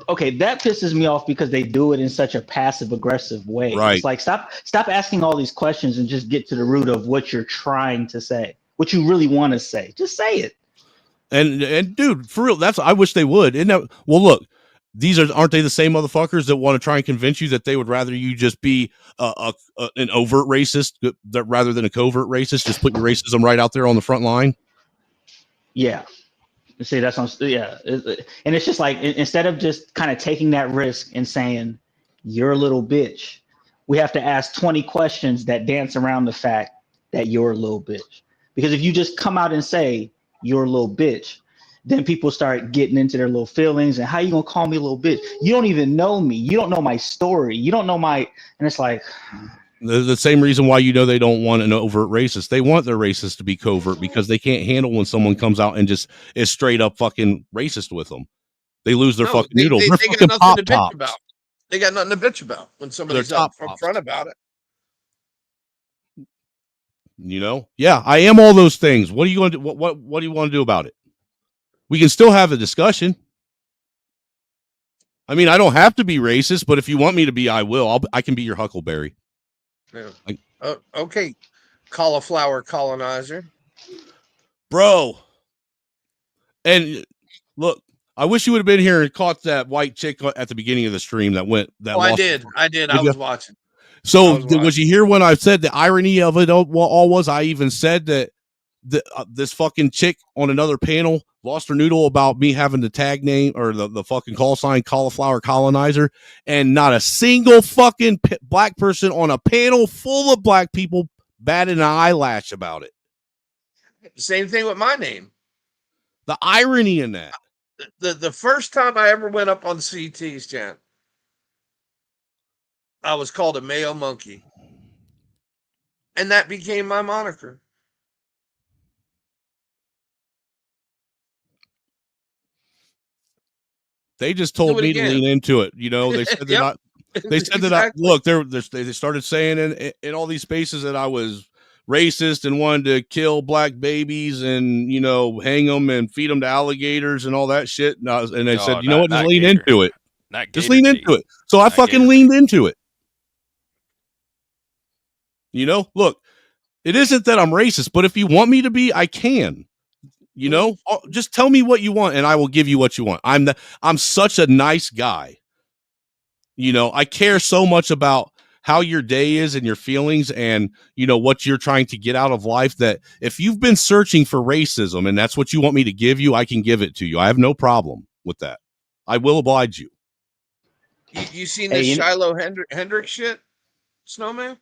Okay, that pisses me off because they do it in such a passive aggressive way. Right. It's like stop asking all these questions and just get to the root of what you're trying to say, what you really want to say. Just say it. And dude, for real, I wish they would. Isn't that, well, look, aren't they the same motherfuckers that want to try and convince you that they would rather you just be an overt racist rather than a covert racist? Just put your racism right out there on the front line. Yeah. See, that's and it's just like instead of just kind of taking that risk and saying you're a little bitch, we have to ask 20 questions that dance around the fact that you're a little bitch. Because if you just come out and say you're a little bitch, then people start getting into their little feelings and how you gonna call me a little bitch? You don't even know me. You don't know my story. You don't know and it's like the same reason why they don't want an overt racist. They want their racist to be covert because they can't handle when someone comes out and just is straight up fucking racist with them. They lose their fucking noodle. They're fucking pop tops. They got nothing to bitch about when somebody's up front about it. You know? Yeah, I am all those things. What are you going to do? What do you want to do about it? We can still have a discussion. I mean, I don't have to be racist, but if you want me to be, I will. I can be your Huckleberry. Yeah. Okay, Cauliflower Colonizer, bro. And look, I wish you would have been here and caught that white chick at the beginning of the stream that went. I did. I was watching. So was you here when I said the irony of it all was? I even said that this fucking chick on another panel lost her noodle about me having the tag name or the fucking call sign Cauliflower Colonizer, and not a single fucking black person on a panel full of black people batted an eyelash about it. Same thing with my name. The irony in that. The first time I ever went up on CT's channel, I was called a Mayo monkey, and that became my moniker. They just told me to lean into it. You know, they said that they said that I look. They started saying in all these spaces that I was racist and wanted to kill black babies and, you know, hang them and feed them to alligators and all that shit. And they said, you know what, just lean into it. Just lean into it. So I fucking leaned into it. You know, look, it isn't that I'm racist, but if you want me to be, I can. You know, just tell me what you want and I will give you what you want. I'm such a nice guy. You know, I care so much about how your day is and your feelings and, you know, what you're trying to get out of life, that if you've been searching for racism and that's what you want me to give you, I can give it to you. I have no problem with that. I will oblige you. You seen this Shiloh Hendrix shit, Snowman?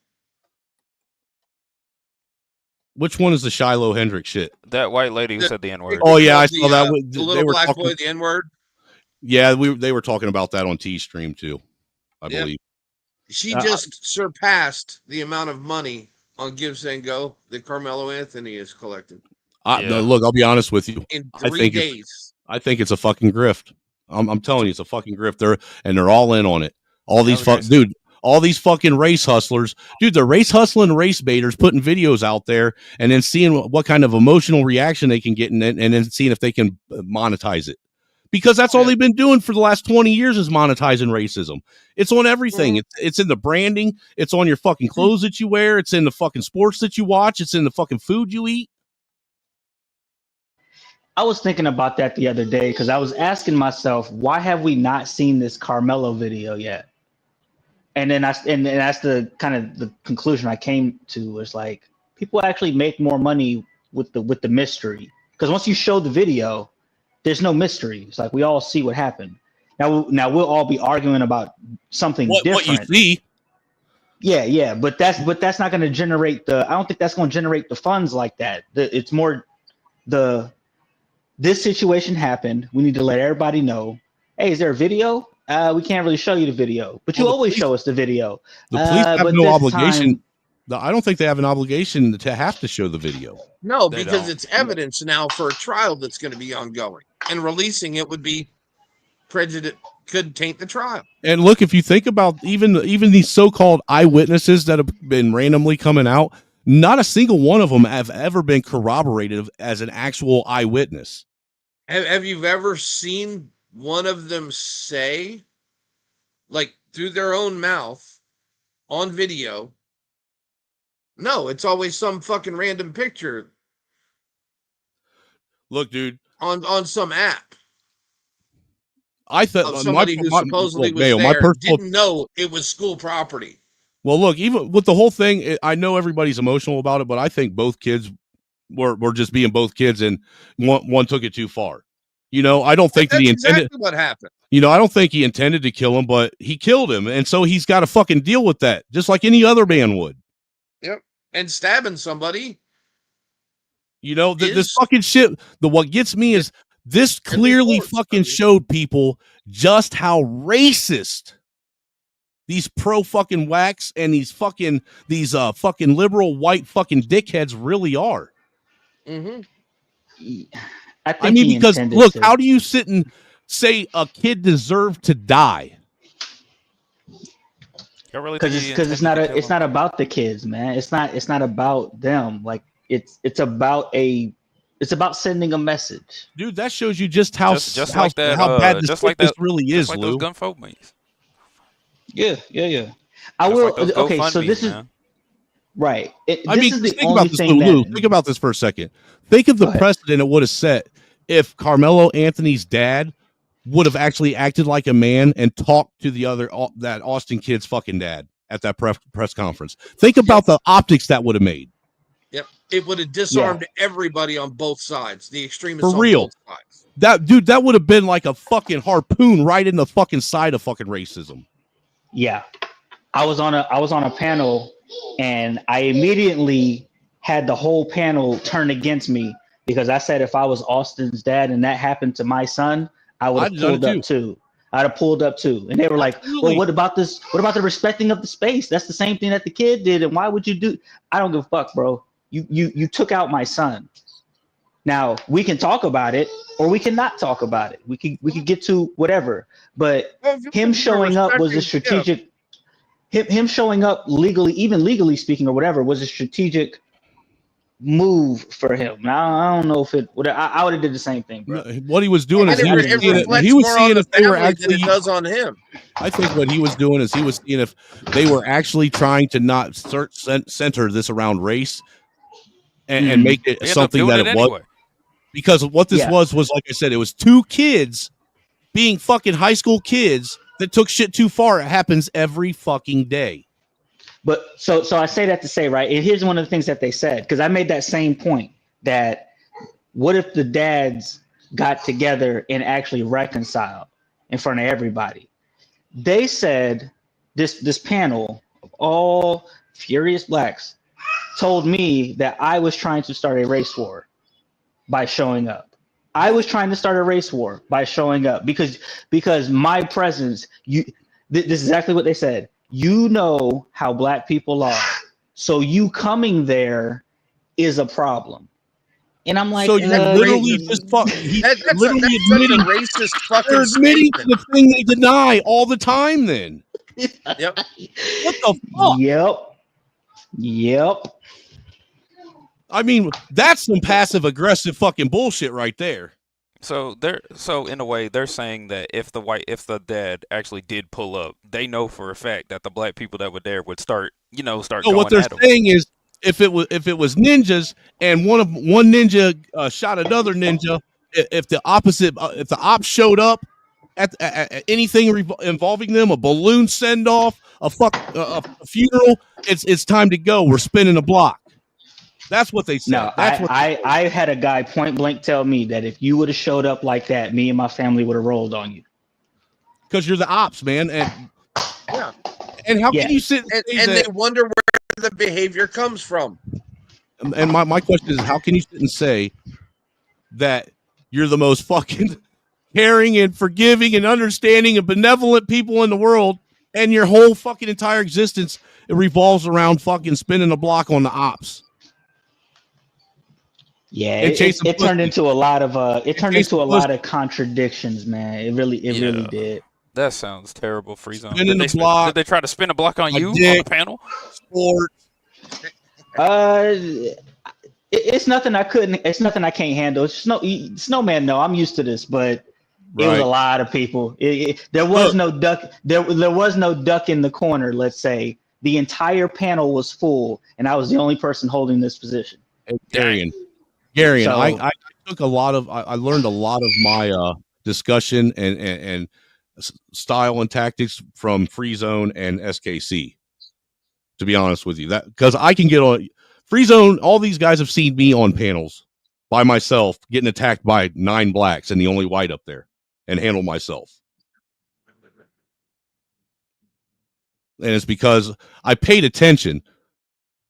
Which one is the Shiloh Hendrix shit? That white lady who said the N-word. Oh yeah, I saw that. The little black boy, the N-word. Yeah, they were talking about that on T-Stream too, I believe. She just surpassed the amount of money on Give Send Go that Carmelo Anthony has collected. No, look, I'll be honest with you. In 3 days. I think it's a fucking grift. I'm telling you, it's a fucking grift. They're all in on it. All these all these fucking race hustlers, dude. They're race hustling, race baiters, putting videos out there, and then seeing what kind of emotional reaction they can get, and then seeing if they can monetize it. Because that's all they've been doing for the last 20 years is monetizing racism. It's on everything. It's in the branding. It's on your fucking clothes that you wear. It's in the fucking sports that you watch. It's in the fucking food you eat. I was thinking about that the other day because I was asking myself, why have we not seen this Carmelo video yet? And then that's the kind of the conclusion I came to, was like, people actually make more money with the mystery. Because once you show the video, there's no mystery. It's like we all see what happened. Now we'll all be arguing about something different. What you see. Yeah, but that's not going to generate I don't think that's going to generate the funds like that. It's more this situation happened. We need to let everybody know. Hey, is there a video? We can't really show you the video, but you always show us the video. The police have no obligation. I don't think they have an obligation to have to show the video. No, because it's evidence now for a trial that's going to be ongoing, and releasing it would be prejudice, could taint the trial. And look, if you think about even these so-called eyewitnesses that have been randomly coming out, not a single one of them have ever been corroborated as an actual eyewitness. Have you ever seen one of them say, like, through their own mouth on video? No, it's always some fucking random picture. Look, dude, on some app. I thought somebody who supposedly was there didn't know it was school property. Well, look, even with the whole thing, I know everybody's emotional about it, but I think both kids were just being both kids, and one took it too far. You know, I don't think that he intended. Exactly what happened. You know, I don't think he intended to kill him, but he killed him, and so he's got to fucking deal with that, just like any other man would. Yep, and stabbing somebody. You know, this fucking shit. What gets me is this clearly fucking showed people just how racist these pro fucking whacks and these fucking liberal white fucking dickheads really are. Mm-hmm. I mean, because look, how do you sit and say a kid deserved to die? Because it's not about the kids, man. It's not about them. Like it's about sending a message. Dude, that shows you just how bad this really is, like Lou. Those GoFundMes. Yeah. I will. Like okay, so this is right. Think about this for a second. Think of the precedent it would have set if Carmelo Anthony's dad would have actually acted like a man and talked to that Austin kid's fucking dad at that press conference. Think about the optics that would have made. Yep, it would have disarmed everybody on both sides. The extremists for real. On both sides. That would have been like a fucking harpoon right in the fucking side of fucking racism. Yeah, I was on a panel, and I immediately had the whole panel turn against me because I said if I was Austin's dad and that happened to my son, I would have pulled up too. I'd have pulled up too. And they were like, well, what about this? What about the respecting of the space? That's the same thing that the kid did. And why would you do? I don't give a fuck, bro. You took out my son. Now we can talk about it, or we can not talk about it. We could get to whatever. But him showing up was a strategic. Him showing up legally, even legally speaking, or whatever, was a strategic move for him. Now I don't know if it would. I would have did the same thing, bro. What he was doing is he was seeing if they were actually. It does on him. I think what he was doing is he was seeing if they were actually trying to not center this around race and make it something that it was. Because what this was like I said, it was two kids being fucking high school kids that took shit too far. It happens every fucking day. But so I say that to say, right, and here's one of the things that they said, because I made that same point, that what if the dads got together and actually reconciled in front of everybody? They said this panel of all furious blacks told me that I was trying to start a race war by showing up. I was trying to start a race war by showing up because my presence, this is exactly what they said. You know how black people are, so you coming there is a problem. And I'm like, so you literally just fuck. That's literally admitting racist fucking. They're admitting to the thing they deny all the time. Then, yep. What the fuck? Yep. I mean, that's some passive aggressive fucking bullshit right there. So in a way they're saying that if the dad actually did pull up, they know for a fact that the black people that were there would start So going what they're at 'em. saying is if it was ninjas and one ninja shot another ninja, if the ops showed up at anything involving them, a balloon send off, a funeral, it's time to go. We're spinning a block. That's what they said. No, I had a guy point blank tell me that if you would have showed up like that, me and my family would have rolled on you. Because you're the ops, man. And and how can you sit and they wonder where the behavior comes from? And my question is, how can you sit and say that you're the most fucking caring and forgiving and understanding and benevolent people in the world, and your whole fucking entire existence it revolves around fucking spinning a block on the ops? Yeah, it turned into a lot of contradictions, man. It really did. That sounds terrible, Free Zone. Spinning Did the block. they try to spin a block on you on the panel? It's nothing I couldn't. It's nothing I can't handle. Snowman. No, I'm used to this, but it was a lot of people. There was no duck. There was no duck in the corner. Let's say the entire panel was full, and I was the only person holding this position. Garion, So- I took a lot of. I learned a lot of my discussion and style and tactics from Free Zone and SKC. To be honest with you, that because I can get on Free Zone. All these guys have seen me on panels by myself getting attacked by 9 blacks and the only white up there, and handle myself. And it's because I paid attention.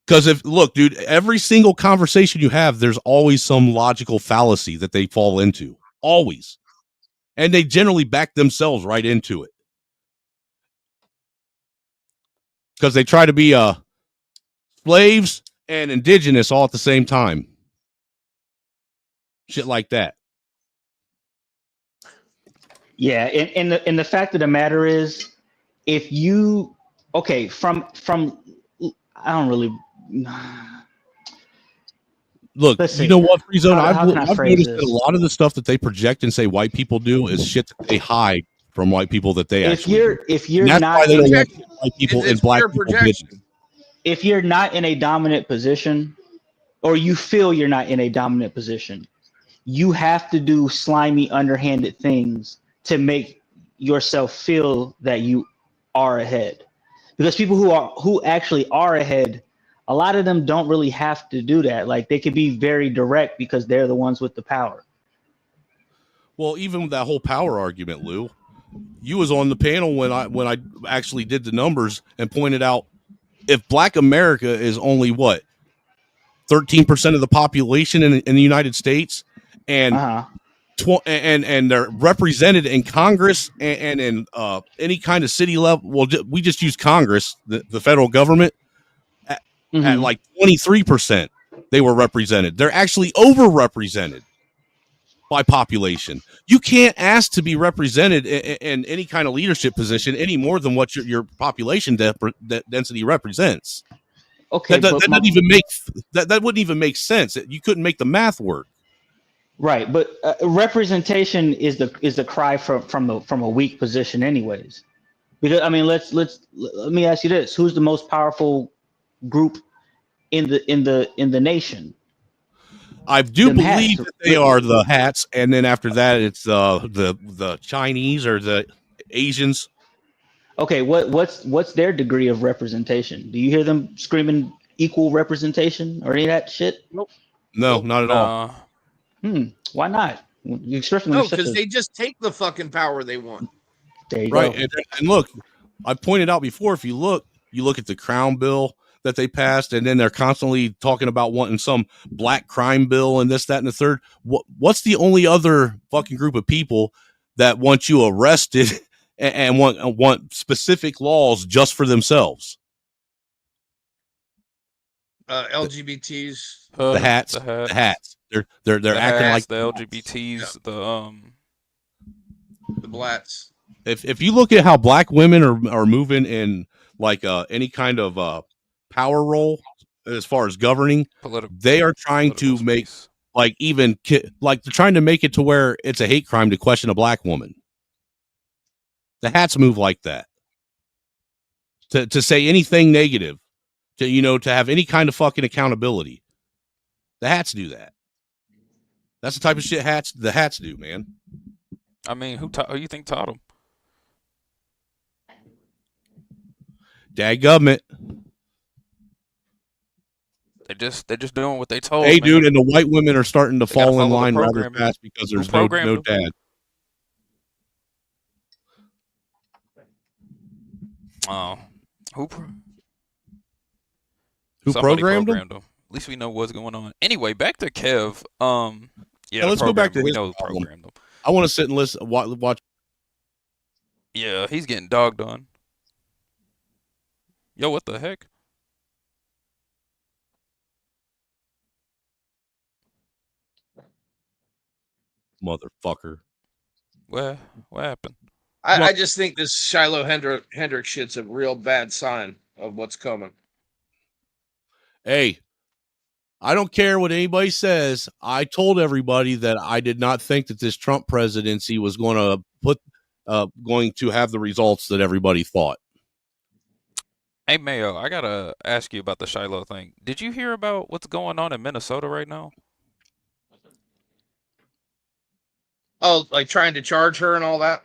Because look, dude, every single conversation you have, there's always some logical fallacy that they fall into. Always. And they generally back themselves right into it. Because they try to be slaves and indigenous all at the same time. Shit like that. Yeah, and the fact of the matter is, if you from I don't really. Look, Let's you see. know what, Free Zone? How I've can I noticed phrase that this? a lot of the stuff that they project and say white people do is shit that they hide from white people that they If actually you're do. if you're And that's not why they don't want in- white people It's and black pure people projection. bitches. if you're not in a dominant position, or you feel you're not in a dominant position, you have to do slimy, underhanded things to make yourself feel that you are ahead. Because people who actually are ahead, a lot of them don't really have to do that. Like, they could be very direct because they're the ones with the power. Well, even with that whole power argument, Lou, you was on the panel when I actually did the numbers and pointed out if Black America is only 13% of the population in the United States, and and they're represented in Congress and in any kind of city level. Well, we just use Congress, the federal government, at like 23%. they were represented. They're actually overrepresented by population. You can't ask to be represented in any kind of leadership position any more than what your population density represents. Okay, that but doesn't even make that wouldn't even make sense. You couldn't make the math work. right, but representation is the cry from a weak position, anyways. Because I mean, let me ask you this: who's the most powerful group in the nation? I do Them believe hats. that they are the hats, and then after that, it's the Chinese or the Asians. Okay, what's their degree of representation? Do you hear them screaming equal representation or any of that shit? Nope. No, not at all. Why not? Especially when No, there's such because a they just take the fucking power they want. there you Right, go. and look, I pointed out before. If you look at the Crown Bill that they passed, and then they're constantly talking about wanting some black crime bill and this, that, and the third. What's the only other fucking group of people that want you arrested and want specific laws just for themselves? LGBTs, The hats. They're the acting hats, like the LGBTs, the blacks. If you look at how black women are moving in like any kind of power role as far as governing, they are trying to make like like they're trying to make it to where it's a hate crime to question a black woman. The hats move like that. To say anything negative, to have any kind of fucking accountability. The hats do that. That's the type of shit the hats do, man. I mean, who you think taught them? Dadgummit. They're just doing what they told. Hey, man. dude, and the white women are starting to They gotta fall in follow the line rather program. fast because Who there's no programmed them? dad. Oh, who Somebody programmed them? them? At least we know what's going on. Anyway, back to Kev. Yeah, let's go back to we his know who problem. programmed them. I want to sit and listen, watch. Yeah, he's getting dogged on. Yo, what the heck? Motherfucker. What happened? I just think this Shiloh Hendrick shit's a real bad sign of what's coming. Hey, I don't care what anybody says. I told everybody that I did not think that this Trump presidency was going to have the results that everybody thought. Hey, Mayo, I gotta ask you about the Shiloh thing. Did you hear about what's going on in Minnesota right now? Oh, like trying to charge her and all that?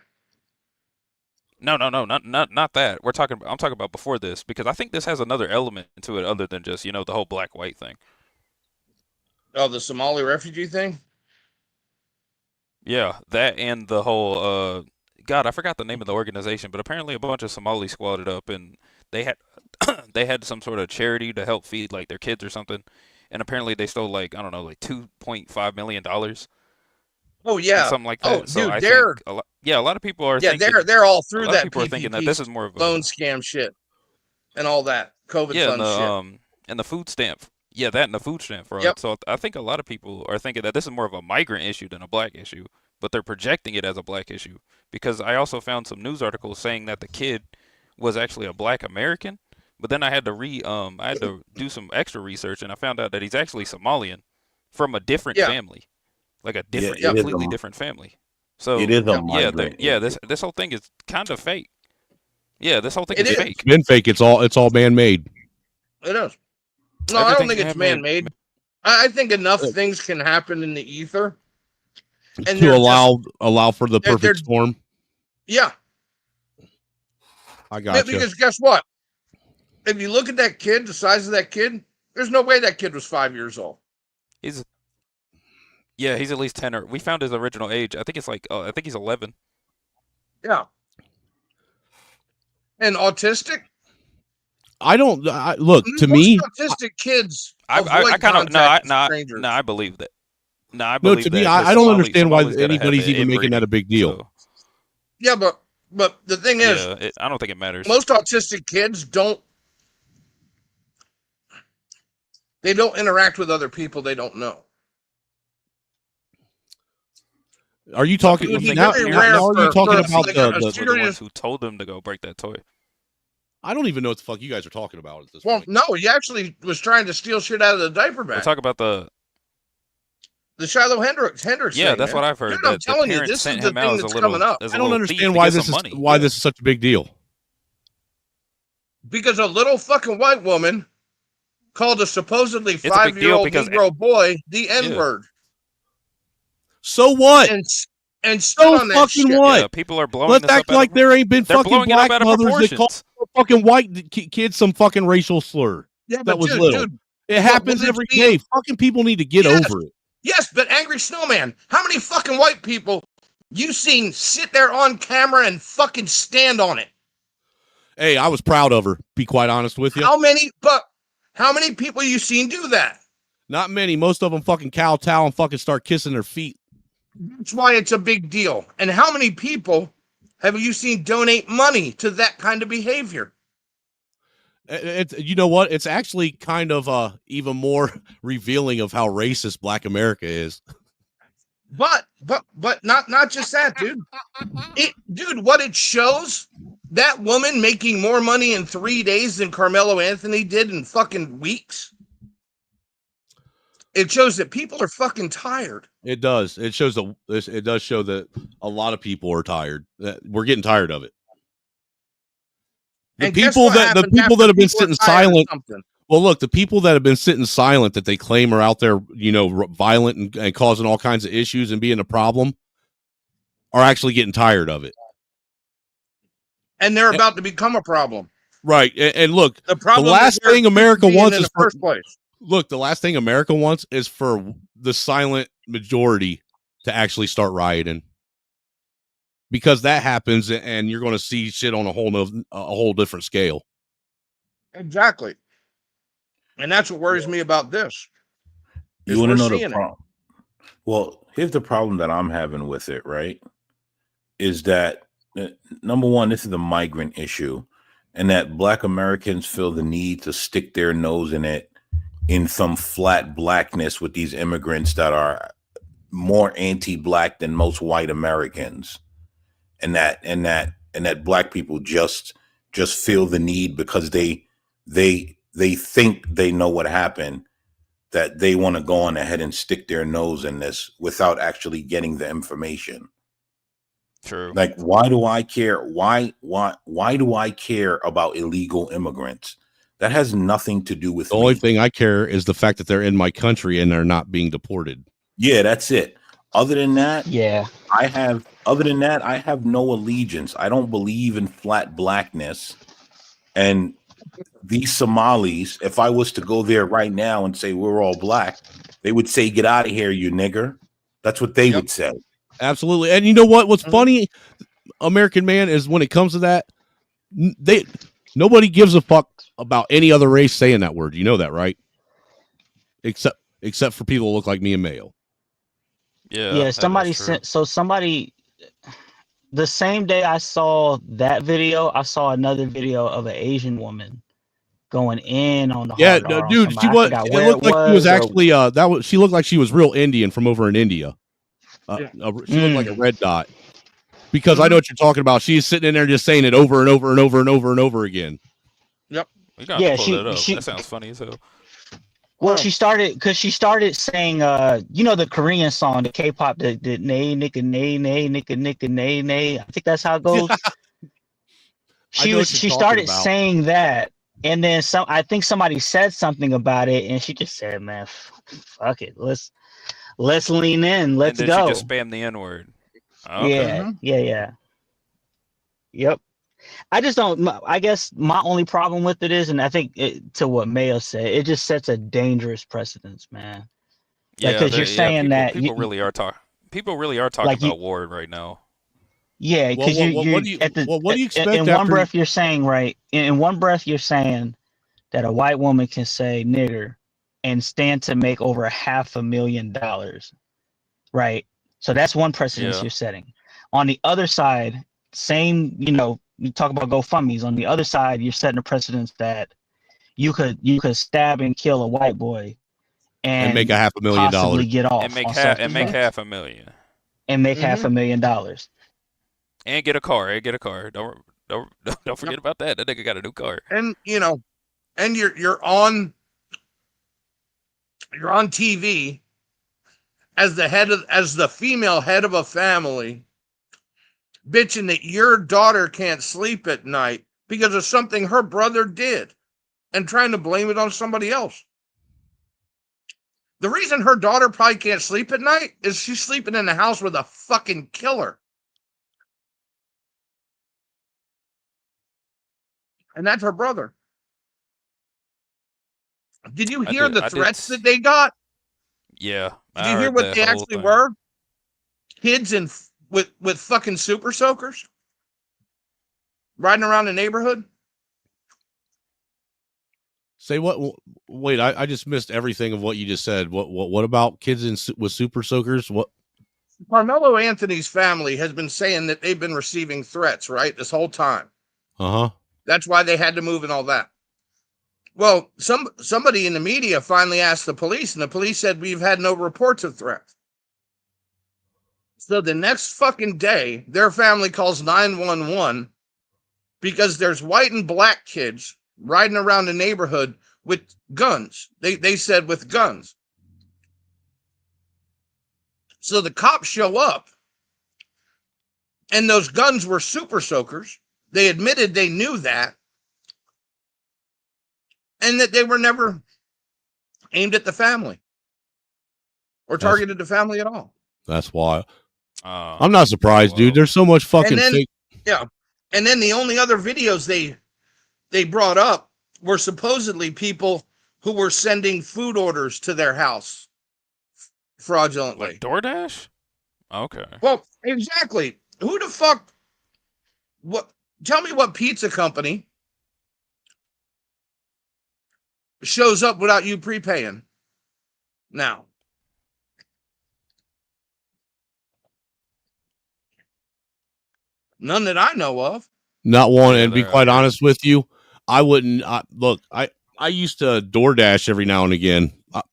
No, not that. I'm talking about before this, because I think this has another element to it other than just, the whole black-white thing. Oh, the Somali refugee thing? Yeah, that and the whole God, I forgot the name of the organization, but apparently a bunch of Somalis squatted up and they had they had some sort of charity to help feed like their kids or something. And apparently they stole like, I don't know, like $2.5 million. Oh yeah, something like that. Oh, So dude, I they're think a lot of people are yeah, thinking, they're all a through lot of that people are thinking that PPP this is more of a loan scam shit and all that COVID yeah, fund shit. and the food stamp. Yeah, that and the food stamp fraud. Yep. So I think a lot of people are thinking that this is more of a migrant issue than a black issue, but they're projecting it as a black issue. Because I also found some news articles saying that the kid was actually a black American, but then I had to do some extra research and I found out that he's actually Somalian from a different family. Like a different, completely different family. So it is a migrant. This whole thing is kind of fake. Yeah, this whole thing is fake. It's been fake. It's all man-made. It is. No, I don't Everything's think it's man-made. man-made. I think enough things can happen in the ether, and To allow for the perfect they're- storm. yeah. I got you. Because guess what? If you look at that kid, the size of that kid, there's no way that kid was 5 years old. He's at least 10 or we found his original age. I think it's like I think he's 11. Yeah. And autistic? Look, to Most me, autistic kids. I kind of I believe that. No, I no, believe to me, that. I don't understand why Somali's gotta have anybody's the even making that a big deal. so- Yeah, but the thing is, I don't think it matters. most autistic kids don't. They don't interact with other people they don't know. Are you talking It would be now? very Now rare are you for talking like about a Were the serious. ones who told them to go break that toy. I don't even know what the fuck you guys are talking about at this Well, point. no, he actually was trying to steal shit out of the diaper We're bag. talking about the Shiloh Hendricks yeah, thing, that's man. what I've heard. Dude, I'm that the telling you, parents this is sent the him out thing as a that's little. coming up. As a I don't little thief understand to why get this some is money. why this is such a big deal. Because a little fucking white woman called a supposedly It's a big deal 5-year-old because Negro boy the N-word. So what? And stood So on that fucking shit. what? Yeah, people are blowing Let's this act up. like there ain't been They're fucking blowing it up black out of mothers that call proportions. fucking white kids some fucking racial slur. Yeah, that but was dude, little. dude, It happens every day. Fucking people need to get over it. Yes, but Angry Snowman, how many fucking white people you seen sit there on camera and fucking stand on it? Hey, I was proud of her. Be quite honest with you. How many people you seen do that? Not many. Most of them fucking kowtow and fucking start kissing their feet. That's why it's a big deal. And how many people have you seen donate money to that kind of behavior? You know what? It's actually kind of even more revealing of how racist Black America is. But not just that, dude. What it shows, that woman making more money in 3 days than Carmelo Anthony did in fucking weeks. It shows that people are fucking tired. It does. It shows it does show that a lot of people are tired. We're getting tired of it. The people that have been sitting silent. Well, look, the people that have been sitting silent that they claim are out there, violent and causing all kinds of issues and being a problem, are actually getting tired of it. And they're about to become a problem. Right. And look, the last is thing America wants in is the first place. Look, the last thing America wants is for the silent majority to actually start rioting. Because that happens, and you're going to see shit on a whole different scale. Exactly. And that's what worries me about this. You want to know the problem? Well, here's the problem that I'm having with it, right? Is that, number one, this is a migrant issue, and that Black Americans feel the need to stick their nose in it in some flat blackness with these immigrants that are more anti-Black than most white Americans. And that Black people just feel the need because they think they know what happened, that they want to go on ahead and stick their nose in this without actually getting the information. True. Like, why do I care? Why do I care about illegal immigrants? That has nothing to do with the only thing I care is the fact that they're in my country and they're not being deported. Yeah, that's it. Other than that, yeah, I have no allegiance. I don't believe in flat blackness. And these Somalis, if I was to go there right now and say we're all Black, they would say, "Get out of here, you nigger." That's what they would say. Absolutely. And you know what? What's funny, American man, is when it comes to that, nobody gives a fuck about any other race saying that word. You know that, right? Except for people who look like me and Mayo. Yeah. Somebody sent. So somebody, the same day I saw that video, I saw another video of an Asian woman going in on the hard R on dude. somebody. It looked like she was actually she looked like she was real Indian from over in India. She looked like a red dot. Because I know what you're talking about. She's sitting in there just saying it over and over and over and over and over again. Yep. We got to pull that up. That sounds funny as hell. Well, she started saying, the Korean song, the K-pop, the nay, nicka, nay, nay, nicka, nicka, nay, nay. I think that's how it goes. She started saying that, and then I think somebody said something about it, and she just said, "Man, fuck it, let's lean in, let's and then go." She just spammed the N-word. Okay. Yeah. Yep. I just don't. I guess my only problem with it is, and I think to what Mayo said, it just sets a dangerous precedence, man. Yeah, because you're saying that people really are talking. People really are talking about Ward right now. Yeah, because what do you expect? In one breath, you're saying In one breath, you're saying that a white woman can say "nigger" and stand to make over $500,000, right? So that's one precedence you're setting. On the other side, same, you talk about GoFundMe's. On the other side, you're setting a precedence that, you could stab and kill a white boy And make a $500,000 possibly get off and make on half self-defense. $500,000 and make $500,000 and get a car. Don't forget about that. That nigga got a new car. And and you're on TV as the female head of a family, bitching that your daughter can't sleep at night because of something her brother did, and trying to blame it on somebody else. The reason her daughter probably can't sleep at night is she's sleeping in the house with a fucking killer. And that's her brother. Did you hear the threats that they got? Yeah. Did you hear what they actually were? Kids with fucking super soakers riding around the neighborhood. Say what? Wait, I just missed everything of what you just said. What about kids with super soakers? What? Carmelo Anthony's family has been saying that they've been receiving threats, right, this whole time. Uh-huh. That's why they had to move and all that. Well, somebody in the media finally asked the police, and the police said, we've had no reports of threats. So the next fucking day, their family calls 911 because there's white and black kids riding around the neighborhood with guns. They said with guns. So the cops show up, and those guns were super soakers. They admitted they knew that, and that they were never aimed at the family or targeted the family at all. That's why. I'm not surprised, dude. There's so much fucking fake. Yeah. And then the only other videos they brought up were supposedly people who were sending food orders to their house fraudulently. Like DoorDash? Okay. Well, exactly. Who the fuck? What? Tell me what pizza company shows up without you prepaying now? None that I know of. Not one, and be quite honest with you, I wouldn't look. I used to DoorDash every now and again.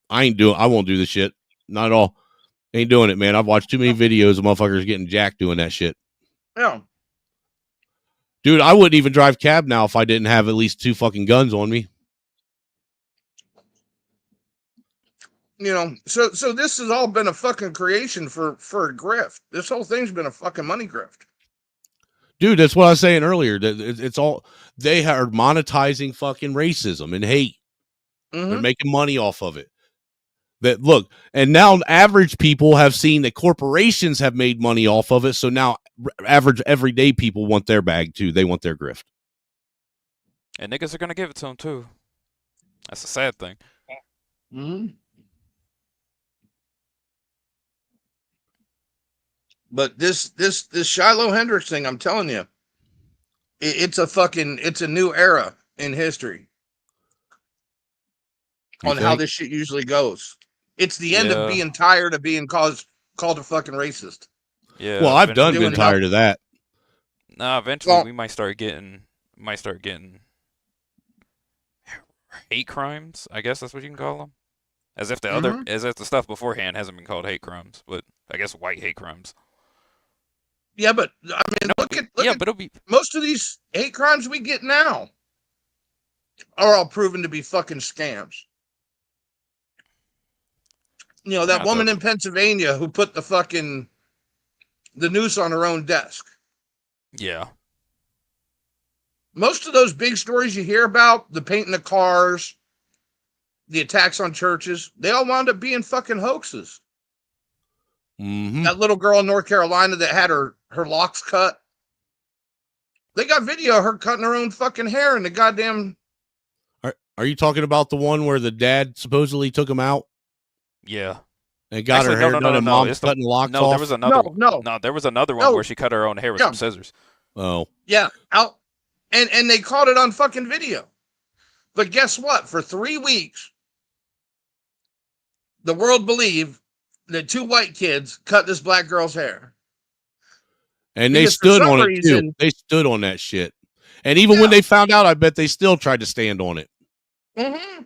I won't do this shit. Not at all. Ain't doing it, man. I've watched too many videos of motherfuckers getting jacked doing that shit. Yeah. Dude, I wouldn't even drive cab now if I didn't have at least 2 fucking guns on me. So this has all been a fucking creation for a grift. This whole thing's been a fucking money grift. Dude, that's what I was saying earlier. That it's all, they are monetizing fucking racism and hate. Mm-hmm. They're making money off of it. That look, and now average people have seen that corporations have made money off of it. So now average everyday people want their bag too. They want their grift. And niggas are gonna give it to them too. That's a sad thing. Mm-hmm. But this Shiloh Hendrix thing, I'm telling you, it's a new era in history on how this shit usually goes. It's the end of being tired of being called a fucking racist. Yeah. Well, I've been tired of that. Nah, eventually we might start getting hate crimes. I guess that's what you can call them. As if the stuff beforehand hasn't been called hate crimes, but I guess white hate crimes. Yeah, but I mean, look at most of these hate crimes we get now are all proven to be fucking scams. That woman in Pennsylvania who put the noose on her own desk. Yeah. Most of those big stories you hear about, the painting of cars, the attacks on churches, they all wound up being fucking hoaxes. Mm-hmm. That little girl in North Carolina that had her locks cut. They got video of her cutting her own fucking hair in the goddamn. Are you talking about the one where the dad supposedly took him out? Yeah. And got her hair done and mom's cutting locks off? There was another No, there was another one where she cut her own hair with some scissors. Oh. Yeah. And they caught it on fucking video. But guess what? For 3 weeks, the world believed that 2 white kids cut this black girl's hair. And they stood on it too. They stood on that shit. And even when they found out, I bet they still tried to stand on it. Mm-hmm.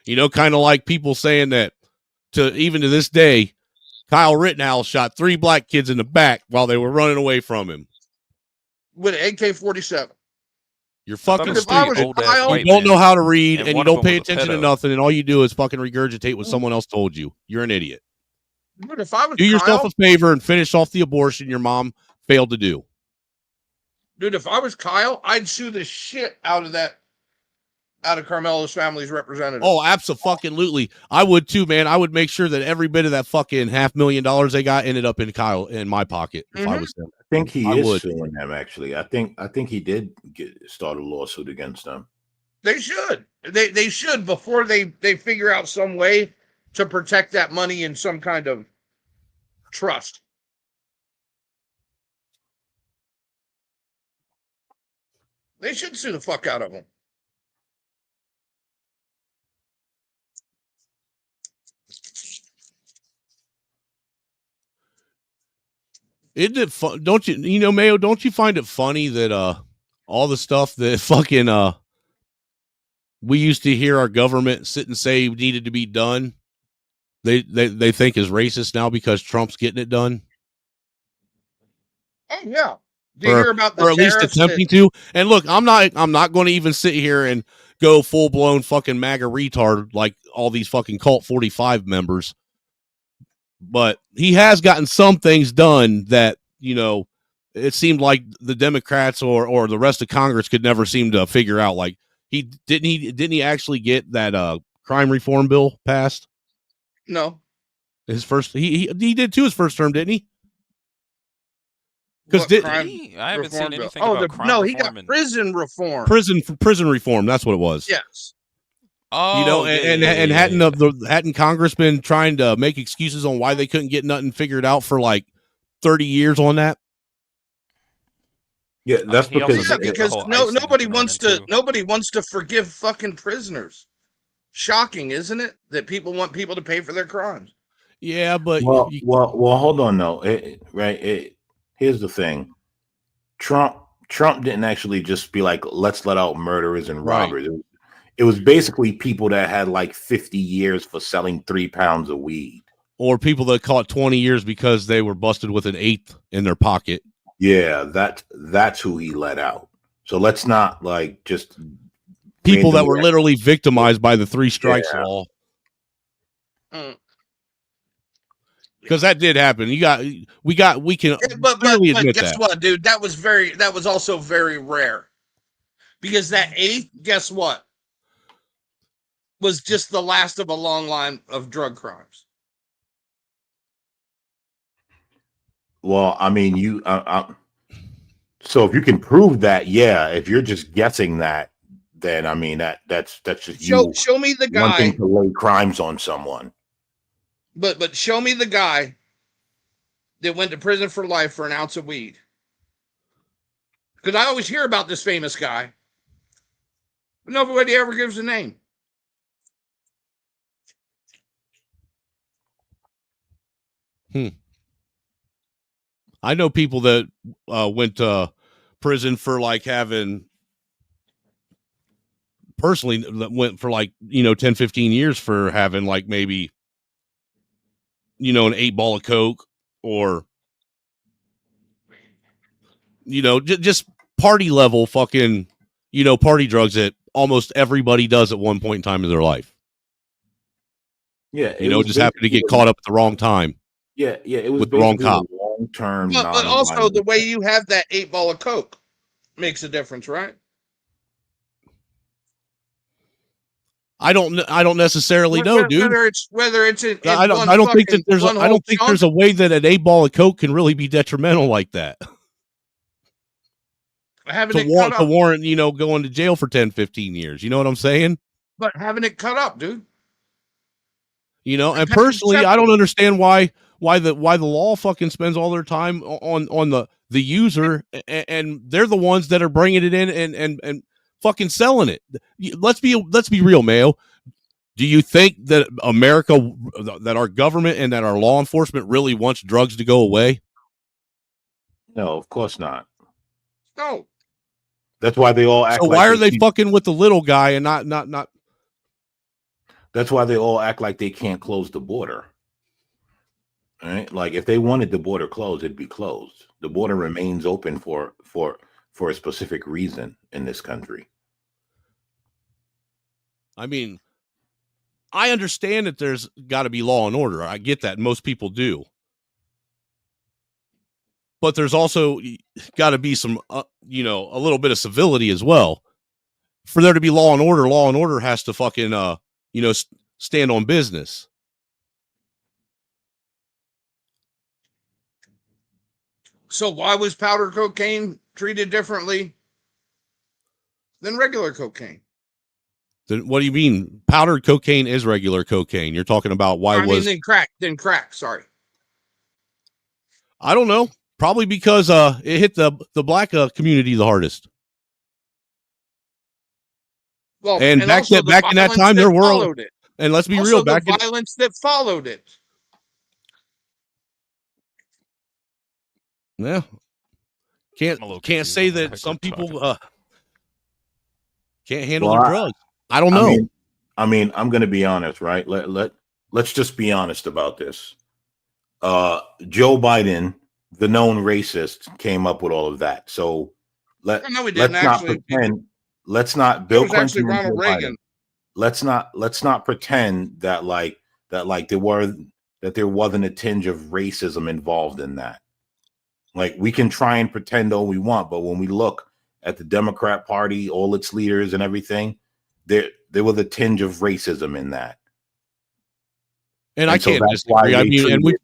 You know, kind of like people saying that even to this day, Kyle Rittenhouse shot 3 black kids in the back while they were running away from him. With an AK-47. You're fucking If I was stupid. Kyle, You don't know how to read, and you one of don't them pay was a attention to pedo. nothing, and all you do is fucking regurgitate what someone else told you. You're an idiot. But if I was Do yourself Kyle, a favor and finish off the abortion your mom failed to do. dude, if I was Kyle, I'd sue the shit out of Carmelo's family's representative. Oh, absolutely. I would too, man. I would make sure that every bit of that fucking $500,000 they got ended up in my pocket if I was them. I think he I is would. suing them. Actually, I think he did start a lawsuit against them. They should. They should before they figure out some way to protect that money in some kind of trust. They should sue the fuck out of them. Isn't it fun? Don't you, Mayo, don't you find it funny that all the stuff that fucking we used to hear our government sit and say needed to be done, they think is racist now because Trump's getting it done? Oh yeah. Do you hear about the or at least tariffs attempting to? And look, I'm not going to even sit here and go full blown fucking MAGA retard like all these fucking Cult 45 members. But he has gotten some things done that, you know, it seemed like the Democrats or the rest of Congress could never seem to figure out. Like didn't he actually get that crime reform bill passed? No. His first he did too his first term, didn't he? Because I haven't seen anything about crime no, reform. he got prison reform. Prison reform. That's what it was. Yes. Oh, you know, and hadn't Congress been trying to make excuses on why they couldn't get nothing figured out for like 30 years on that? Yeah, that's because nobody wants to forgive fucking prisoners. Shocking, isn't it? That people want people to pay for their crimes. Yeah, but well, hold on, though. Here's the thing: Trump didn't actually just be like, let's let out murderers and robbers. Right. It was basically people that had like 50 years for selling 3 pounds of weed, or people that caught 20 years because they were busted with an 1/8 in their pocket. Yeah, that's who he let out. So let's not like just people that were literally victimized by the 3 strikes law. Because that did happen. We can clearly admit guess that. What, dude? That was also very rare. Because that 8th, guess what? Was just the last of a long line of drug crimes. Well, I mean, so if you can prove that, yeah. If you're just guessing that, then I mean that's just show me the guy wanting to lay crimes on someone. But show me the guy that went to prison for life for an ounce of weed. Because I always hear about this famous guy, but nobody ever gives a name. I know people that went to prison for like having personally that went for like, 10, 15 years for having like maybe, an 8 ball of Coke or, just party level fucking, party drugs that almost everybody does at one point in time in their life. Yeah. Just happen to get caught up at the wrong time. Yeah. It was with the wrong cop. Long-term. But also the way you have that 8 ball of Coke makes a difference, right? I don't necessarily know, dude. Whether it's in I don't think that there's a way that an 8 ball of Coke can really be detrimental like that. To warrant, going to jail for 10, 15 years. You know what I'm saying? But having it cut up, dude. And personally, I don't understand why the law fucking spends all their time on the user, and they're the ones that are bringing it in and fucking selling it. Let's be real, Mayo. Do you think that America, that our government and that our law enforcement really wants drugs to go away? No, of course not. No. That's why they all act. So like why are they can't- fucking with the little guy and not? That's why they all act like they can't close the border. All right, like if they wanted the border closed, it'd be closed. The border remains open for a specific reason in this country. I mean, I understand that there's got to be law and order. I get that. Most people do. But there's also got to be some, a little bit of civility as well. For there to be law and order has to fucking, stand on business. So why was powder cocaine treated differently than regular cocaine? Then what do you mean? Powdered cocaine is regular cocaine. You're talking about why then crack. Sorry. I don't know. Probably because it hit the black community the hardest. Well, and back in that time there were, and let's be real, back the violence that followed it. Yeah, can't say that some people can't handle their drugs. I don't know. I mean, I'm going to be honest, right? Let's just be honest about this. Joe Biden, the known racist, came up with all of that. So let's not pretend. Let's not Bill Clinton. Ronald Reagan. Let's not pretend that there wasn't a tinge of racism involved in that. Like, we can try and pretend all we want, but when we look at the Democrat Party, all its leaders and everything, there was a tinge of racism in that. And I can't disagree.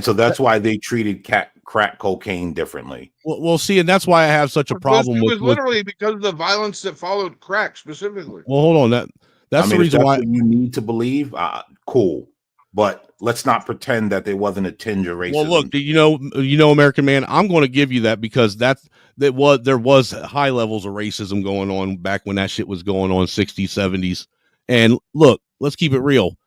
So that's why they treated crack cocaine differently. Well, see, and that's why I have such a problem it was with literally because of the violence that followed crack specifically. Well, hold on. That's the reason why you need to believe. Cool, but let's not pretend that there wasn't a tinge of racism. Well, look, American man, I'm going to give you that because there was high levels of racism going on back when that shit was going on, 60s, 70s. And look, let's keep it real.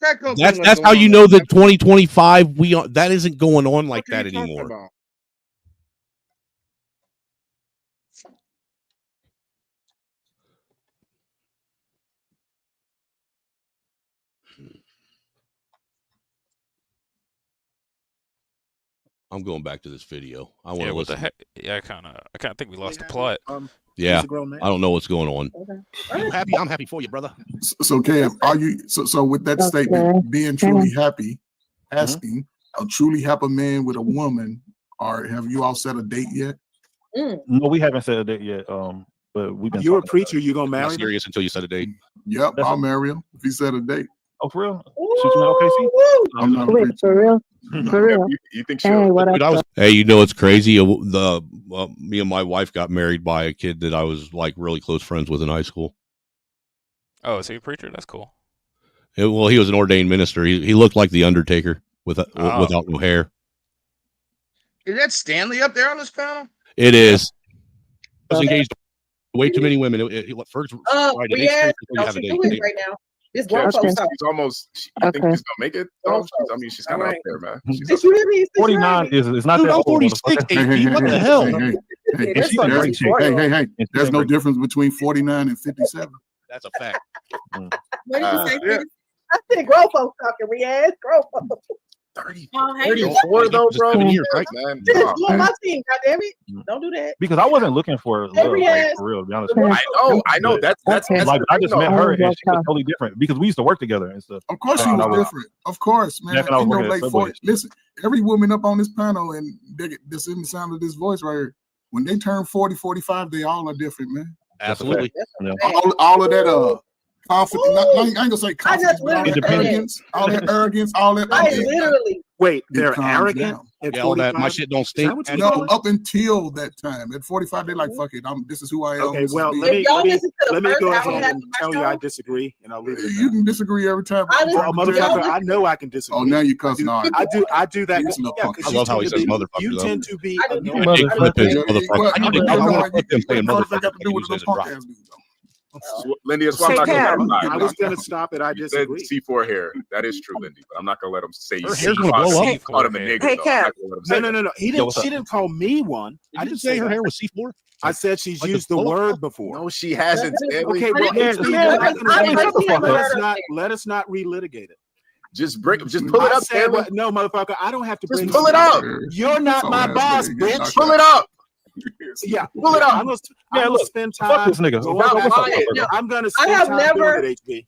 That's how you know that 2025 that isn't going on like that anymore. I'm going back to this video. I want to listen. Yeah, I kind of think we lost the plot. Yeah, I don't know what's going on. Okay. I'm happy for you, brother. So Cam, are you so with that statement, being truly happy, asking, a truly happy man with a woman, or have you all set a date yet? No, we haven't set a date yet. But we've been. You're a preacher. You gonna marry? Not serious until you set a date. Yep, I'll marry him if he set a date. Oh, for real? I'm not Wait, for real? For real? You think Hey, what up? Hey, it's crazy. Me and my wife got married by a kid that I was like really close friends with in high school. Oh, is he a preacher? That's cool. Well, he was an ordained minister. He looked like the Undertaker without no hair. Is that Stanley up there on this panel? It is. I was engaged way too many women. First, Brienne, don't you do it right now. This grown folks talk. She's almost. You think she's gonna make it? She's kind of up there, man. Did you hear me? 49 is not that I'm old. 46. What the hell? Hey. There's no difference between 49 and 57. That's a fact. What did you say? I said grown folks talking. Brienne, grown folks. 34 though, bro. Years, right? Man, This is my team. God damn it! Don't do that. Because I wasn't looking for love, like, for real. To be honest with you. I know. That's like I just met her and she was totally different because we used to work together and stuff. Of course, she was different. Of course, man. Back when I was working at Subway. Listen, every woman up on this panel and that's in the sound of this voice right here, when they turn 40, 45, they all are different, man. Absolutely. All of that confidence. I ain't gonna say confidence. Independence. All that arrogance. All that. Literally. Wait, they're arrogant. Yeah, all that. My shit don't stink. No, up until that time. At 45, they're like, "Fuck it, this is who I am." Okay, well, let me go ahead and tell you I disagree, and I'll leave it. You can disagree every time. Motherfucker, I know I can disagree. Oh, now you cussing on. I do that. I love how he says motherfucker. You tend to be. Motherfucker. Lindy, that's why I'm not going to let him lie. I was going to stop it. I You said disagree. C4 hair. That is true, Lindy, but I'm not going to let him say Her hair's gonna blow up. called him a nigga. Hey, though. Kev. I'm not gonna let him say No. that. He didn't. She didn't call me one. I didn't say her hair was C4. I said she's Like used the the word before. No, she hasn't. Stanley. Okay, well, let us not relitigate it. Just pull it up, Stanley. No, motherfucker, I don't have to Just bring pull it up. You're not my boss, bitch. Pull it up. Yeah, pull it up. I'm gonna spend time. Fuck this nigga. I'm gonna I spend have time never- doing it, HB.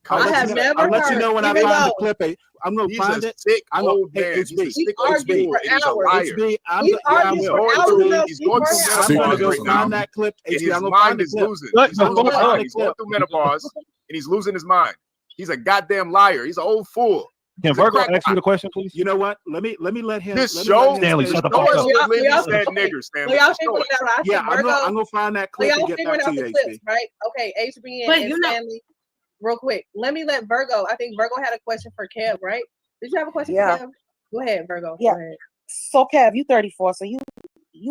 I have never I'll let you know when I heard, find the even clip. I'm gonna He's find a it. sick I'm gonna old man. He's a HB. sick old argued man. for He's a hours. liar. HB, I'm He yeah, I argued will. for hours about He's going through C4 I'm menopause gonna go right now. find that clip. And HB, his I'm gonna find mind the is clip. losing. Look, He's no, losing his fuck mind. that He's going clip. through menopause, and he's losing his mind. He's a goddamn liar. He's an old fool. Can He's a Virgo crack- ask you the question, please? You know what? Let me let him. This let me show, let him Stanley, finish. shut the show fuck us up. what Lindy Y'all- said, okay. nigger, Stanley. Well, y'all Show figured us. it out. I Yeah, think I'm Virgo. gonna find that Well, clip y'all and get figuring back to out you, the HB. clips, right? Okay, HB But and you know- Stanley. Real quick, let me let Virgo. I think Virgo had a question for Kev, right? Did you have a question Yeah. for Kev? Go ahead, Virgo. Yeah. Go ahead. So Kev, you 34, so you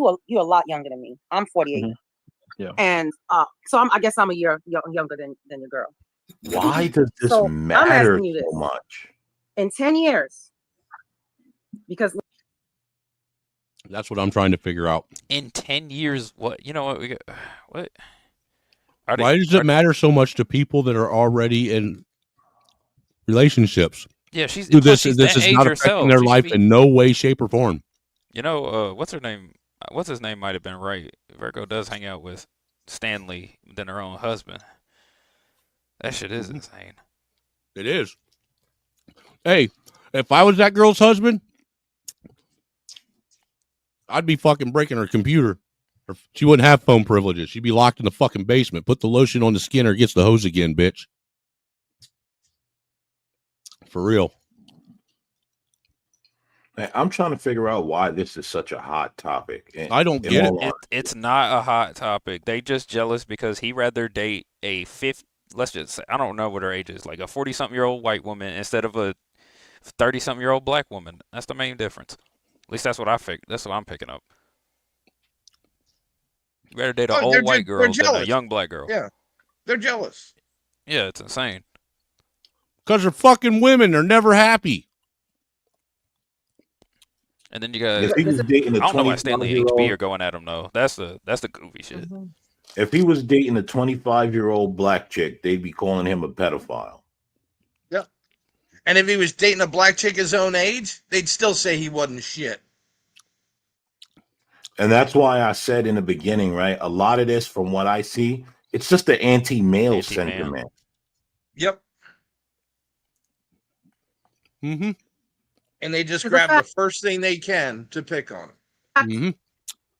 a lot younger than me. I'm 48, Yeah. and so I guess I'm a year younger than your girl. Why does this So, I'm matter asking you this. so much? In 10 years, because That's what I'm trying to figure out. In 10 years, what? You know what? What? Are they- Why does it matter so much to people that are already in relationships? Yeah, she's Dude, plus this she's is that age not herself. affecting their She should life be- in no way, shape, or form. You know, what's her name? What's his name might have been right. Virgo does hang out with Stanley than her own husband. That shit is insane. It is. Hey, if I was that girl's husband, I'd be fucking breaking her computer. She wouldn't have phone privileges. She'd be locked in the fucking basement. Put the lotion on the skin or gets the hose again, bitch. For real. Man, I'm trying to figure out why this is such a hot topic. I don't get it. It's not a hot topic. They just jealous because he rather date a let's just say, I don't know what her age is, like a 40-something-year-old white woman instead of a 30-something-year-old black woman. That's the main difference. At least that's what that's what I'm picking up. You rather date an Oh, old white they're girl than a jealous. young black girl. Yeah, they're jealous. Yeah, it's insane. Because they're fucking women. They're never happy. And then you got If he was dating a I don't know why Stanley and HB 25-year-old are going at him though. That's the goofy shit. If he was dating a 25-year-old black chick, they'd be calling him a pedophile. Yep. And if he was dating a black chick his own age, they'd still say he wasn't shit. And that's why I said in the beginning, right? A lot of this, from what I see, it's just the anti-male sentiment. Yep. Mm-hmm. And they just It's a grab the fact. first thing they can to pick on. Mm-hmm.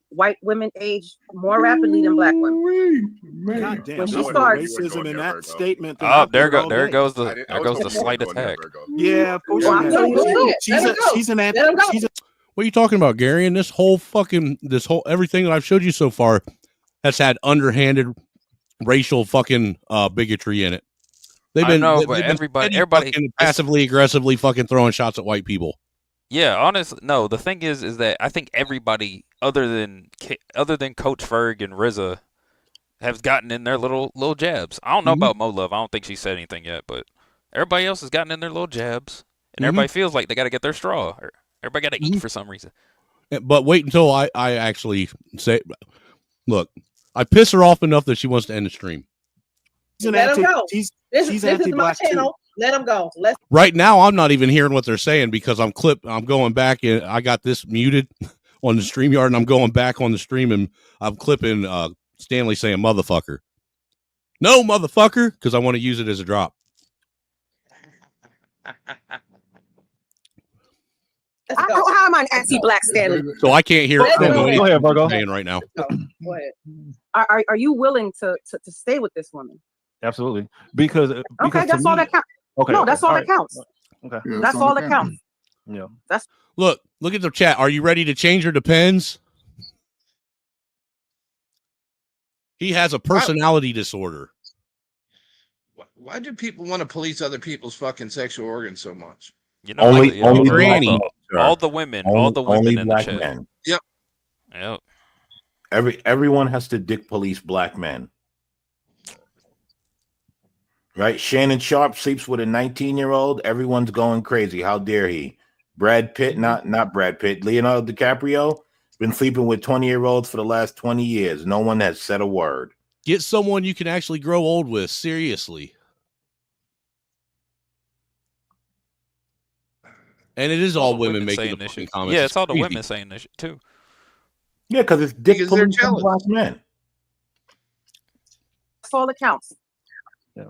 white women age more rapidly than black women. God damn, When she there was starts, racism in that statement. that Oh, I've there heard all there day. goes the slight attack. Yeah, of course. Well, she I'm has. telling you, She's let him go. she's an Let him go. she's a, What are you talking about, Gary? And this whole everything that I've showed you so far has had underhanded racial fucking bigotry in it. They've I been, know, they've but been everybody fucking passively aggressively fucking throwing shots at white people. Yeah, honestly, no. The thing is that I think everybody other than Coach Ferg and RZA have gotten in their little jabs. I don't know about Mo Love. I don't think she said anything yet, but everybody else has gotten in their little jabs, and everybody feels like they got to get their straw. Or everybody got to eat for some reason. But wait until I actually say, look, I piss her off enough that she wants to end the stream. Let him go. She's This is my anti-black too. channel. Let him go. Let's. Right now, I'm not even hearing what they're saying because I'm going back and I got this muted on the StreamYard, and I'm going back on the stream and I'm clipping Stanley saying "motherfucker." No, motherfucker, because I want to use it as a drop. How am I an anti-black Stanley? So I can't hear Go anything ahead, Virgo. saying right now. Go ahead. Are you willing to stay with this woman? Absolutely. Because Okay, that's all that counts. Okay. No, that's all that counts. Okay. That's all that counts. Yeah. That's Look at the chat. Are you ready to change your depends? He has a personality disorder. Why do people want to police other people's fucking sexual organs so much? You know, Only Granny. all the women only in black the chat. men. Yep. Yep. Everyone has to dick police black men. Right? Shannon Sharp sleeps with a 19-year-old. Everyone's going crazy. How dare he? Brad Pitt, not Brad Pitt. Leonardo DiCaprio been sleeping with 20-year-olds for the last 20 years. No one has said a word. Get someone you can actually grow old with. Seriously. And it is all women making saying the this fucking shit. comments. Yeah, It's it's all the crazy. women saying this shit too. Yeah, because it's dick Because they're pulling from jealous. black men. That's all that counts. Yeah.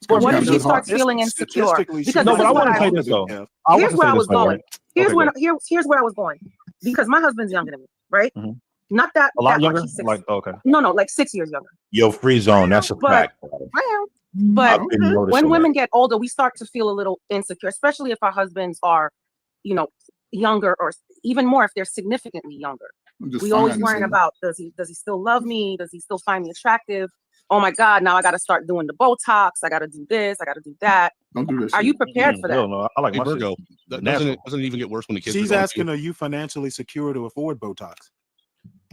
But what if she Good starts heart. feeling insecure? Statistically, Because No, this but is I what want to say I, this though. Yeah. I want here's to where say I this was though, going. right? Here's Okay, where go. here's where I was going. Because my husband's younger than me, right? Mhm. Not that A lot that younger? much. He's 6. Like, okay. No, like 6 years younger. Yo, free zone. That's a But fact. but I've been noticing when women that. get older, we start to feel a little insecure, especially if our husbands are, younger, or even more if they're significantly younger. Just We always fine, worrying so- about does he still love me? Does he still find me attractive? Oh my God! Now I got to start doing the Botox. I got to do this. I got to do that. Don't do that. Are you prepared for that? Hell no, I like Hey, my Virgo, shit doesn't natural. it even get worse when the kids She's are gone, asking, too? are you financially secure to afford Botox?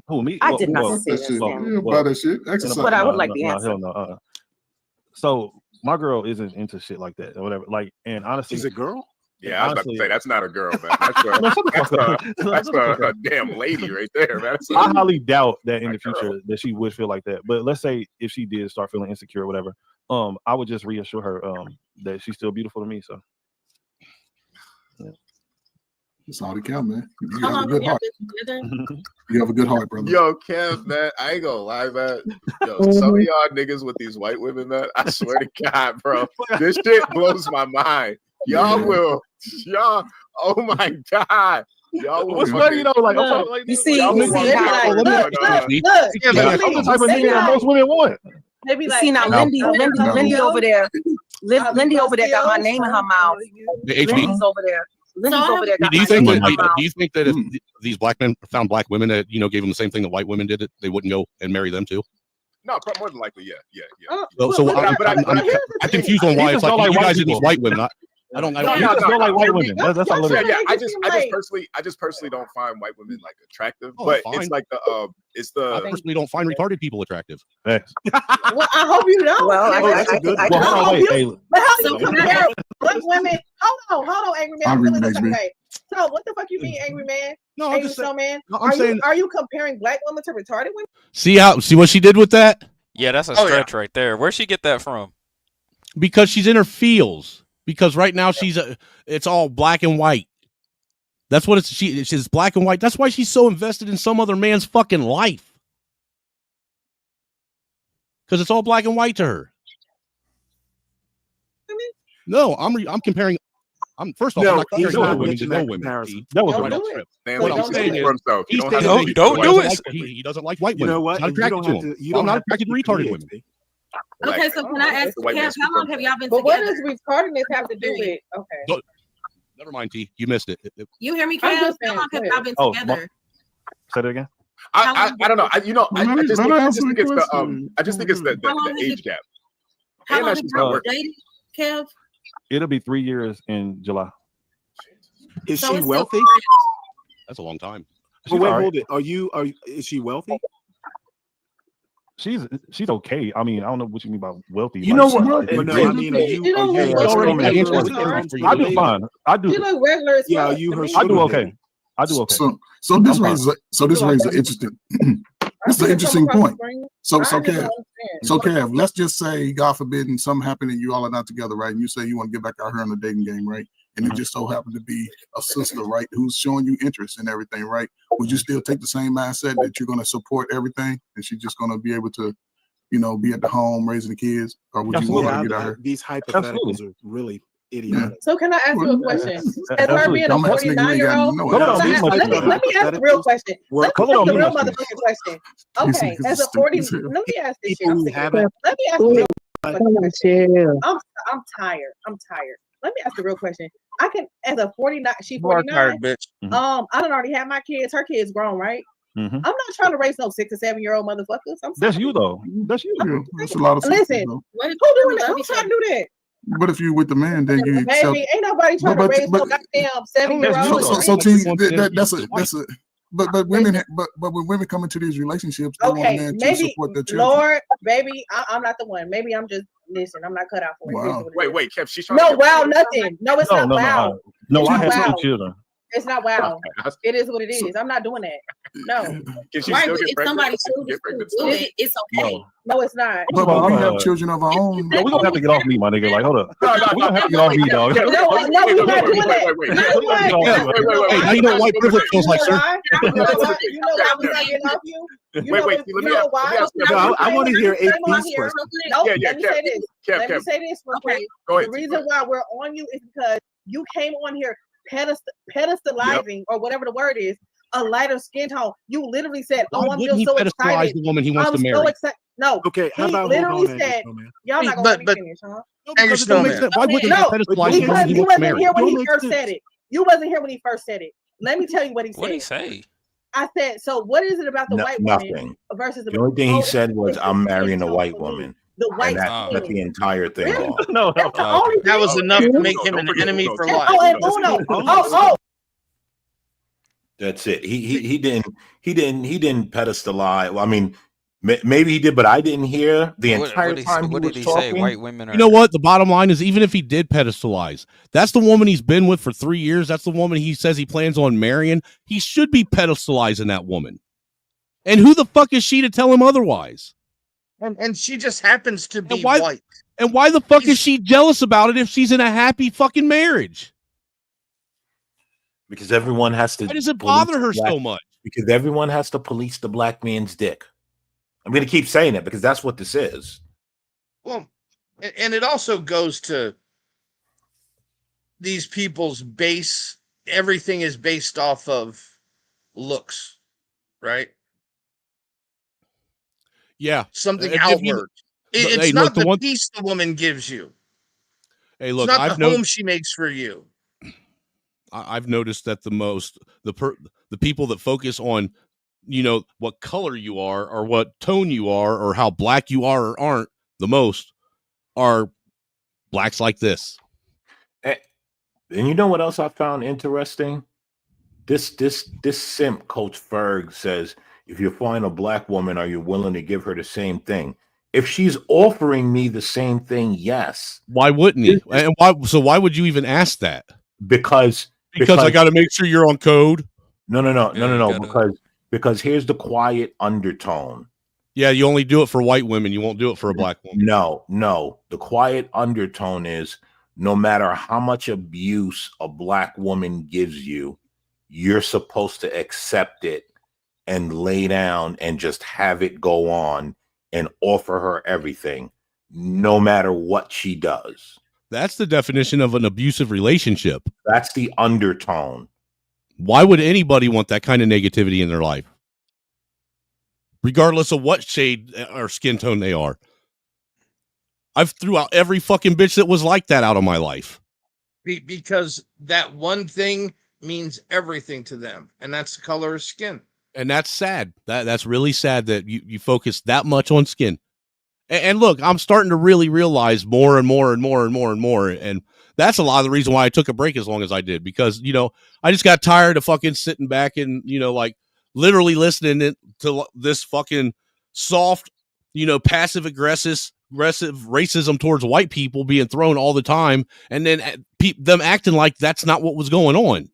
Who, me? I did not Fuck say that that. shit. Sam. You don't buy that shit. Exercise. But I would like the no, answer. hell no. So my girl isn't into shit like that or whatever. Like, and honestly, She's a girl? Yeah, I was about to honestly, say that's not a girl, man. No, shut the fuck up. That's Shut the fuck a up. damn lady right there, man. That's I highly doubt that in the future that she would feel like that. But let's say if she did start feeling insecure or whatever, I would just reassure her that she's still beautiful to me. So yeah. That's all that count, man. You How have a long good have y'all heart. been together? You have a good heart, brother. Yo, Kev, man, I ain't gonna lie, man. Yo, some of y'all niggas with these white women, man, I swear to God, bro, this shit blows my mind. Y'all oh my God. Y'all will What's funny though? Like, I'm Look, talking like you see, y'all will walk they be out like, on, look, uh, Yeah, Yeah, but I'm the type of they be nigga that like, most women want. they be You like, see now, I'm Lindy still- over there. Lindy over there got my name in her mouth. Hey, HB, Lindy's over there. Lindy's So I over there got do you my think name in that her mouth. do you think that if these black men found black women that gave them the same thing that white women did, that they wouldn't go and marry them too? No, more than likely, yeah. So I'm confused on why He it's just don't like you like guys white are these people. white women. I don't. You just don't like white women. That's all it is. Yeah. I just personally don't find white women like attractive, Oh, but fine. it's like I personally don't find retarded people attractive. Well, I hope you don't. Well, that's a good one. Well, hold on, wait. Hey, But how do you compare black women? Hold on, Angry Man. I'm Angry feeling Man, some type of HB. way. So, what the fuck you mean, Angry Man? No, I'm Angry just saying. Snowman? No, I'm Are saying. you comparing black women to retarded women? See what she did with that? Yeah, that's a Oh, yeah. stretch right there. Where'd she get that from? Because she's in her feels. Because right now it's all black and white. That's what she's black and white. That's why she's so invested in some other man's fucking life. Because it's all black and white to her. No, I'm comparing. First off, I'm not he's comparing not no women to mentioning no that women. comparison. that was Don't right do off it. script. Man, What he I'm can saying speak is, for himself. You he's don't saying have that to Don't do it. he doesn't like white You know women. what? He's not And you attracted don't to have them. to. You I'm don't not have attracted to be retarded convinced. women. Okay, so can I ask the white man Kev, speak how for long have y'all been But what together? does retardedness have to do with? Okay. Don't- Never mind, T. You missed it. You hear me, I'm Kev? just How saying, long have go y'all been Oh, together? say that again. I don't know. I just think it's the question. I just think it's the How long has age it- gap. How And long that have she's not y'all working. dated, Kev? It'll be 3 years in July. Is So she it's still wealthy? That's a long time. But wait, all right. hold it. Is she wealthy? She's okay. I mean, I don't know what you mean by wealthy. You know what? Well, no, I mean, are you You don't a look strong like member that. of the I country? I do fine. I do. You look regular as Yeah, fuck you to her me. I do sugar okay. daddy. I do okay. So this I'm fine. raises an interesting. It's an interesting point. So I Kev, understand. so Kev, let's just say, God forbid, and something happened and you all are not together, right? And you say you want to get back out here on the dating game, right? And it just so happened to be a sister, right, who's showing you interest in everything, right? Would you still take the same mindset that you're going to support everything, and she's just going to be able to, be at the home raising the kids, or would you want her to get out here? These hypotheticals are really idiotic. So can I ask you a question? As her Absolutely. being a Don't ask me, you ain't got 49-year-old, no Hold on, answer. these let me ask the real question. Let me Hold ask on, the be real nice to me. motherfucking question. These Okay, niggas as are a 40, stupid as hell. let me ask this shit. People I'm who sick of haven't- it. Let me ask the real motherfucking question. I'm tired. I'm tired. Let me ask the real question. I can, as a 49, she You are 49. tired, bitch. I done already had my kids. Her kids grown, right? Mhm. I'm not trying to raise no 6 or 7-year-old motherfuckers. I'm That's sorry. you though. That's you. Yeah, that's a lot of Listen, sisters, though. who doing that? Who's trying to do that? But if you with the man, then you Baby, ain't nobody trying to raise no goddamn That's you 7-year-old. though. so T, that's a But women, but when women come into these relationships, they want a Okay, man to maybe support their children. Lord, baby, I'm not the one. Maybe I'm just listen. I'm not cut out for it. Here's Wow. what it is. Wait, Kev, she's trying No, to wow, nothing. No, it's not wow. No, It's I not have wow. two children. It's not wow. It is what it is. I'm not doing that. No. Can she Right, still but get if pregnant? somebody She can chooses get to pregnant do still? it, it's okay. No, it's not. But we have children of our own. No, we're gonna have to get off me, my nigga. Like, hold up. We're gonna have to get off me, dog. No, we're not doing that. Wait. You know what? Hey, now you know what white privilege feels like, sir. You know what? You know why we're not getting off you? I want to hear eight piece first. No, Yeah, let me say this. Let me say this real quick. Go ahead, The reason why we're on you is because you came on here pedestalizing or whatever the word is a lighter skin tone. You literally said, Why "Oh, I'm wouldn't he so pedestalize excited." the woman he wants I'm to marry? so excited. No, Okay, how he about literally hold on, said, Angry Snowman? "Y'all not gonna let me finish, huh?" Angry Snowman. Why wouldn't he pedestalize the woman because he you wants to wasn't marry? here when he Don't first make said it. You wasn't here when he first said it. Let me tell you what he said. What did he say? I said, so what is it about the white Nothing. woman versus The only thing he said was, it's the "I'm skin marrying a tone white for me. woman," The white and that skin. cut the entire thing Really? off. No, That's the only That was thing? enough to make him an enemy for life. Oh, and Uno. Oh. That's it. He didn't pedestalize. Well, I mean, maybe he did, but I didn't hear the entire time he was talking. White women You know what? The bottom line is, even if he did pedestalize, that's the woman he's been with for 3 years. That's the woman he says he plans on marrying. He should be pedestalizing that woman. And who the fuck is she to tell him otherwise? And she just happens to be why- white. And why the fuck is she jealous about it if she's in a happy fucking marriage? Because everyone has to. Why does it police bother her the black- so much? Because everyone has to police the black man's dick. I'm going to keep saying it because that's what this is. Well, and it also goes to these people's base. Everything is based off of looks, right? Yeah. Something If you- outward. It's hey, not look, the the one- peace the woman gives you. Hey, It's look, not I've the known. home she makes for you. I've noticed that the people that focus on, what color you are or what tone you are or how black you are or aren't the most are blacks like this. And you know what else I found interesting? This simp Coach Ferg says, if you find a black woman, are you willing to give her the same thing? If she's offering me the same thing, yes. Why wouldn't he? And why would you even ask that? Because I got to make sure you're on code. No. Because here's the quiet undertone. Yeah, you only do it for white women. You won't do it for a black woman. No. The quiet undertone is, no matter how much abuse a black woman gives you, you're supposed to accept it and lay down and just have it go on and offer her everything, no matter what she does. That's the definition of an abusive relationship. That's the undertone. Why would anybody want that kind of negativity in their life? Regardless of what shade or skin tone they are. I've threw out every fucking bitch that was like that out of my life. Because that one thing means everything to them, and that's the color of skin. And that's sad. That's really sad that you focus that much on skin. And look, I'm starting to really realize more and more. And that's a lot of the reason why I took a break as long as I did, because, I just got tired of fucking sitting back and, like literally listening to this fucking soft, passive aggressive racism towards white people being thrown all the time. And then them acting like that's not what was going on.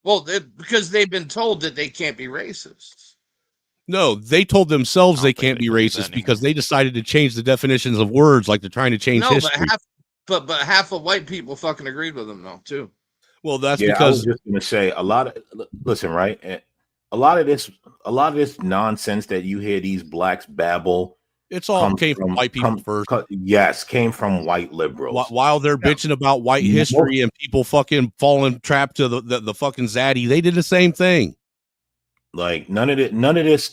Well, because they've been told that they can't be racist. No, they told themselves they can't be racist because they decided to change the definitions of words like they're trying to change history. But half of white people fucking agreed with them though too. Well, that's I because was just gonna say a lot of this nonsense that you hear these blacks babble. It's all came from white people first. Yes, came from white liberals. While they're bitching about white history and people fucking falling trapped to the fucking zaddy, they did the same thing. Like none of this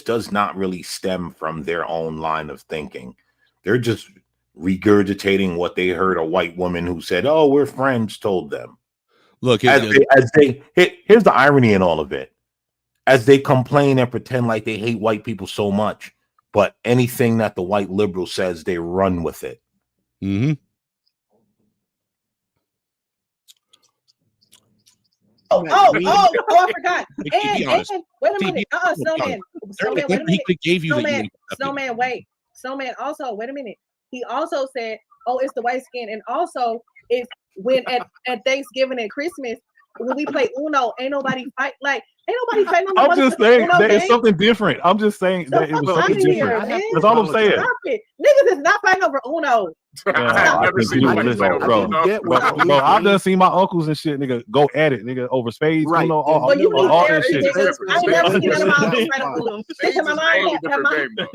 does not really stem from their own line of thinking. They're just regurgitating what they heard a white woman who said, "Oh, we're friends," told them. Look, here's the irony in all of it. As they complain and pretend like they hate white people so much, but anything that the white liberal says, they run with it. Mm-hmm. I forgot. Be honest. And wait a T, minute. be Snowman. There was Wait a he minute. could gave you that you Snowman, would accept it. Snowman, wait. Snowman also, wait a minute. He also said, oh, it's the white skin. And also, it's when at Thanksgiving and Christmas, when we play Uno, ain't nobody fight. Like, ain't nobody fighting on the I'm just saying that it's something different. I'm just saying that it was something different. That's all I'm saying. Stop it. Niggas is not fighting over Uno. I think you listen, bro. I've done seen my uncles and shit, nigga, go at it, nigga, over spades, Right. Uno, all that shit. I ain't never seen none of my uncles fight over Uno. Listen, my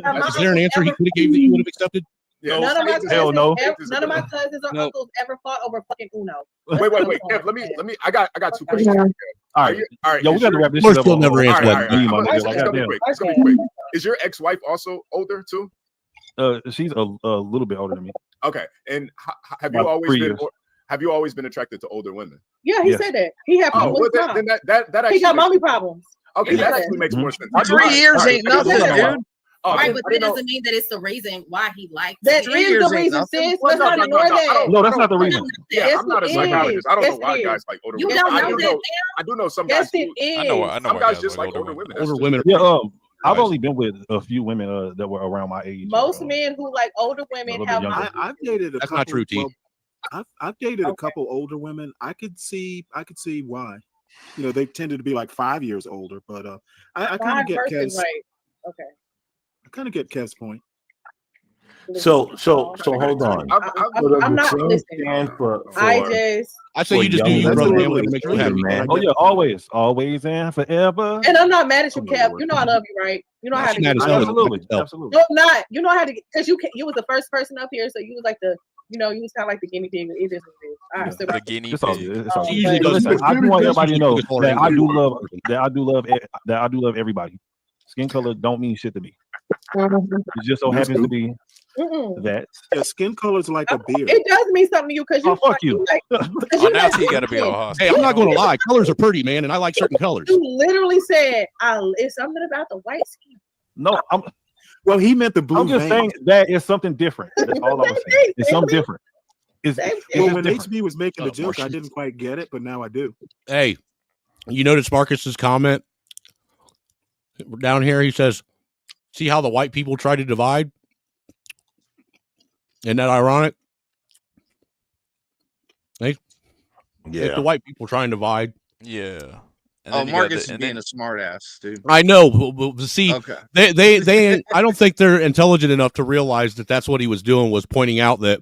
mom Is there an answer he could have gave that you would have accepted? None of my Hell no. None of my cousins or uncles ever fought over fucking Uno. Wait. Kev, let me. I got 2 questions. All right. All right. Yo, we got to wrap this We're shit up. still never answer that. It's gonna be quick. It's gonna be quick. Is your ex-wife also older too? She's a little bit older than me. Okay. And have About you always 3 been? years. Have you always been attracted to older women? Yeah, he said that. He had problems with then that actually he got mommy problems. Okay, that actually makes more sense. 3 years ain't nothing, dude. Right, but that doesn't mean that it's the reason why he likes that. it. Is the reason, sis. Let's not ignore that. No, that's not the reason. Yeah, I'm not a psychologist. I don't know why guys like older You women. don't know that. I do know some Yes, guys. it is. I know Some why guys just like older women. Older women. Yeah, I've only been with a few women that were around my age. Most men who like older women have. I've dated a That's couple. not true, T. Well, I've dated a couple older women. I could see why. You know, they tended to be like 5 years older, but I kind of get Kev's. Okay. I kind of get Kev's point. So hold on. I'm not listening. I say you just do you, brother. Man, make you happy, man. Oh yeah, always and forever. And I'm not mad at you, Kev. You know I love you, right? You know how to get absolutely. No, not. You know how to because you was the first person up here, so you was like the. You know, you was kind of like the guinea pig. It is what it is. All right, so The guinea It's all pig. good. It's all good. Usually does. Listen, I do want everybody to know that I do love everybody. Skin color don't mean shit to me. It just so happens to be that. Yeah, skin color is like a beard. It does mean something to you because you. Fuck you. Oh, now T got to be all hostile. Hey, I'm not going to lie. Colors are pretty, man, and I like certain colors. You literally said, "It's something about the white skin." No, well, he meant the blue. I'm just saying that is something different. That's all I'm saying. It's something different. Well, when HB was making the joke, I didn't quite get it, but now I do. Hey, you notice Marcus's comment down here? He says, "See how the white people try to divide? Isn't that ironic?" Hey, if the white people try and divide, yeah. And Marcus is being a smart ass, dude. I know. But see, they I don't think they're intelligent enough to realize that that's what he was doing, was pointing out that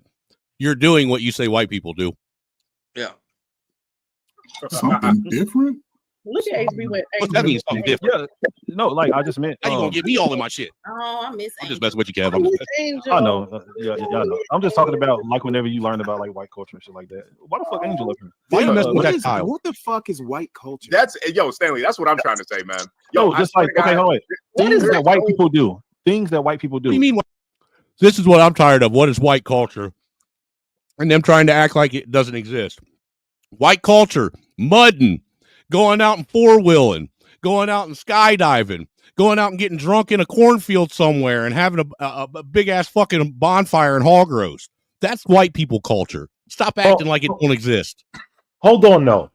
you're doing what you say white people do. Yeah. Something different? Look at HB with What that means something different. Yeah. No, like I just meant. How you gonna get me all in my shit? Oh, I miss I'm just messing with you, Kev. I know. Yeah, I know. I'm just talking about like whenever you learn about like white culture and shit like that. Why the fuck Angel up here? Why you messing with that child? What the fuck is white culture? That's Stanley. That's what I'm trying to say, man. Yo, No, just like okay, hold on. Things that white people do. Things that white people do. What do you mean? This is what I'm tired of. What is white culture? And them trying to act like it doesn't exist. White culture, mudding, going out and four-wheeling, going out and skydiving, going out and getting drunk in a cornfield somewhere and having a big-ass fucking bonfire and hog roast. That's white people culture. Stop acting like it don't exist. Hold on, though.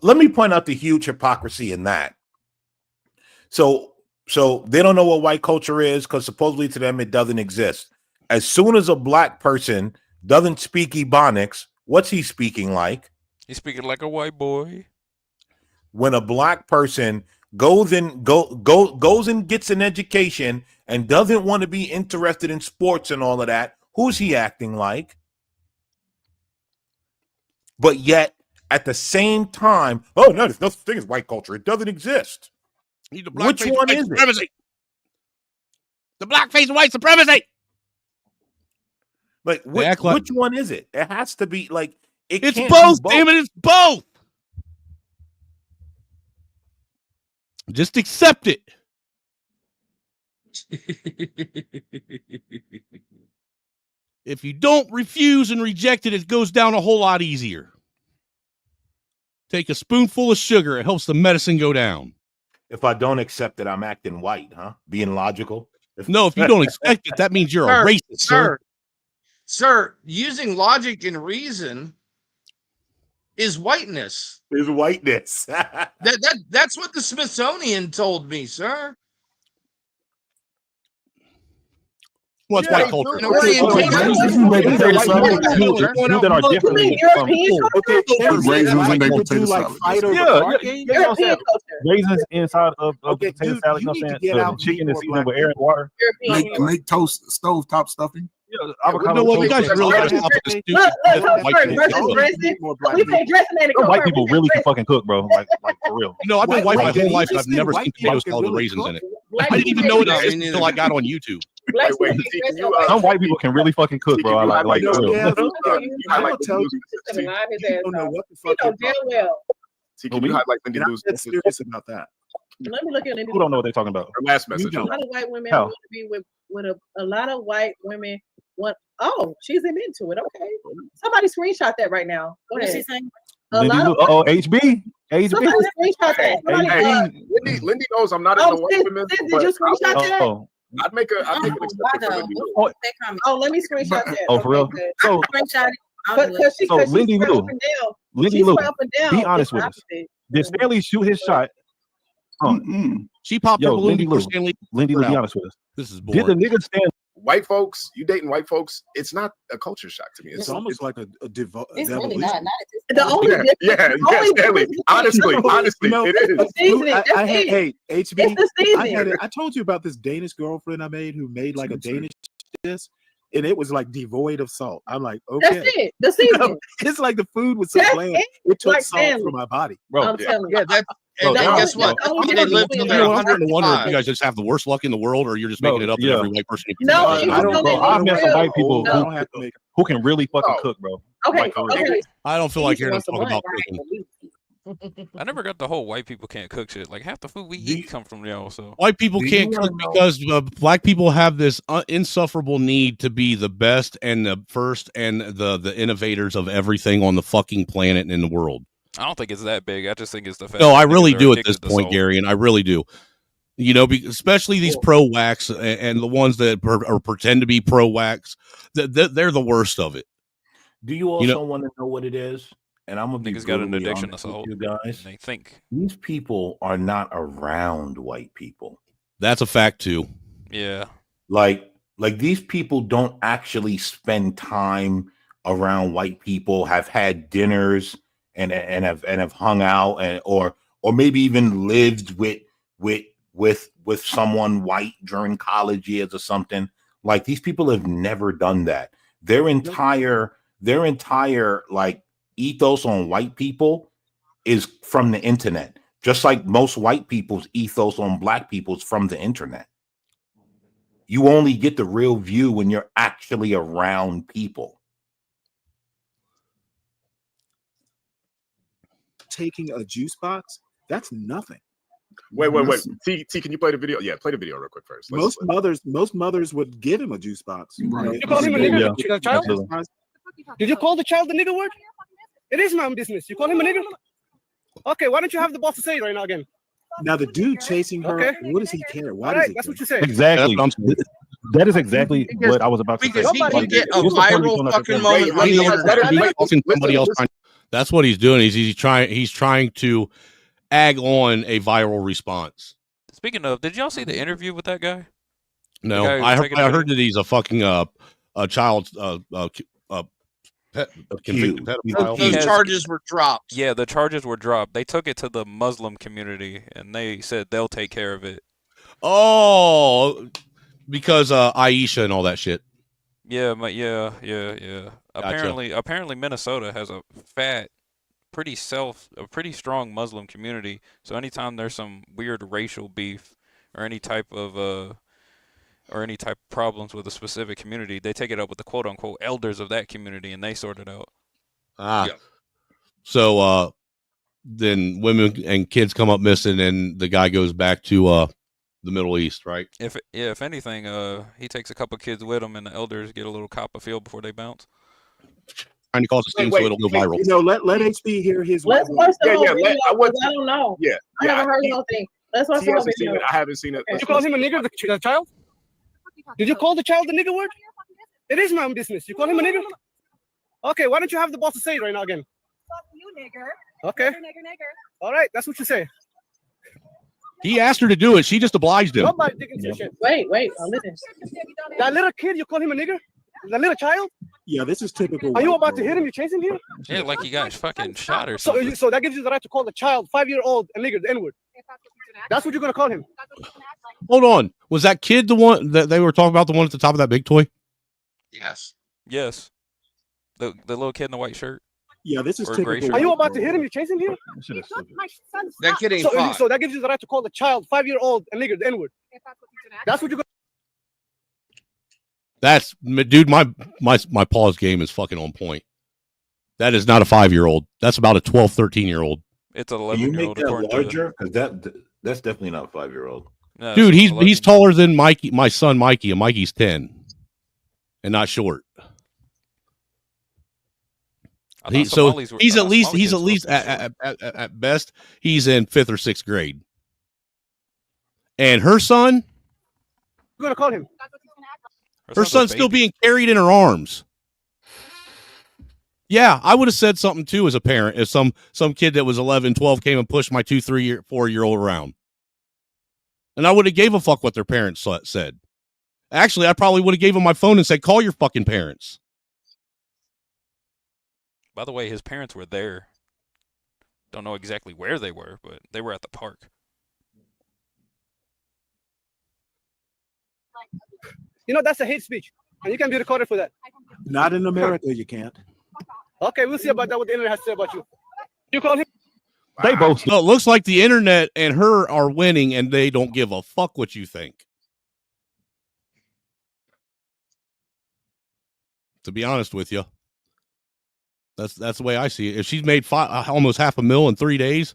Let me point out the huge hypocrisy in that. So they don't know what white culture is because supposedly to them it doesn't exist. As soon as a black person doesn't speak Ebonics, what's he speaking like? He's speaking like a white boy. When a black person goes and gets an education and doesn't want to be interested in sports and all of that, who's he acting like? But yet, at the same time, oh no, there's no such thing as white culture. It doesn't exist. Which one is it? The blackface white supremacy. Like, which one is it? It has to be like it's both. Damn it, it's both. Just accept it. If you don't refuse and reject it, it goes down a whole lot easier. Take a spoonful of sugar. It helps the medicine go down. If I don't accept it, I'm acting white, huh? Being logical. If you don't expect it, that means you're a racist, sir. Sir, using logic and reason, is whiteness. Is whiteness. That's what the Smithsonian told me, sir. Well, it's white culture. An orientation. That are different from raisins and they potato salad. Raisins inside of the potato salad. You know what I'm saying? The chicken is seasoned with air and water. Make toast stovetop stuffing. Yeah, you know what? You guys really got to stop with the stupid. White people really can fucking cook, bro. Like for real. You know, I've been white my whole life, and I've never seen potatoes salad with raisins in it. I didn't even know it existed until I got on YouTube. Some white people can really fucking cook, bro. I like for real. I'll tell you. You don't know what the fuck. See, can you highlight Lindy Lou's? I'm serious about that. Let me look at Lindy. Who don't know what they're talking about? Her last message. A lot of white women want to be with a lot of white women. She's into it. Okay, somebody screenshot that right now. Go ahead. HB. Somebody screenshot that. Lindy knows I'm not into white women. Did you screenshot that? I'd make an exception for Lindy. Let me screenshot that. Oh, for real? So, screenshot it. So Lindy Lou, be honest with us. Did Stanley shoot his shot? She popped her balloon Lindy for Lou. Stanley. Lindy Lou, be honest with us. This is boring. Did the nigga stand? White folks, you dating white folks, it's not a culture shock to me. It's almost like a It's really not. The only Stanley. Honestly, it is. Hey, HB, it's the season. I told you about this Danish girlfriend I made who made like a Danish dish, and it was like devoid of salt. I'm like, okay, that's it. The season. It's like the food was so bland. It took salt from my body, bro. I'm telling you. And guess what? They live till they're 105. If you guys just have the worst luck in the world, or you're just making it up to every white person. No, I don't, bro. I've met some white people who can really fucking cook, bro. Okay. I don't feel like hearing them talk about cooking. I never got the whole white people can't cook shit. Like half the food we eat come from y'all. So white people can't cook because black people have this insufferable need to be the best and the first and the innovators of everything on the fucking planet and in the world. I don't think it's that big. I just think it's the fact. No, I really do at this point, Gary, and I really do. You know, especially these pro-wax and the ones that pretend to be pro-wax, they're the worst of it. Do you also want to know what it is? And I'm gonna be got an addiction to salt. You guys, they think these people are not around white people. That's a fact too. Yeah, like these people don't actually spend time around white people. Have had dinners. And have hung out or maybe even lived with someone white during college years or something. Like these people have never done that. Their entire like ethos on white people is from the internet. Just like most white people's ethos on black people's from the internet. You only get the real view when you're actually around people. Taking a juice box, that's nothing. Wait. T, can you play the video? Yeah, play the video real quick first. Most mothers would give him a juice box. Right. You call him a nigger, child? Did you call the child the nigger word? It is my own business. You call him a nigger? Okay, why don't you have the boss to say it right now again? Now the dude chasing her, what does he care? Why does he that's care? what you say. Exactly. That is exactly what I was about to say. Because he can get a viral fucking moment on the internet. That's what he's doing. He's trying to egg on a viral response. Speaking of, did y'all see the interview with that guy? No, I heard that he's a fucking a child convicted pedophile. Those charges were dropped. Yeah, the charges were dropped. They took it to the Muslim community and they said they'll take care of it. Oh, because Aisha and all that shit. Yeah. Apparently Minnesota has a pretty strong Muslim community. So anytime there's some weird racial beef or any type of problems with a specific community, they take it up with the quote unquote elders of that community and they sort it out. So then women and kids come up missing and the guy goes back to the Middle East, right? If anything, he takes a couple kids with him and the elders get a little cop a feel before they bounce. Trying to cause a scene so it'll go viral. Let HB hear his. Let's watch the whole video. I don't know. Yeah, I haven't heard nothing. Let's watch the whole video. I haven't seen it. Did you call him a nigger, the child? Did you call the child the nigger word? It is my own business. You call him a nigger? Okay, why don't you have the boss to say it right now again? Okay. All right, that's what you say. He asked her to do it. She just obliged him. Nobody digging into shit. Wait, listen. That little kid, you call him a nigger? That little child? Yeah, this is typical. Are you white about to girl. hit him? You chase him here? Yeah, like he got fucking shot or So, something. so that gives you the right to call the child, 5-year-old, a nigger, the N-word. That's what you're gonna call him. Hold on. Was that kid the one that they were talking about? The one at the top of that big toy? Yes. Yes. The little kid in the white shirt. Yeah, this is Or gray typical. shirt. Are you about to hit him? You chase him here? That kid ain't So, fought. so that gives you the right to call the child, 5-year-old, a nigger, the N-word. That's what you're gonna. That's dude. My pause game is fucking on point. That is not a 5-year-old. That's about a 12, 13-year-old. It's an Can you make 11-year-old that according to larger? Because that's definitely not a 5-year-old. No, Dude, it's an he's 11. taller than Mikey, my son Mikey, and Mikey's 10, and not short. I thought Somalis were- He's I at thought least Somali kids were supposed to be at best he's in 5th or 6th grade. And her son, You're gonna call him. her son's still being carried in her arms. Yeah, I would have said something too as a parent if some kid that was 11, 12 came and pushed my 2, 3, 4-year-old around. And I would have gave a fuck what their parents said. Actually, I probably would have gave them my phone and said, call your fucking parents. By the way, his parents were there. Don't know exactly where they were, but they were at the park. You know that's a hate speech, and you can be recorded for that. Not in America, you can't. Okay, we'll see about that. What the internet has to say about you. You call him. They both. So it looks like the internet and her are winning, and they don't give a fuck what you think. To be honest with you, that's the way I see it. If she's made almost $500,000 in 3 days,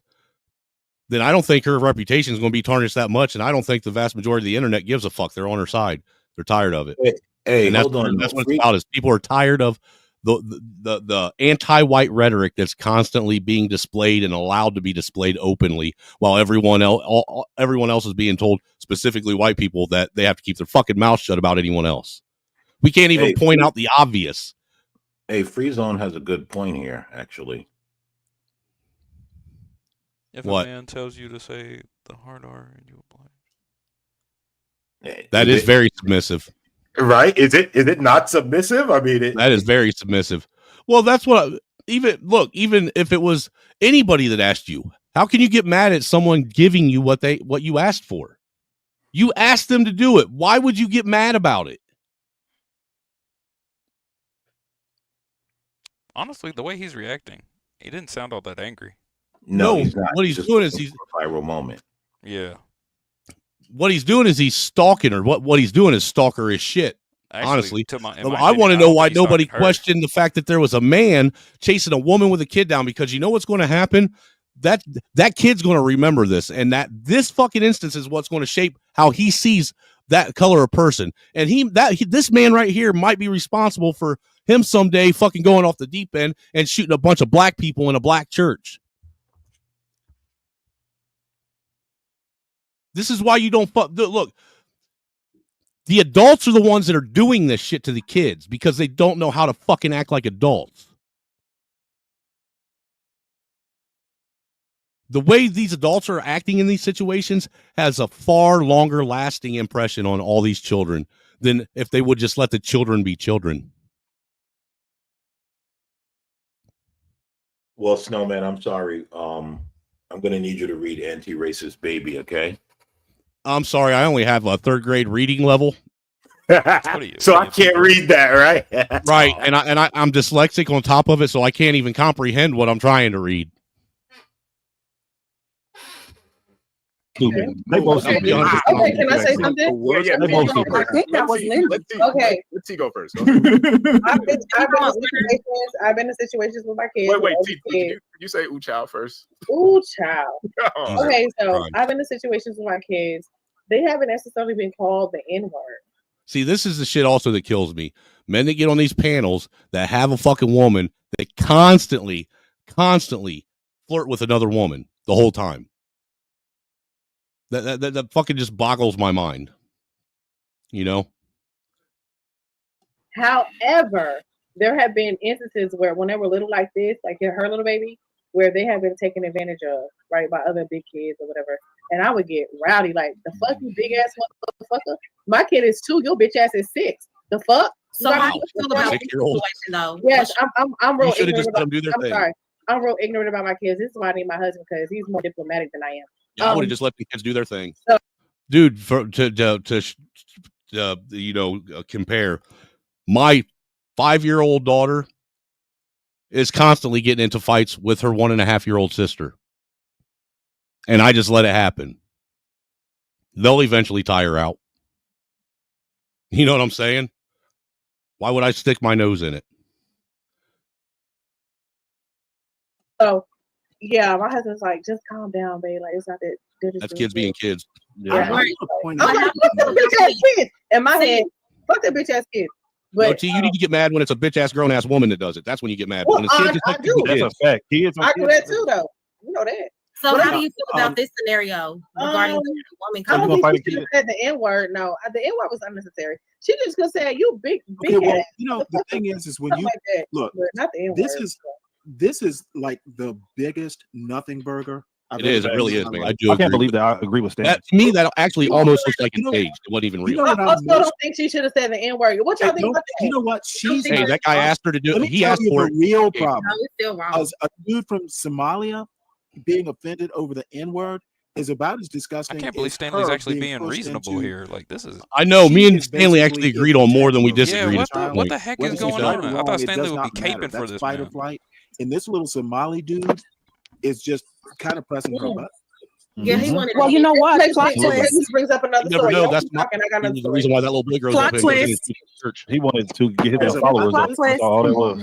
then I don't think her reputation is going to be tarnished that much, and I don't think the vast majority of the internet gives a fuck. They're on her side. They're tired of it. Hey, and that's, hold on. That's what it's about. Is people are tired of the anti-white rhetoric that's constantly being displayed and allowed to be displayed openly, while everyone else is being told, specifically white people, that they have to keep their fucking mouth shut about anyone else. We can't even point out the obvious. Hey, Free Zone has a good point here, actually. If What? a man tells you to say the hard R and you oblige. That is very submissive. Right? Is it not submissive? I mean, that is very submissive. Well, that's what even if it was anybody that asked you, how can you get mad at someone giving you what you asked for? You asked them to do it. Why would you get mad about it? Honestly, the way he's reacting, he didn't sound all that angry. No, he's not. What he's doing is he's a viral moment. Yeah. What he's doing is he's stalking her. What he's doing is stalkerish shit. Actually, honestly, in my I opinion, want to I know don't why think he's nobody stalking her. questioned the fact that there was a man chasing a woman with a kid down, because you know what's going to happen? That kid's going to remember this, and that this fucking instance is what's going to shape how he sees that color of person. And this man right here might be responsible for him someday fucking going off the deep end and shooting a bunch of black people in a black church. This is why you don't look. The adults are the ones that are doing this shit to the kids because they don't know how to fucking act like adults. The way these adults are acting in these situations has a far longer lasting impression on all these children than if they would just let the children be children. Well, Snowman, I'm sorry. I'm going to need you to read Anti-Racist Baby, okay? I'm sorry, I only have a 3rd grade reading level. So I can't read that, right? Right, and I'm dyslexic on top of it, so I can't even comprehend what I'm trying to read. Okay. They both Okay, can I say something? Yeah, I think that was Linda. Okay. Let's see go first. I've been in situations with my kids. Wait, T, you say ooh child first. Ooh child. Oh, Okay, so right. I've been in situations with my kids. They haven't necessarily been called the N-word. See, this is the shit also that kills me. Men that get on these panels that have a fucking woman, they constantly flirt with another woman the whole time. That fucking just boggles my mind. You know? However, there have been instances where when they were little like this, like her little baby, where they have been taken advantage of, right, by other big kids or whatever. And I would get rowdy, like, the fuck, you big ass motherfucker. My kid is 2, your bitch ass is 6. The fuck? So how do you feel about this situation though? Yes, I'm real You should have ignorant just let about, them do their I'm thing. sorry. I'm real ignorant about my kids. This is why I need my husband, because he's more diplomatic than I am. Yeah, I would have just let the kids do their thing. So, Dude, compare my 5-year-old daughter is constantly getting into fights with her 1.5-year-old sister. And I just let it happen. They'll eventually tire out. You know what I'm saying? Why would I stick my nose in it? So, yeah, my husband's like, just calm down, babe. Like, it's not that. That's kids being kids. Yeah. I'm like, fuck that bitch ass kid. In my head, fuck that bitch ass kid. But No, T, you need to get mad when it's a bitch ass grown ass woman that does it. That's when you get mad. Well, When it's kids, I do. that's a fact. Kids I do that too, though. You know that. So But how do you feel about this scenario regarding the woman I don't coming? think she should have said the N-word. No, the N-word was unnecessary. She just gonna say, you big Okay, well, ass. you know, the thing is when you Like that. look, But not the N-word. this is like the biggest nothing burger. It is. It really is, man. I do. I can't believe that. I agree with Stan. That, to me, that actually almost looks like it's staged. It wasn't even real. I also don't think she should have said the N-word. What y'all think about that? You know what? She's Hey, that guy asked her to do Let it. me He tell asked you for the it. real problem. No, it's still wrong. As a dude from Somalia being offended over the N-word is about as disgusting. I can't believe as Stanley's her actually being pushed reasonable into- here. Like this is. I know. Me She and is Stanley actually basically agreed on more than we protecting disagreed. Yeah, at some what point. the heck Whether is she's going right or on? I wrong, thought it Stanley does would be not matter. caping for That's this fight or man. flight. And this little Somali dude is just kind of pressing her butt. Yeah, he wanted. Well, you know what? Plot Absolutely. twist. This brings up another You never story. know. Y'all That's keep my, talking. I got another the story. reason why that little boy grows Plot up and goes twist. into church. He wanted to get his Plot followers up. twist. That's all that was.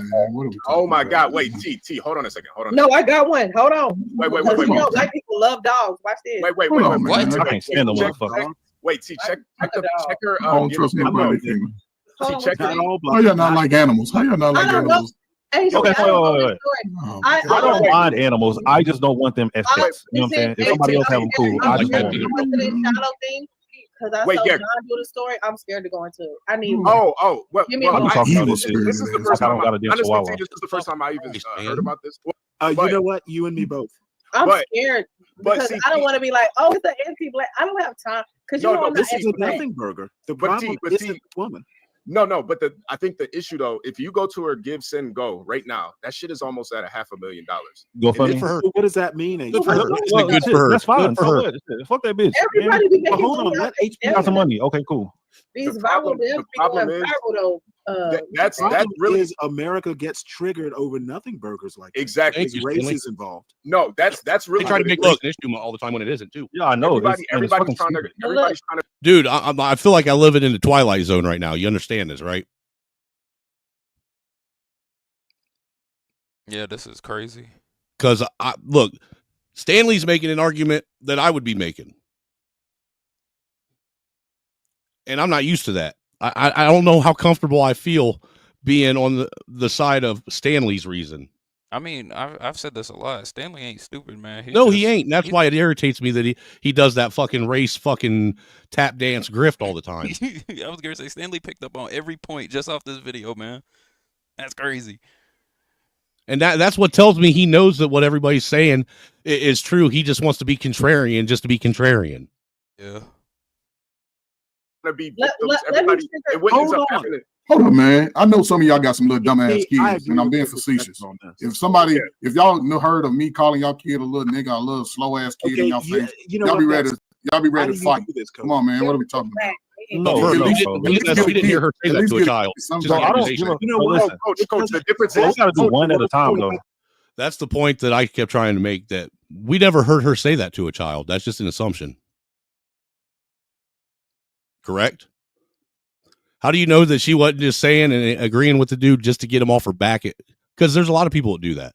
Oh my God! Wait, T, hold on a second. Hold on. No, I got one. Hold on. Wait. Because you know, black people love dogs. Watch this. Wait. Hold on, Wait. man. I can't stand the Check- motherfucker. Wait, T, check her. I don't trust nobody. T, Hold on, check what's her. that? How y'all not like animals? How y'all not like I don't know. animals? Hey, Okay, I don't know wait. this story. Oh, I I don't mind animals. I just don't want them as pets. You know what I'm saying? If somebody else have them, cool. I just don't. I'm listening to shallow thing because I Wait, saw yeah. John do the story. I'm scared to go into it. I need. Oh. Well, Give me a I be moment. talking about Evil this shit. spirit, this is the man. first I don't time. got a damn Honestly, chihuahua. T, this is the first time I even heard about this. You But- know what? You and me both. I'm but- scared but because see, I don't want to be like, oh, it's an anti-black. I don't have time because you No, know no, I'm not This is a anti-black. nothing burger. The But T, problem but isn't T- the woman. No, but I think the issue though, if you go to her Give Send Go right now, that shit is almost at $500,000. Go funny. Good for her. What does that mean? Good for her. Well, Good for her. That's fine. Good for So her. what? Fuck that bitch. Everybody be Well, making hold on. money Let off HP Got some money. Okay, cool. these The viral problem- deals the be going problem is viral though. That's Problem really is America gets triggered over nothing burgers like that. exactly. Because Thank you, race Stanley. is involved. No, that's They really try to what make it this is. an issue all the time when it isn't too. Yeah, I know. Everybody's fucking trying to. stupid. Everybody's trying to. Dude, I feel like I live in the Twilight Zone right now. You understand this, right? Yeah, this is crazy. Because look, Stanley's making an argument that I would be making, and I'm not used to that. I don't know how comfortable I feel being on the side of Stanley's reason. I mean, I've said this a lot. Stanley ain't stupid, man. No, he ain't. And that's why it irritates me that he does that fucking race fucking tap dance grift all the time. I was gonna say Stanley picked up on every point just off this video, man. That's crazy. And that's what tells me he knows that what everybody's saying is true. He just wants to be contrarian just to be contrarian. Yeah. To be Let me everybody. trigger- And what ends Hold up on. happening. Hold on, man. I know some of y'all got some little dumbass Hey, I kids, agree and I'm with being your perspective facetious. on this. If somebody, if y'all heard of me calling y'all kid a little nigga, a little slow ass kid in Okay, y'all face, you know y'all what? be ready. Y'all be How ready do to you fight. do this, Coach? Come on, man. What are we talking about? No, At no, least- no. at least We get didn't hear her say at that least to a get child. some Just So I don't. accusation. You know, You know but what? listen, Coach, the difference we is got to do one at a time, though. That's the point that I kept trying to make, that we never heard her say that to a child. That's just an assumption. Correct? How do you know that she wasn't just saying and agreeing with the dude just to get him off her back? Because there's a lot of people that do that.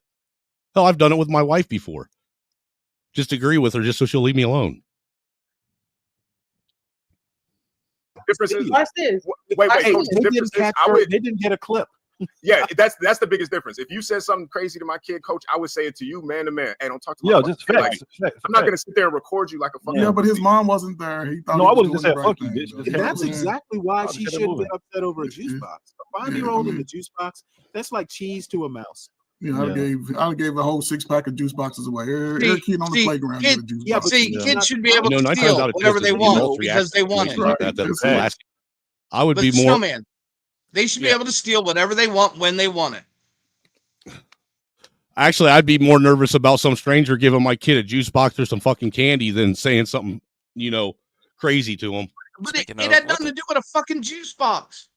Hell, I've done it with my wife before. Just agree with her just so she'll leave me alone. difference is. Watch this. Wait, Hey, Coach, the they difference didn't is catch her. They didn't get a clip. Yeah, that's the biggest difference. If you said something crazy to my kid, Coach, I would say it to you, man to man. Hey, don't talk to my Yeah, fucking just kid like facts. that. I'm not gonna sit there and record you like a fucking. Yeah, but his mom wasn't there. He thought No, he I was would've just doing said, the "Fuck right you, bitch." thing, Just though. hit That's Yeah. exactly why I'll she just get it shouldn't moving. get upset over a juice box. A 5-year-old in the juice box, that's like cheese to a mouse. Yeah, I gave a whole 6-pack of juice boxes away. Every kid on the playground get a juice box. Kids should be able to steal whatever they want because they want it. Like that's classic. I would be more Snowman. They should be able to steal whatever they want when they want it. Actually, I'd be more nervous about some stranger giving my kid a juice box or some fucking candy than saying something, crazy to him. But it had nothing to do with a fucking juice box.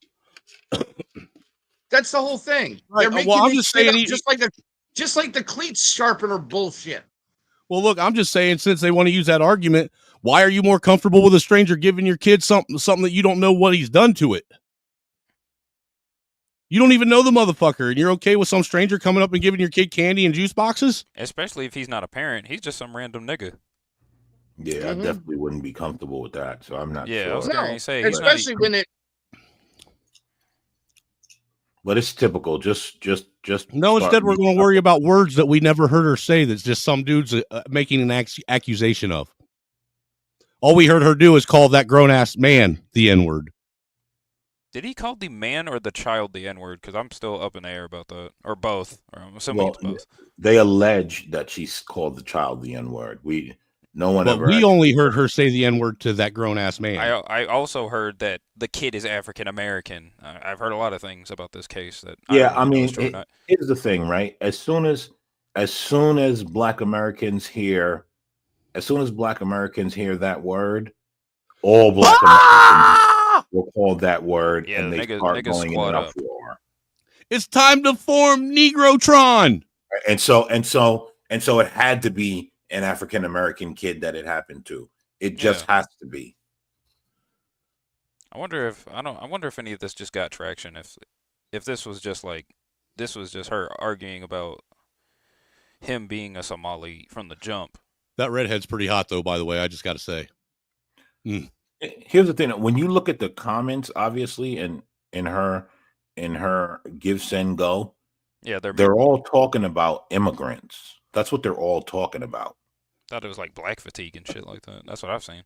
That's the whole thing. Right. They're making I'm this just shit saying up just like the cleats sharpener bullshit. Well, look, I'm just saying, since they want to use that argument, why are you more comfortable with a stranger giving your kid something that you don't know what he's done to it? You don't even know the motherfucker, and you're okay with some stranger coming up and giving your kid candy and juice boxes? Especially if he's not a parent. He's just some random nigga. Yeah, I definitely wouldn't be comfortable with that. So I'm not Yeah, sure. I was going to say. Especially when it. But it's typical. Just. No, instead we're going to worry about words that we never heard her say. That's just some dude's making an accusation of. All we heard her do is call that grown ass man the N-word. Did he call the man or the child the N-word? Because I'm still up in the air about that, or both. Or I'm assuming it's both. They allege that she's called the child the N-word. No one ever. We only heard her say the N-word to that grown ass man. I also heard that the kid is African American. I've heard a lot of things about this case that. Here's the thing, right? As soon as Black Americans hear that word, all Black Americans will call that word, and they start going in an uproar. It's time to form Negrotron. And so it had to be an African American kid that it happened to. It just has to be. I wonder if any of this just got traction. If this was just her arguing about him being a Somali from the jump. That redhead's pretty hot, though. By the way, I just got to say. Here's the thing: when you look at the comments, obviously, in her Give, Send, Go, yeah, they're all talking about immigrants. That's what they're all talking about. Thought it was like black fatigue and shit like that. That's what I've seen.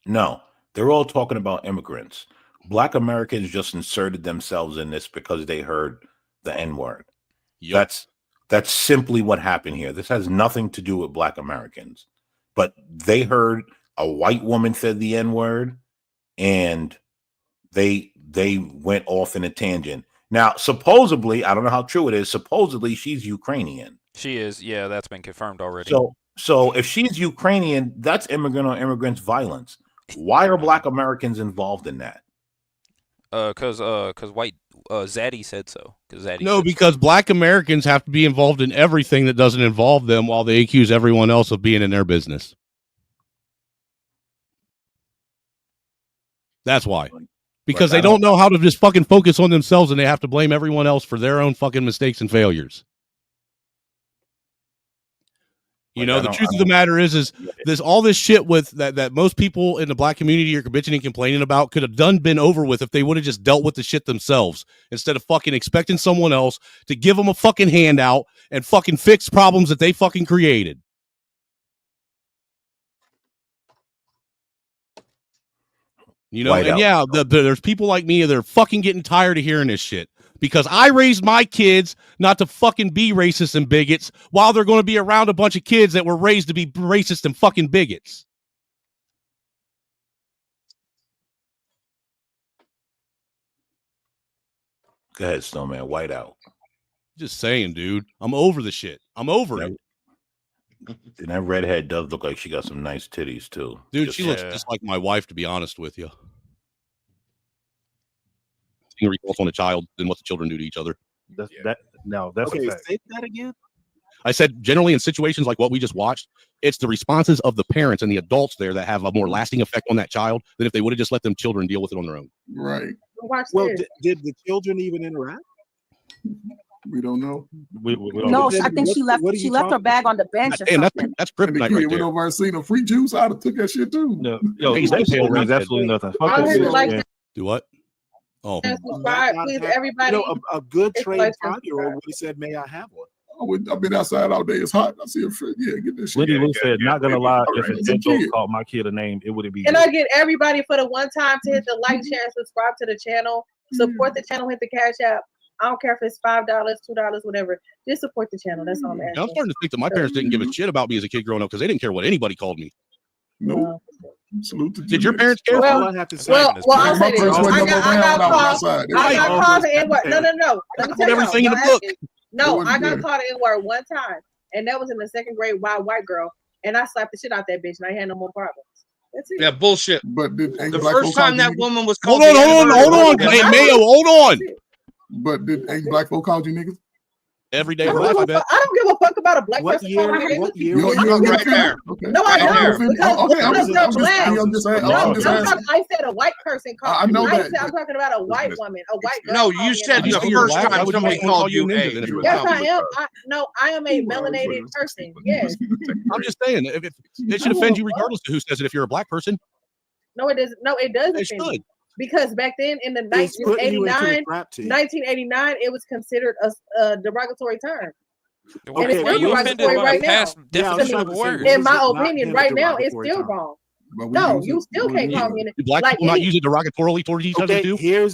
No, they're all talking about immigrants. Black Americans just inserted themselves in this because they heard the N-word. Yep. That's simply what happened here. This has nothing to do with Black Americans. But they heard a white woman said the N-word, and they went off in a tangent. Now, supposedly, I don't know how true it is, supposedly she's Ukrainian. She is, yeah, that's been confirmed already. So if she's Ukrainian, that's immigrant on immigrants violence. Why are Black Americans involved in that? Because white Zaddy said so. Because Black Americans have to be involved in everything that doesn't involve them, while they accuse everyone else of being in their business. That's why. Because they don't know how to just fucking focus on themselves, and they have to blame everyone else for their own fucking mistakes and failures. The truth of the matter is this all this shit with that most people in the Black community are bitching and complaining about could have been over with if they would have just dealt with the shit themselves instead of fucking expecting someone else to give them a fucking handout and fucking fix problems that they fucking created. There's people like me that are fucking getting tired of hearing this shit. Because I raised my kids not to fucking be racist and bigots while they're going to be around a bunch of kids that were raised to be racist and fucking bigots. Go ahead, Snowman. White out. Just saying, dude. I'm over the shit. I'm over it. And that redhead does look like she got some nice titties, too. Dude, she looks just like my wife, to be honest with you. Results on a child than what the children do to each other. That's okay. Say that again. I said generally in situations like what we just watched, it's the responses of the parents and the adults there that have a more lasting effect on that child than if they would have just let them children deal with it on their own. Right. Well, did the children even interact? We don't know. We don't know. I think she left. She left her bag on the bench. That's kryptonite right there. Went over and seen a free juice. I'd have took that shit too. No, means absolutely nothing. Do what? Oh, please, everybody. A good trained 5-year-old would have said, "May I have one?" I've been outside all day. It's hot. I see a friend. Yeah, get this shit. Liddy Lou said, "Not gonna lie, if an adult called my kid a name, it wouldn't be." Can I get everybody for the one time to hit the like, share, and subscribe to the channel? Support the channel. Hit the Cash App. I don't care if it's $5, $2, whatever. Just support the channel. That's all I'm asking. I'm starting to think that my parents didn't give a shit about me as a kid growing up because they didn't care what anybody called me. No. Salute to Did your parents care? Well, All I have to say well, is I'll say this. first I wasn't got around when I was called. outside. I got called the N-word. No. Let me tell you everything in the something. book. No, It I got wasn't called the N-word one time, and that was in the 2nd grade by a white girl, and I slapped the shit out that bitch, and I had no more problems. That's it. Yeah, bullshit. But The first time that woman was Hold called on, Mayo, hold on. But ain't black folk called you niggas? Every day I of don't, life, give I a bet. fuck, I don't give a fuck about a black What person. year? calling me What nigga. year? You don't Right there. Okay. No, I don't. Because Okay, I'm no, just black. asking. I said a white person called. I know that, said I'm talking about a white woman, a white girl. No, you said You the think you're first black? Why time would you somebody make one call called you you a nigga a. then if you're Yes, black? I am. I am a melanated person. Yes. I'm just saying, if it should offend you regardless of who says it. If you're a black person, No, it doesn't. No, it doesn't. it should. Because back then in the It's putting you into the 1989, trap team. 1989, it was considered a derogatory term. Why And it's are still you offended derogatory by right the now. past definition of a word? In my opinion, right now, it's still wrong. No, you still can't call me. Do black people not use it derogatorily towards each other too? Yes,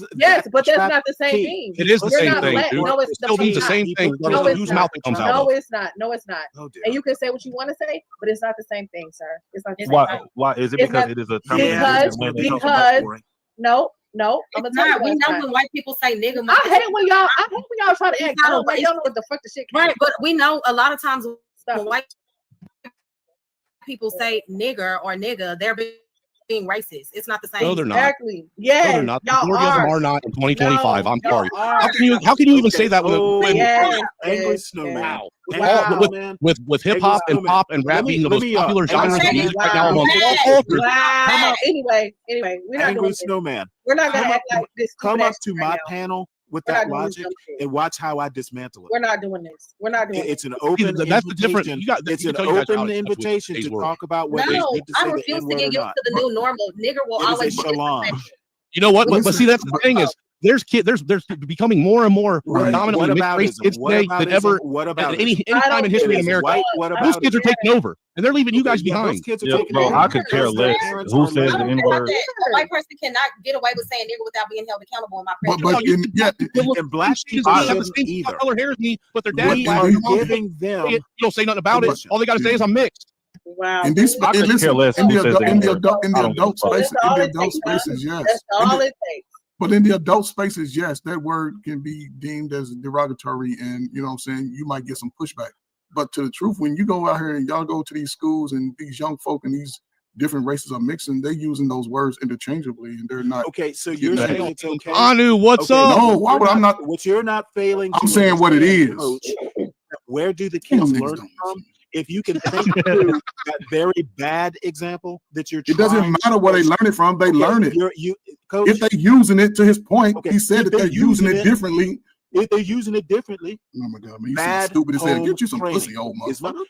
but that's not the same thing. It is the You're same not thing, black. dude. No, It still means the same thing regardless No, of it's whose not. mouth it comes out No, of. it's not. No, it's not. And you can say what you want to say, but it's not the same thing, sir. It's not the same Why? thing. Why is it? It's Because not- it is a because no. I'm gonna tell you We why it's know not. when white people say nigga. I hate when y'all try to act dumb like y'all know what the fuck the shit. Right, but we know a lot of times when white people say nigger or nigga, they're being racist. It's not the same. No, they're not. Exactly. No, Yes, they're not. The y'all majority of them are. are not in 2025. I'm y'all sorry. are. How can you even say that when Angry Snowman. with hip hop and pop and rap being the most popular genres of music right now among all cultures? Wow. Anyway, we're not Angry doing this. Snowman. We're not gonna act like this. Come stupid up ass to shit my right now. panel with We're that not doing this logic dumb shit. and watch how I dismantle it. We're not doing this. We're not doing It's this. an open That's the difference. invitation. You got. It's you an can tell you guys how open it's invitation today's to world. talk about whether No, it's good to I say the refuse to N-word get or used not. to the new normal. Nigger will It is always a be disrespectful. challenge. You know what? But see, that's the thing is there's becoming more and more predominantly mixed race kids today than ever at any time in history in America. Those kids are taking over, and they're leaving you guys behind. Bro, I could care less who says the N word. A white person cannot get away with saying nigger without being held accountable in my But and black kids people have the shouldn't same either. color hair as me, but their dad We are giving them. You don't say nothing about it. All they got to say is I'm mixed. Wow. In these, I could listen, care less in who the says adult, the in the N-word. adult, in I the don't adult give a fuck. spaces, in the adult spaces, yes. That's all it takes. But in the adult spaces, yes, that word can be deemed as derogatory, and you know what I'm saying, you might get some pushback. But to the truth, when you go out here and y'all go to these schools and these young folk and these different races are mixing, they're using those words interchangeably, and they're not. Okay, so you're getting saying that. it's okay. Anu, what's Okay, up? No, why would I'm not? What you're not failing. I'm to saying what it understand, is. Coach, where do the kids learn from? If you can think through that very bad example that you're It doesn't matter where they learn it from. They learn it. Coach, if they're using it, to his point, he said if that they're using it differently. If they're using it differently, oh my God, man, you sound stupid as hell. Get you some pussy, old motherfucker.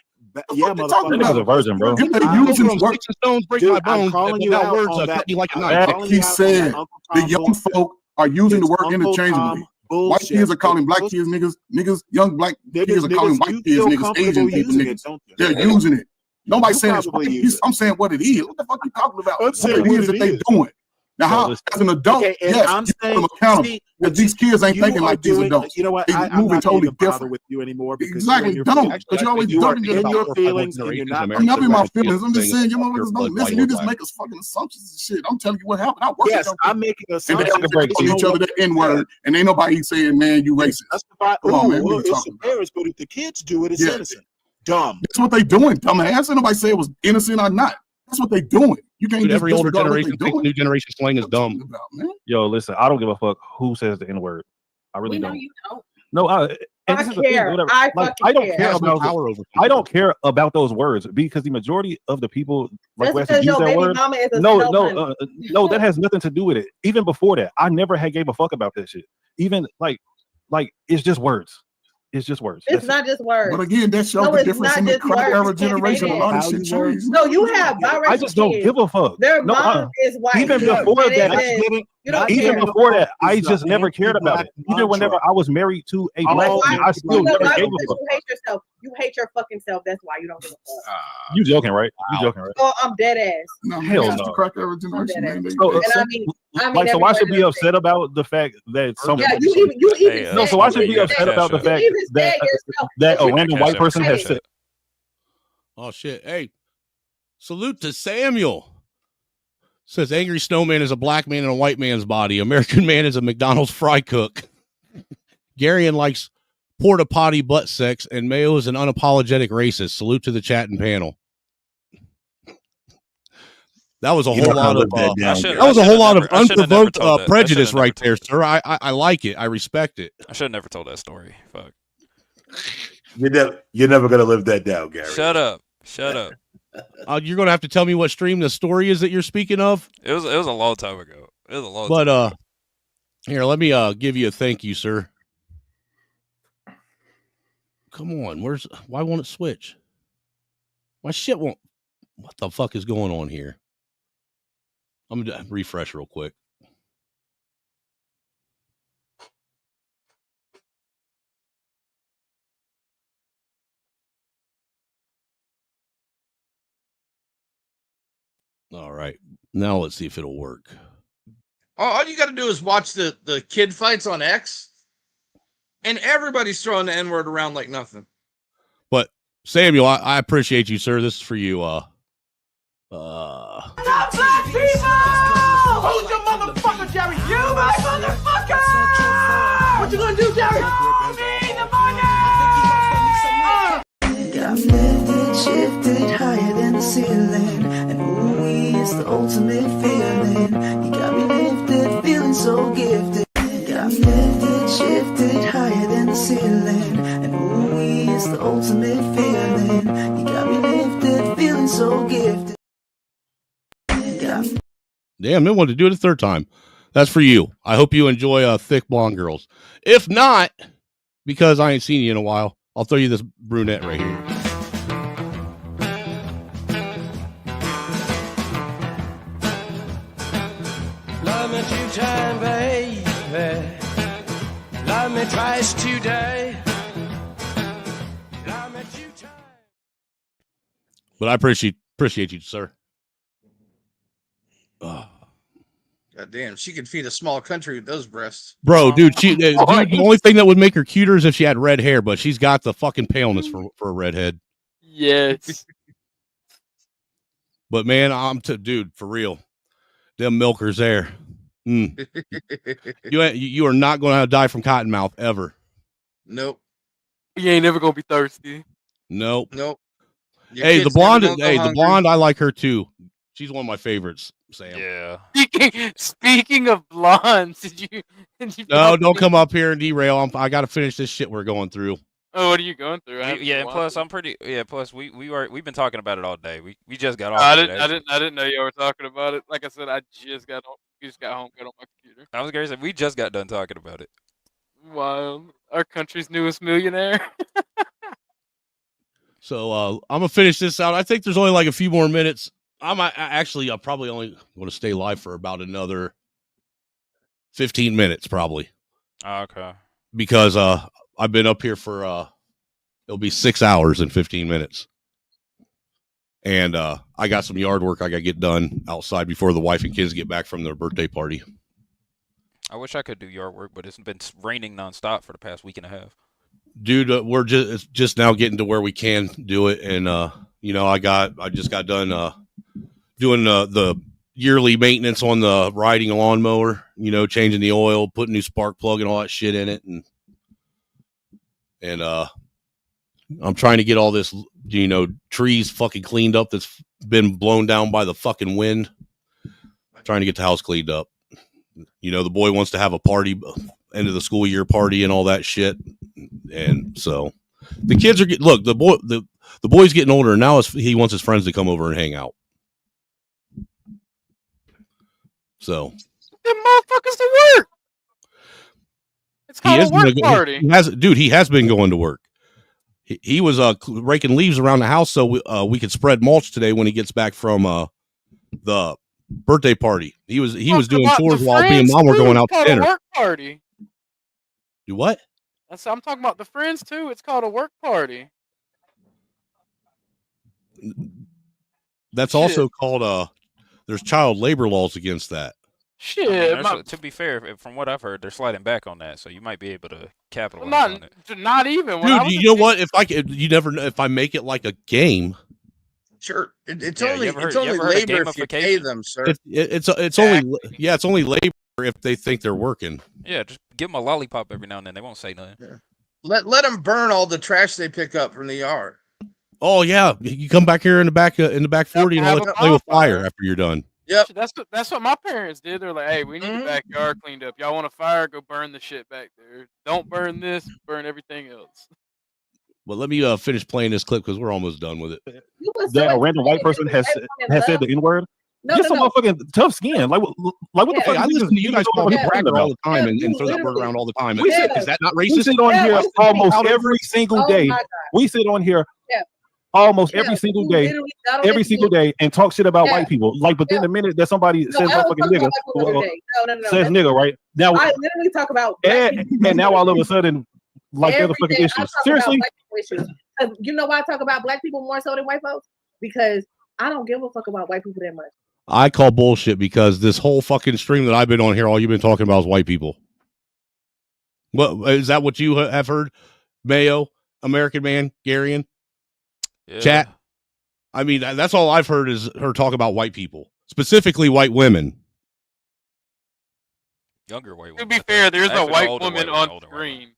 Yeah, motherfucker. That nigga's a virgin, bro. If they're using work, Sticks and stones break Dude, my I'm bones, calling but you without out words, on that. cut me like a I'm knife. calling he you out on said that Uncle the Tom young bullshit. folk are using the It's word Uncle interchangeably. Tom White bullshit. kids are calling black kids niggas, young black kids are calling white kids feel niggas, comfortable Asian people using it, niggas. don't you? They're using it. Nobody's saying it's probably right. use it. I'm saying what it is. What the fuck are you talking about? I'm What saying it what is it that they is. doing. Now, Bro, how listen. as an adult, Okay, and yes, I'm you hold saying, them accountable. see, But these kids ain't you thinking are like these doing- adults. You know what? They I'm moving not totally going to bother different. with you anymore because Exactly, you're don't. feelings. Because you always You are talking in about your feelings and you're not. I'm not in my Generations, feelings. I'm just thing saying, is you motherfuckers pure don't blood, listen. white You or just black. make us fucking assumptions and shit. I'm telling you what happened. I work Yes, with I'm making and assumptions. they calling each other the N-word, and ain't nobody saying, man, you racist. Justify, Come on, man. well, What are you it's talking about? embarrassed, but if the kids do it, it's Yeah. innocent. Dumb. That's what they doing, dumbass. Ain't nobody say it was innocent or not. That's what they doing. You can't Dude, just every older disregard what generation they thinks doing. new generation slang is dumb. About, man. Yo, listen, I don't give a fuck who says the N word. I really We know don't. you don't. No, and I this is the thing, care. whatever. I Like, fucking I don't care. care Has no about power over I don't care about those words because the majority of the people like Just who because actually use your that baby word. mama is a No, snowman. no, that has nothing to do with it. Even before that, I never had gave a fuck about that shit. Even like it's just words. It's just words. It's not just words. But again, that shows No, the it's difference not in the just crack words. era You can't say generation. A that. lot of shit changed. No, you have biracial I just don't kids. give a fuck. Their No, mom is white. even before And it that, says- You don't Even care. before that, I just never cared about it. Even whenever I was married to a black man, I still never gave a fuck. You hate yourself. You hate your fucking self. That's why you don't give a fuck. You joking, right? You joking, right? Oh, I'm dead ass. No, Hell man, no. the crack every generation, man. So, And I mean like, so I should be upset about the fact that some. Yeah, you even No, so I should be upset about the fact that a random white person has said. Oh shit! Hey, salute to Samuel. Says Angry Snowman is a black man in a white man's body. American Man is a McDonald's fry cook. Garion likes porta potty butt sex, and Mayo is an unapologetic racist. Salute to the chat and panel. That was a whole lot of unprovoked prejudice right there, sir. I like it. I respect it. I should have never told that story. Fuck. You're never gonna live that down, Gary. Shut up. Shut up. You're gonna have to tell me what stream the story is that you're speaking of. It was a long time ago. It was a long But time ago. here, let me give you a thank you, sir. Come on, why won't it switch? My shit won't. What the fuck is going on here? I'm gonna refresh real quick. All right, now let's see if it'll work. All you got to do is watch the kid fights on X, and everybody's throwing the N-word around like nothing. But Samuel, I appreciate you, sir. This is for you. Not black people! Who's your motherfucker, Jerry? You, my motherfucker! What you gonna do, Jerry? Show me the money! Got me lifted, shifted higher than the ceiling, and ooh, it's the ultimate feeling. You got me lifted, feeling so gifted. Got me lifted, shifted higher than the ceiling, and ooh, it's the ultimate feeling. You got me lifted, feeling so gifted. Damn, they wanted to do it a third time. That's for you. I hope you enjoy thick blonde girls. If not, because I ain't seen you in a while, I'll throw you this brunette right here. Love me 2 times, baby. Love me twice today. Love me 2 times. But I appreciate you, sir. God damn, she could feed a small country with those breasts. Bro, dude, the only thing that would make her cuter is if she had red hair, but she's got the fucking paleness for a redhead. Yes. But man, dude, for real. Them milkers there. You are not going to die from cottonmouth ever. Nope. You ain't never gonna be thirsty. Nope. Your Hey, the kids blonde. never gonna go Hey, the hungry. blonde. I like her too. She's one of my favorites. Sam. Yeah. Speaking of blondes, did you No, don't come up here and derail. I got to finish this shit we're going through. Oh, what are you going through? I haven't Yeah, and watched plus it. I'm pretty. Yeah, plus we've been talking about it all day. We just got off. I of it, I didn't know you were talking about it. Like I said, I just got home. Got home, got on my computer. I was going to say we just got done talking about it. Wild. Our country's newest millionaire. So I'm gonna finish this out. I think there's only like a few more minutes. I'm probably only going to stay live for about another 15 minutes, probably. Oh, okay. Because I've been up here for it'll be 6 hours and 15 minutes. And I got some yard work I got to get done outside before the wife and kids get back from their birthday party. I wish I could do yard work, but it's been raining nonstop for the past week and a half. Dude, we're just now getting to where we can do it. And I just got done doing the yearly maintenance on the riding lawnmower, changing the oil, putting new spark plug and all that shit in it. And I'm trying to get all this, trees fucking cleaned up that's been blown down by the fucking wind. Trying to get the house cleaned up. The boy wants to have a party, end of the school year party and all that shit. And so the kids are the boy's getting older. And now he wants his friends to come over and hang out. So Them motherfuckers to work. It's called a work party. He has been going to work. He was raking leaves around the house so we could spread mulch today when he gets back from the birthday party. He was doing About chores the while me and friends mom were too. going It's out to called a dinner. work party. Do what? I'm talking about the friends too. It's called a work party. That's Shit. also called there's child labor laws against that. Shit, I mean, to be fair, from what I've heard, they're sliding back on that, so you might be able to capitalize on it. not even. When I Dude, was you know what? If I could, you never know if I make it like a game. Sure, it's Yeah, only you ever it's heard- you only ever heard of labor if you pay gamification? them, sir. It's only labor if they think they're working. Yeah, just give them a lollipop every now and then. They won't say nothing. Let them burn all the trash they pick up from the yard. Oh yeah, you come back here in the back 40, and I'll let you play with fire after you're done. Yep. That's what my parents did. They're like, hey, we need the backyard cleaned up. Y'all want a fire? Go burn the shit back there. Don't burn this. Burn everything else. But let me finish playing this clip because we're almost done with it. That a random white person has said the N word. Get some motherfucking tough skin. Like what the fuck? I listen to you guys call me bragger all the time and throw that word around all the time. Is that not racist? We sit on here almost every single day. We sit on here almost every single day, and talk shit about white people. Like, but then the minute that somebody says motherfucking nigga, says nigga, right now, I literally talk about and now all of a sudden, like they're the fucking issues. Seriously, you know why I talk about black people more so than white folks? Because I don't give a fuck about white people that much. I call bullshit because this whole fucking stream that I've been on here, all you've been talking about is white people. What is that? What you have heard, Mayo, American Man, Garion, Chat? I mean, that's all I've heard is her talk about white people, specifically white women. Younger white To women. be fair, there's a Actually, white older woman white on older white screen.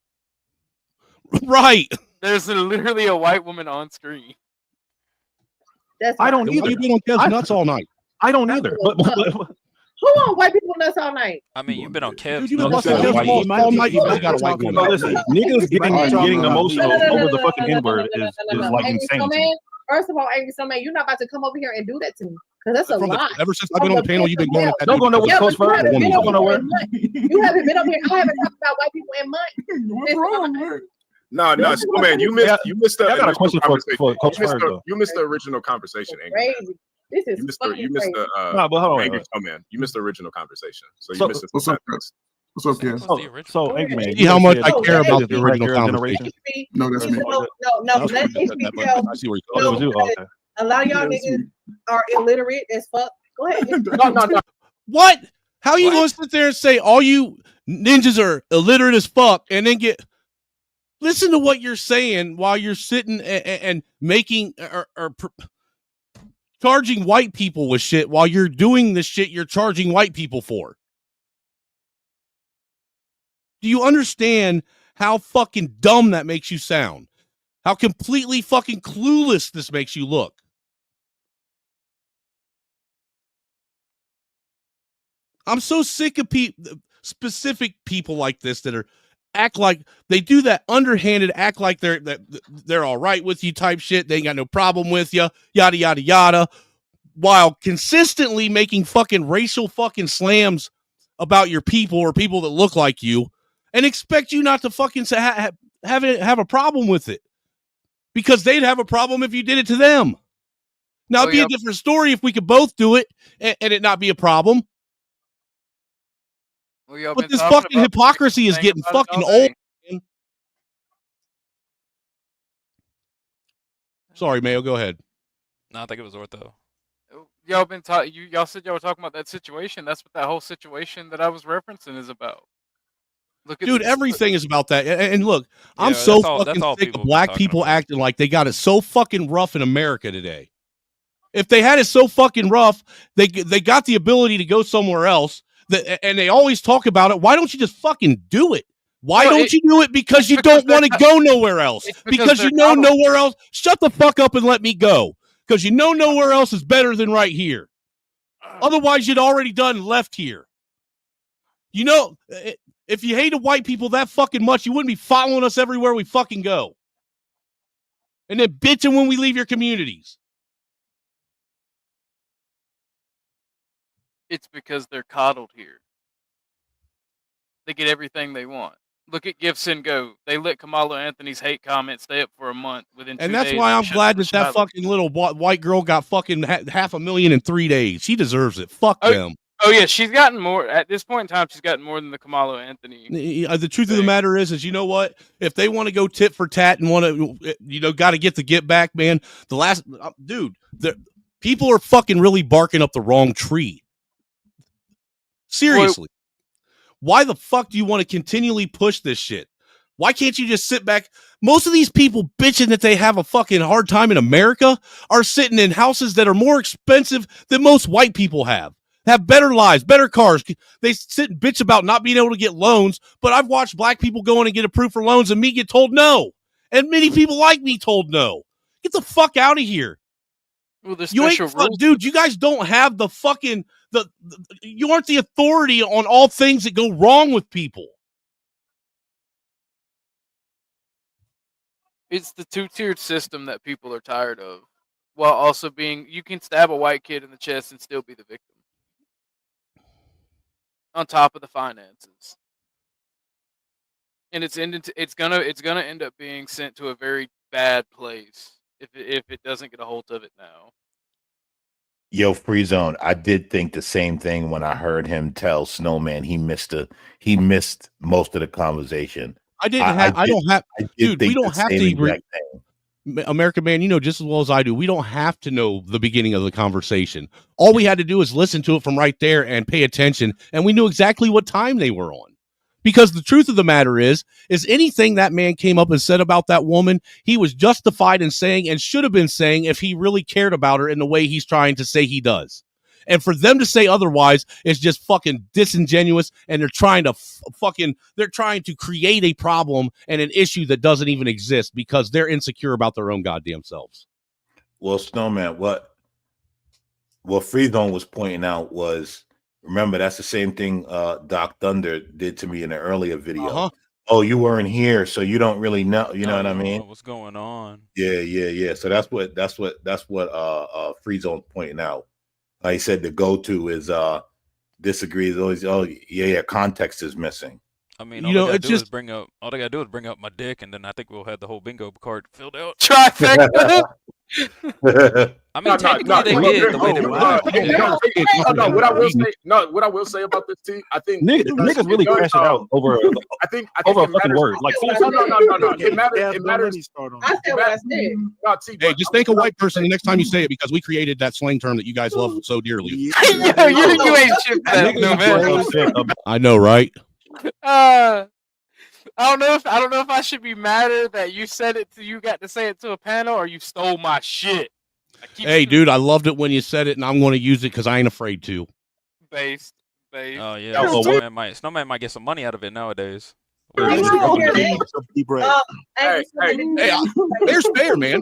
Right. There's literally a white woman on screen. That's I don't either. You've been on Kev's nuts all night. I don't either. But who on white people nuts all night? I mean, you've been on Kev's. You've been nuts busting all Kev's night. balls all night. You still got a white woman. listen, niggas getting emotional over the fucking N word is like Angry insane. Snowman, first of all, Angry Snowman, you're not about to come over here and do that to me. Because that's a lot. Ever since I've been on the panel, you've been going at that. Don't go nowhere. Yeah, Coach but you Bird. haven't been Don't go over here nowhere. in months. You haven't been over here. I haven't talked about white people in months. No, man, you missed the I got a question for Coach Bird, though. You missed the original conversation, Angry. Crazy. This is You missed the No, but hold on, Angry wait. Snowman. You missed the original conversation. So you So- missed it. What's up, Chris? What's up, Ken? So Angry Man, See how much I said care that about is the right original here, conversation. generation. No, that's me. No. Let HB tell. I see where Oh, you're it was you? Oh, okay. A lot of y'all niggas are illiterate as fuck. Go ahead. No. What? How you gonna sit there and say all you ninjas are illiterate as fuck and then listen to what you're saying while you're sitting and making or charging white people with shit while you're doing the shit you're charging white people for? Do you understand how fucking dumb that makes you sound? How completely fucking clueless this makes you look? I'm so sick of specific people like this that act like they do that underhanded, act like they're all right with you type shit. They ain't got no problem with you, yada yada yada, while consistently making fucking racial fucking slams about your people or people that look like you, and expect you not to fucking have a problem with it, because they'd have a problem if you did it to them. Now it'd be a different story if we could both do it and it not be a problem. But this fucking hypocrisy is getting fucking old. Man. Sorry, Mayo, go ahead. No, I think it was Ortho. Y'all been y'all said y'all were talking about that situation. That's what that whole situation that I was referencing is about. Look at Dude, everything is about that. And look, I'm so fucking sick of black people acting like they got it so fucking rough in America today. If they had it so fucking rough, they got the ability to go somewhere else. And they always talk about it. Why don't you just fucking do it? Why don't you do it? Because you don't want to go nowhere else. Because you know nowhere else. Shut the fuck up and let me go. Because you know nowhere else is better than right here. Otherwise, you'd already done left here. You know, if you hated white people that fucking much, you wouldn't be following us everywhere we fucking go. And then bitching when we leave your communities. It's because they're coddled here. They get everything they want. Look at Gibson go. They let Kamala Anthony's hate comments stay up for a month. Within 2 And that's days, why they I'm shut glad the that that shot. fucking little white girl got fucking $500,000 in 3 days. She deserves it. Fuck them. Oh yeah, she's gotten more at this point in time. She's gotten more than the Kamala Anthony. The truth of the matter is, you know what? If they want to go tit for tat and want to, got to get the get back, man. The last dude, people are fucking really barking up the wrong tree. Seriously, why the fuck do you want to continually push this shit? Why can't you just sit back? Most of these people bitching that they have a fucking hard time in America are sitting in houses that are more expensive than most white people have better lives, better cars. They sit and bitch about not being able to get loans, but I've watched black people go in and get approved for loans and me get told no. And many people like me told no. Get the fuck out of here. Well, there's You ain't, special rules. dude, you guys don't have the fucking, you aren't the authority on all things that go wrong with people. It's the two-tiered system that people are tired of, while also being, you can stab a white kid in the chest and still be the victim. On top of the finances, and it's gonna end up being sent to a very bad place if it doesn't get a hold of it now. Yo, Free Zone, I did think the same thing when I heard him tell Snowman he missed most of the conversation. We don't have to. American Man, you know just as well as I do, we don't have to know the beginning of the conversation. All we had to do is listen to it from right there and pay attention, and we knew exactly what time they were on. Because the truth of the matter is anything that man came up and said about that woman, he was justified in saying and should have been saying if he really cared about her in the way he's trying to say he does. And for them to say otherwise is just fucking disingenuous, and they're trying to they're trying to create a problem and an issue that doesn't even exist because they're insecure about their own goddamn selves. Well, Snowman, what Free Zone was pointing out was, remember, that's the same thing Doc Thunder did to me in an earlier video. Oh, you weren't here, so you don't really know. You know what I mean? What's going on? Yeah. So that's what Free Zone's pointing out. Like he said, the go-to is disagrees. Always, context is missing. I mean, all they gotta do is bring up my dick, and then I think we'll have the whole bingo card filled out. Trifecta. I mean, technically they did the way they were. What I will say about this team, I think niggas really crash it out over a fucking word. Like, no. It matters. I said what I said. Hey, just think a white person the next time you say it, because we created that slang term that you guys love so dearly. You ain't shit that, no, man. I know, right? I don't know if I should be madder that you said it you got to say it to a panel, or you stole my shit. Hey, dude, I loved it when you said it, and I'm going to use it because I ain't afraid to. Based. Oh yeah, Snowman might get some money out of it nowadays. There's fair, man.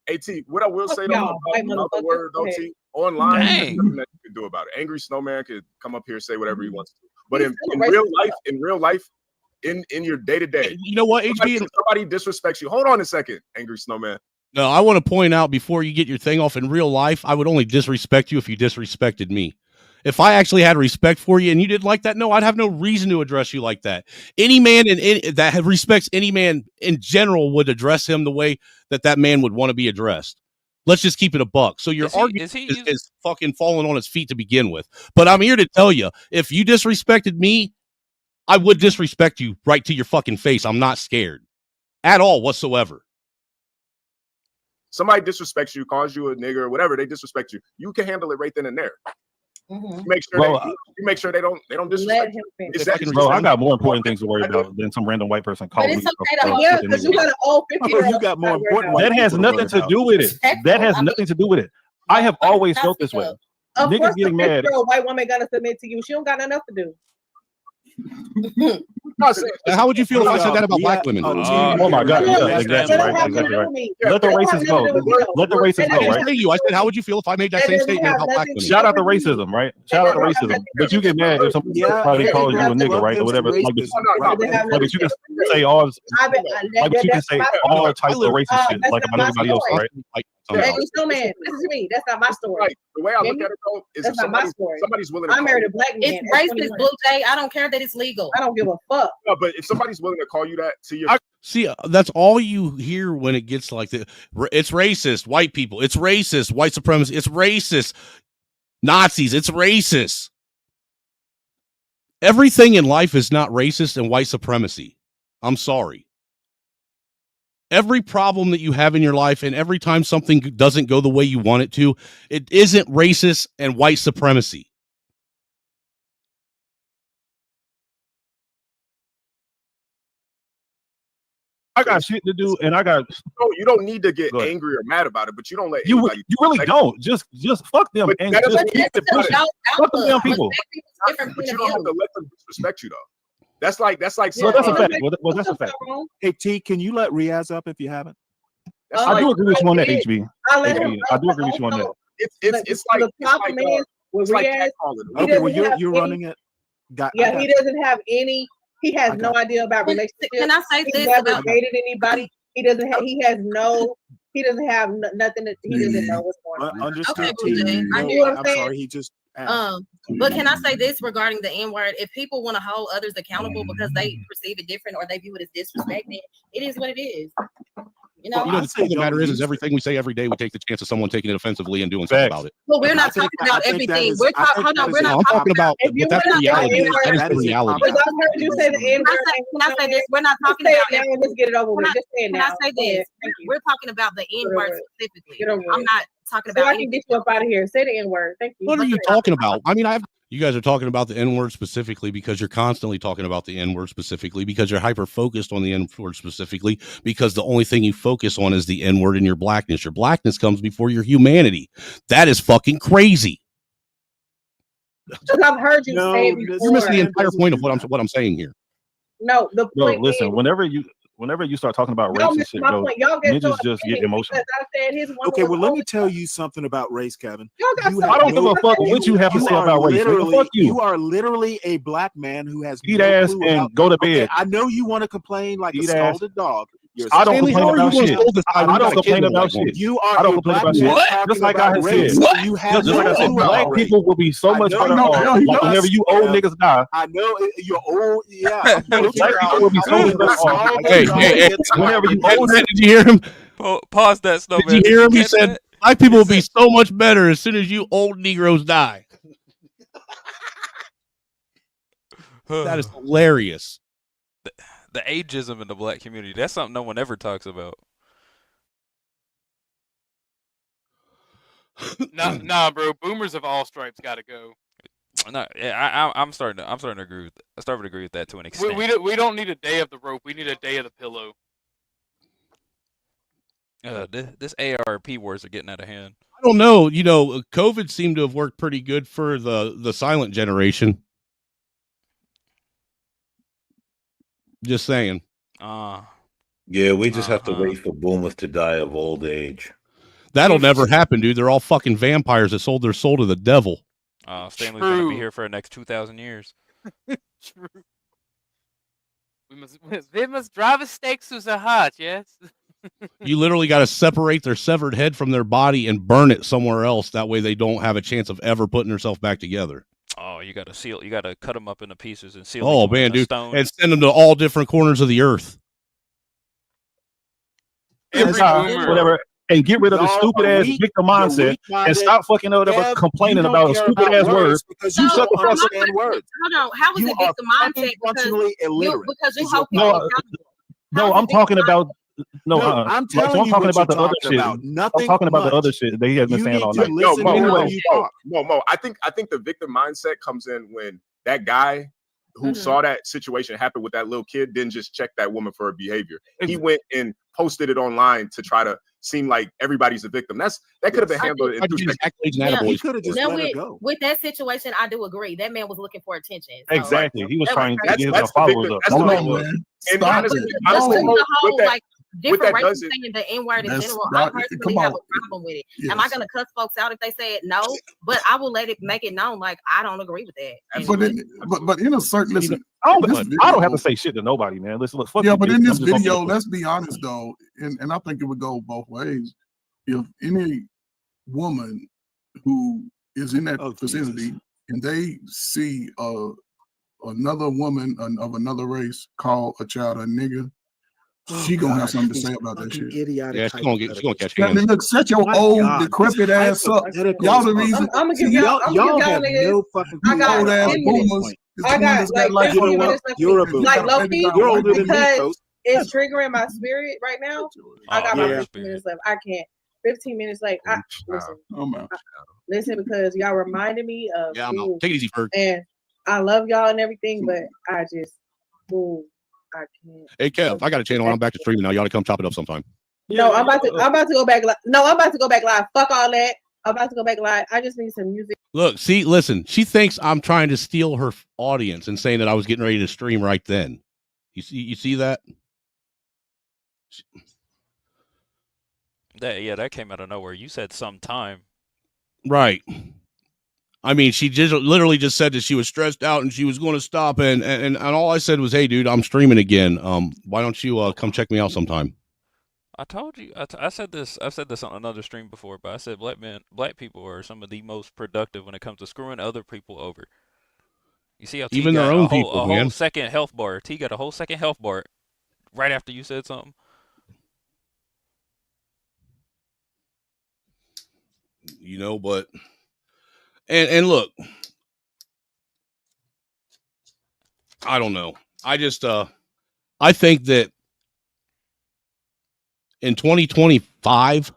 At what I will say though, about the word though, T, online, there's nothing that you can do about it. Angry Snowman could come up here and say whatever he wants to, but in real life, in your day to day, you know what? Somebody disrespects you. Hold on a second, Angry Snowman. No, I want to point out before you get your thing off, in real life, I would only disrespect you if you disrespected me. If I actually had respect for you and you didn't like that, no, I'd have no reason to address you like that. Any man that respects any man in general would address him the way that man would want to be addressed. Let's just keep it a buck. So your argument is fucking falling on its feet to begin with. But I'm here to tell you, if you disrespected me, I would disrespect you right to your fucking face. I'm not scared at all whatsoever. Somebody disrespects you, calls you a nigger or whatever, they disrespect you. You can handle it right then and there. Mm-hmm. You make sure they don't disrespect you. Bro, I got more important things to worry about than some random white person calling me. Because you got an old 50-year-old. You got more important. That has nothing to do with it. That has nothing to do with it. I have always felt this way. Of Niggas course, getting the mad. white woman gotta submit to you. She don't got enough to do. How would you feel if I said that about black women? Oh my God! Yeah, exactly right. Let the racists go. Let the racists go. Right? I said, how would you feel if I made that same statement about black women? Shout out to racism, right? Shout out to racism. But you get mad if somebody probably calls you a nigga, right, or whatever. Like, but you can say all. Like, you can say all types of racist shit, like about everybody else, right? Angry Snowman, listen to me. That's not my story. Right. The way I look at it though is that's not my story. Somebody's willing to I married a black man. It's racist, Blue Jay. I don't care that it's legal. I don't give a fuck. up. No, but if somebody's willing to call you that to your See, that's all you hear when it gets like the. It's racist, white people. It's racist, white supremacy. It's racist, Nazis. It's racist. Everything in life is not racist and white supremacy. I'm sorry. Every problem that you have in your life and every time something doesn't go the way you want it to, it isn't racist and white supremacy. I got shit to do, and I got. No, you don't need to get angry or mad about it, but you don't let You anybody. really don't. Just fuck them and that just doesn't keep it pushing. Fuck them damn people. But you don't have to let them disrespect you though. That's like Well, that's a fact. Well, that's a fact. Hey T, can you let Riaz up if you haven't? I do agree with you on that, HB. I let him HB, I do agree with you on that. It's like the problem is with Riaz, he Okay, well doesn't have you're any- running it. Yeah, he doesn't have any. He has no idea about relationships. Can I say He's this never about- dated anybody. He doesn't have. He has no. He doesn't have nothing. That he doesn't know what's going on. Understood. Okay, T. Jay, I No, hear what I'm I'm saying. sorry. He just asked. But can I say this regarding the N word? If people want to hold others accountable because they perceive it different or they view it as disrespecting, it is what it is. You know, The truth of the matter is everything we say every day, we take the chance of someone taking it offensively and doing something about it. well, we're not talking about everything. We're talking. Hold on, we're not I'm talking about, If you but that's wanna the talk reality. N-word, That is the reality. Because I heard you say the N word. Can I say this? We're not talking Just say about it now and just get it over with. Just say it Can now. I say Go ahead. this? We're talking about the N word specifically. Get over I'm it. not talking So about I can get you up out of here. Say the N word. Thank you. What are you talking about? I mean, you guys are talking about the N-word specifically because you're constantly talking about the N-word specifically because you're hyper-focused on the N-word specifically because the only thing you focus on is the N-word in your blackness. Your blackness comes before your humanity. That is fucking crazy. Because I've heard you say it before. You're missing the entire point of what I'm saying here. No, the Bro, point listen. is, Whenever you start talking about y'all race and missed shit, my bro, point. Y'all get so niggas just get offended emotional. because I said his one Okay, was well, let me over. tell you something about race, Kevin. Y'all got You so have I don't give a fuck what you have to say are about race. Nigga. literally- Fuck you. You are literally a black man who has Eat no ass clue and about- go to Okay, bed. I know you want to complain like a Eat ass. scalded dog. You're I don't Stanley, complain how are about you shit. gonna scold this guy when I you don't got a kid complain with about you? shit. You are I don't a complain black about man shit. talking Just like about I had race. said. You have Just like I no said, clue black about race. people will be so much I better know, off. Like whenever you old Kev. niggas die, I know you're old. Yeah, black people will be so much better off. Like, Hey. whenever you Did old, you hear him? Pause that, Snowman. Did you hear him? He said, black people will be so much better as soon as you old Negroes die. That is hilarious. The ageism in the black community, that's something no one ever talks about. Nah, bro. Boomers of all stripes got to go. No, yeah, I'm starting to agree with. I started to agree with that to an extent. We don't need a day of the rope. We need a day of the pillow. This ARP wars are getting out of hand. I don't know. COVID seemed to have worked pretty good for the silent generation. Just saying. Yeah, we just have to wait for boomers to die of old age. That'll never happen, dude. They're all fucking vampires that sold their soul to the devil. Stanley's gonna be here for the next 2,000 years. True. They must drive a stake through the heart, yes. You literally got to separate their severed head from their body and burn it somewhere else. That way they don't have a chance of ever putting themselves back together. Oh, you gotta seal. You gotta cut them up into pieces and seal. Oh, each one man, in a dude. stone. And send them to all different corners of the earth. Whatever. And get rid of the stupid ass victim mindset and stop fucking complaining about a stupid ass word. Because you shut the fuck up. understand words. Hold on. How was You it victim mindset? functionally illiterate. Because you is your hold people problem. No, I'm talking about I'm telling you talking what about the you're other talking shit. about. Nothing I'm talking about the much. other shit that he has been You saying need all to night. listen to Anyway, when you talk. Mo, I think the victim mindset comes in when that guy who saw that situation happen with that little kid didn't just check that woman for her behavior. He went and posted it online to try to seem like everybody's a victim. That could have been handled. He could have just Now, let her go. with that situation, I do agree. That man was looking for attention. So, exactly. He was trying to That's get the his followers victim. up. That's the That's victim. what it was. And Stop honestly, it. honestly, No. the whole what that- like what different that races does is- saying the N word in That's general. not- I personally come have on. a problem with it. Yes. Am I gonna cuss folks out if they say it? No, but I will make it known like I don't agree with that. But in a certain listen, I this don't have video- to say shit to nobody, man. Listen, look, fuck Yeah, you, but bitch. in this I'm just gonna video, finish let's be honest though, and I think it would go both ways. If any woman who is in that vicinity and they see a another woman of another race call a child a nigga, she gonna have something to say about that shit. Yeah, she's gonna catch Yeah, hands. look, set your old decrepit ass up. Y'all the reason. I'm gonna give See, y'all. I'm gonna give y'all have niggas. no fucking I got old ass 10 boomers. minutes. is I the got ones like that 15 you know minutes what? left. You're a Like boomer. low key, You're older than me, because Coach. it's triggering my spirit right now. I got my Yeah. 15 minutes left. I can't. 15 minutes. Like, listen. Oh man. Listen, because y'all reminded me of. Yeah, I'm out. Ooh, Take it easy, Ferg. and I love y'all and everything, but I just, ooh, I can't. Hey, Kev, I got a channel. I'm back to streaming now. You ought to come chop it up sometime. No, I'm about to go back live. No, I'm about to go back live. Fuck all that. I'm about to go back live. I just need some music. Look, see, listen. She thinks I'm trying to steal her audience and saying that I was getting ready to stream right then. You see that? That came out of nowhere. You said sometime. Right. I mean, she just literally just said that she was stressed out and she was going to stop, and all I said was, "Hey, dude, I'm streaming again. Why don't you come check me out sometime?" I told you. I said this. I've said this on another stream before, but I said black people are some of the most productive when it comes to screwing other people over. You see how T Even got their a own whole, people, a man. whole second health bar. T got a whole second health bar right after you said something. You know, but and look, I don't know. I just I think that in 2025,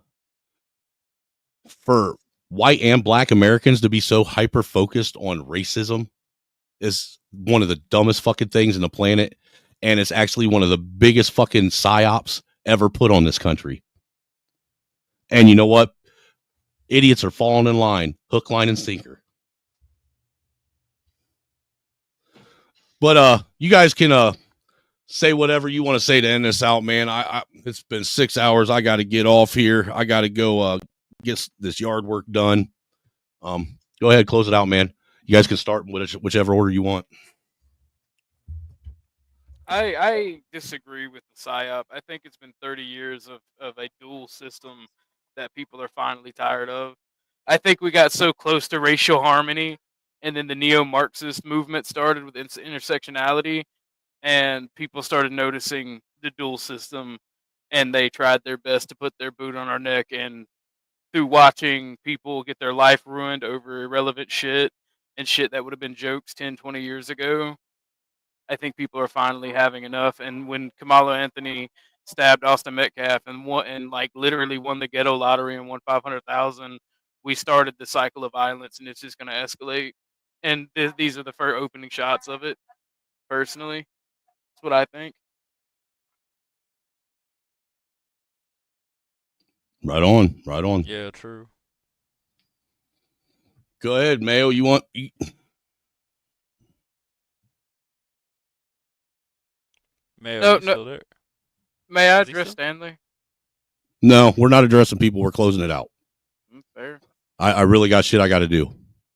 for white and black Americans to be so hyper focused on racism is one of the dumbest fucking things in the planet, and it's actually one of the biggest fucking psyops ever put on this country. And you know what? Idiots are falling in line, hook, line, and sinker. But you guys can say whatever you want to say to end this out, man. I it's been 6 hours. I got to get off here. I got to go get this yard work done. Go ahead, close it out, man. You guys can start in whichever order you want. I disagree with the PSYOP. I think it's been 30 years of a dual system that people are finally tired of. I think we got so close to racial harmony, and then the neo-Marxist movement started with intersectionality, and people started noticing the dual system, and they tried their best to put their boot on our neck, and through watching people get their life ruined over irrelevant shit and shit that would have been jokes 10, 20 years ago, I think people are finally having enough. And when Kamala Anthony stabbed Austin Metcalf and like literally won the ghetto lottery and won 500,000, we started the cycle of violence, and it's just going to escalate. And these are the first opening shots of it. Personally, that's what I think. Right on, right on. Yeah, true. Go ahead, Mayo. You want? No, may I address Stanley? No, we're not addressing people. We're closing it out. Fair. I really got shit I got to do.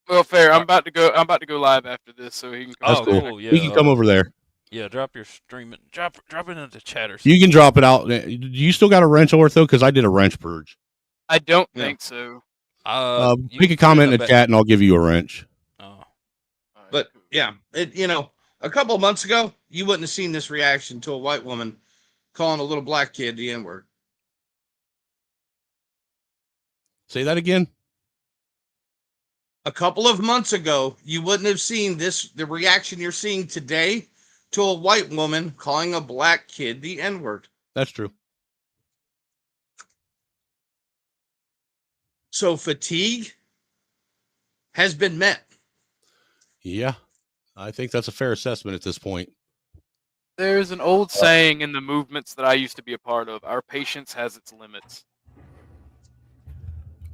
Well, fair. I'm about to go live after this, so he can. That's cool. You can come over there. Yeah, drop your stream. Drop it into the chat or something. You can drop it out. Do you still got a wrench, Ortho? Because I did a wrench purge. I don't think so. Make a comment in the chat, and I'll give you a wrench. But yeah, a couple of months ago, you wouldn't have seen this reaction to a white woman calling a little black kid the N-word. Say that again. A couple of months ago, you wouldn't have seen the reaction you're seeing today to a white woman calling a black kid the N-word. That's true. So fatigue has been met. Yeah, I think that's a fair assessment at this point. There's an old saying in the movements that I used to be a part of: our patience has its limits.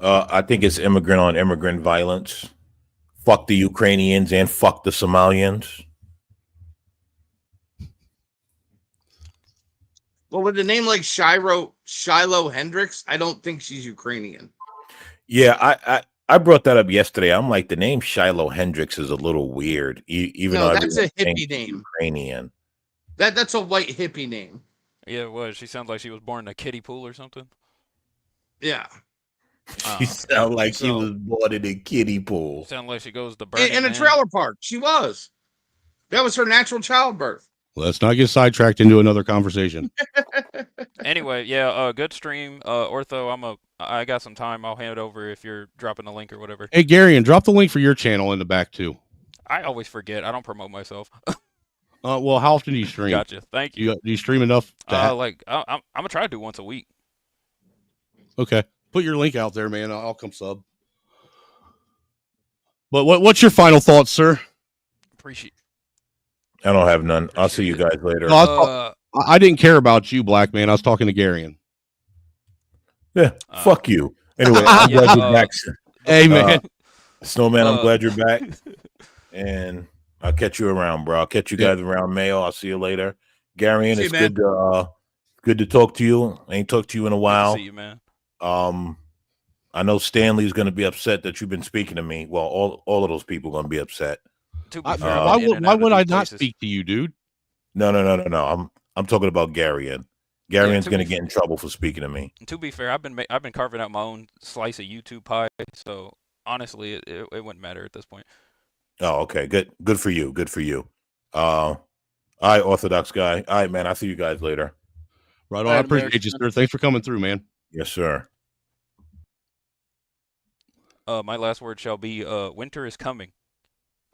I think it's immigrant on immigrant violence. Fuck the Ukrainians and fuck the Somalians. Well, with a name like Shiloh Hendricks, I don't think she's Ukrainian. Yeah, I brought that up yesterday. I'm like, the name Shiloh Hendricks is a little weird. Even No, though that's a everyone thinks hippie she's name. Ukrainian. That's a white hippie name. Yeah, what? She sounds like she was born in a kiddie pool or something. Yeah. She sounded like she was born in a kiddie pool. Sound like she goes to Burning In a Man. trailer park. She was. That was her natural childbirth. Let's not get sidetracked into another conversation. Anyway, yeah, good stream. Ortho, I got some time. I'll hand it over if you're dropping the link or whatever. Hey, Gary, and drop the link for your channel in the back too. I always forget. I don't promote myself. Well, how often do you stream? Gotcha. Thank you. Do you stream enough? I'm gonna try to do once a week. Okay, put your link out there, man. I'll come sub. But what's your final thoughts, sir? Appreciate. I don't have none. I'll see you guys later. No, I didn't care about you, black man. I was talking to Garion. Yeah, fuck you. Anyway, I'm glad you're back. Hey, man. Snowman, I'm glad you're back. And I'll catch you around, bro. I'll catch you guys around Mayo. I'll see you later. Garion, it's good to talk to you. I ain't talked to you in a while. See you, man. I know Stanley's going to be upset that you've been speaking to me. Well, all of those people are going to be upset. Why would I not speak to you, dude? No. I'm talking about Garion. Garion's going to get in trouble for speaking to me. To be fair, I've been carving out my own slice of YouTube pie, so honestly, it wouldn't matter at this point. Oh, okay. Good for you. Good for you. All right, Orthodox guy. All right, man. I'll see you guys later. Right on. I appreciate you, sir. Thanks for coming through, man. Yes, sir. My last word shall be winter is coming.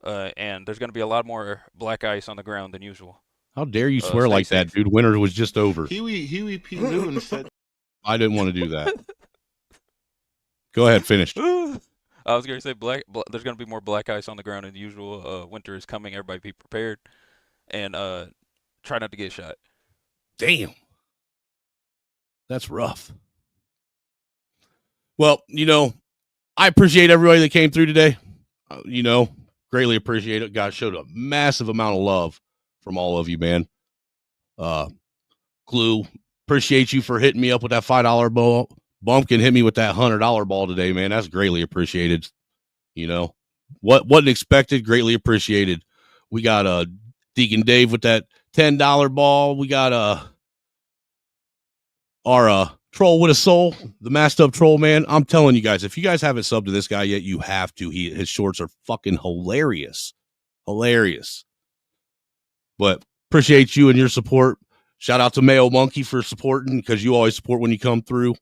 And there's going to be a lot more black ice on the ground than usual. How dare you swear like that, dude? Winter was just over. Huey P. Newton said. I didn't want to do that. Go ahead, finish. I was going to say there's going to be more black ice on the ground than usual. Winter is coming. Everybody be prepared. And try not to get shot. Damn. That's rough. Well, I appreciate everybody that came through today. Greatly appreciate it. God showed a massive amount of love from all of you, man. Clue, appreciate you for hitting me up with that $5 ball. Bumpkin hit me with that $100 ball today, man. That's greatly appreciated. What wasn't expected, greatly appreciated. We got Deacon Dave with that $10 ball. We got our Troll with a Soul, the masked up troll, man. I'm telling you guys, if you guys haven't subbed to this guy yet, you have to. His shorts are fucking hilarious. Hilarious. But appreciate you and your support. Shout out to Mayo Monkey for supporting, because you always support when you come through.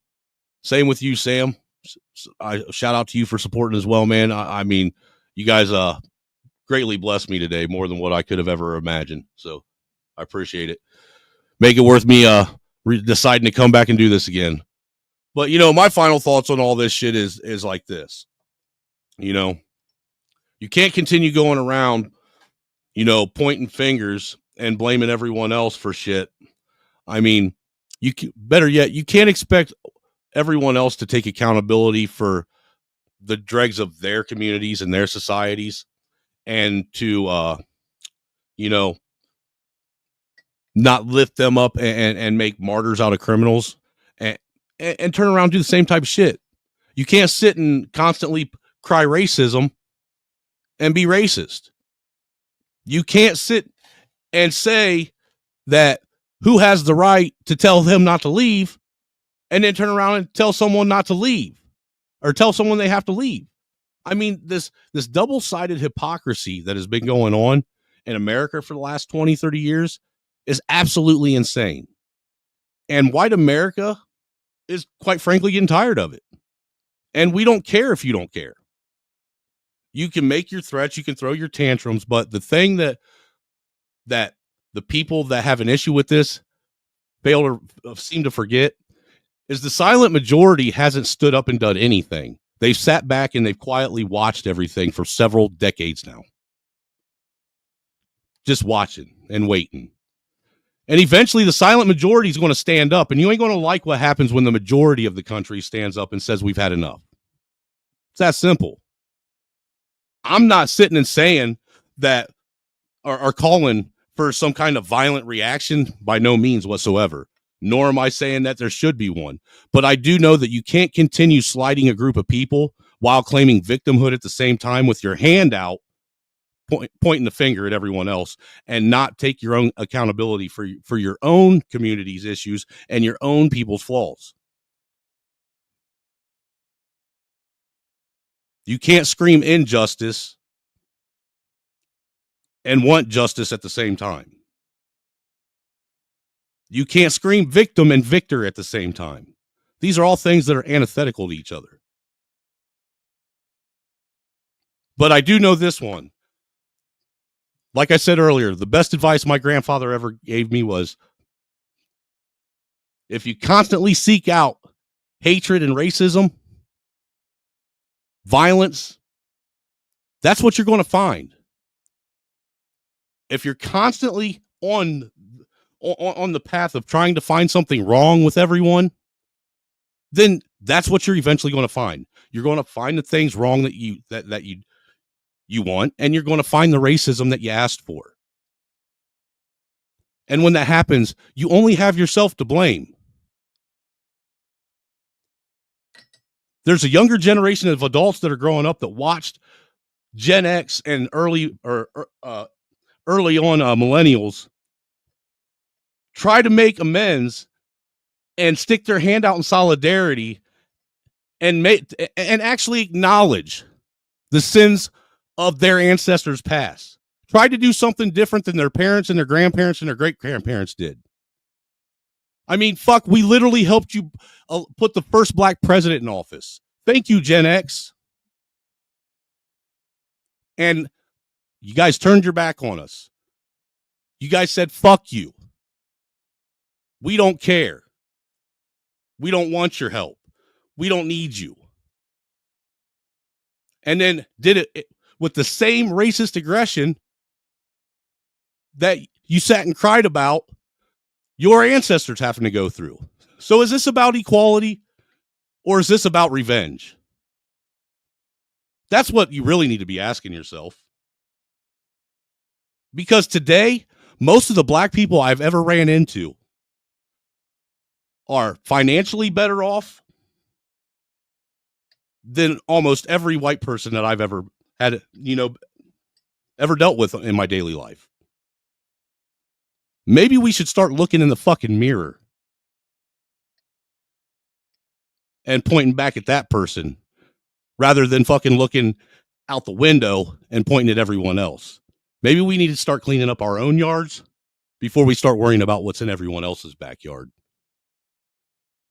Same with you, Sam. Shout out to you for supporting as well, man. I mean, you guys greatly blessed me today, more than what I could have ever imagined. So I appreciate it. Make it worth me deciding to come back and do this again. But my final thoughts on all this shit is like this. You can't continue going around pointing fingers and blaming everyone else for shit. I mean, better yet, you can't expect everyone else to take accountability for the dregs of their communities and their societies, and to not lift them up and make martyrs out of criminals, and turn around and do the same type of shit. You can't sit and constantly cry racism and be racist. You can't sit and say that who has the right to tell them not to leave, and then turn around and tell someone not to leave, or tell someone they have to leave. I mean, this double-sided hypocrisy that has been going on in America for the last 20, 30 years is absolutely insane. And white America is, quite frankly, getting tired of it. And we don't care if you don't care. You can make your threats, you can throw your tantrums, but the thing that the people that have an issue with this seem to forget is the silent majority hasn't stood up and done anything. They've sat back and they've quietly watched everything for several decades now. Just watching and waiting. And eventually the silent majority is going to stand up, and you ain't going to like what happens when the majority of the country stands up and says we've had enough. It's that simple. I'm not sitting and saying that or calling for some kind of violent reaction, by no means whatsoever. Nor am I saying that there should be one. But I do know that you can't continue sliding a group of people while claiming victimhood at the same time with your hand out, pointing the finger at everyone else, and not take your own accountability for your own community's issues and your own people's flaws. You can't scream injustice and want justice at the same time. You can't scream victim and victor at the same time. These are all things that are antithetical to each other. But I do know this one. Like I said earlier, the best advice my grandfather ever gave me was, if you constantly seek out hatred and racism, violence, that's what you're going to find. If you're constantly on the path of trying to find something wrong with everyone, then that's what you're eventually going to find. You're going to find the things wrong that you want, and you're going to find the racism that you asked for. And when that happens, you only have yourself to blame. There's a younger generation of adults that are growing up that watched Gen X and early on millennials try to make amends and stick their hand out in solidarity and actually acknowledge the sins of their ancestors past. Try to do something different than their parents and their grandparents and their great-grandparents did. I mean, fuck, we literally helped you put the first black president in office. Thank you, Gen X. And you guys turned your back on us. You guys said, fuck you. We don't care. We don't want your help. We don't need you. And then did it with the same racist aggression that you sat and cried about your ancestors having to go through. So is this about equality, or is this about revenge? That's what you really need to be asking yourself. Because today, most of the black people I've ever ran into are financially better off than almost every white person that I've ever had, ever dealt with in my daily life. Maybe we should start looking in the fucking mirror and pointing back at that person rather than fucking looking out the window and pointing at everyone else. Maybe we need to start cleaning up our own yards before we start worrying about what's in everyone else's backyard.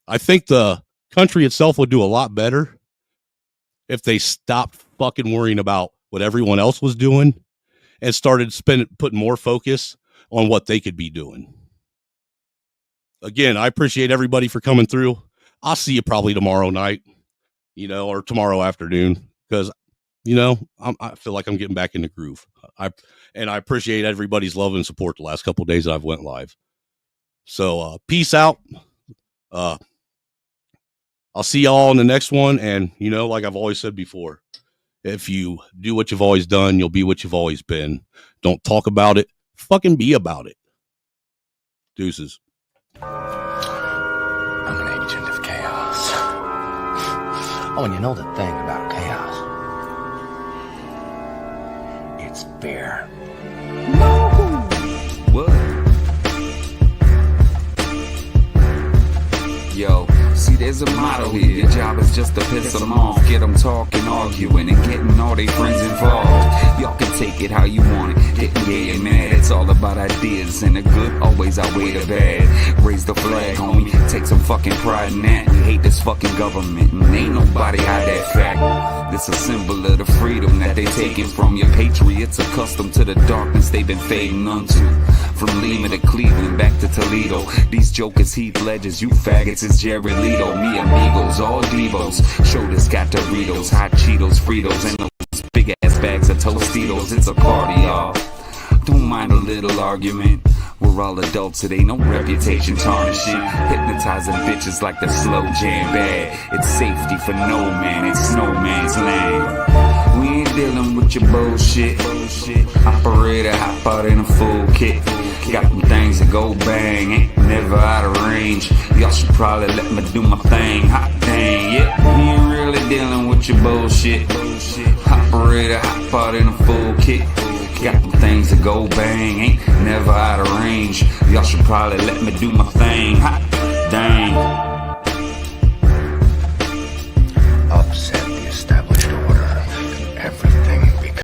I think the country itself would do a lot better if they stopped fucking worrying about what everyone else was doing and started putting more focus on what they could be doing. Again, I appreciate everybody for coming through. I'll see you probably tomorrow night, or tomorrow afternoon, because, I feel like I'm getting back in the groove. I appreciate everybody's love and support the last couple of days that I've went live. So peace out. I'll see y'all in the next one. And, like I've always said before, if you do what you've always done, you'll be what you've always been. Don't talk about it. Fucking be about it. Deuces. I'm an agent of chaos. Oh, and you know the thing about chaos? It's fear. What? Yo, see, there's a motto here. Your job is just to piss them off, get them talking, arguing, and getting all their friends involved. Y'all can take it how you want it, getting gay and mad. It's all about ideas, and the good always outweigh the bad. Raise the flag, homie, take some fucking pride in that. We hate this fucking government, and ain't nobody hide that fact. This a symbol of the freedom that they taking from your patriots, accustomed to the darkness they've been fading unto. From Lima to Cleveland, back to Toledo, these jokers, Heath Ledgers, you faggots is Jared Leto. Me amigos, all Devos, shoulders got Doritos, hot Cheetos, Fritos, and those big ass bags of Tostitos. It's a party, y'all. Don't mind a little argument. We're all adults, it ain't no reputation tarnishing. Hypnotizing bitches like the slow jam bad. It's safety for no man, it's no man's land. We ain't dealing with your bullshit. Operator, hop out in a full kit. Got them things that go bang, ain't never out of range. Y'all should probably let me do my thing. Hot dang, yeah, we ain't really dealing with your bullshit. Operator, hop out in a full kit. Got them things that go bang, ain't never out of range. Y'all should probably let me do my thing. Hot dang.